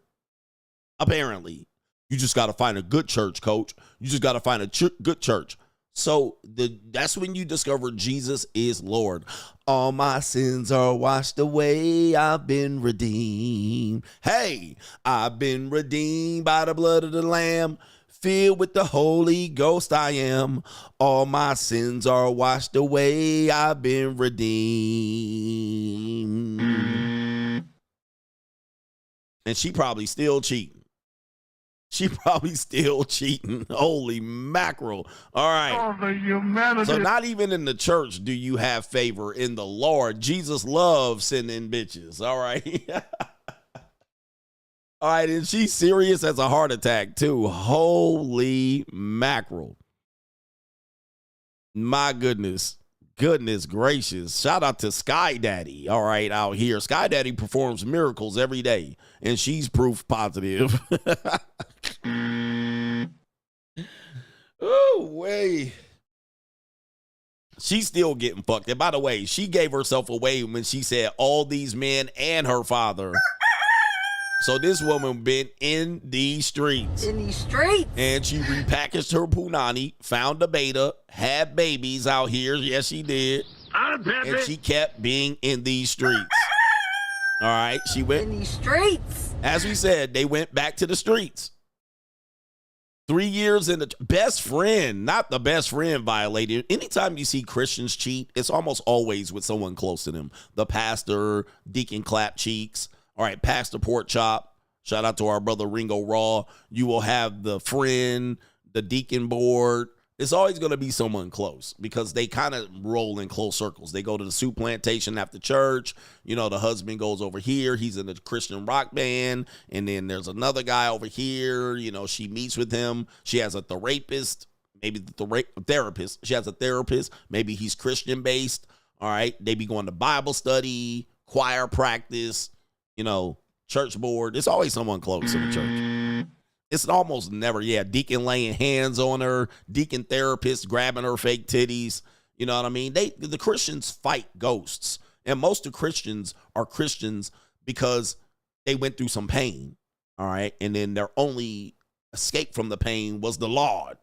apparently. You just got to find a good church, coach. You just got to find a good church. So that's when you discover Jesus is Lord. All my sins are washed away. I've been redeemed. Hey, I've been redeemed by the blood of the Lamb. Filled with the Holy Ghost I am. All my sins are washed away. I've been redeemed. And she probably still cheating. She probably still cheating. Holy mackerel. All right. Oh, the humanity. So not even in the church do you have favor in the Lord. Jesus loves sending bitches. All right. All right. And she's serious as a heart attack too. Holy mackerel. My goodness. Goodness gracious. Shout out to Sky Daddy. All right. Out here. Sky Daddy performs miracles every day. And she's proof positive. Oh, way. She's still getting fucked. And by the way, she gave herself away when she said all these men and her father. So this woman been in these streets. In these streets. And she repackaged her punani, found a beta, had babies out here. Yes, she did. And she kept being in these streets. All right. She went in these streets. As we said, they went back to the streets. 3 years in the best friend, not the best friend violated. Anytime you see Christians cheat, it's almost always with someone close to them. The pastor, Deacon Clap Cheeks. All right, Pastor Pork Chop. Shout out to our brother Ringo Raw. You will have the friend, the deacon board. It's always going to be someone close because they kind of roll in close circles. They go to the soup plantation after church. You know, the husband goes over here. He's in a Christian rock band. And then there's another guy over here. You know, she meets with him. She has a therapist, maybe the therapist. She has a therapist. Maybe he's Christian based. All right. They be going to Bible study, choir practice, you know, church board. It's always someone close in the church. It's almost never, deacon laying hands on her, deacon therapist grabbing her fake titties. You know what I mean? The Christians fight ghosts. And most of Christians are Christians because they went through some pain. All right. And then their only escape from the pain was the Lord.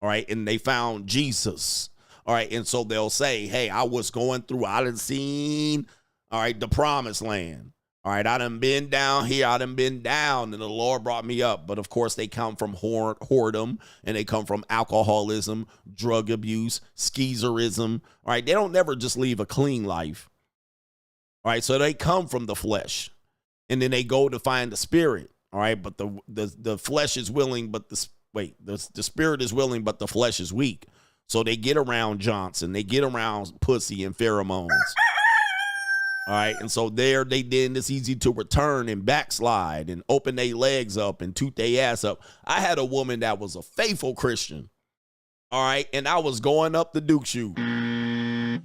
All right. And they found Jesus. All right. And so they'll say, hey, I was going through, I done seen, all right, the promised land. All right, I done been down here, I done been down, and the Lord brought me up. But, of course, they come from whoredom, and they come from alcoholism, drug abuse, skeezerism. All right, they don't never just leave a clean life. All right, so they come from the flesh, and then they go to find the spirit. All right, but the flesh is willing, but the spirit is willing, but the flesh is weak. So they get around Johnson, they get around pussy and pheromones. All right, and so then it's easy to return and backslide and open their legs up and toot their ass up. I had a woman that was a faithful Christian, all right, and I was going up the Duke shoe,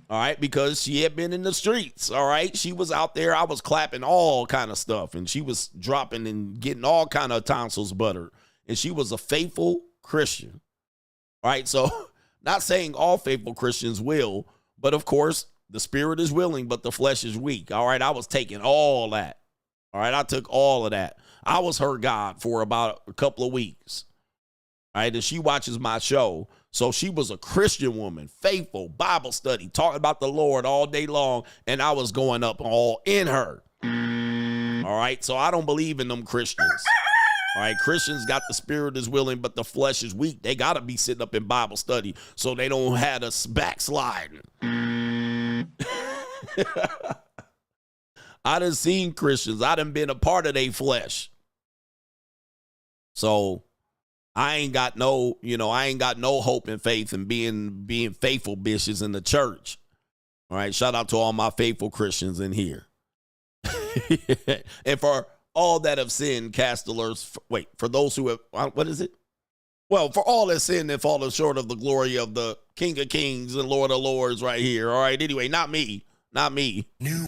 all right, because she had been in the streets, all right. She was out there. I was clapping all kind of stuff, and she was dropping and getting all kind of tonsils buttered, and she was a faithful Christian, all right. So not saying all faithful Christians will, but of course, the spirit is willing, but the flesh is weak. All right, I was taking all that. All right, I took all of that. I was her God for about a couple of weeks. All right, and she watches my show. So she was a Christian woman, faithful, Bible study, talking about the Lord all day long, and I was going up all in her. All right, so I don't believe in them Christians. All right, Christians got the spirit is willing, but the flesh is weak. They got to be sitting up in Bible study so they don't have us backsliding. I done seen Christians. I done been a part of their flesh. So I ain't got no hope and faith in being faithful bitches in the church. All right, shout out to all my faithful Christians in here. And for all that have sinned, cast the lures. Wait, for those who have, what is it? Well, for all that sinned and fallen short of the glory of the King of Kings and Lord of Lords right here. All right, anyway, not me. Not me. New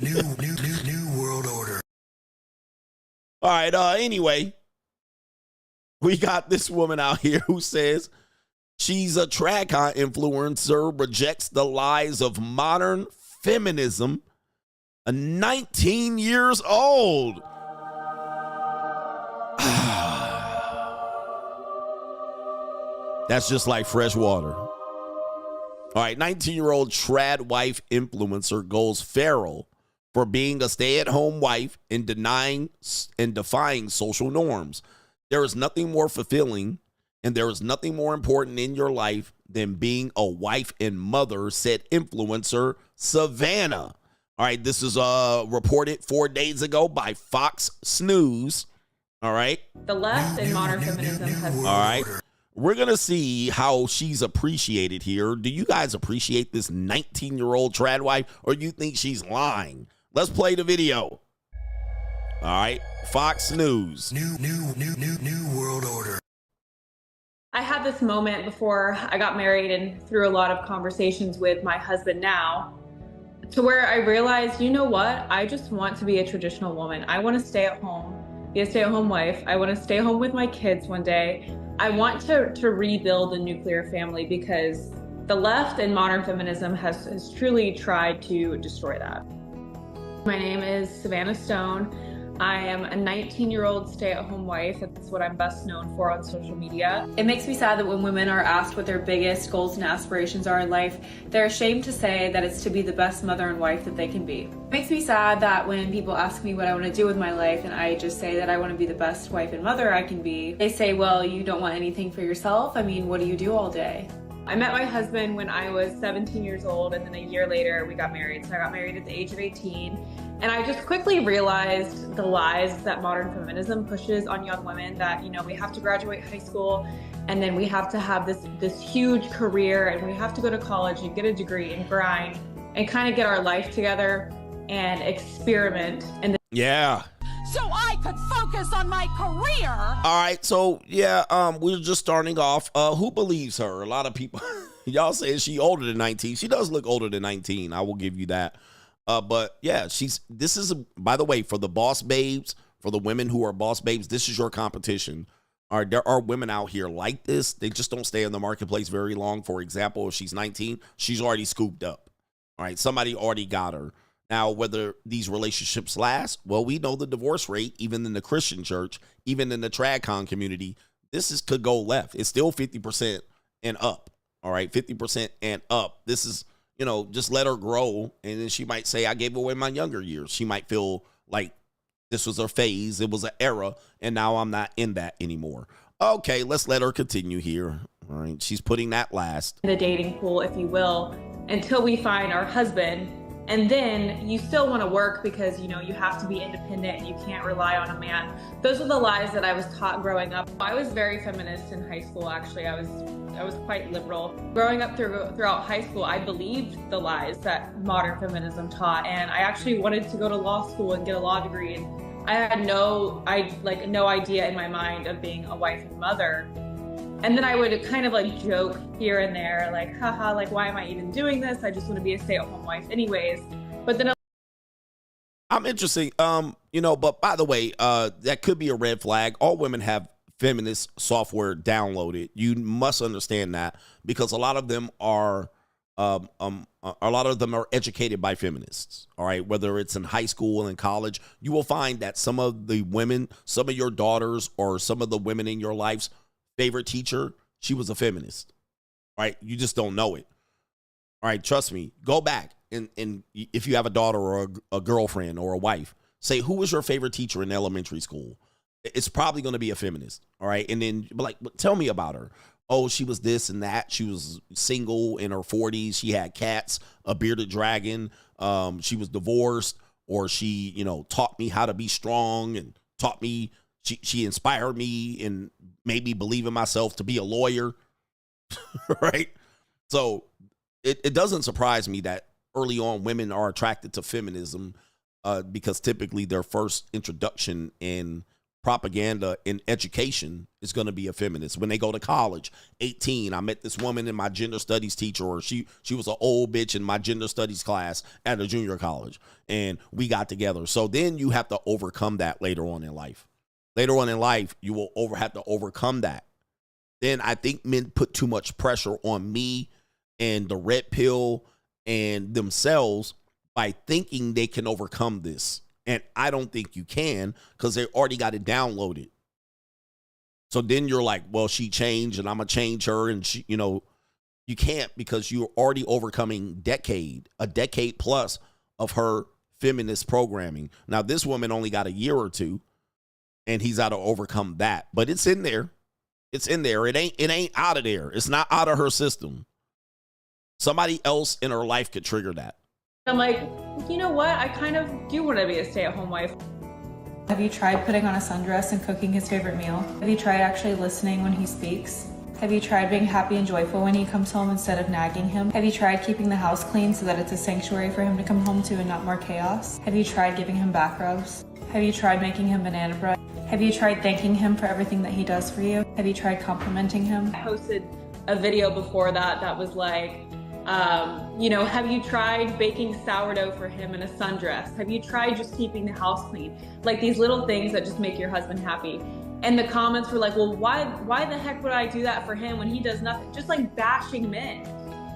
world order. All right, anyway, we got this woman out here who says she's a track hunt influencer, rejects the lies of modern feminism, 19 years old. That's just like fresh water. All right, 19-year-old trad wife influencer goes feral for being a stay-at-home wife and defying social norms. There is nothing more fulfilling and there is nothing more important in your life than being a wife and mother, said influencer Savannah. All right, this is reported 4 days ago by Fox News. All right. The left and modern feminism has... All right. We're going to see how she's appreciated here. Do you guys appreciate this 19-year-old trad wife, or do you think she's lying? Let's play the video. All right. Fox News. New world order. I had this moment before I got married and through a lot of conversations with my husband now, to where I realized, you know what? I just want to be a traditional woman. I want to stay at home, be a stay-at-home wife. I want to stay home with my kids one day. I want to rebuild the nuclear family because the left and modern feminism has truly tried to destroy that. My name is Savannah Stone. I am a 19-year-old stay-at-home wife. That's what I'm best known for on social media. It makes me sad that when women are asked what their biggest goals and aspirations are in life, they're ashamed to say that it's to be the best mother and wife that they can be. It makes me sad that when people ask me what I want to do with my life and I just say that I want to be the best wife and mother I can be, they say, well, you don't want anything for yourself? I mean, what do you do all day? I met my husband when I was 17 years old, and then a year later we got married. So I got married at the age of 18. And I just quickly realized the lies that modern feminism pushes on young women, that, you know, we have to graduate high school and then we have to have this huge career and we have to go to college and get a degree and grind and kind of get our life together and experiment. And yeah. So I could focus on my career. All right, so yeah, we're just starting off. Who believes her? A lot of people, y'all say she older than 19. She does look older than 19. I will give you that. But yeah, this is, by the way, for the boss babes, for the women who are boss babes, this is your competition. All right, there are women out here like this. They just don't stay in the marketplace very long. For example, if she's 19, she's already scooped up. All right, somebody already got her. Now, whether these relationships last, well, we know the divorce rate, even in the Christian church, even in the TradCon community, could go left. It's still 50% and up. All right, 50% and up. This is, you know, just let her grow. And then she might say, I gave away my younger years. She might feel like this was her phase. It was an era. And now I'm not in that anymore. Okay, let's let her continue here. All right, she's putting that last. the dating pool, if you will, until we find our husband. And then you still want to work because, you know, you have to be independent and you can't rely on a man. Those are the lies that I was taught growing up. I was very feminist in high school, actually. I was quite liberal. Growing up throughout high school, I believed the lies that modern feminism taught. And I actually wanted to go to law school and get a law degree. And I had no idea in my mind of being a wife and mother. And then I would kind of like joke here and there, like, haha, like, why am I even doing this? I just want to be a stay-at-home wife anyways. But then I'm interesting. You know, but by the way, that could be a red flag. All women have feminist software downloaded. You must understand that, because a lot of them are educated by feminists. All right, whether it's in high school and in college, you will find that some of the women, some of your daughters, or some of the women in your life's favorite teacher, she was a feminist. Right? You just don't know it. All right, trust me. Go back and if you have a daughter or a girlfriend or a wife, say, who was your favorite teacher in elementary school? It's probably going to be a feminist. All right, and then like, tell me about her. Oh, she was this and that. She was single in her 40s. She had cats, a bearded dragon. She was divorced, or she, you know, taught me how to be strong and taught me. She inspired me and made me believe in myself to be a lawyer, right? So it doesn't surprise me that early on women are attracted to feminism because typically their first introduction in propaganda in education is going to be a feminist. When they go to college, 18, I met this woman in my gender studies teacher, or she was an old bitch in my gender studies class at a junior college, and we got together. So then you have to overcome that later on in life. Later on in life, you will have to overcome that. Then I think men put too much pressure on me and the red pill and themselves by thinking they can overcome this. And I don't think you can, because they already got it downloaded. So then you're like, well, she changed and I'm going to change her. And she, you know, you can't, because you're already overcoming a decade plus of her feminist programming. Now, this woman only got a year or two and he's got to overcome that, but it's in there. It's in there. It ain't out of there. It's not out of her system. Somebody else in her life could trigger that. I'm like, you know what? I kind of do want to be a stay-at-home wife. Have you tried putting on a sundress and cooking his favorite meal? Have you tried actually listening when he speaks? Have you tried being happy and joyful when he comes home instead of nagging him? Have you tried keeping the house clean so that it's a sanctuary for him to come home to and not more chaos? Have you tried giving him back rubs? Have you tried making him banana bread? Have you tried thanking him for everything that he does for you? Have you tried complimenting him? I posted a video before that was like, you know, have you tried baking sourdough for him in a sundress? Have you tried just keeping the house clean? Like these little things that just make your husband happy. And the comments were like, well, why the heck would I do that for him when he does nothing? Just like bashing men.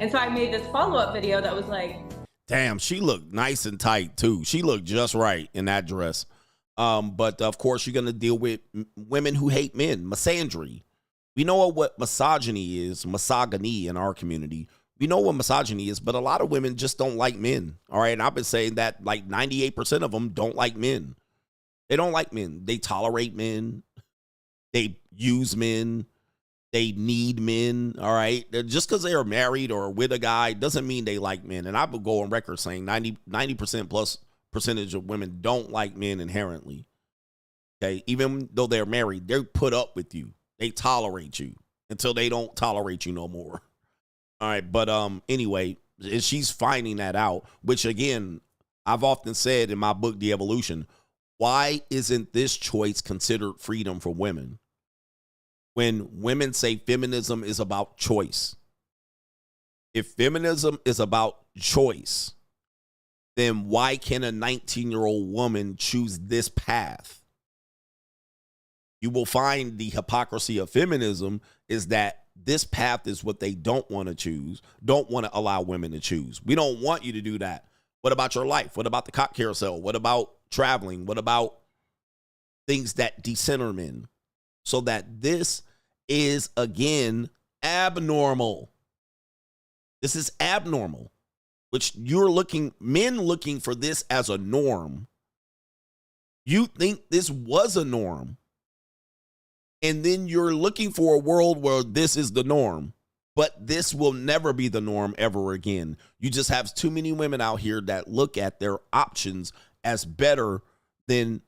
And so I made this follow-up video that was like, damn, she looked nice and tight too. She looked just right in that dress. But of course you're going to deal with women who hate men, misandry. We know what misogyny is, misogyny in our community. We know what misogyny is, but a lot of women just don't like men. All right. And I've been saying that like 98% of them don't like men. They don't like men. They tolerate men. They use men. They need men. All right. Just because they are married or with a guy doesn't mean they like men. And I would go on record saying 90% plus percentage of women don't like men inherently. Okay. Even though they're married, they put up with you. They tolerate you until they don't tolerate you no more. All right, but anyway, she's finding that out, which again, I've often said in my book, The Evolution, why isn't this choice considered freedom for women? When women say feminism is about choice. If feminism is about choice, then why can a 19-year-old woman choose this path? You will find the hypocrisy of feminism is that this path is what they don't want to choose, don't want to allow women to choose. We don't want you to do that. What about your life? What about the cock carousel? What about traveling? What about things that decenter men? So that this is, again, abnormal. This is abnormal, which men looking for this as a norm. You think this was a norm. And then you're looking for a world where this is the norm, but this will never be the norm ever again. You just have too many women out here that look at their options as better than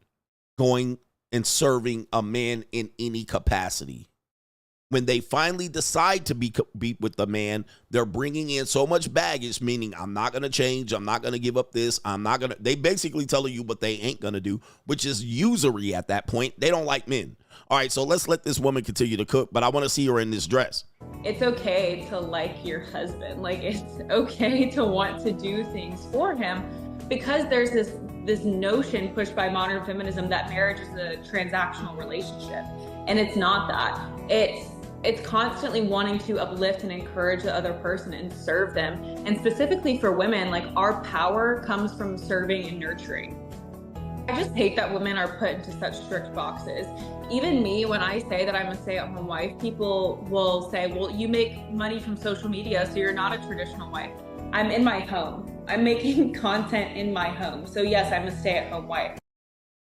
going and serving a man in any capacity. When they finally decide to be with the man, they're bringing in so much baggage, meaning I'm not going to change. I'm not going to give up this. They basically telling you what they ain't going to do, which is usury at that point. They don't like men. All right, so let's let this woman continue to cook, but I want to see her in this dress. It's okay to like your husband. Like, it's okay to want to do things for him, because there's this notion pushed by modern feminism that marriage is a transactional relationship. And it's not that. It's constantly wanting to uplift and encourage the other person and serve them. And specifically for women, like, our power comes from serving and nurturing. I just hate that women are put into such strict boxes. Even me, when I say that I'm a stay-at-home wife, people will say, well, you make money from social media, so you're not a traditional wife. I'm in my home. I'm making content in my home. So yes, I'm a stay-at-home wife.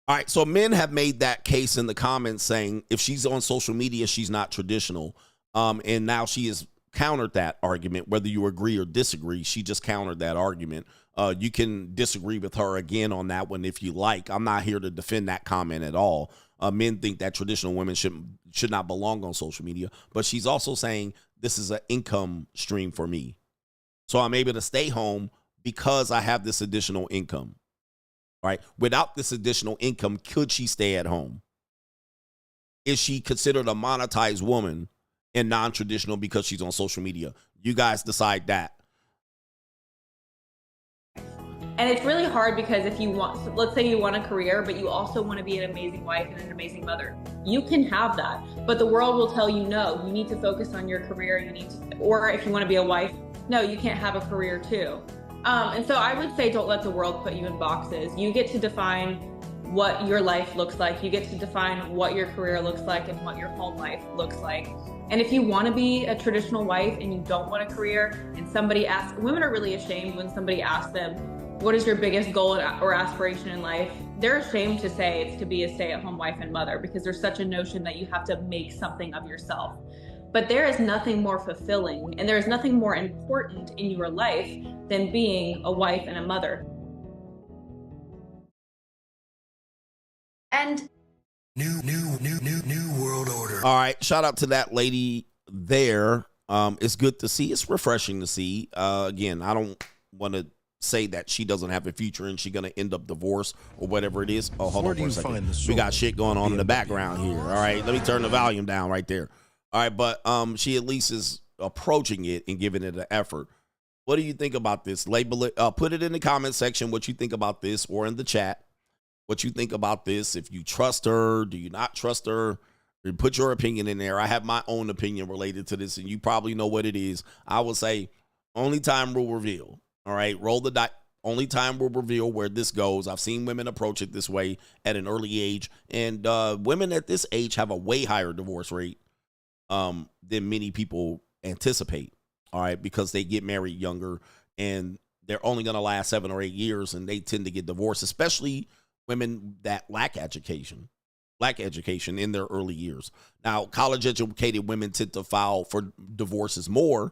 All right, so men have made that case in the comments saying if she's on social media, she's not traditional. And now she has countered that argument, whether you agree or disagree. She just countered that argument. You can disagree with her again on that one if you like. I'm not here to defend that comment at all. Men think that traditional women should not belong on social media, but she's also saying this is an income stream for me. So I'm able to stay home because I have this additional income. All right. Without this additional income, could she stay at home? Is she considered a monetized woman and non-traditional because she's on social media? You guys decide that. And it's really hard because if you want, let's say you want a career, but you also want to be an amazing wife and an amazing mother. You can have that, but the world will tell you, no, you need to focus on your career. Or if you want to be a wife, no, you can't have a career too. And so I would say don't let the world put you in boxes. You get to define what your life looks like. You get to define what your career looks like and what your home life looks like. And if you want to be a traditional wife and you don't want a career, and somebody asks, women are really ashamed when somebody asks them, what is your biggest goal or aspiration in life? They're ashamed to say it's to be a stay-at-home wife and mother, because there's such a notion that you have to make something of yourself. But there is nothing more fulfilling and there is nothing more important in your life than being a wife and a mother. And New world order. All right, shout out to that lady there. It's good to see. It's refreshing to see. Again, I don't want to say that she doesn't have a future and she's going to end up divorced or whatever it is. Oh, hold on for a second. We got shit going on in the background here. All right, let me turn the volume down right there. All right, but she at least is approaching it and giving it an effort. What do you think about this? Label it. Put it in the comment section what you think about this, or in the chat what you think about this. If you trust her, do you not trust her? Put your opinion in there. I have my own opinion related to this, and you probably know what it is. I will say only time will reveal. All right, roll the die. Only time will reveal where this goes. I've seen women approach it this way at an early age, and women at this age have a way higher divorce rate than many people anticipate. All right, because they get married younger, and they're only going to last 7 or 8 years, and they tend to get divorced, especially women that lack education in their early years. Now, college-educated women tend to file for divorces more.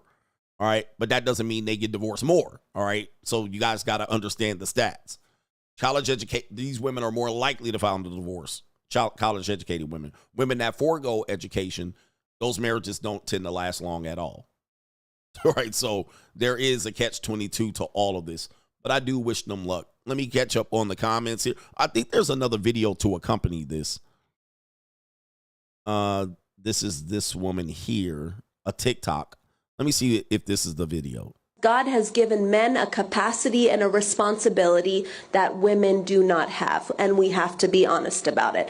All right, but that doesn't mean they get divorced more. All right, so you guys got to understand the stats. These women are more likely to file the divorce. College-educated women that forego education, those marriages don't tend to last long at all. All right, so there is a catch-22 to all of this, but I do wish them luck. Let me catch up on the comments here. I think there's another video to accompany this. This is this woman here, a TikTok. Let me see if this is the video. God has given men a capacity and a responsibility that women do not have, and we have to be honest about it.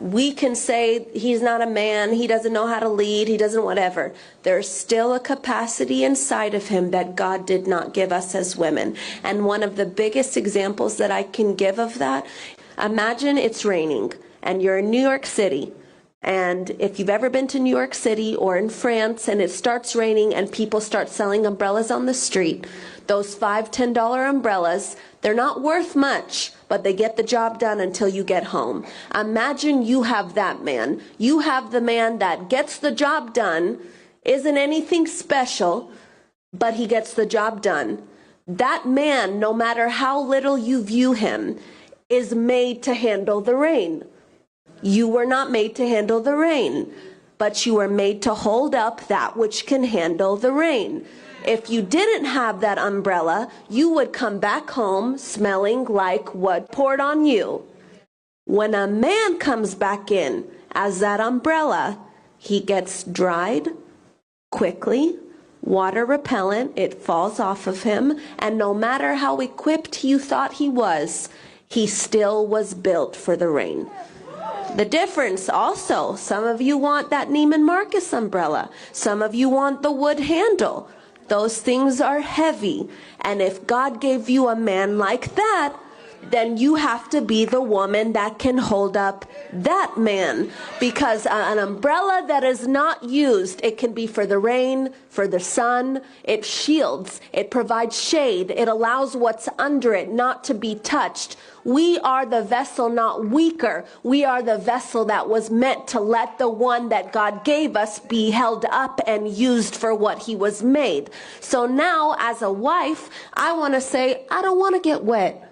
We can say he's not a man, he doesn't know how to lead, he doesn't whatever. There's still a capacity inside of him that God did not give us as women. And one of the biggest examples that I can give of that, imagine it's raining and you're in New York City. And if you've ever been to New York City or in France and it starts raining and people start selling umbrellas on the street, those $5, $10 umbrellas, they're not worth much, but they get the job done until you get home. Imagine you have that man. You have the man that gets the job done, isn't anything special, but he gets the job done. That man, no matter how little you view him, is made to handle the rain. You were not made to handle the rain, but you were made to hold up that which can handle the rain. If you didn't have that umbrella, you would come back home smelling like what poured on you. When a man comes back in as that umbrella, he gets dried quickly, water repellent, it falls off of him, and no matter how equipped you thought he still was built for the rain. The difference also, some of you want that Neiman Marcus umbrella. Some of you want the wood handle. Those things are heavy. And if God gave you a man like that, then you have to be the woman that can hold up that man. Because an umbrella that is not used, it can be for the rain, for the sun, it shields, it provides shade, it allows what's under it not to be touched. We are the vessel, not weaker. We are the vessel that was meant to let the one that God gave us be held up and used for what he was made. So now, as a wife, I want to say, I don't want to get wet.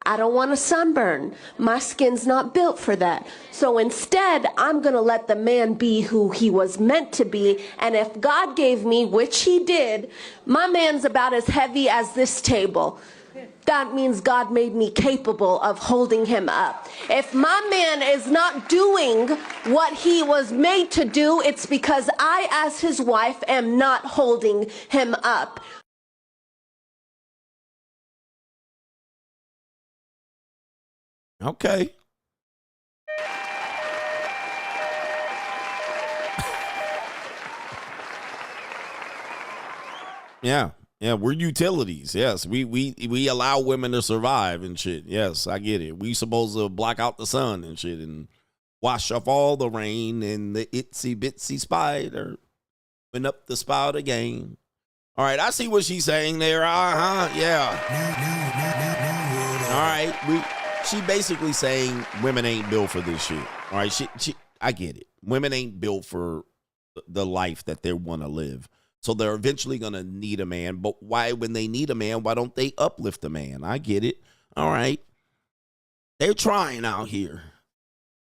I don't want to sunburn. My skin's not built for that. So instead, I'm going to let the man be who he was meant to be. And if God gave me, which he did, my man's about as heavy as this table. That means God made me capable of holding him up. If my man is not doing what he was made to do, it's because I, as his wife, am not holding him up. Okay. Yeah. Yeah, we're utilities. Yes, we allow women to survive and shit. Yes, I get it. We supposed to block out the sun and shit and wash off all the rain, and the itsy bitsy spider went up the spout again. All right, I see what she's saying there. Yeah. All right, she basically saying women ain't built for this shit. All right, I get it. Women ain't built for the life that they want to live. So they're eventually going to need a man. But why, when they need a man, why don't they uplift a man? I get it. All right. They're trying out here.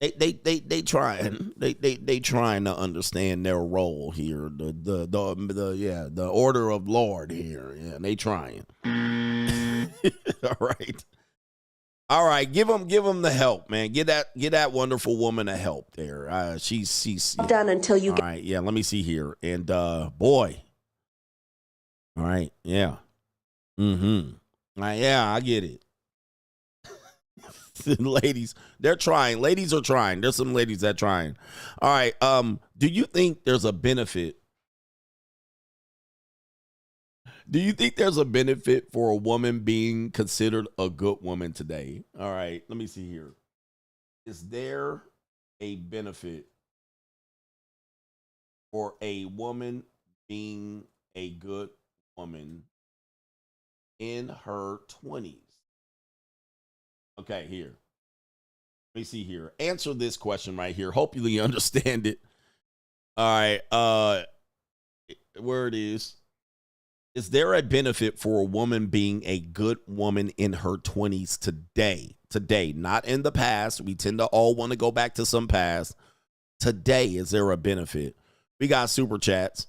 They trying. They trying to understand their role here. The order of Lord here. Yeah, they trying. All right. All right, give them the help, man. Get that wonderful woman a help there. She's done until you. All right, yeah. Let me see here, and boy. All right, yeah. Yeah, I get it. Ladies, they're trying. Ladies are trying. There's some ladies that trying. All right. Do you think there's a benefit? Do you think there's a benefit for a woman being considered a good woman today? All right, let me see here. Is there a benefit for a woman being a good woman in her 20s? Okay, here. Let me see here. Answer this question right here. Hopefully you understand it. All right, where it is. Is there a benefit for a woman being a good woman in her 20s today? Today, not in the past. We tend to all want to go back to some past. Today, is there a benefit? We got super chats.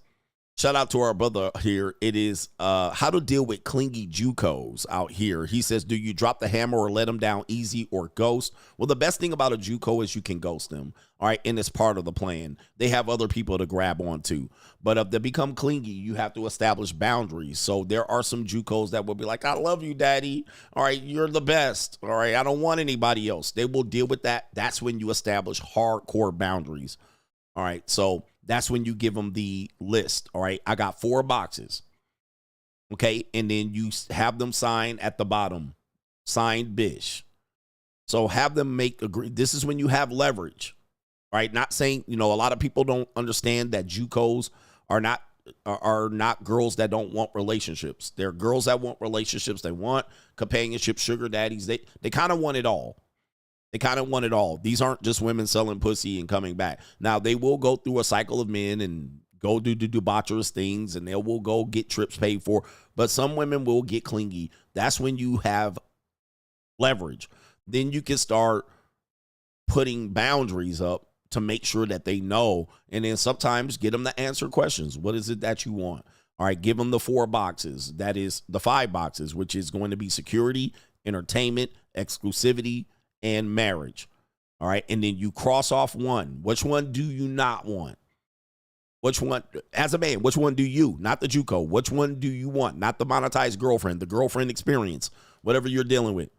Shout out to our brother here. It is how to deal with clingy JUCOs out here. He says, do you drop the hammer or let them down easy or ghost? Well, the best thing about a JUCO is you can ghost them. All right. And it's part of the plan. They have other people to grab onto. But if they become clingy, you have to establish boundaries. So there are some JUCOs that will be like, I love you, daddy. All right. You're the best. All right. I don't want anybody else. They will deal with that. That's when you establish hardcore boundaries. All right. So that's when you give them the list. All right. I got 4 boxes. Okay. And then you have them sign at the bottom. Signed Bish. So have them make agree. This is when you have leverage. All right. Not saying, a lot of people don't understand that JUCOs are not girls that don't want relationships. They're girls that want relationships. They want companionship, sugar daddies. They kind of want it all. They kind of want it all. These aren't just women selling pussy and coming back. Now, they will go through a cycle of men and go do debaucherous things, and they will go get trips paid for. But some women will get clingy. That's when you have leverage. Then you can start putting boundaries up to make sure that they know. And then sometimes get them to answer questions. What is it that you want? All right, give them the 4 boxes. That is the 5 boxes, which is going to be security, entertainment, exclusivity, and marriage. All right. And then you cross off one. Which one do you not want? Which one, as a man, which one do you, not the JUCO, which one do you want? Not the monetized girlfriend, the girlfriend experience, whatever you're dealing with.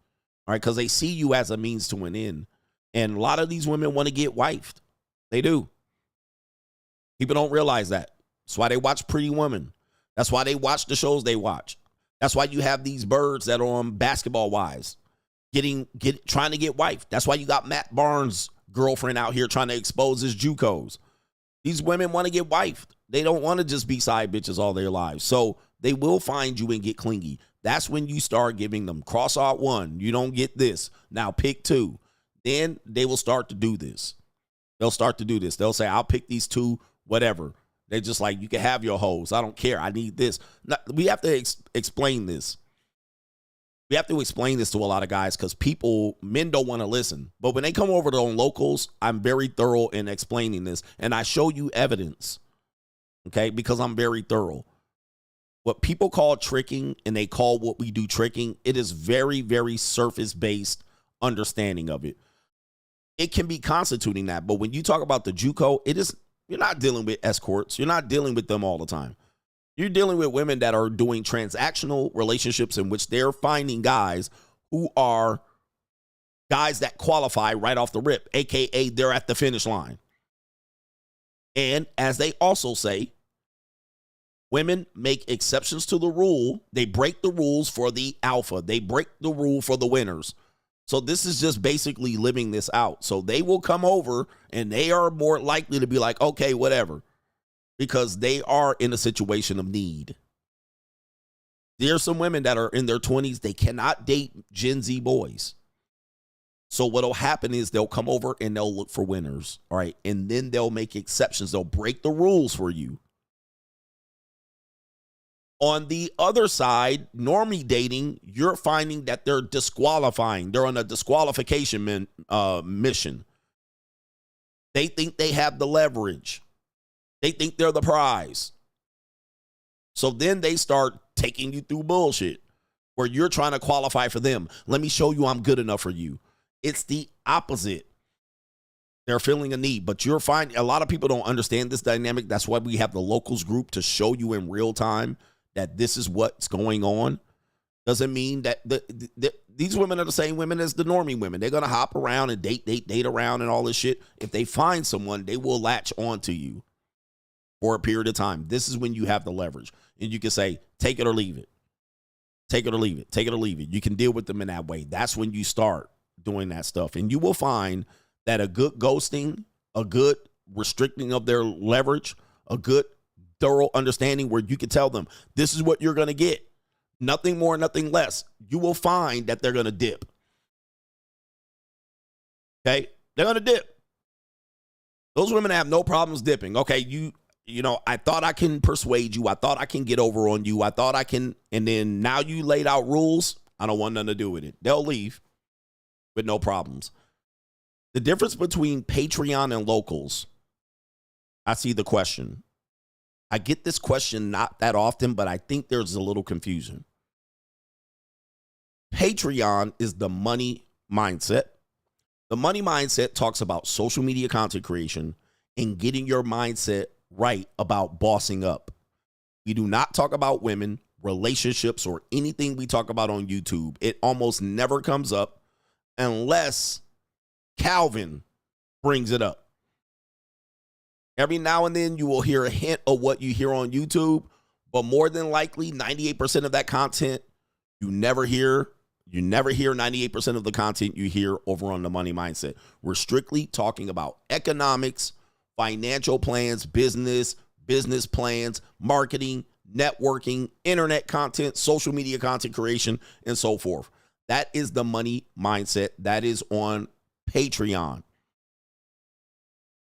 All right. Because they see you as a means to an end. And a lot of these women want to get wifed. They do. People don't realize that. That's why they watch Pretty Woman. That's why they watch the shows they watch. That's why you have these birds that are on Basketball Wives. Trying to get wife. That's why you got Matt Barnes' girlfriend out here trying to expose his JUCOs. These women want to get wifed. They don't want to just be side bitches all their lives. So they will find you and get clingy. That's when you start giving them cross out 1. You don't get this. Now pick 2. Then they will start to do this. They'll start to do this. They'll say, I'll pick these 2, whatever. They're just like, you can have your hoes. I don't care. I need this. Now, we have to explain this. We have to explain this to a lot of guys because men don't want to listen. But when they come over to on locals, I'm very thorough in explaining this. And I show you evidence, okay, because I'm very thorough. What people call tricking and they call what we do tricking, it is very, very surface-based understanding of it. It can be constituting that. But when you talk about the JUCO, you're not dealing with escorts. You're not dealing with them all the time. You're dealing with women that are doing transactional relationships in which they're finding guys who are guys that qualify right off the rip, a.k.a. they're at the finish line. And as they also say, Women make exceptions to the rule. They break the rules for the alpha. They break the rule for the winners. So this is just basically living this out. So they will come over and they are more likely to be like, okay, whatever, because they are in a situation of need. There are some women that are in their 20s. They cannot date Gen Z boys. So what will happen is they'll come over and they'll look for winners. All right. And then they'll make exceptions. They'll break the rules for you. On the other side, normie dating, you're finding that they're disqualifying. They're on a disqualification mission. They think they have the leverage. They think they're the prize. So then they start taking you through bullshit where you're trying to qualify for them. Let me show you I'm good enough for you. It's the opposite. They're feeling a need, but you're finding a lot of people don't understand this dynamic. That's why we have the locals group to show you in real time that this is what's going on. Doesn't mean that these women are the same women as the normie women. They're going to hop around and date around and all this shit. If they find someone, they will latch on to you for a period of time. This is when you have the leverage. And you can say, take it or leave it. Take it or leave it. Take it or leave it. You can deal with them in that way. That's when you start doing that stuff. And you will find that a good ghosting, a good restricting of their leverage, a good thorough understanding where you can tell them, this is what you're going to get. Nothing more, nothing less. You will find that they're going to dip. Okay? They're going to dip. Those women have no problems dipping. Okay, you know, I thought I can persuade you. I thought I can get over on you. I thought I can, and then now you laid out rules. I don't want nothing to do with it. They'll leave with no problems. The difference between Patreon and locals, I see the question. I get this question not that often, but I think there's a little confusion. Patreon is the money mindset. The money mindset talks about social media content creation and getting your mindset right about bossing up. We do not talk about women, relationships, or anything we talk about on YouTube. It almost never comes up unless Calvin brings it up. Every now and then you will hear a hint of what you hear on YouTube, but more than likely 98% of that content you never hear. You never hear 98% of the content you hear over on the money mindset. We're strictly talking about economics, financial plans, business plans, marketing, networking, internet content, social media content creation, and so forth. That is the money mindset. That is on Patreon.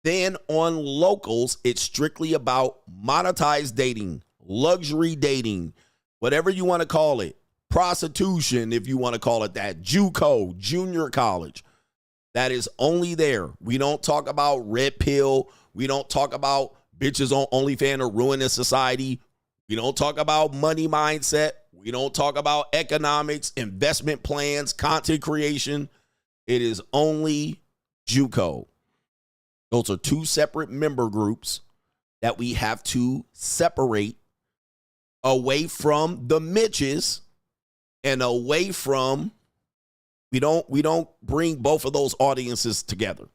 Then on locals, it's strictly about monetized dating, luxury dating, whatever you want to call it, prostitution, if you want to call it that, JUCO, junior college. That is only there. We don't talk about red pill. We don't talk about bitches on OnlyFans or ruining society. We don't talk about money mindset. We don't talk about economics, investment plans, content creation. It is only JUCO. Those are two separate member groups that we have to separate away from the Mitches and away from, we don't bring both of those audiences together.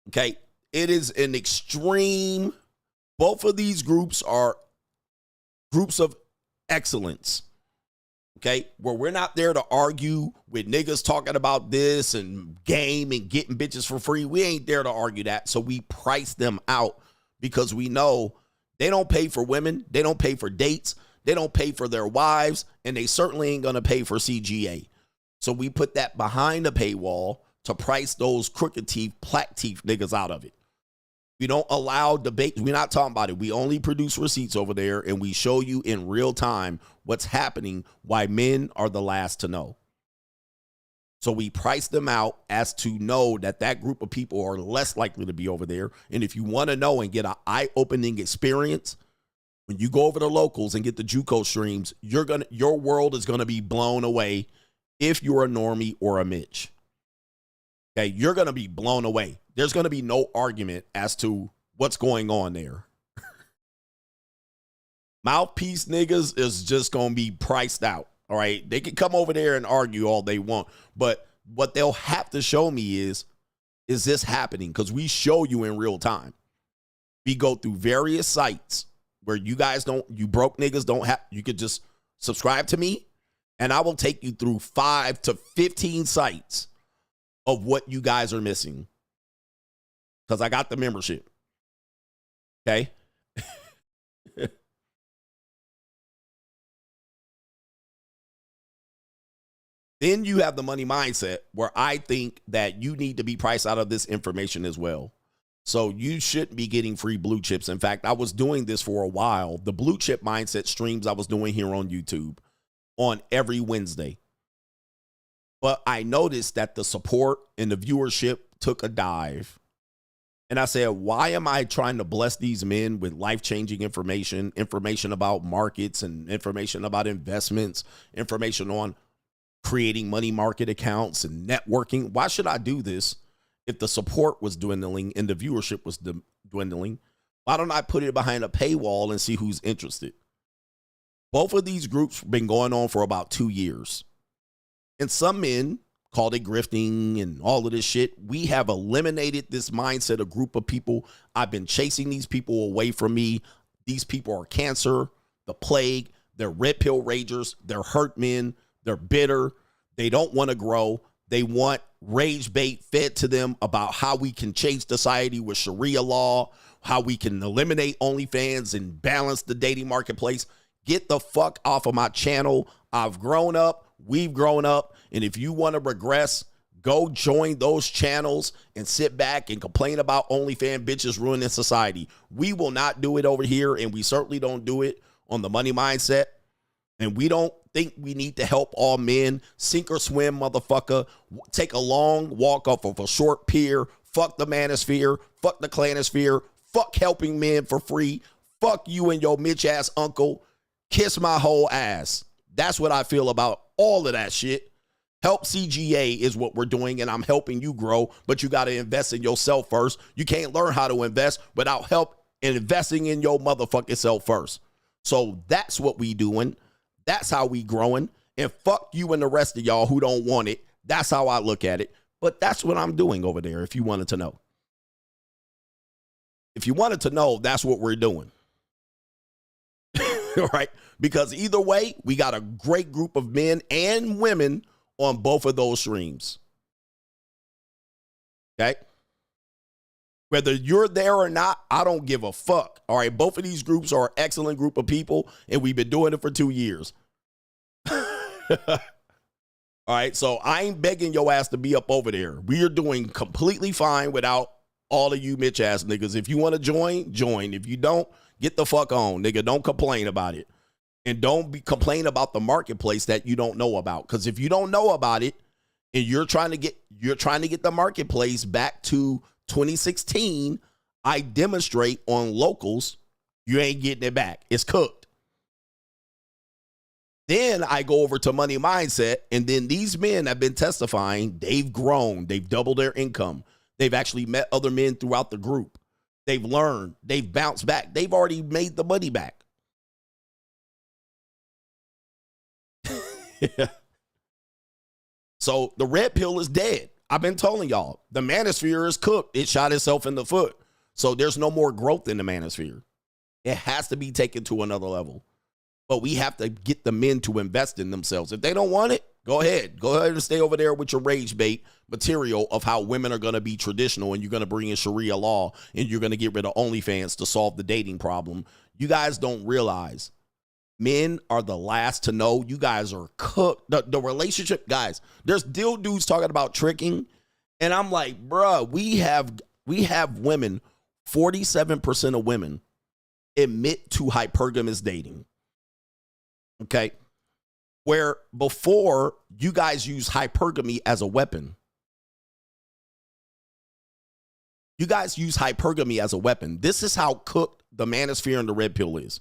Okay, it is an extreme, both of these groups are groups of excellence. Okay, where we're not there to argue with niggas talking about this and game and getting bitches for free. We ain't there to argue that. So we price them out because we know they don't pay for women. They don't pay for dates. They don't pay for their wives. And they certainly ain't going to pay for CGA. So we put that behind the paywall to price those crooked teeth, plaque teeth niggas out of it. We don't allow debate. We're not talking about it. We only produce receipts over there, and we show you in real time what's happening, why men are the last to know. So we price them out as to know that that group of people are less likely to be over there. And if you want to know and get an eye-opening experience, when you go over to locals and get the JUCO streams, your world is gonna be blown away if you're a normie or a Mitch. Okay, you're gonna be blown away. There's going to be no argument as to what's going on there. Mouthpiece niggas is just going to be priced out. All right. They can come over there and argue all they want. But what they'll have to show me is this happening? Because we show you in real time. We go through various sites where you broke niggas don't have, you could just subscribe to me and I will take you through 5 to 15 sites of what you guys are missing. Because I got the membership. Okay? Then you have the money mindset where I think that you need to be priced out of this information as well. So you shouldn't be getting free blue chips. In fact, I was doing this for a while. The blue chip mindset streams I was doing here on YouTube on every Wednesday. But I noticed that the support and the viewership took a dive. And I said, why am I trying to bless these men with life-changing information about markets and information about investments, information on creating money market accounts and networking? Why should I do this if the support was dwindling and the viewership was dwindling? Why don't I put it behind a paywall and see who's interested? Both of these groups have been going on for about 2 years. And some men called it grifting and all of this shit. We have eliminated this mindset, a group of people. I've been chasing these people away from me. These people are cancer, the plague. They're red pill ragers. They're hurt men. They're bitter. They don't want to grow. They want rage bait fed to them about how we can change society with Sharia law, how we can eliminate OnlyFans and balance the dating marketplace. Get the fuck off of my channel. I've grown up. We've grown up. And if you want to regress, go join those channels and sit back and complain about OnlyFans bitches ruining society. We will not do it over here, and we certainly don't do it on the money mindset. And we don't think we need to help all men. Sink or swim, motherfucker. Take a long walk off of a short pier. Fuck the manosphere. Fuck the clanosphere. Fuck helping men for free. Fuck you and your bitch-ass uncle. Kiss my whole ass. That's what I feel about all of that shit. Help CGA is what we're doing, and I'm helping you grow, but you got to invest in yourself first. You can't learn how to invest without help in investing in your motherfucking self first. So that's what we doing. That's how we growing. And fuck you and the rest of y'all who don't want it. That's how I look at it. But that's what I'm doing over there, if you wanted to know. If you wanted to know, that's what we're doing. All right? Because either way, we got a great group of men and women on both of those streams. Okay? Whether you're there or not, I don't give a fuck. All right? Both of these groups are an excellent group of people, and we've been doing it for 2 years. All right? So I ain't begging your ass to be up over there. We are doing completely fine without all of you bitch ass niggas. If you want to join, join. If you don't, get the fuck on, nigga. Don't complain about it. And don't complain about the marketplace that you don't know about. Because if you don't know about it and you're trying to get the marketplace back to 2016, I demonstrate on locals, you ain't getting it back. It's cooked. Then I go over to money mindset, and then these men have been testifying. They've grown. They've doubled their income. They've actually met other men throughout the group. They've learned. They've bounced back. They've already made the money back. So the red pill is dead. I've been telling y'all, the manosphere is cooked. It shot itself in the foot. So there's no more growth in the manosphere. It has to be taken to another level. But we have to get the men to invest in themselves. If they don't want it, go ahead. Go ahead and stay over there with your rage bait material of how women are going to be traditional, and you're going to bring in Sharia law, and you're going to get rid of OnlyFans to solve the dating problem. You guys don't realize men are the last to know. You guys are cooked. The relationship, guys, there's still dudes talking about tricking. And I'm like, bruh, we have women, 47% of women admit to hypergamous dating. Okay. Where before you guys use hypergamy as a weapon. You guys use hypergamy as a weapon. This is how cooked the manosphere and the red pill is.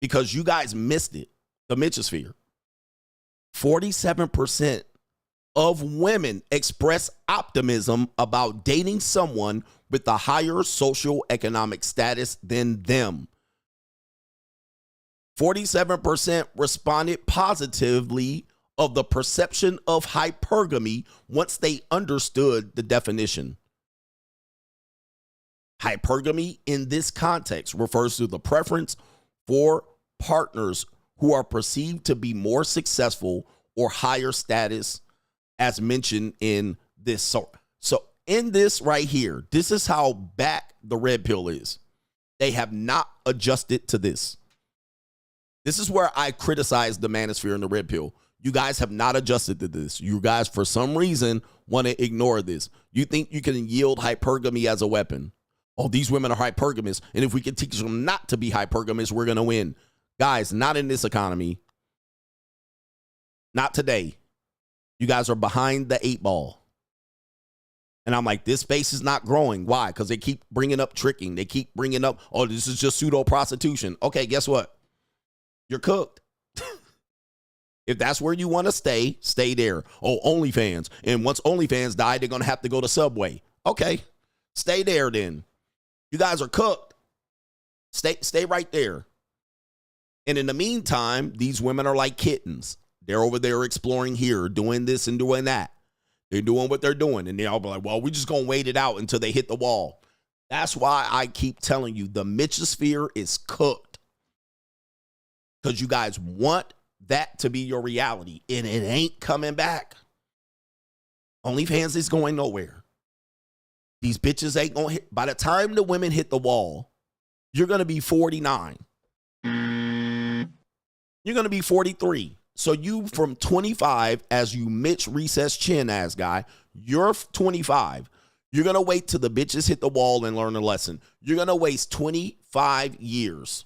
Because you guys missed it, the Mitchosphere. 47% of women express optimism about dating someone with a higher socioeconomic status than them. 47% responded positively of the perception of hypergamy once they understood the definition. Hypergamy in this context refers to the preference for partners who are perceived to be more successful or higher status, as mentioned in this. So in this right here, this is how back the red pill is. They have not adjusted to this. This is where I criticize the Manosphere and the red pill. You guys have not adjusted to this. You guys, for some reason, want to ignore this. You think you can yield hypergamy as a weapon. Oh, these women are hypergamous, and if we can teach them not to be hypergamous, we're going to win. Guys, not in this economy. Not today. You guys are behind the 8 ball. And I'm like, this space is not growing. Why? Because they keep bringing up tricking. They keep bringing up, oh, this is just pseudo prostitution. Okay, guess what? You're cooked. If that's where you want to stay, stay there. Oh, OnlyFans. And once OnlyFans die, they're going to have to go to Subway. Okay, stay there then. You guys are cooked. Stay right there. And in the meantime, these women are like kittens. They're over there exploring here, doing this and doing that. They're doing what they're doing. And they'll be like, well, we're just going to wait it out until they hit the wall. That's why I keep telling you the Manosphere is cooked. Because you guys want that to be your reality. And it ain't coming back. OnlyFans is going nowhere. These bitches ain't going to hit. By the time the women hit the wall, you're going to be 49. You're going to be 43. So you from 25, as you Mitch Recess Chin ass guy, you're 25. You're going to wait till the bitches hit the wall and learn a lesson. You're going to waste 25 years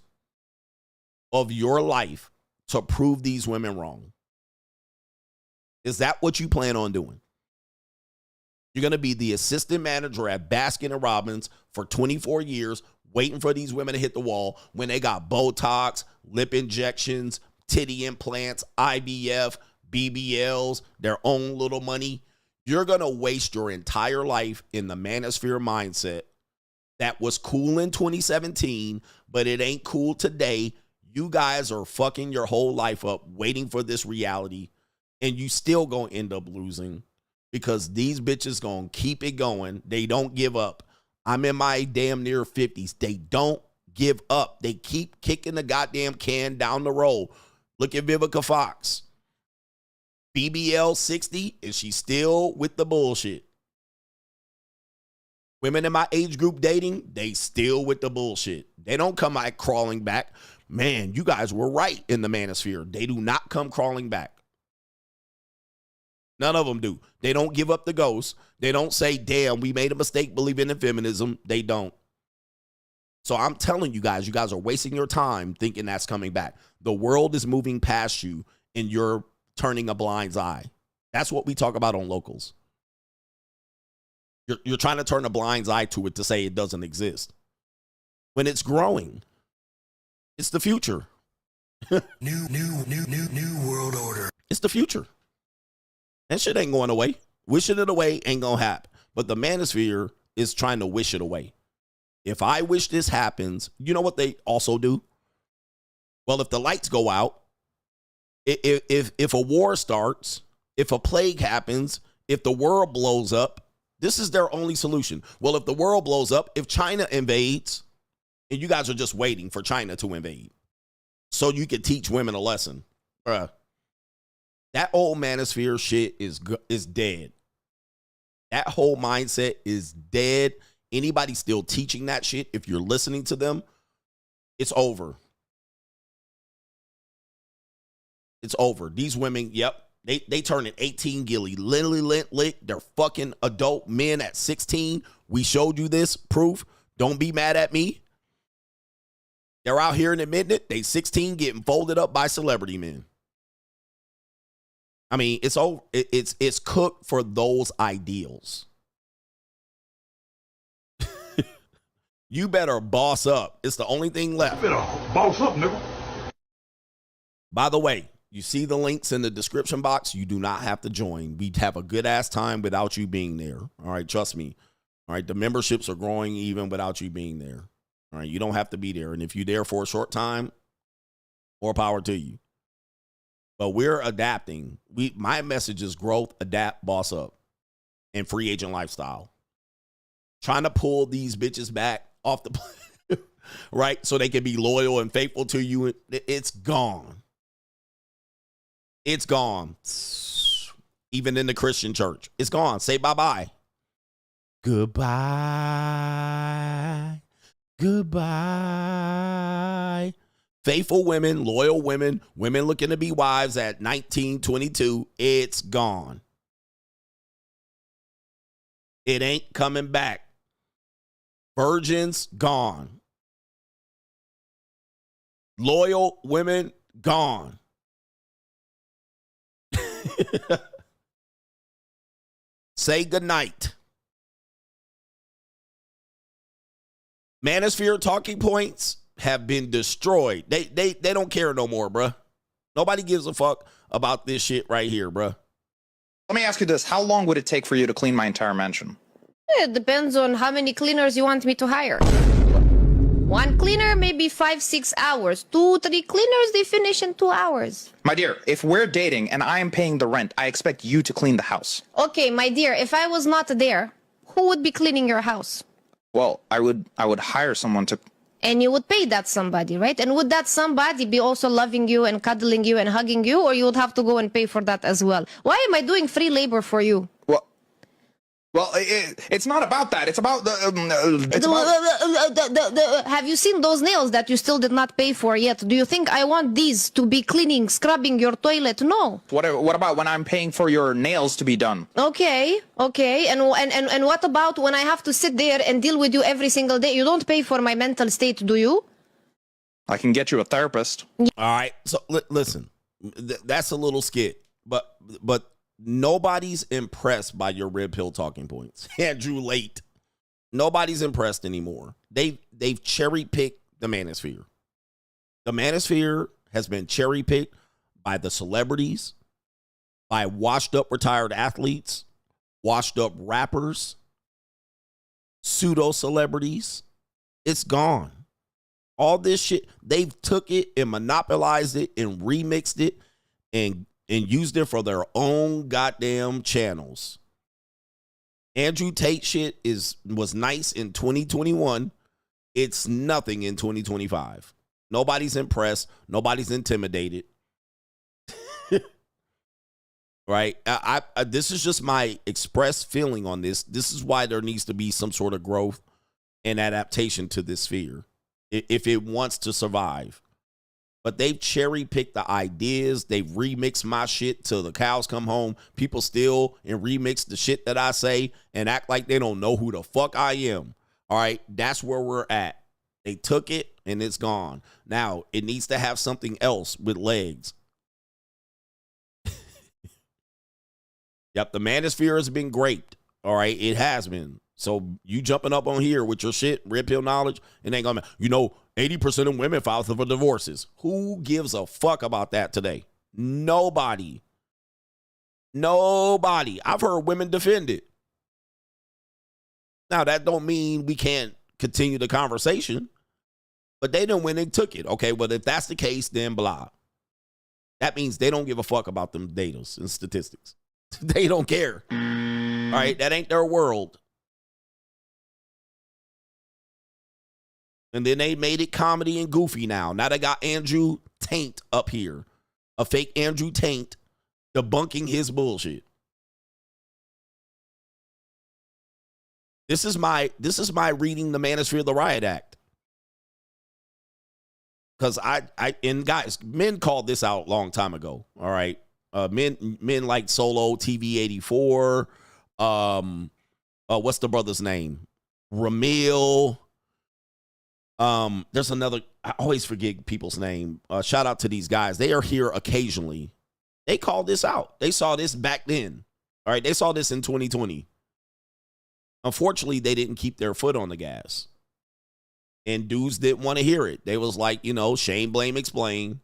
of your life to prove these women wrong. Is that what you plan on doing? You're going to be the assistant manager at Baskin & Robbins for 24 years, waiting for these women to hit the wall when they got Botox, lip injections, titty implants, IVF, BBLs, their own little money. You're going to waste your entire life in the Manosphere mindset that was cool in 2017, but it ain't cool today. You guys are fucking your whole life up waiting for this reality, and you still going to end up losing because these bitches going to keep it going. They don't give up. I'm in my damn near 50s. They don't give up. They keep kicking the goddamn can down the road. Look at Vivica Fox. BBL 60, and she's still with the bullshit. Women in my age group dating, they still with the bullshit. They don't come out crawling back. Man, you guys were right in the Manosphere. They do not come crawling back. None of them do. They don't give up the ghost. They don't say, damn, we made a mistake believing in feminism. They don't. So I'm telling you guys are wasting your time thinking that's coming back. The world is moving past you and you're turning a blind eye. That's what we talk about on Locals. You're trying to turn a blind eye to it to say it doesn't exist. When it's growing, it's the future. New world order. It's the future. That shit ain't going away. Wishing it away ain't gonna happen. But the Manosphere is trying to wish it away. If I wish this happens, you know what they also do? Well, if the lights go out, if a war starts, if a plague happens, if the world blows up, this is their only solution. Well, if the world blows up, if China invades, and you guys are just waiting for China to invade so you can teach women a lesson. That old Manosphere shit is dead. That whole mindset is dead. Anybody still teaching that shit, if you're listening to them, it's over. It's over. These women, yep, they turning 18 gilly. Literally, they're fucking adult men at 16. We showed you this proof. Don't be mad at me. They're out here and admitting it. They 16 getting folded up by celebrity men. I mean, it's over. It's cooked for those ideals. You better boss up. It's the only thing left. You better boss up, nigga. By the way, you see the links in the description box. You do not have to join. We'd have a good ass time without you being there. All right, trust me. All right, the memberships are growing even without you being there. All right, you don't have to be there. And if you're there for a short time, more power to you. But we're adapting. My message is growth, adapt, boss up, and free agent lifestyle. trying to pull these bitches back off the right, so they can be loyal and faithful to you. It's gone. It's gone. Even in the Christian church, it's gone. Say bye-bye. Goodbye. Goodbye. Faithful women, loyal women, women looking to be wives at 19, 22, it's gone. It ain't coming back. Virgins, gone. Loyal women, gone. Say goodnight. Manosphere talking points have been destroyed. They don't care no more, bruh. Nobody gives a fuck about this shit right here, bruh. Let me ask you this. How long would it take for you to clean my entire mansion? It depends on how many cleaners you want me to hire. One cleaner, maybe 5-6 hours. 2-3 cleaners, they finish in 2 hours. My dear, if we're dating and I am paying the rent, I expect you to clean the house. Okay, my dear, if I was not there, who would be cleaning your house? Well, I would hire someone to... And you would pay that somebody, right? And would that somebody be also loving you and cuddling you and hugging you, or you would have to go and pay for that as well? Why am I doing free labor for you? Well, it's not about that. It's about the... Have you seen those nails that you still did not pay for yet? Do you think I want these to be cleaning, scrubbing your toilet? No. What about when I'm paying for your nails to be done? Okay. And what about when I have to sit there and deal with you every single day? You don't pay for my mental state, do you? I can get you a therapist. All right. So listen, that's a little skit, but nobody's impressed by your red pill talking points. Andrew Late. Nobody's impressed anymore. They've cherry-picked the Manosphere. The Manosphere has been cherry-picked by the celebrities, by washed-up retired athletes, washed-up rappers, pseudo-celebrities. It's gone. All this shit, they've took it and monopolized it and remixed it and used it for their own goddamn channels. Andrew Tate shit was nice in 2021. It's nothing in 2025. Nobody's impressed. Nobody's intimidated. Right? This is just my expressed feeling on this. This is why there needs to be some sort of growth and adaptation to this sphere if it wants to survive. But they've cherry-picked the ideas. They've remixed my shit till the cows come home. People still and remix the shit that I say and act like they don't know who the fuck I am. All right? That's where we're at. They took it and it's gone. Now, it needs to have something else with legs. Yep, the Manosphere has been graped. All right? It has been. So you jumping up on here with your shit, red pill knowledge, it ain't gonna, 80% of women file for divorces. Who gives a fuck about that today? Nobody. I've heard women defend it. Now, that don't mean we can't continue the conversation, but they done went and took it. Okay, well, if that's the case, then blah. That means they don't give a fuck about them data and statistics. They don't care. All right, that ain't their world. And then they made it comedy and goofy now. Now they got Andrew Tate up here. A fake Andrew Tate debunking his bullshit. This is my reading the Manosphere the Riot Act. Because and guys, men called this out a long time ago. All right. Men like Solo, TV84. What's the brother's name? Ramil. There's another, I always forget people's name. Shout out to these guys. They are here occasionally. They called this out. They saw this back then. All right. They saw this in 2020. Unfortunately, they didn't keep their foot on the gas. And dudes didn't want to hear it. They was like, shame, blame, explain.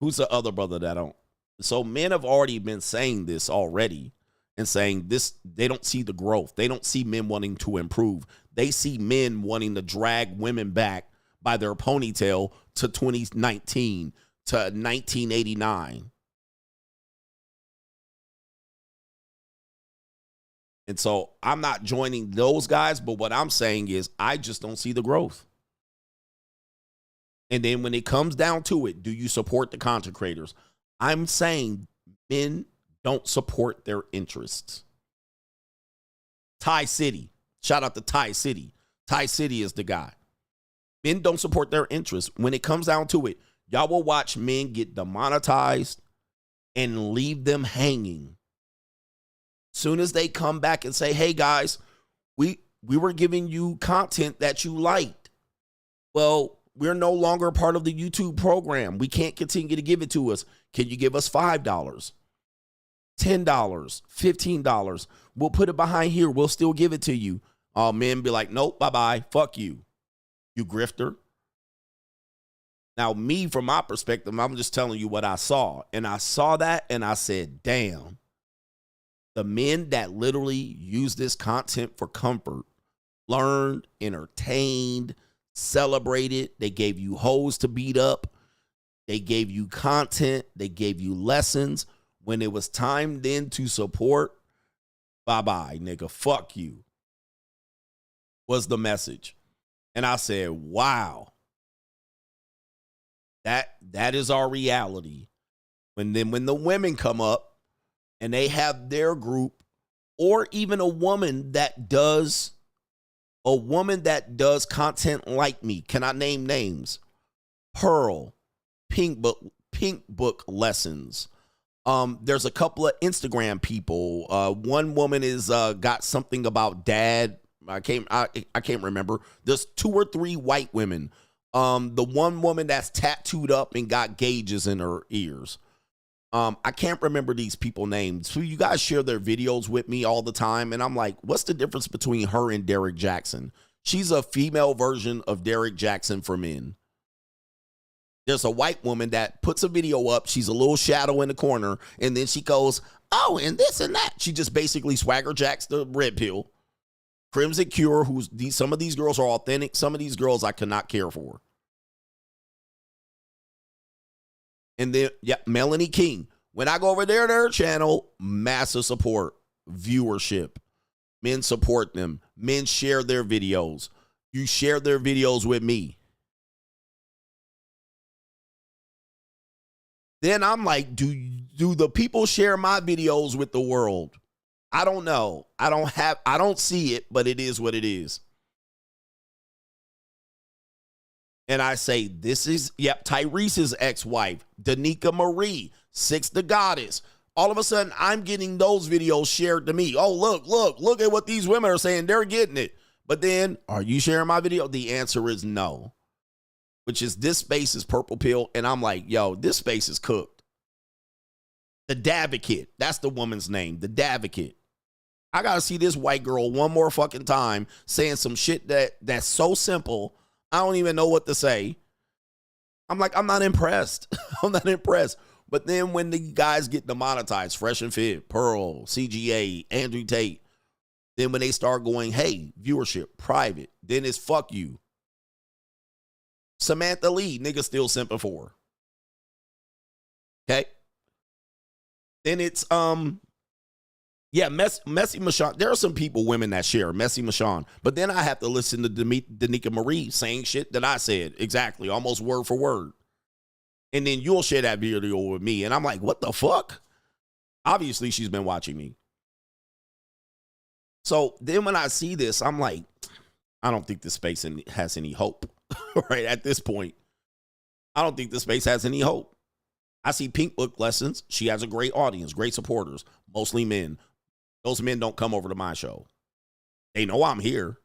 Who's the other brother that don't? So men have already been saying this already and saying this, they don't see the growth. They don't see men wanting to improve. They see men wanting to drag women back by their ponytail to 2019, to 1989. And so I'm not joining those guys, but what I'm saying is I just don't see the growth. And then when it comes down to it, do you support the content creators? I'm saying men don't support their interests. Ty City. Shout out to Ty City. Ty City is the guy. Men don't support their interests. When it comes down to it, y'all will watch men get demonetized and leave them hanging. Soon as they come back and say, hey guys, we were giving you content that you liked. Well, we're no longer part of the YouTube program. We can't continue to give it to us. Can you give us $5, $10, $15? We'll put it behind here. We'll still give it to you. All men be like, nope, bye-bye. Fuck you, you grifter. Now, me, from my perspective, I'm just telling you what I saw. And I saw that and I said, damn. The men that literally use this content for comfort, learned, entertained, celebrated. They gave you hoes to beat up. They gave you content. They gave you lessons. When it was time then to support, bye-bye, nigga. Fuck you. Was the message. And I said, wow. That is our reality. When the women come up and they have their group, or even a woman that does content like me. Can I name names? Pearl, Pink Book Lessons. There's a couple of Instagram people. One woman is got something about dad. I can't remember. There's 2 or 3 white women. The one woman that's tattooed up and got gauges in her ears. I can't remember these people names. So you guys share their videos with me all the time. And I'm like, what's the difference between her and Derek Jackson? She's a female version of Derek Jackson for men. There's a white woman that puts a video up. She's a little shadow in the corner. And then she goes, oh, and this and that. She just basically swagger jacks the red pill. Crimson Cure, some of these girls are authentic. Some of these girls I cannot care for. And then, yeah, Melanie King. When I go over there to her channel, massive support, viewership. Men support them. Men share their videos. You share their videos with me. Then I'm like, do the people share my videos with the world? I don't know. I don't see it, but it is what it is. And I say, this is, Tyrese's ex-wife, Danica Marie, Six the Goddess. All of a sudden, I'm getting those videos shared to me. Oh, look at what these women are saying. They're getting it. But then, are you sharing my video? The answer is no. Which is, this space is Purple Pill. And I'm like, yo, this space is cooked. The Davocate. That's the woman's name. The Davocate. I got to see this white girl one more fucking time saying some shit that's so simple. I don't even know what to say. I'm like, I'm not impressed. I'm not impressed. But then when the guys get demonetized, Fresh and Fit, Pearl, CGA, Andrew Tate, then when they start going, hey, viewership, private, then it's fuck you. Samantha Lee, nigga still simping for her. Okay? Then it's, Messy Michonne. There are some women that share Messy Michonne. But then I have to listen to Danica Marie saying shit that I said exactly, almost word for word. And then you'll share that video with me. And I'm like, what the fuck? Obviously, she's been watching me. So then when I see this, I'm like, I don't think this space has any hope. Right at this point, I don't think this space has any hope. I see Pink Book Lessons. She has a great audience, great supporters, mostly men. Those men don't come over to my show. They know I'm here.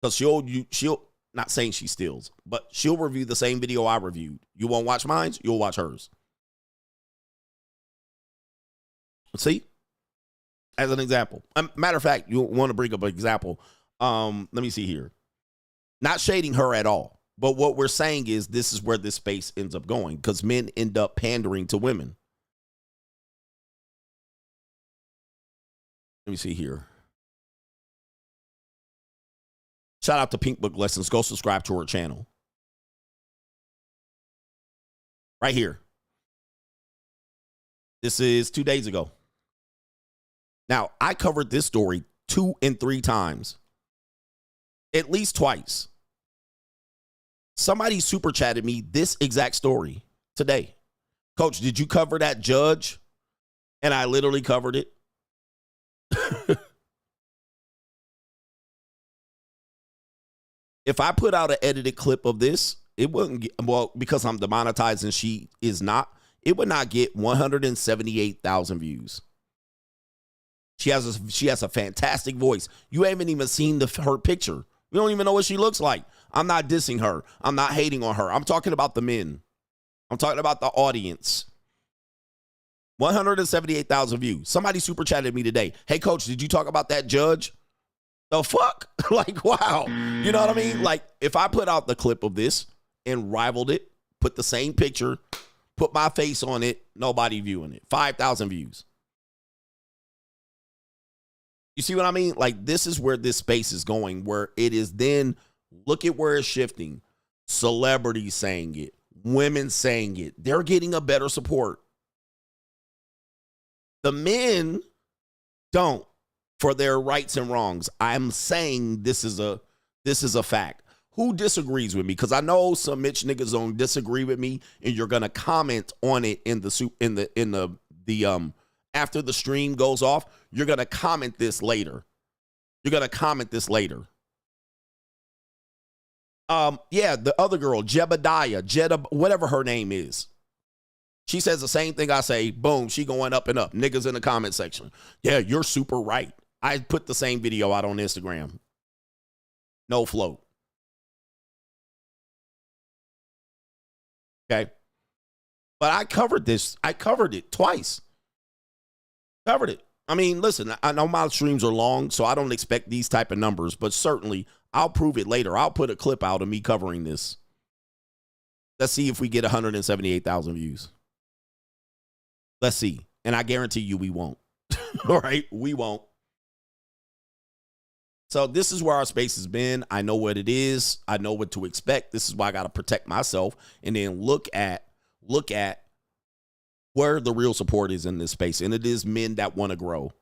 Because she'll, not saying she steals, but she'll review the same video I reviewed. You won't watch mine, you'll watch hers. See? As an example. Matter of fact, you want to bring up an example. Let me see here. Not shading her at all. But what we're saying is this is where this space ends up going. Because men end up pandering to women. Let me see here. Shout out to Pink Book Lessons. Go subscribe to her channel. Right here. This is 2 days ago. Now, I covered this story 2 and 3 times, at least twice. Somebody super chatted me this exact story today. Coach, did you cover that judge? And I literally covered it. If I put out an edited clip of this, it wouldn't get, well, because I'm demonetized and she is not, it would not get 178,000 views. She has a fantastic voice. You haven't even seen her picture. You don't even know what she looks like. I'm not dissing her. I'm not hating on her. I'm talking about the men. I'm talking about the audience. 178,000 views. Somebody super chatted me today. Hey, coach, did you talk about that judge? The fuck? Like, wow. You know what I mean? Like, if I put out the clip of this and rivaled it, put the same picture, put my face on it, nobody viewing it. 5,000 views. You see what I mean? Like, this is where this space is going, where it is then, look at where it's shifting. Celebrities saying it. Women saying it. They're getting a better support. The men don't, for their rights and wrongs. I'm saying this is a fact. Who disagrees with me? Because I know some Mitch niggas don't disagree with me, and you're gonna comment on it in the after the stream goes off. You're gonna comment this later. You're gonna comment this later. Yeah, the other girl, Jeddah, whatever her name is. She says the same thing I say. Boom, she going up and up. Niggas in the comment section. Yeah, you're super right. I put the same video out on Instagram. No float. Okay. But I covered this. I covered it twice. Covered it. I mean, listen, I know my streams are long, so I don't expect these type of numbers, but certainly I'll prove it later. I'll put a clip out of me covering this. Let's see if we get 178,000 views. Let's see. And I guarantee you we won't. All right? We won't. So this is where our space has been. I know what it is. I know what to expect. This is why I got to protect myself and then look at where the real support is in this space. And it is men that want to grow.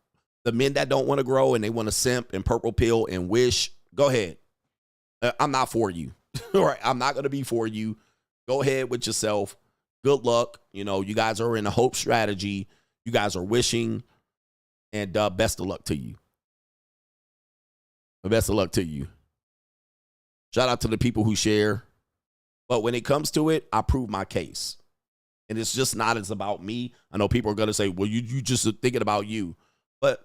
The men that don't want to grow and they want to simp and purple pill and wish, go ahead. I'm not for you. All right? I'm not going to be for you. Go ahead with yourself. Good luck. You know, you guys are in a hope strategy. You guys are wishing. And best of luck to you. Best of luck to you. Shout out to the people who share. But when it comes to it, I prove my case. And it's just not as about me. I know people are going to say, well, you just thinking about you. But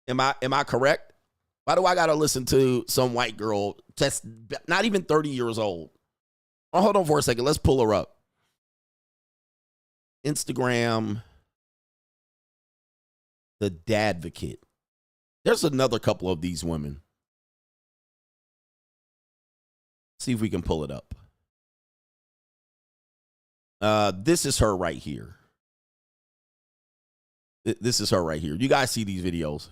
am I correct? Why do I got to listen to some white girl that's not even 30 years old? Oh, hold on for a second. Let's pull her up. Instagram. The Dadvocate. There's another couple of these women. See if we can pull it up. This is her right here. This is her right here. You guys see these videos?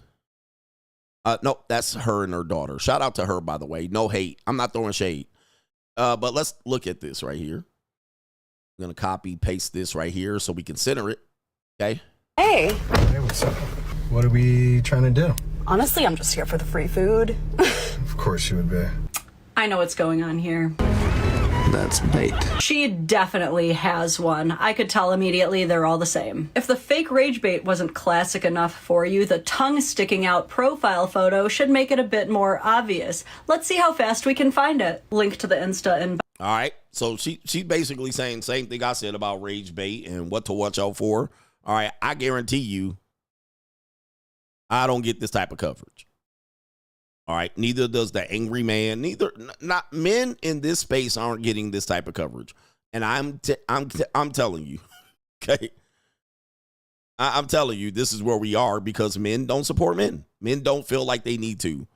No, that's her and her daughter. Shout out to her, by the way. No hate. I'm not throwing shade. But let's look at this right here. I'm going to copy, paste this right here so we can center it. Okay? Hey. Hey, what's up? What are we trying to do? Honestly, I'm just here for the free food. Of course you would be. I know what's going on here. That's bait. She definitely has one. I could tell immediately they're all the same. If the fake rage bait wasn't classic enough for you, the tongue sticking out profile photo should make it a bit more obvious. Let's see how fast we can find it. Link to the Insta and... All right. So she's basically saying the same thing I said about rage bait and what to watch out for. All right. I guarantee you, I don't get this type of coverage. All right. Neither does the angry man. Not men in this space aren't getting this type of coverage. And I'm telling you, okay. I'm telling you, this is where we are because men don't support men. Men don't feel like they need to.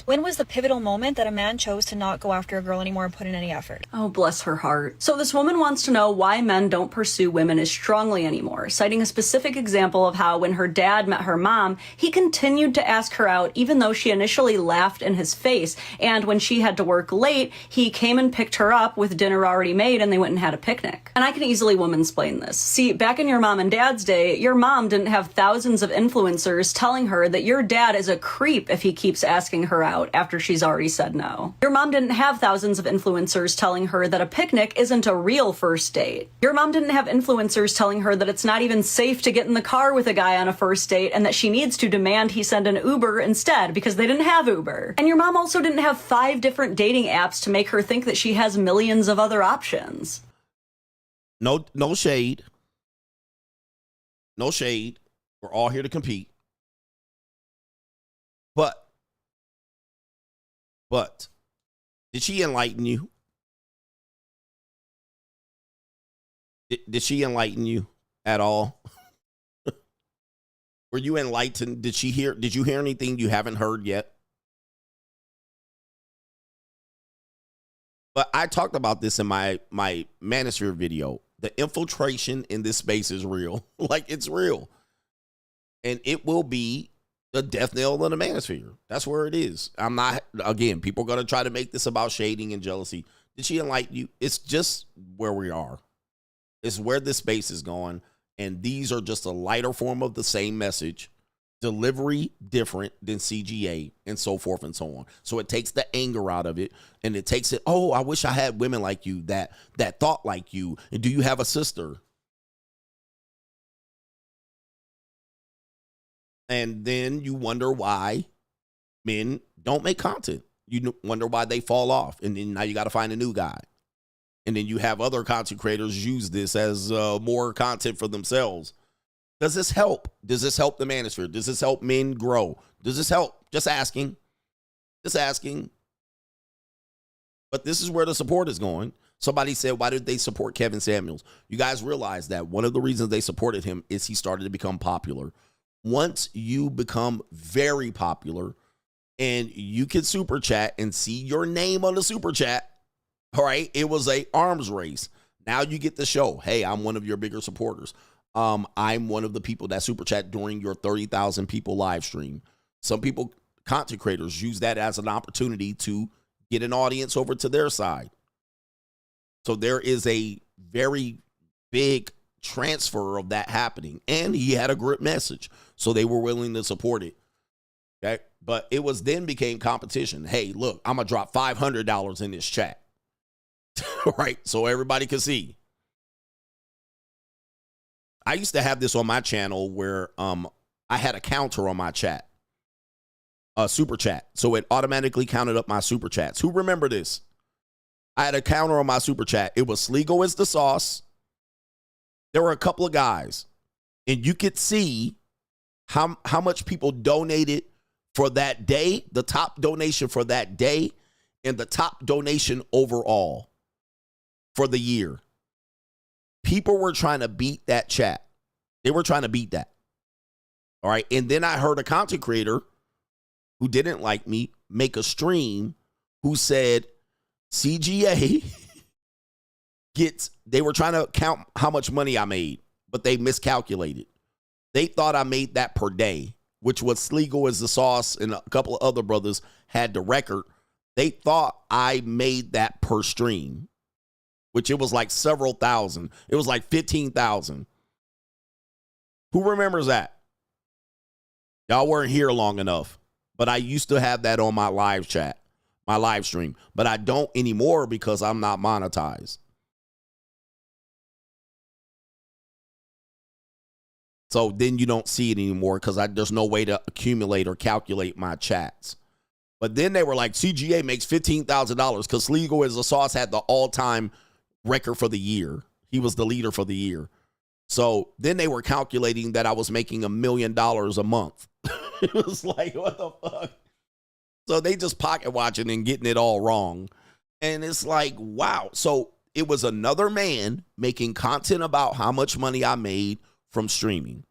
When was the pivotal moment that a man chose to not go after a girl anymore and put in any effort? Oh, bless her heart. So this woman wants to know why men don't pursue women as strongly anymore, citing a specific example of how when her dad met her mom, he continued to ask her out even though she initially laughed in his face. And when she had to work late, he came and picked her up with dinner already made and they went and had a picnic. And I can easily womansplain this. See, back in your mom and dad's day, your mom didn't have thousands of influencers telling her that your dad is a creep if he keeps asking her out after she's already said no. Your mom didn't have thousands of influencers telling her that a picnic isn't a real first date. Your mom didn't have influencers telling her that it's not even safe to get in the car with a guy on a first date and that she needs to demand he send an Uber instead because they didn't have Uber. And your mom also didn't have 5 different dating apps to make her think that she has millions of other options. No shade. No shade. We're all here to compete. But did she enlighten you? Did she enlighten you at all? Were you enlightened? Did you hear anything you haven't heard yet? But I talked about this in my Manosphere video. The infiltration in this space is real. Like, it's real. And it will be the death knell of the Manosphere. That's where it is. I'm not, again, people are going to try to make this about shading and jealousy. Did she enlighten you? It's just where we are. It's where this space is going. And these are just a lighter form of the same message. Delivery different than CGA and so forth and so on. So it takes the anger out of it. And it takes it, oh, I wish I had women like you that thought like you. And do you have a sister? And then you wonder why men don't make content. You wonder why they fall off. And then now you got to find a new guy. And then you have other content creators use this as more content for themselves. Does this help? Does this help the Manosphere? Does this help men grow? Does this help? Just asking. Just asking. But this is where the support is going. Somebody said, why did they support Kevin Samuels? You guys realize that one of the reasons they supported him is he started to become popular. Once you become very popular and you can super chat and see your name on the super chat, all right, it was a arms race. Now you get the show. Hey, I'm one of your bigger supporters. I'm one of the people that super chat during your 30,000 people live stream. Some people, content creators, use that as an opportunity to get an audience over to their side. So there is a very big transfer of that happening, and he had a great message, so they were willing to support it. Okay, but it was then became competition. Hey, look, I'm gonna drop $500 in this chat, right? So everybody can see. I used to have this on my channel where I had a counter on my chat, super chat, so it automatically counted up my super chats. Who remember this? I had a counter on my super chat. It was Sniggle is the sauce. There were a couple of guys, and you could see how much people donated for that day, the top donation for that day, and the top donation overall for the year. People were trying to beat that chat. They were trying to beat that. All right. And then I heard a content creator who didn't like me make a stream who said CGA they were trying to count how much money I made, but they miscalculated. They thought I made that per day, which was Sniggle as the sauce and a couple of other brothers had the record. They thought I made that per stream, which it was like several thousand. It was like 15,000. Who remembers that? Y'all weren't here long enough, but I used to have that on my live chat, my live stream, but I don't anymore because I'm not monetized. So then you don't see it anymore because there's no way to accumulate or calculate my chats. But then they were like, CGA makes $15,000 because Sniggle as the sauce had the all-time record for the year. He was the leader for the year. So then they were calculating that I was making $1 million a month. It was like, what the fuck? So they just pocket watching and getting it all wrong. And it's like, wow. So it was another man making content about how much money I made from streaming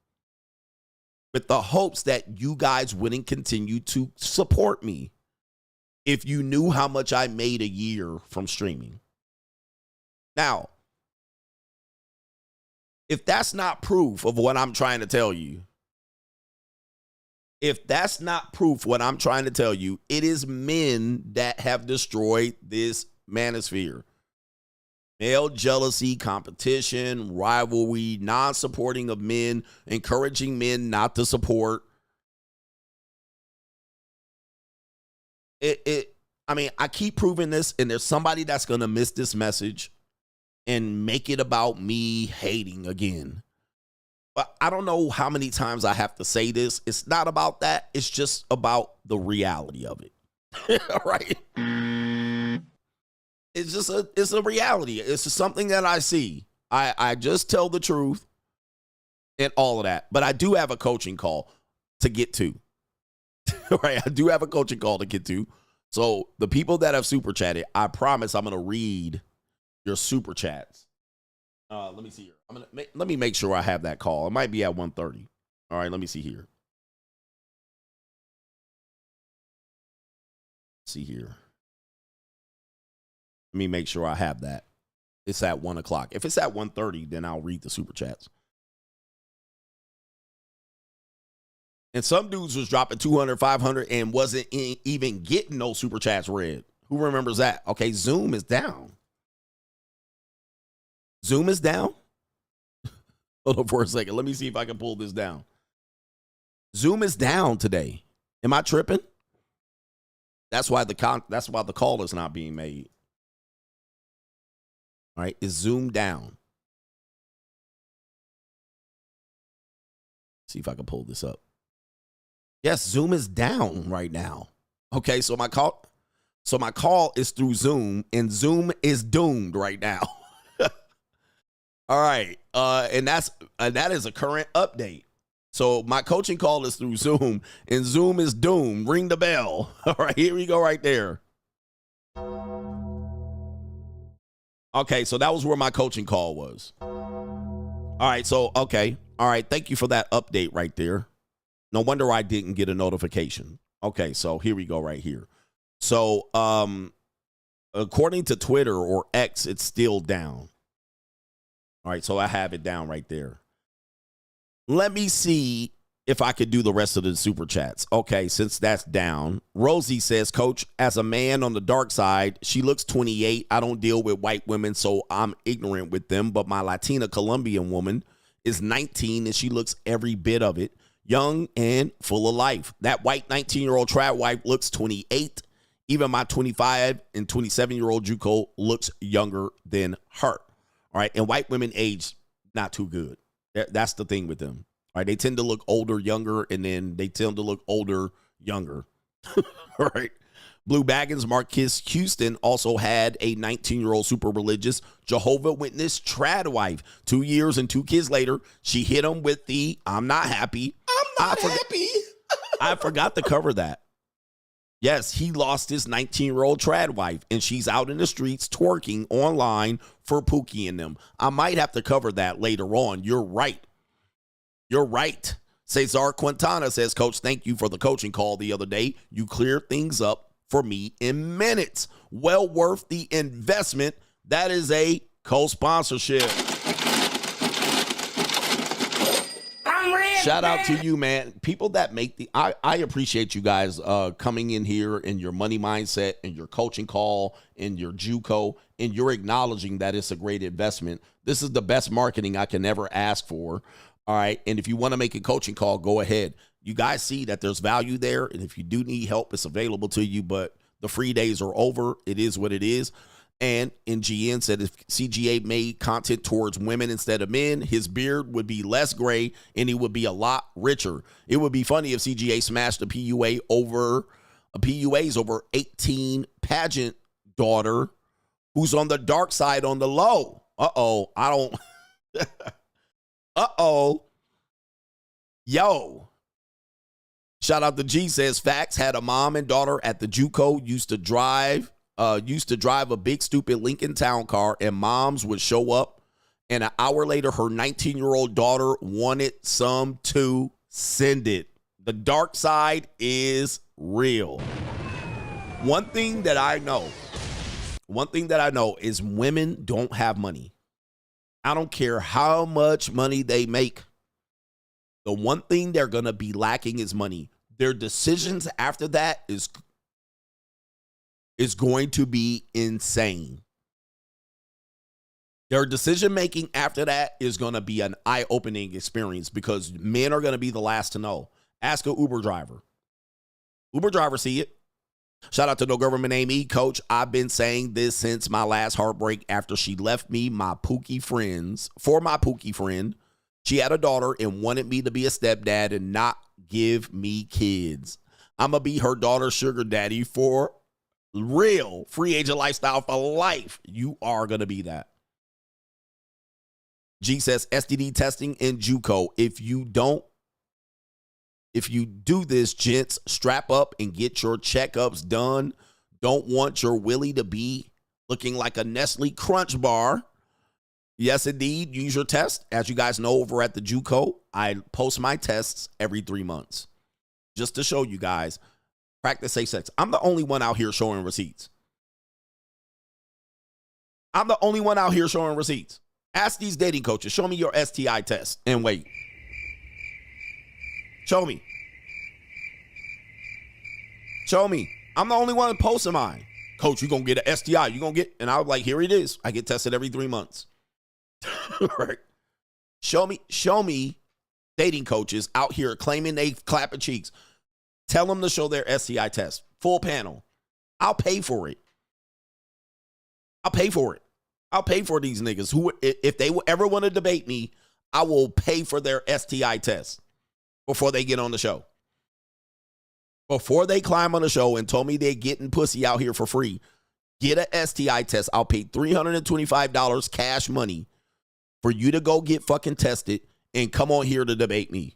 with the hopes that you guys wouldn't continue to support me. if you knew how much I made a year from streaming. Now, if that's not proof of what I'm trying to tell you, it is men that have destroyed this manosphere. Male jealousy, competition, rivalry, non-supporting of men, encouraging men not to support. I mean, I keep proving this, and there's somebody that's going to miss this message and make it about me hating again. But I don't know how many times I have to say this. It's not about that. It's just about the reality of it. All right? It's a reality. It's just something that I see. I just tell the truth and all of that. But I do have a coaching call to get to. Right? I do have a coaching call to get to. So the people that have super chatted, I promise I'm going to read your super chats. Let me see here. Let me make sure I have that call. It might be at 1:30. All right, let me see here. See here. Let me make sure I have that. It's at 1 o'clock. If it's at 1:30, then I'll read the super chats. And some dudes was dropping 200, 500 and wasn't even getting no super chats read. Who remembers that? Okay, Zoom is down. Zoom is down? Hold on for a second. Let me see if I can pull this down. Zoom is down today. Am I tripping? That's why the call is not being made. All right, is Zoom down? See if I can pull this up. Yes, Zoom is down right now. Okay, so my call is through Zoom, and Zoom is doomed right now. All right, and that is a current update. So my coaching call is through Zoom, and Zoom is doomed. Ring the bell. All right, here we go right there. Okay, so that was where my coaching call was. All right, so, okay. All right, thank you for that update right there. No wonder I didn't get a notification. Okay, so here we go right here. So, according to Twitter or X, it's still down. All right, so I have it down right there. Let me see if I could do the rest of the super chats. Okay, since that's down. Rosie says, Coach, as a man on the dark side, she looks 28. I don't deal with white women, so I'm ignorant with them. But my Latina Colombian woman is 19, and she looks every bit of it. Young and full of life. That white 19-year-old trad wife looks 28. Even my 25 and 27-year-old JUCO looks younger than her. All right, and white women age not too good. That's the thing with them. All right, they tend to look older, younger, and then they tend to look older, younger. All right. Blue Baggins, Marquis Houston also had a 19-year-old super religious Jehovah Witness trad wife. 2 years and 2 kids later, she hit him with the I'm not happy. I'm not happy. I forgot to cover that. Yes, he lost his 19-year-old trad wife, and she's out in the streets twerking online for Pookie and them. I might have to cover that later on. You're right. You're right. Cesar Quintana says, Coach, thank you for the coaching call the other day. You cleared things up for me in minutes. Well worth the investment. That is a co-sponsorship. Shout out to you, man. People that make the, I appreciate you guys coming in here and your money mindset and your coaching call and your JUCO, and you're acknowledging that it's a great investment. This is the best marketing I can ever ask for. All right. And if you want to make a coaching call, go ahead. You guys see that there's value there. And if you do need help, it's available to you. But the free days are over. It is what it is. And NGN said if CGA made content towards women instead of men, his beard would be less gray and he would be a lot richer. It would be funny if CGA smashed a PUA's over 18 pageant daughter who's on the dark side on the low. Uh-oh. I don't. Uh-oh. Yo. Shout out to G says facts. Had a mom and daughter at the JUCO, used to drive a big stupid Lincoln Town car, and moms would show up, and an hour later her 19-year-old daughter wanted some to send it. The dark side is real. One thing that I know is women don't have money. I don't care how much money they make. The one thing they're going to be lacking is money. Their decisions after that is going to be insane. Their decision making after that is going to be an eye-opening experience because men are going to be the last to know. Ask an Uber driver. Uber driver see it. Shout out to No Government Amy. Coach, I've been saying this since my last heartbreak after she left me, my Pookie friends. For my Pookie friend, she had a daughter and wanted me to be a stepdad and not give me kids. I'm going to be her daughter's sugar daddy for real. Free agent lifestyle for life. You are going to be that. G says STD testing and JUCO. If you do this, gents, strap up and get your checkups done. Don't want your willy to be looking like a Nestle Crunch bar. Yes, indeed. Use your test. As you guys know, over at the JUCO, I post my tests every 3 months just to show you guys. Practice safe sex. I'm the only one out here showing receipts. Ask these dating coaches. Show me your STI test and wait. Show me. I'm the only one posting mine. Coach, you're going to get an STI. You're going to get, and I was like, here it is. I get tested every 3 months. Right. Show me dating coaches out here claiming they clapping cheeks. Tell them to show their STI test. Full panel. I'll pay for it. I'll pay for these niggas who, if they ever want to debate me, I will pay for their STI test before they get on the show. Before they climb on the show and told me they're getting pussy out here for free, get an STI test. I'll pay $325 cash money for you to go get fucking tested and come on here to debate me.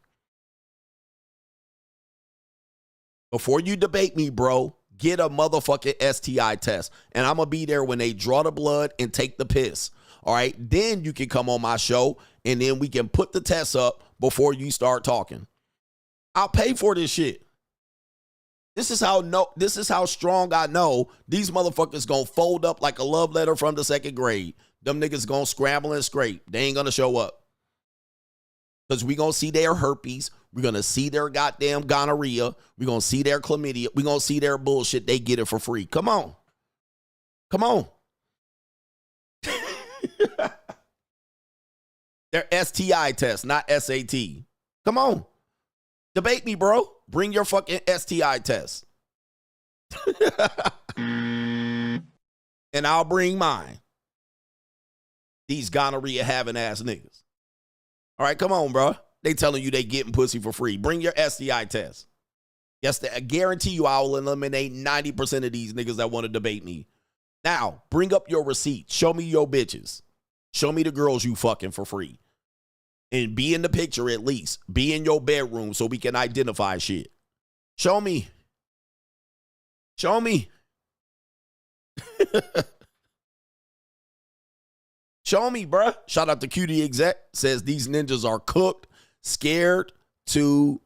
Before you debate me, bro, get a motherfucking STI test. And I'm going to be there when they draw the blood and take the piss. All right? Then you can come on my show and then we can put the test up before you start talking. I'll pay for this shit. This is how strong I know these motherfuckers gonna fold up like a love letter from the 2nd grade. Them niggas gonna scramble and scrape. They ain't gonna show up. Because we gonna see their herpes. We're gonna see their goddamn gonorrhea. We're gonna see their chlamydia. We're gonna see their bullshit. They get it for free. Come on. Their STI test, not SAT. Come on. Debate me, bro. Bring your fucking STI test. And I'll bring mine. These gonorrhea having ass niggas. All right, come on, bro. They telling you they getting pussy for free. Bring your STI test. Yes, I guarantee you I will eliminate 90% of these niggas that want to debate me. Now, bring up your receipts. Show me your bitches. Show me the girls you fucking for free. And be in the picture at least. Be in your bedroom so we can identify shit. Show me. Show me, bruh. Shout out to Cutie Exec. Says these ninjas are cooked, scared to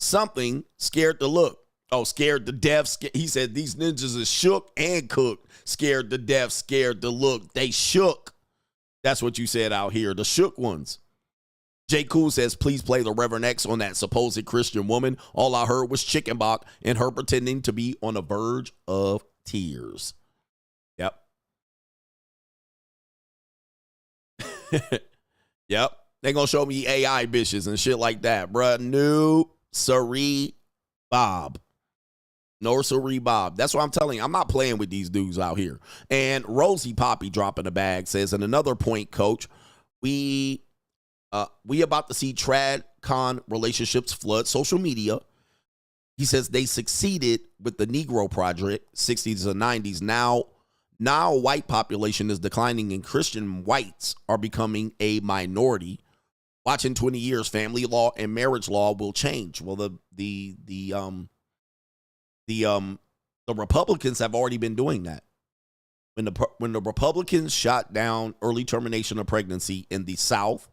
something, scared to look. Oh, scared to death. He said these ninjas is shook and cooked. Scared to death, scared to look. They shook. That's what you said out here. The shook ones. J. Cool says, please play the Reverend X on that supposed Christian woman. All I heard was chickenbach and her pretending to be on the verge of tears. Yep. Yep. They gonna show me AI bitches and shit like that, bruh. No, sorry, Bob. No, sorry, Bob. That's what I'm telling you. I'm not playing with these dudes out here. And Rosie Poppy dropping the bag says, and another point, coach, we about to see trad-con relationships flood social media. He says they succeeded with the Negro Project, 60s and 90s. Now white population is declining and Christian whites are becoming a minority. Watch in 20 years, family law and marriage law will change. Well, the Republicans have already been doing that. When the Republicans shot down early termination of pregnancy in the South,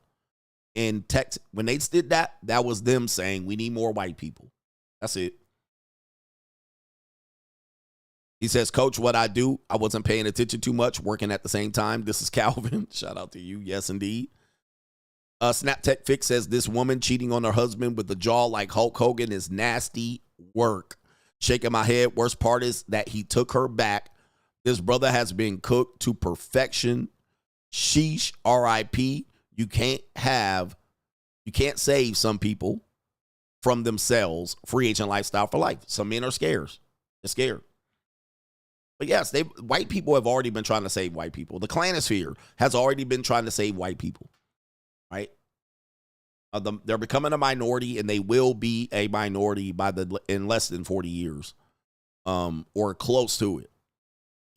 in Texas, when they did that, that was them saying we need more white people. That's it. He says, Coach, what I do, I wasn't paying attention too much, working at the same time. This is Calvin. Shout out to you. Yes, indeed. Snaptech Fix says, this woman cheating on her husband with a jaw like Hulk Hogan is nasty work. Shaking my head. Worst part is that he took her back. This brother has been cooked to perfection. Sheesh, R.I.P. You can't save some people from themselves. Free agent lifestyle for life. Some men are scared. They're scared. But yes, white people have already been trying to save white people. The Clanosphere has already been trying to save white people. Right? They're becoming a minority, and they will be a minority in less than 40 years, or close to it.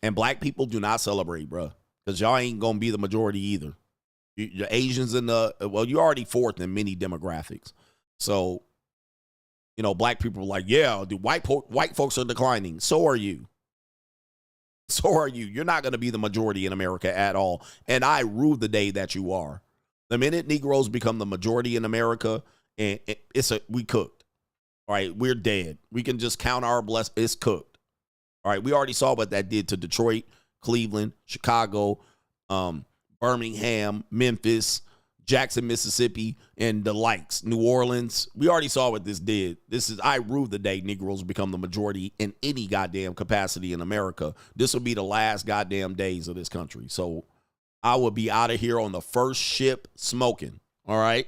And black people do not celebrate, bro, because y'all ain't gonna be the majority either. The Asians you're already fourth in many demographics. So, black people are like, yeah, the white folks are declining. So are you. So are you. You're not gonna be the majority in America at all. And I rue the day that you are. The minute Negroes become the majority in America, and we cooked. All right, we're dead. We can just count our blessings. It's cooked. All right, we already saw what that did to Detroit, Cleveland, Chicago, Birmingham, Memphis, Jackson, Mississippi, and the likes. New Orleans. We already saw what this did. I rue the day Negroes become the majority in any goddamn capacity in America. This will be the last goddamn days of this country. So I will be out of here on the first ship smoking. All right.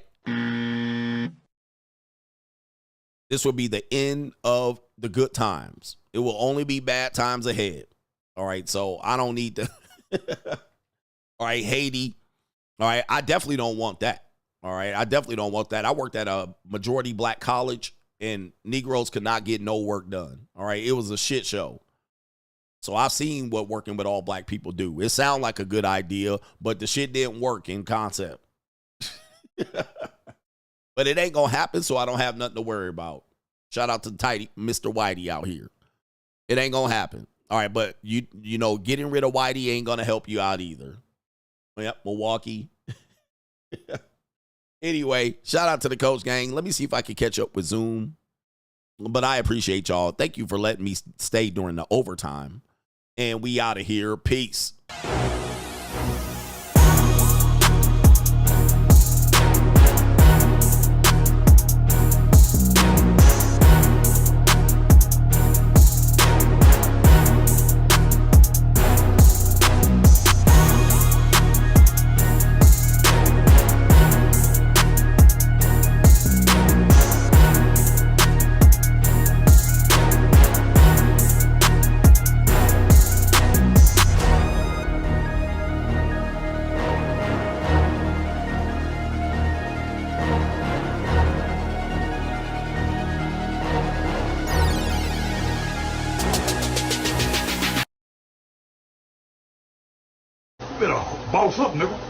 This will be the end of the good times. It will only be bad times ahead. All right. So I don't need to. All right. Haiti. All right. I definitely don't want that. All right. I definitely don't want that. I worked at a majority black college, and Negroes could not get no work done. All right. It was a shit show. So I've seen what working with all black people do. It sounded like a good idea, but the shit didn't work in concept. But it ain't going to happen, so I don't have nothing to worry about. Shout out to Tate, Mr. Whitey out here. It ain't going to happen. All right, but you know, getting rid of Whitey ain't going to help you out either. Yep, Milwaukee. Anyway, shout out to the Coach Gang. Let me see if I can catch up with Zoom. But I appreciate y'all. Thank you for letting me stay during the overtime. And we out of here. Peace. Boss up, nigga.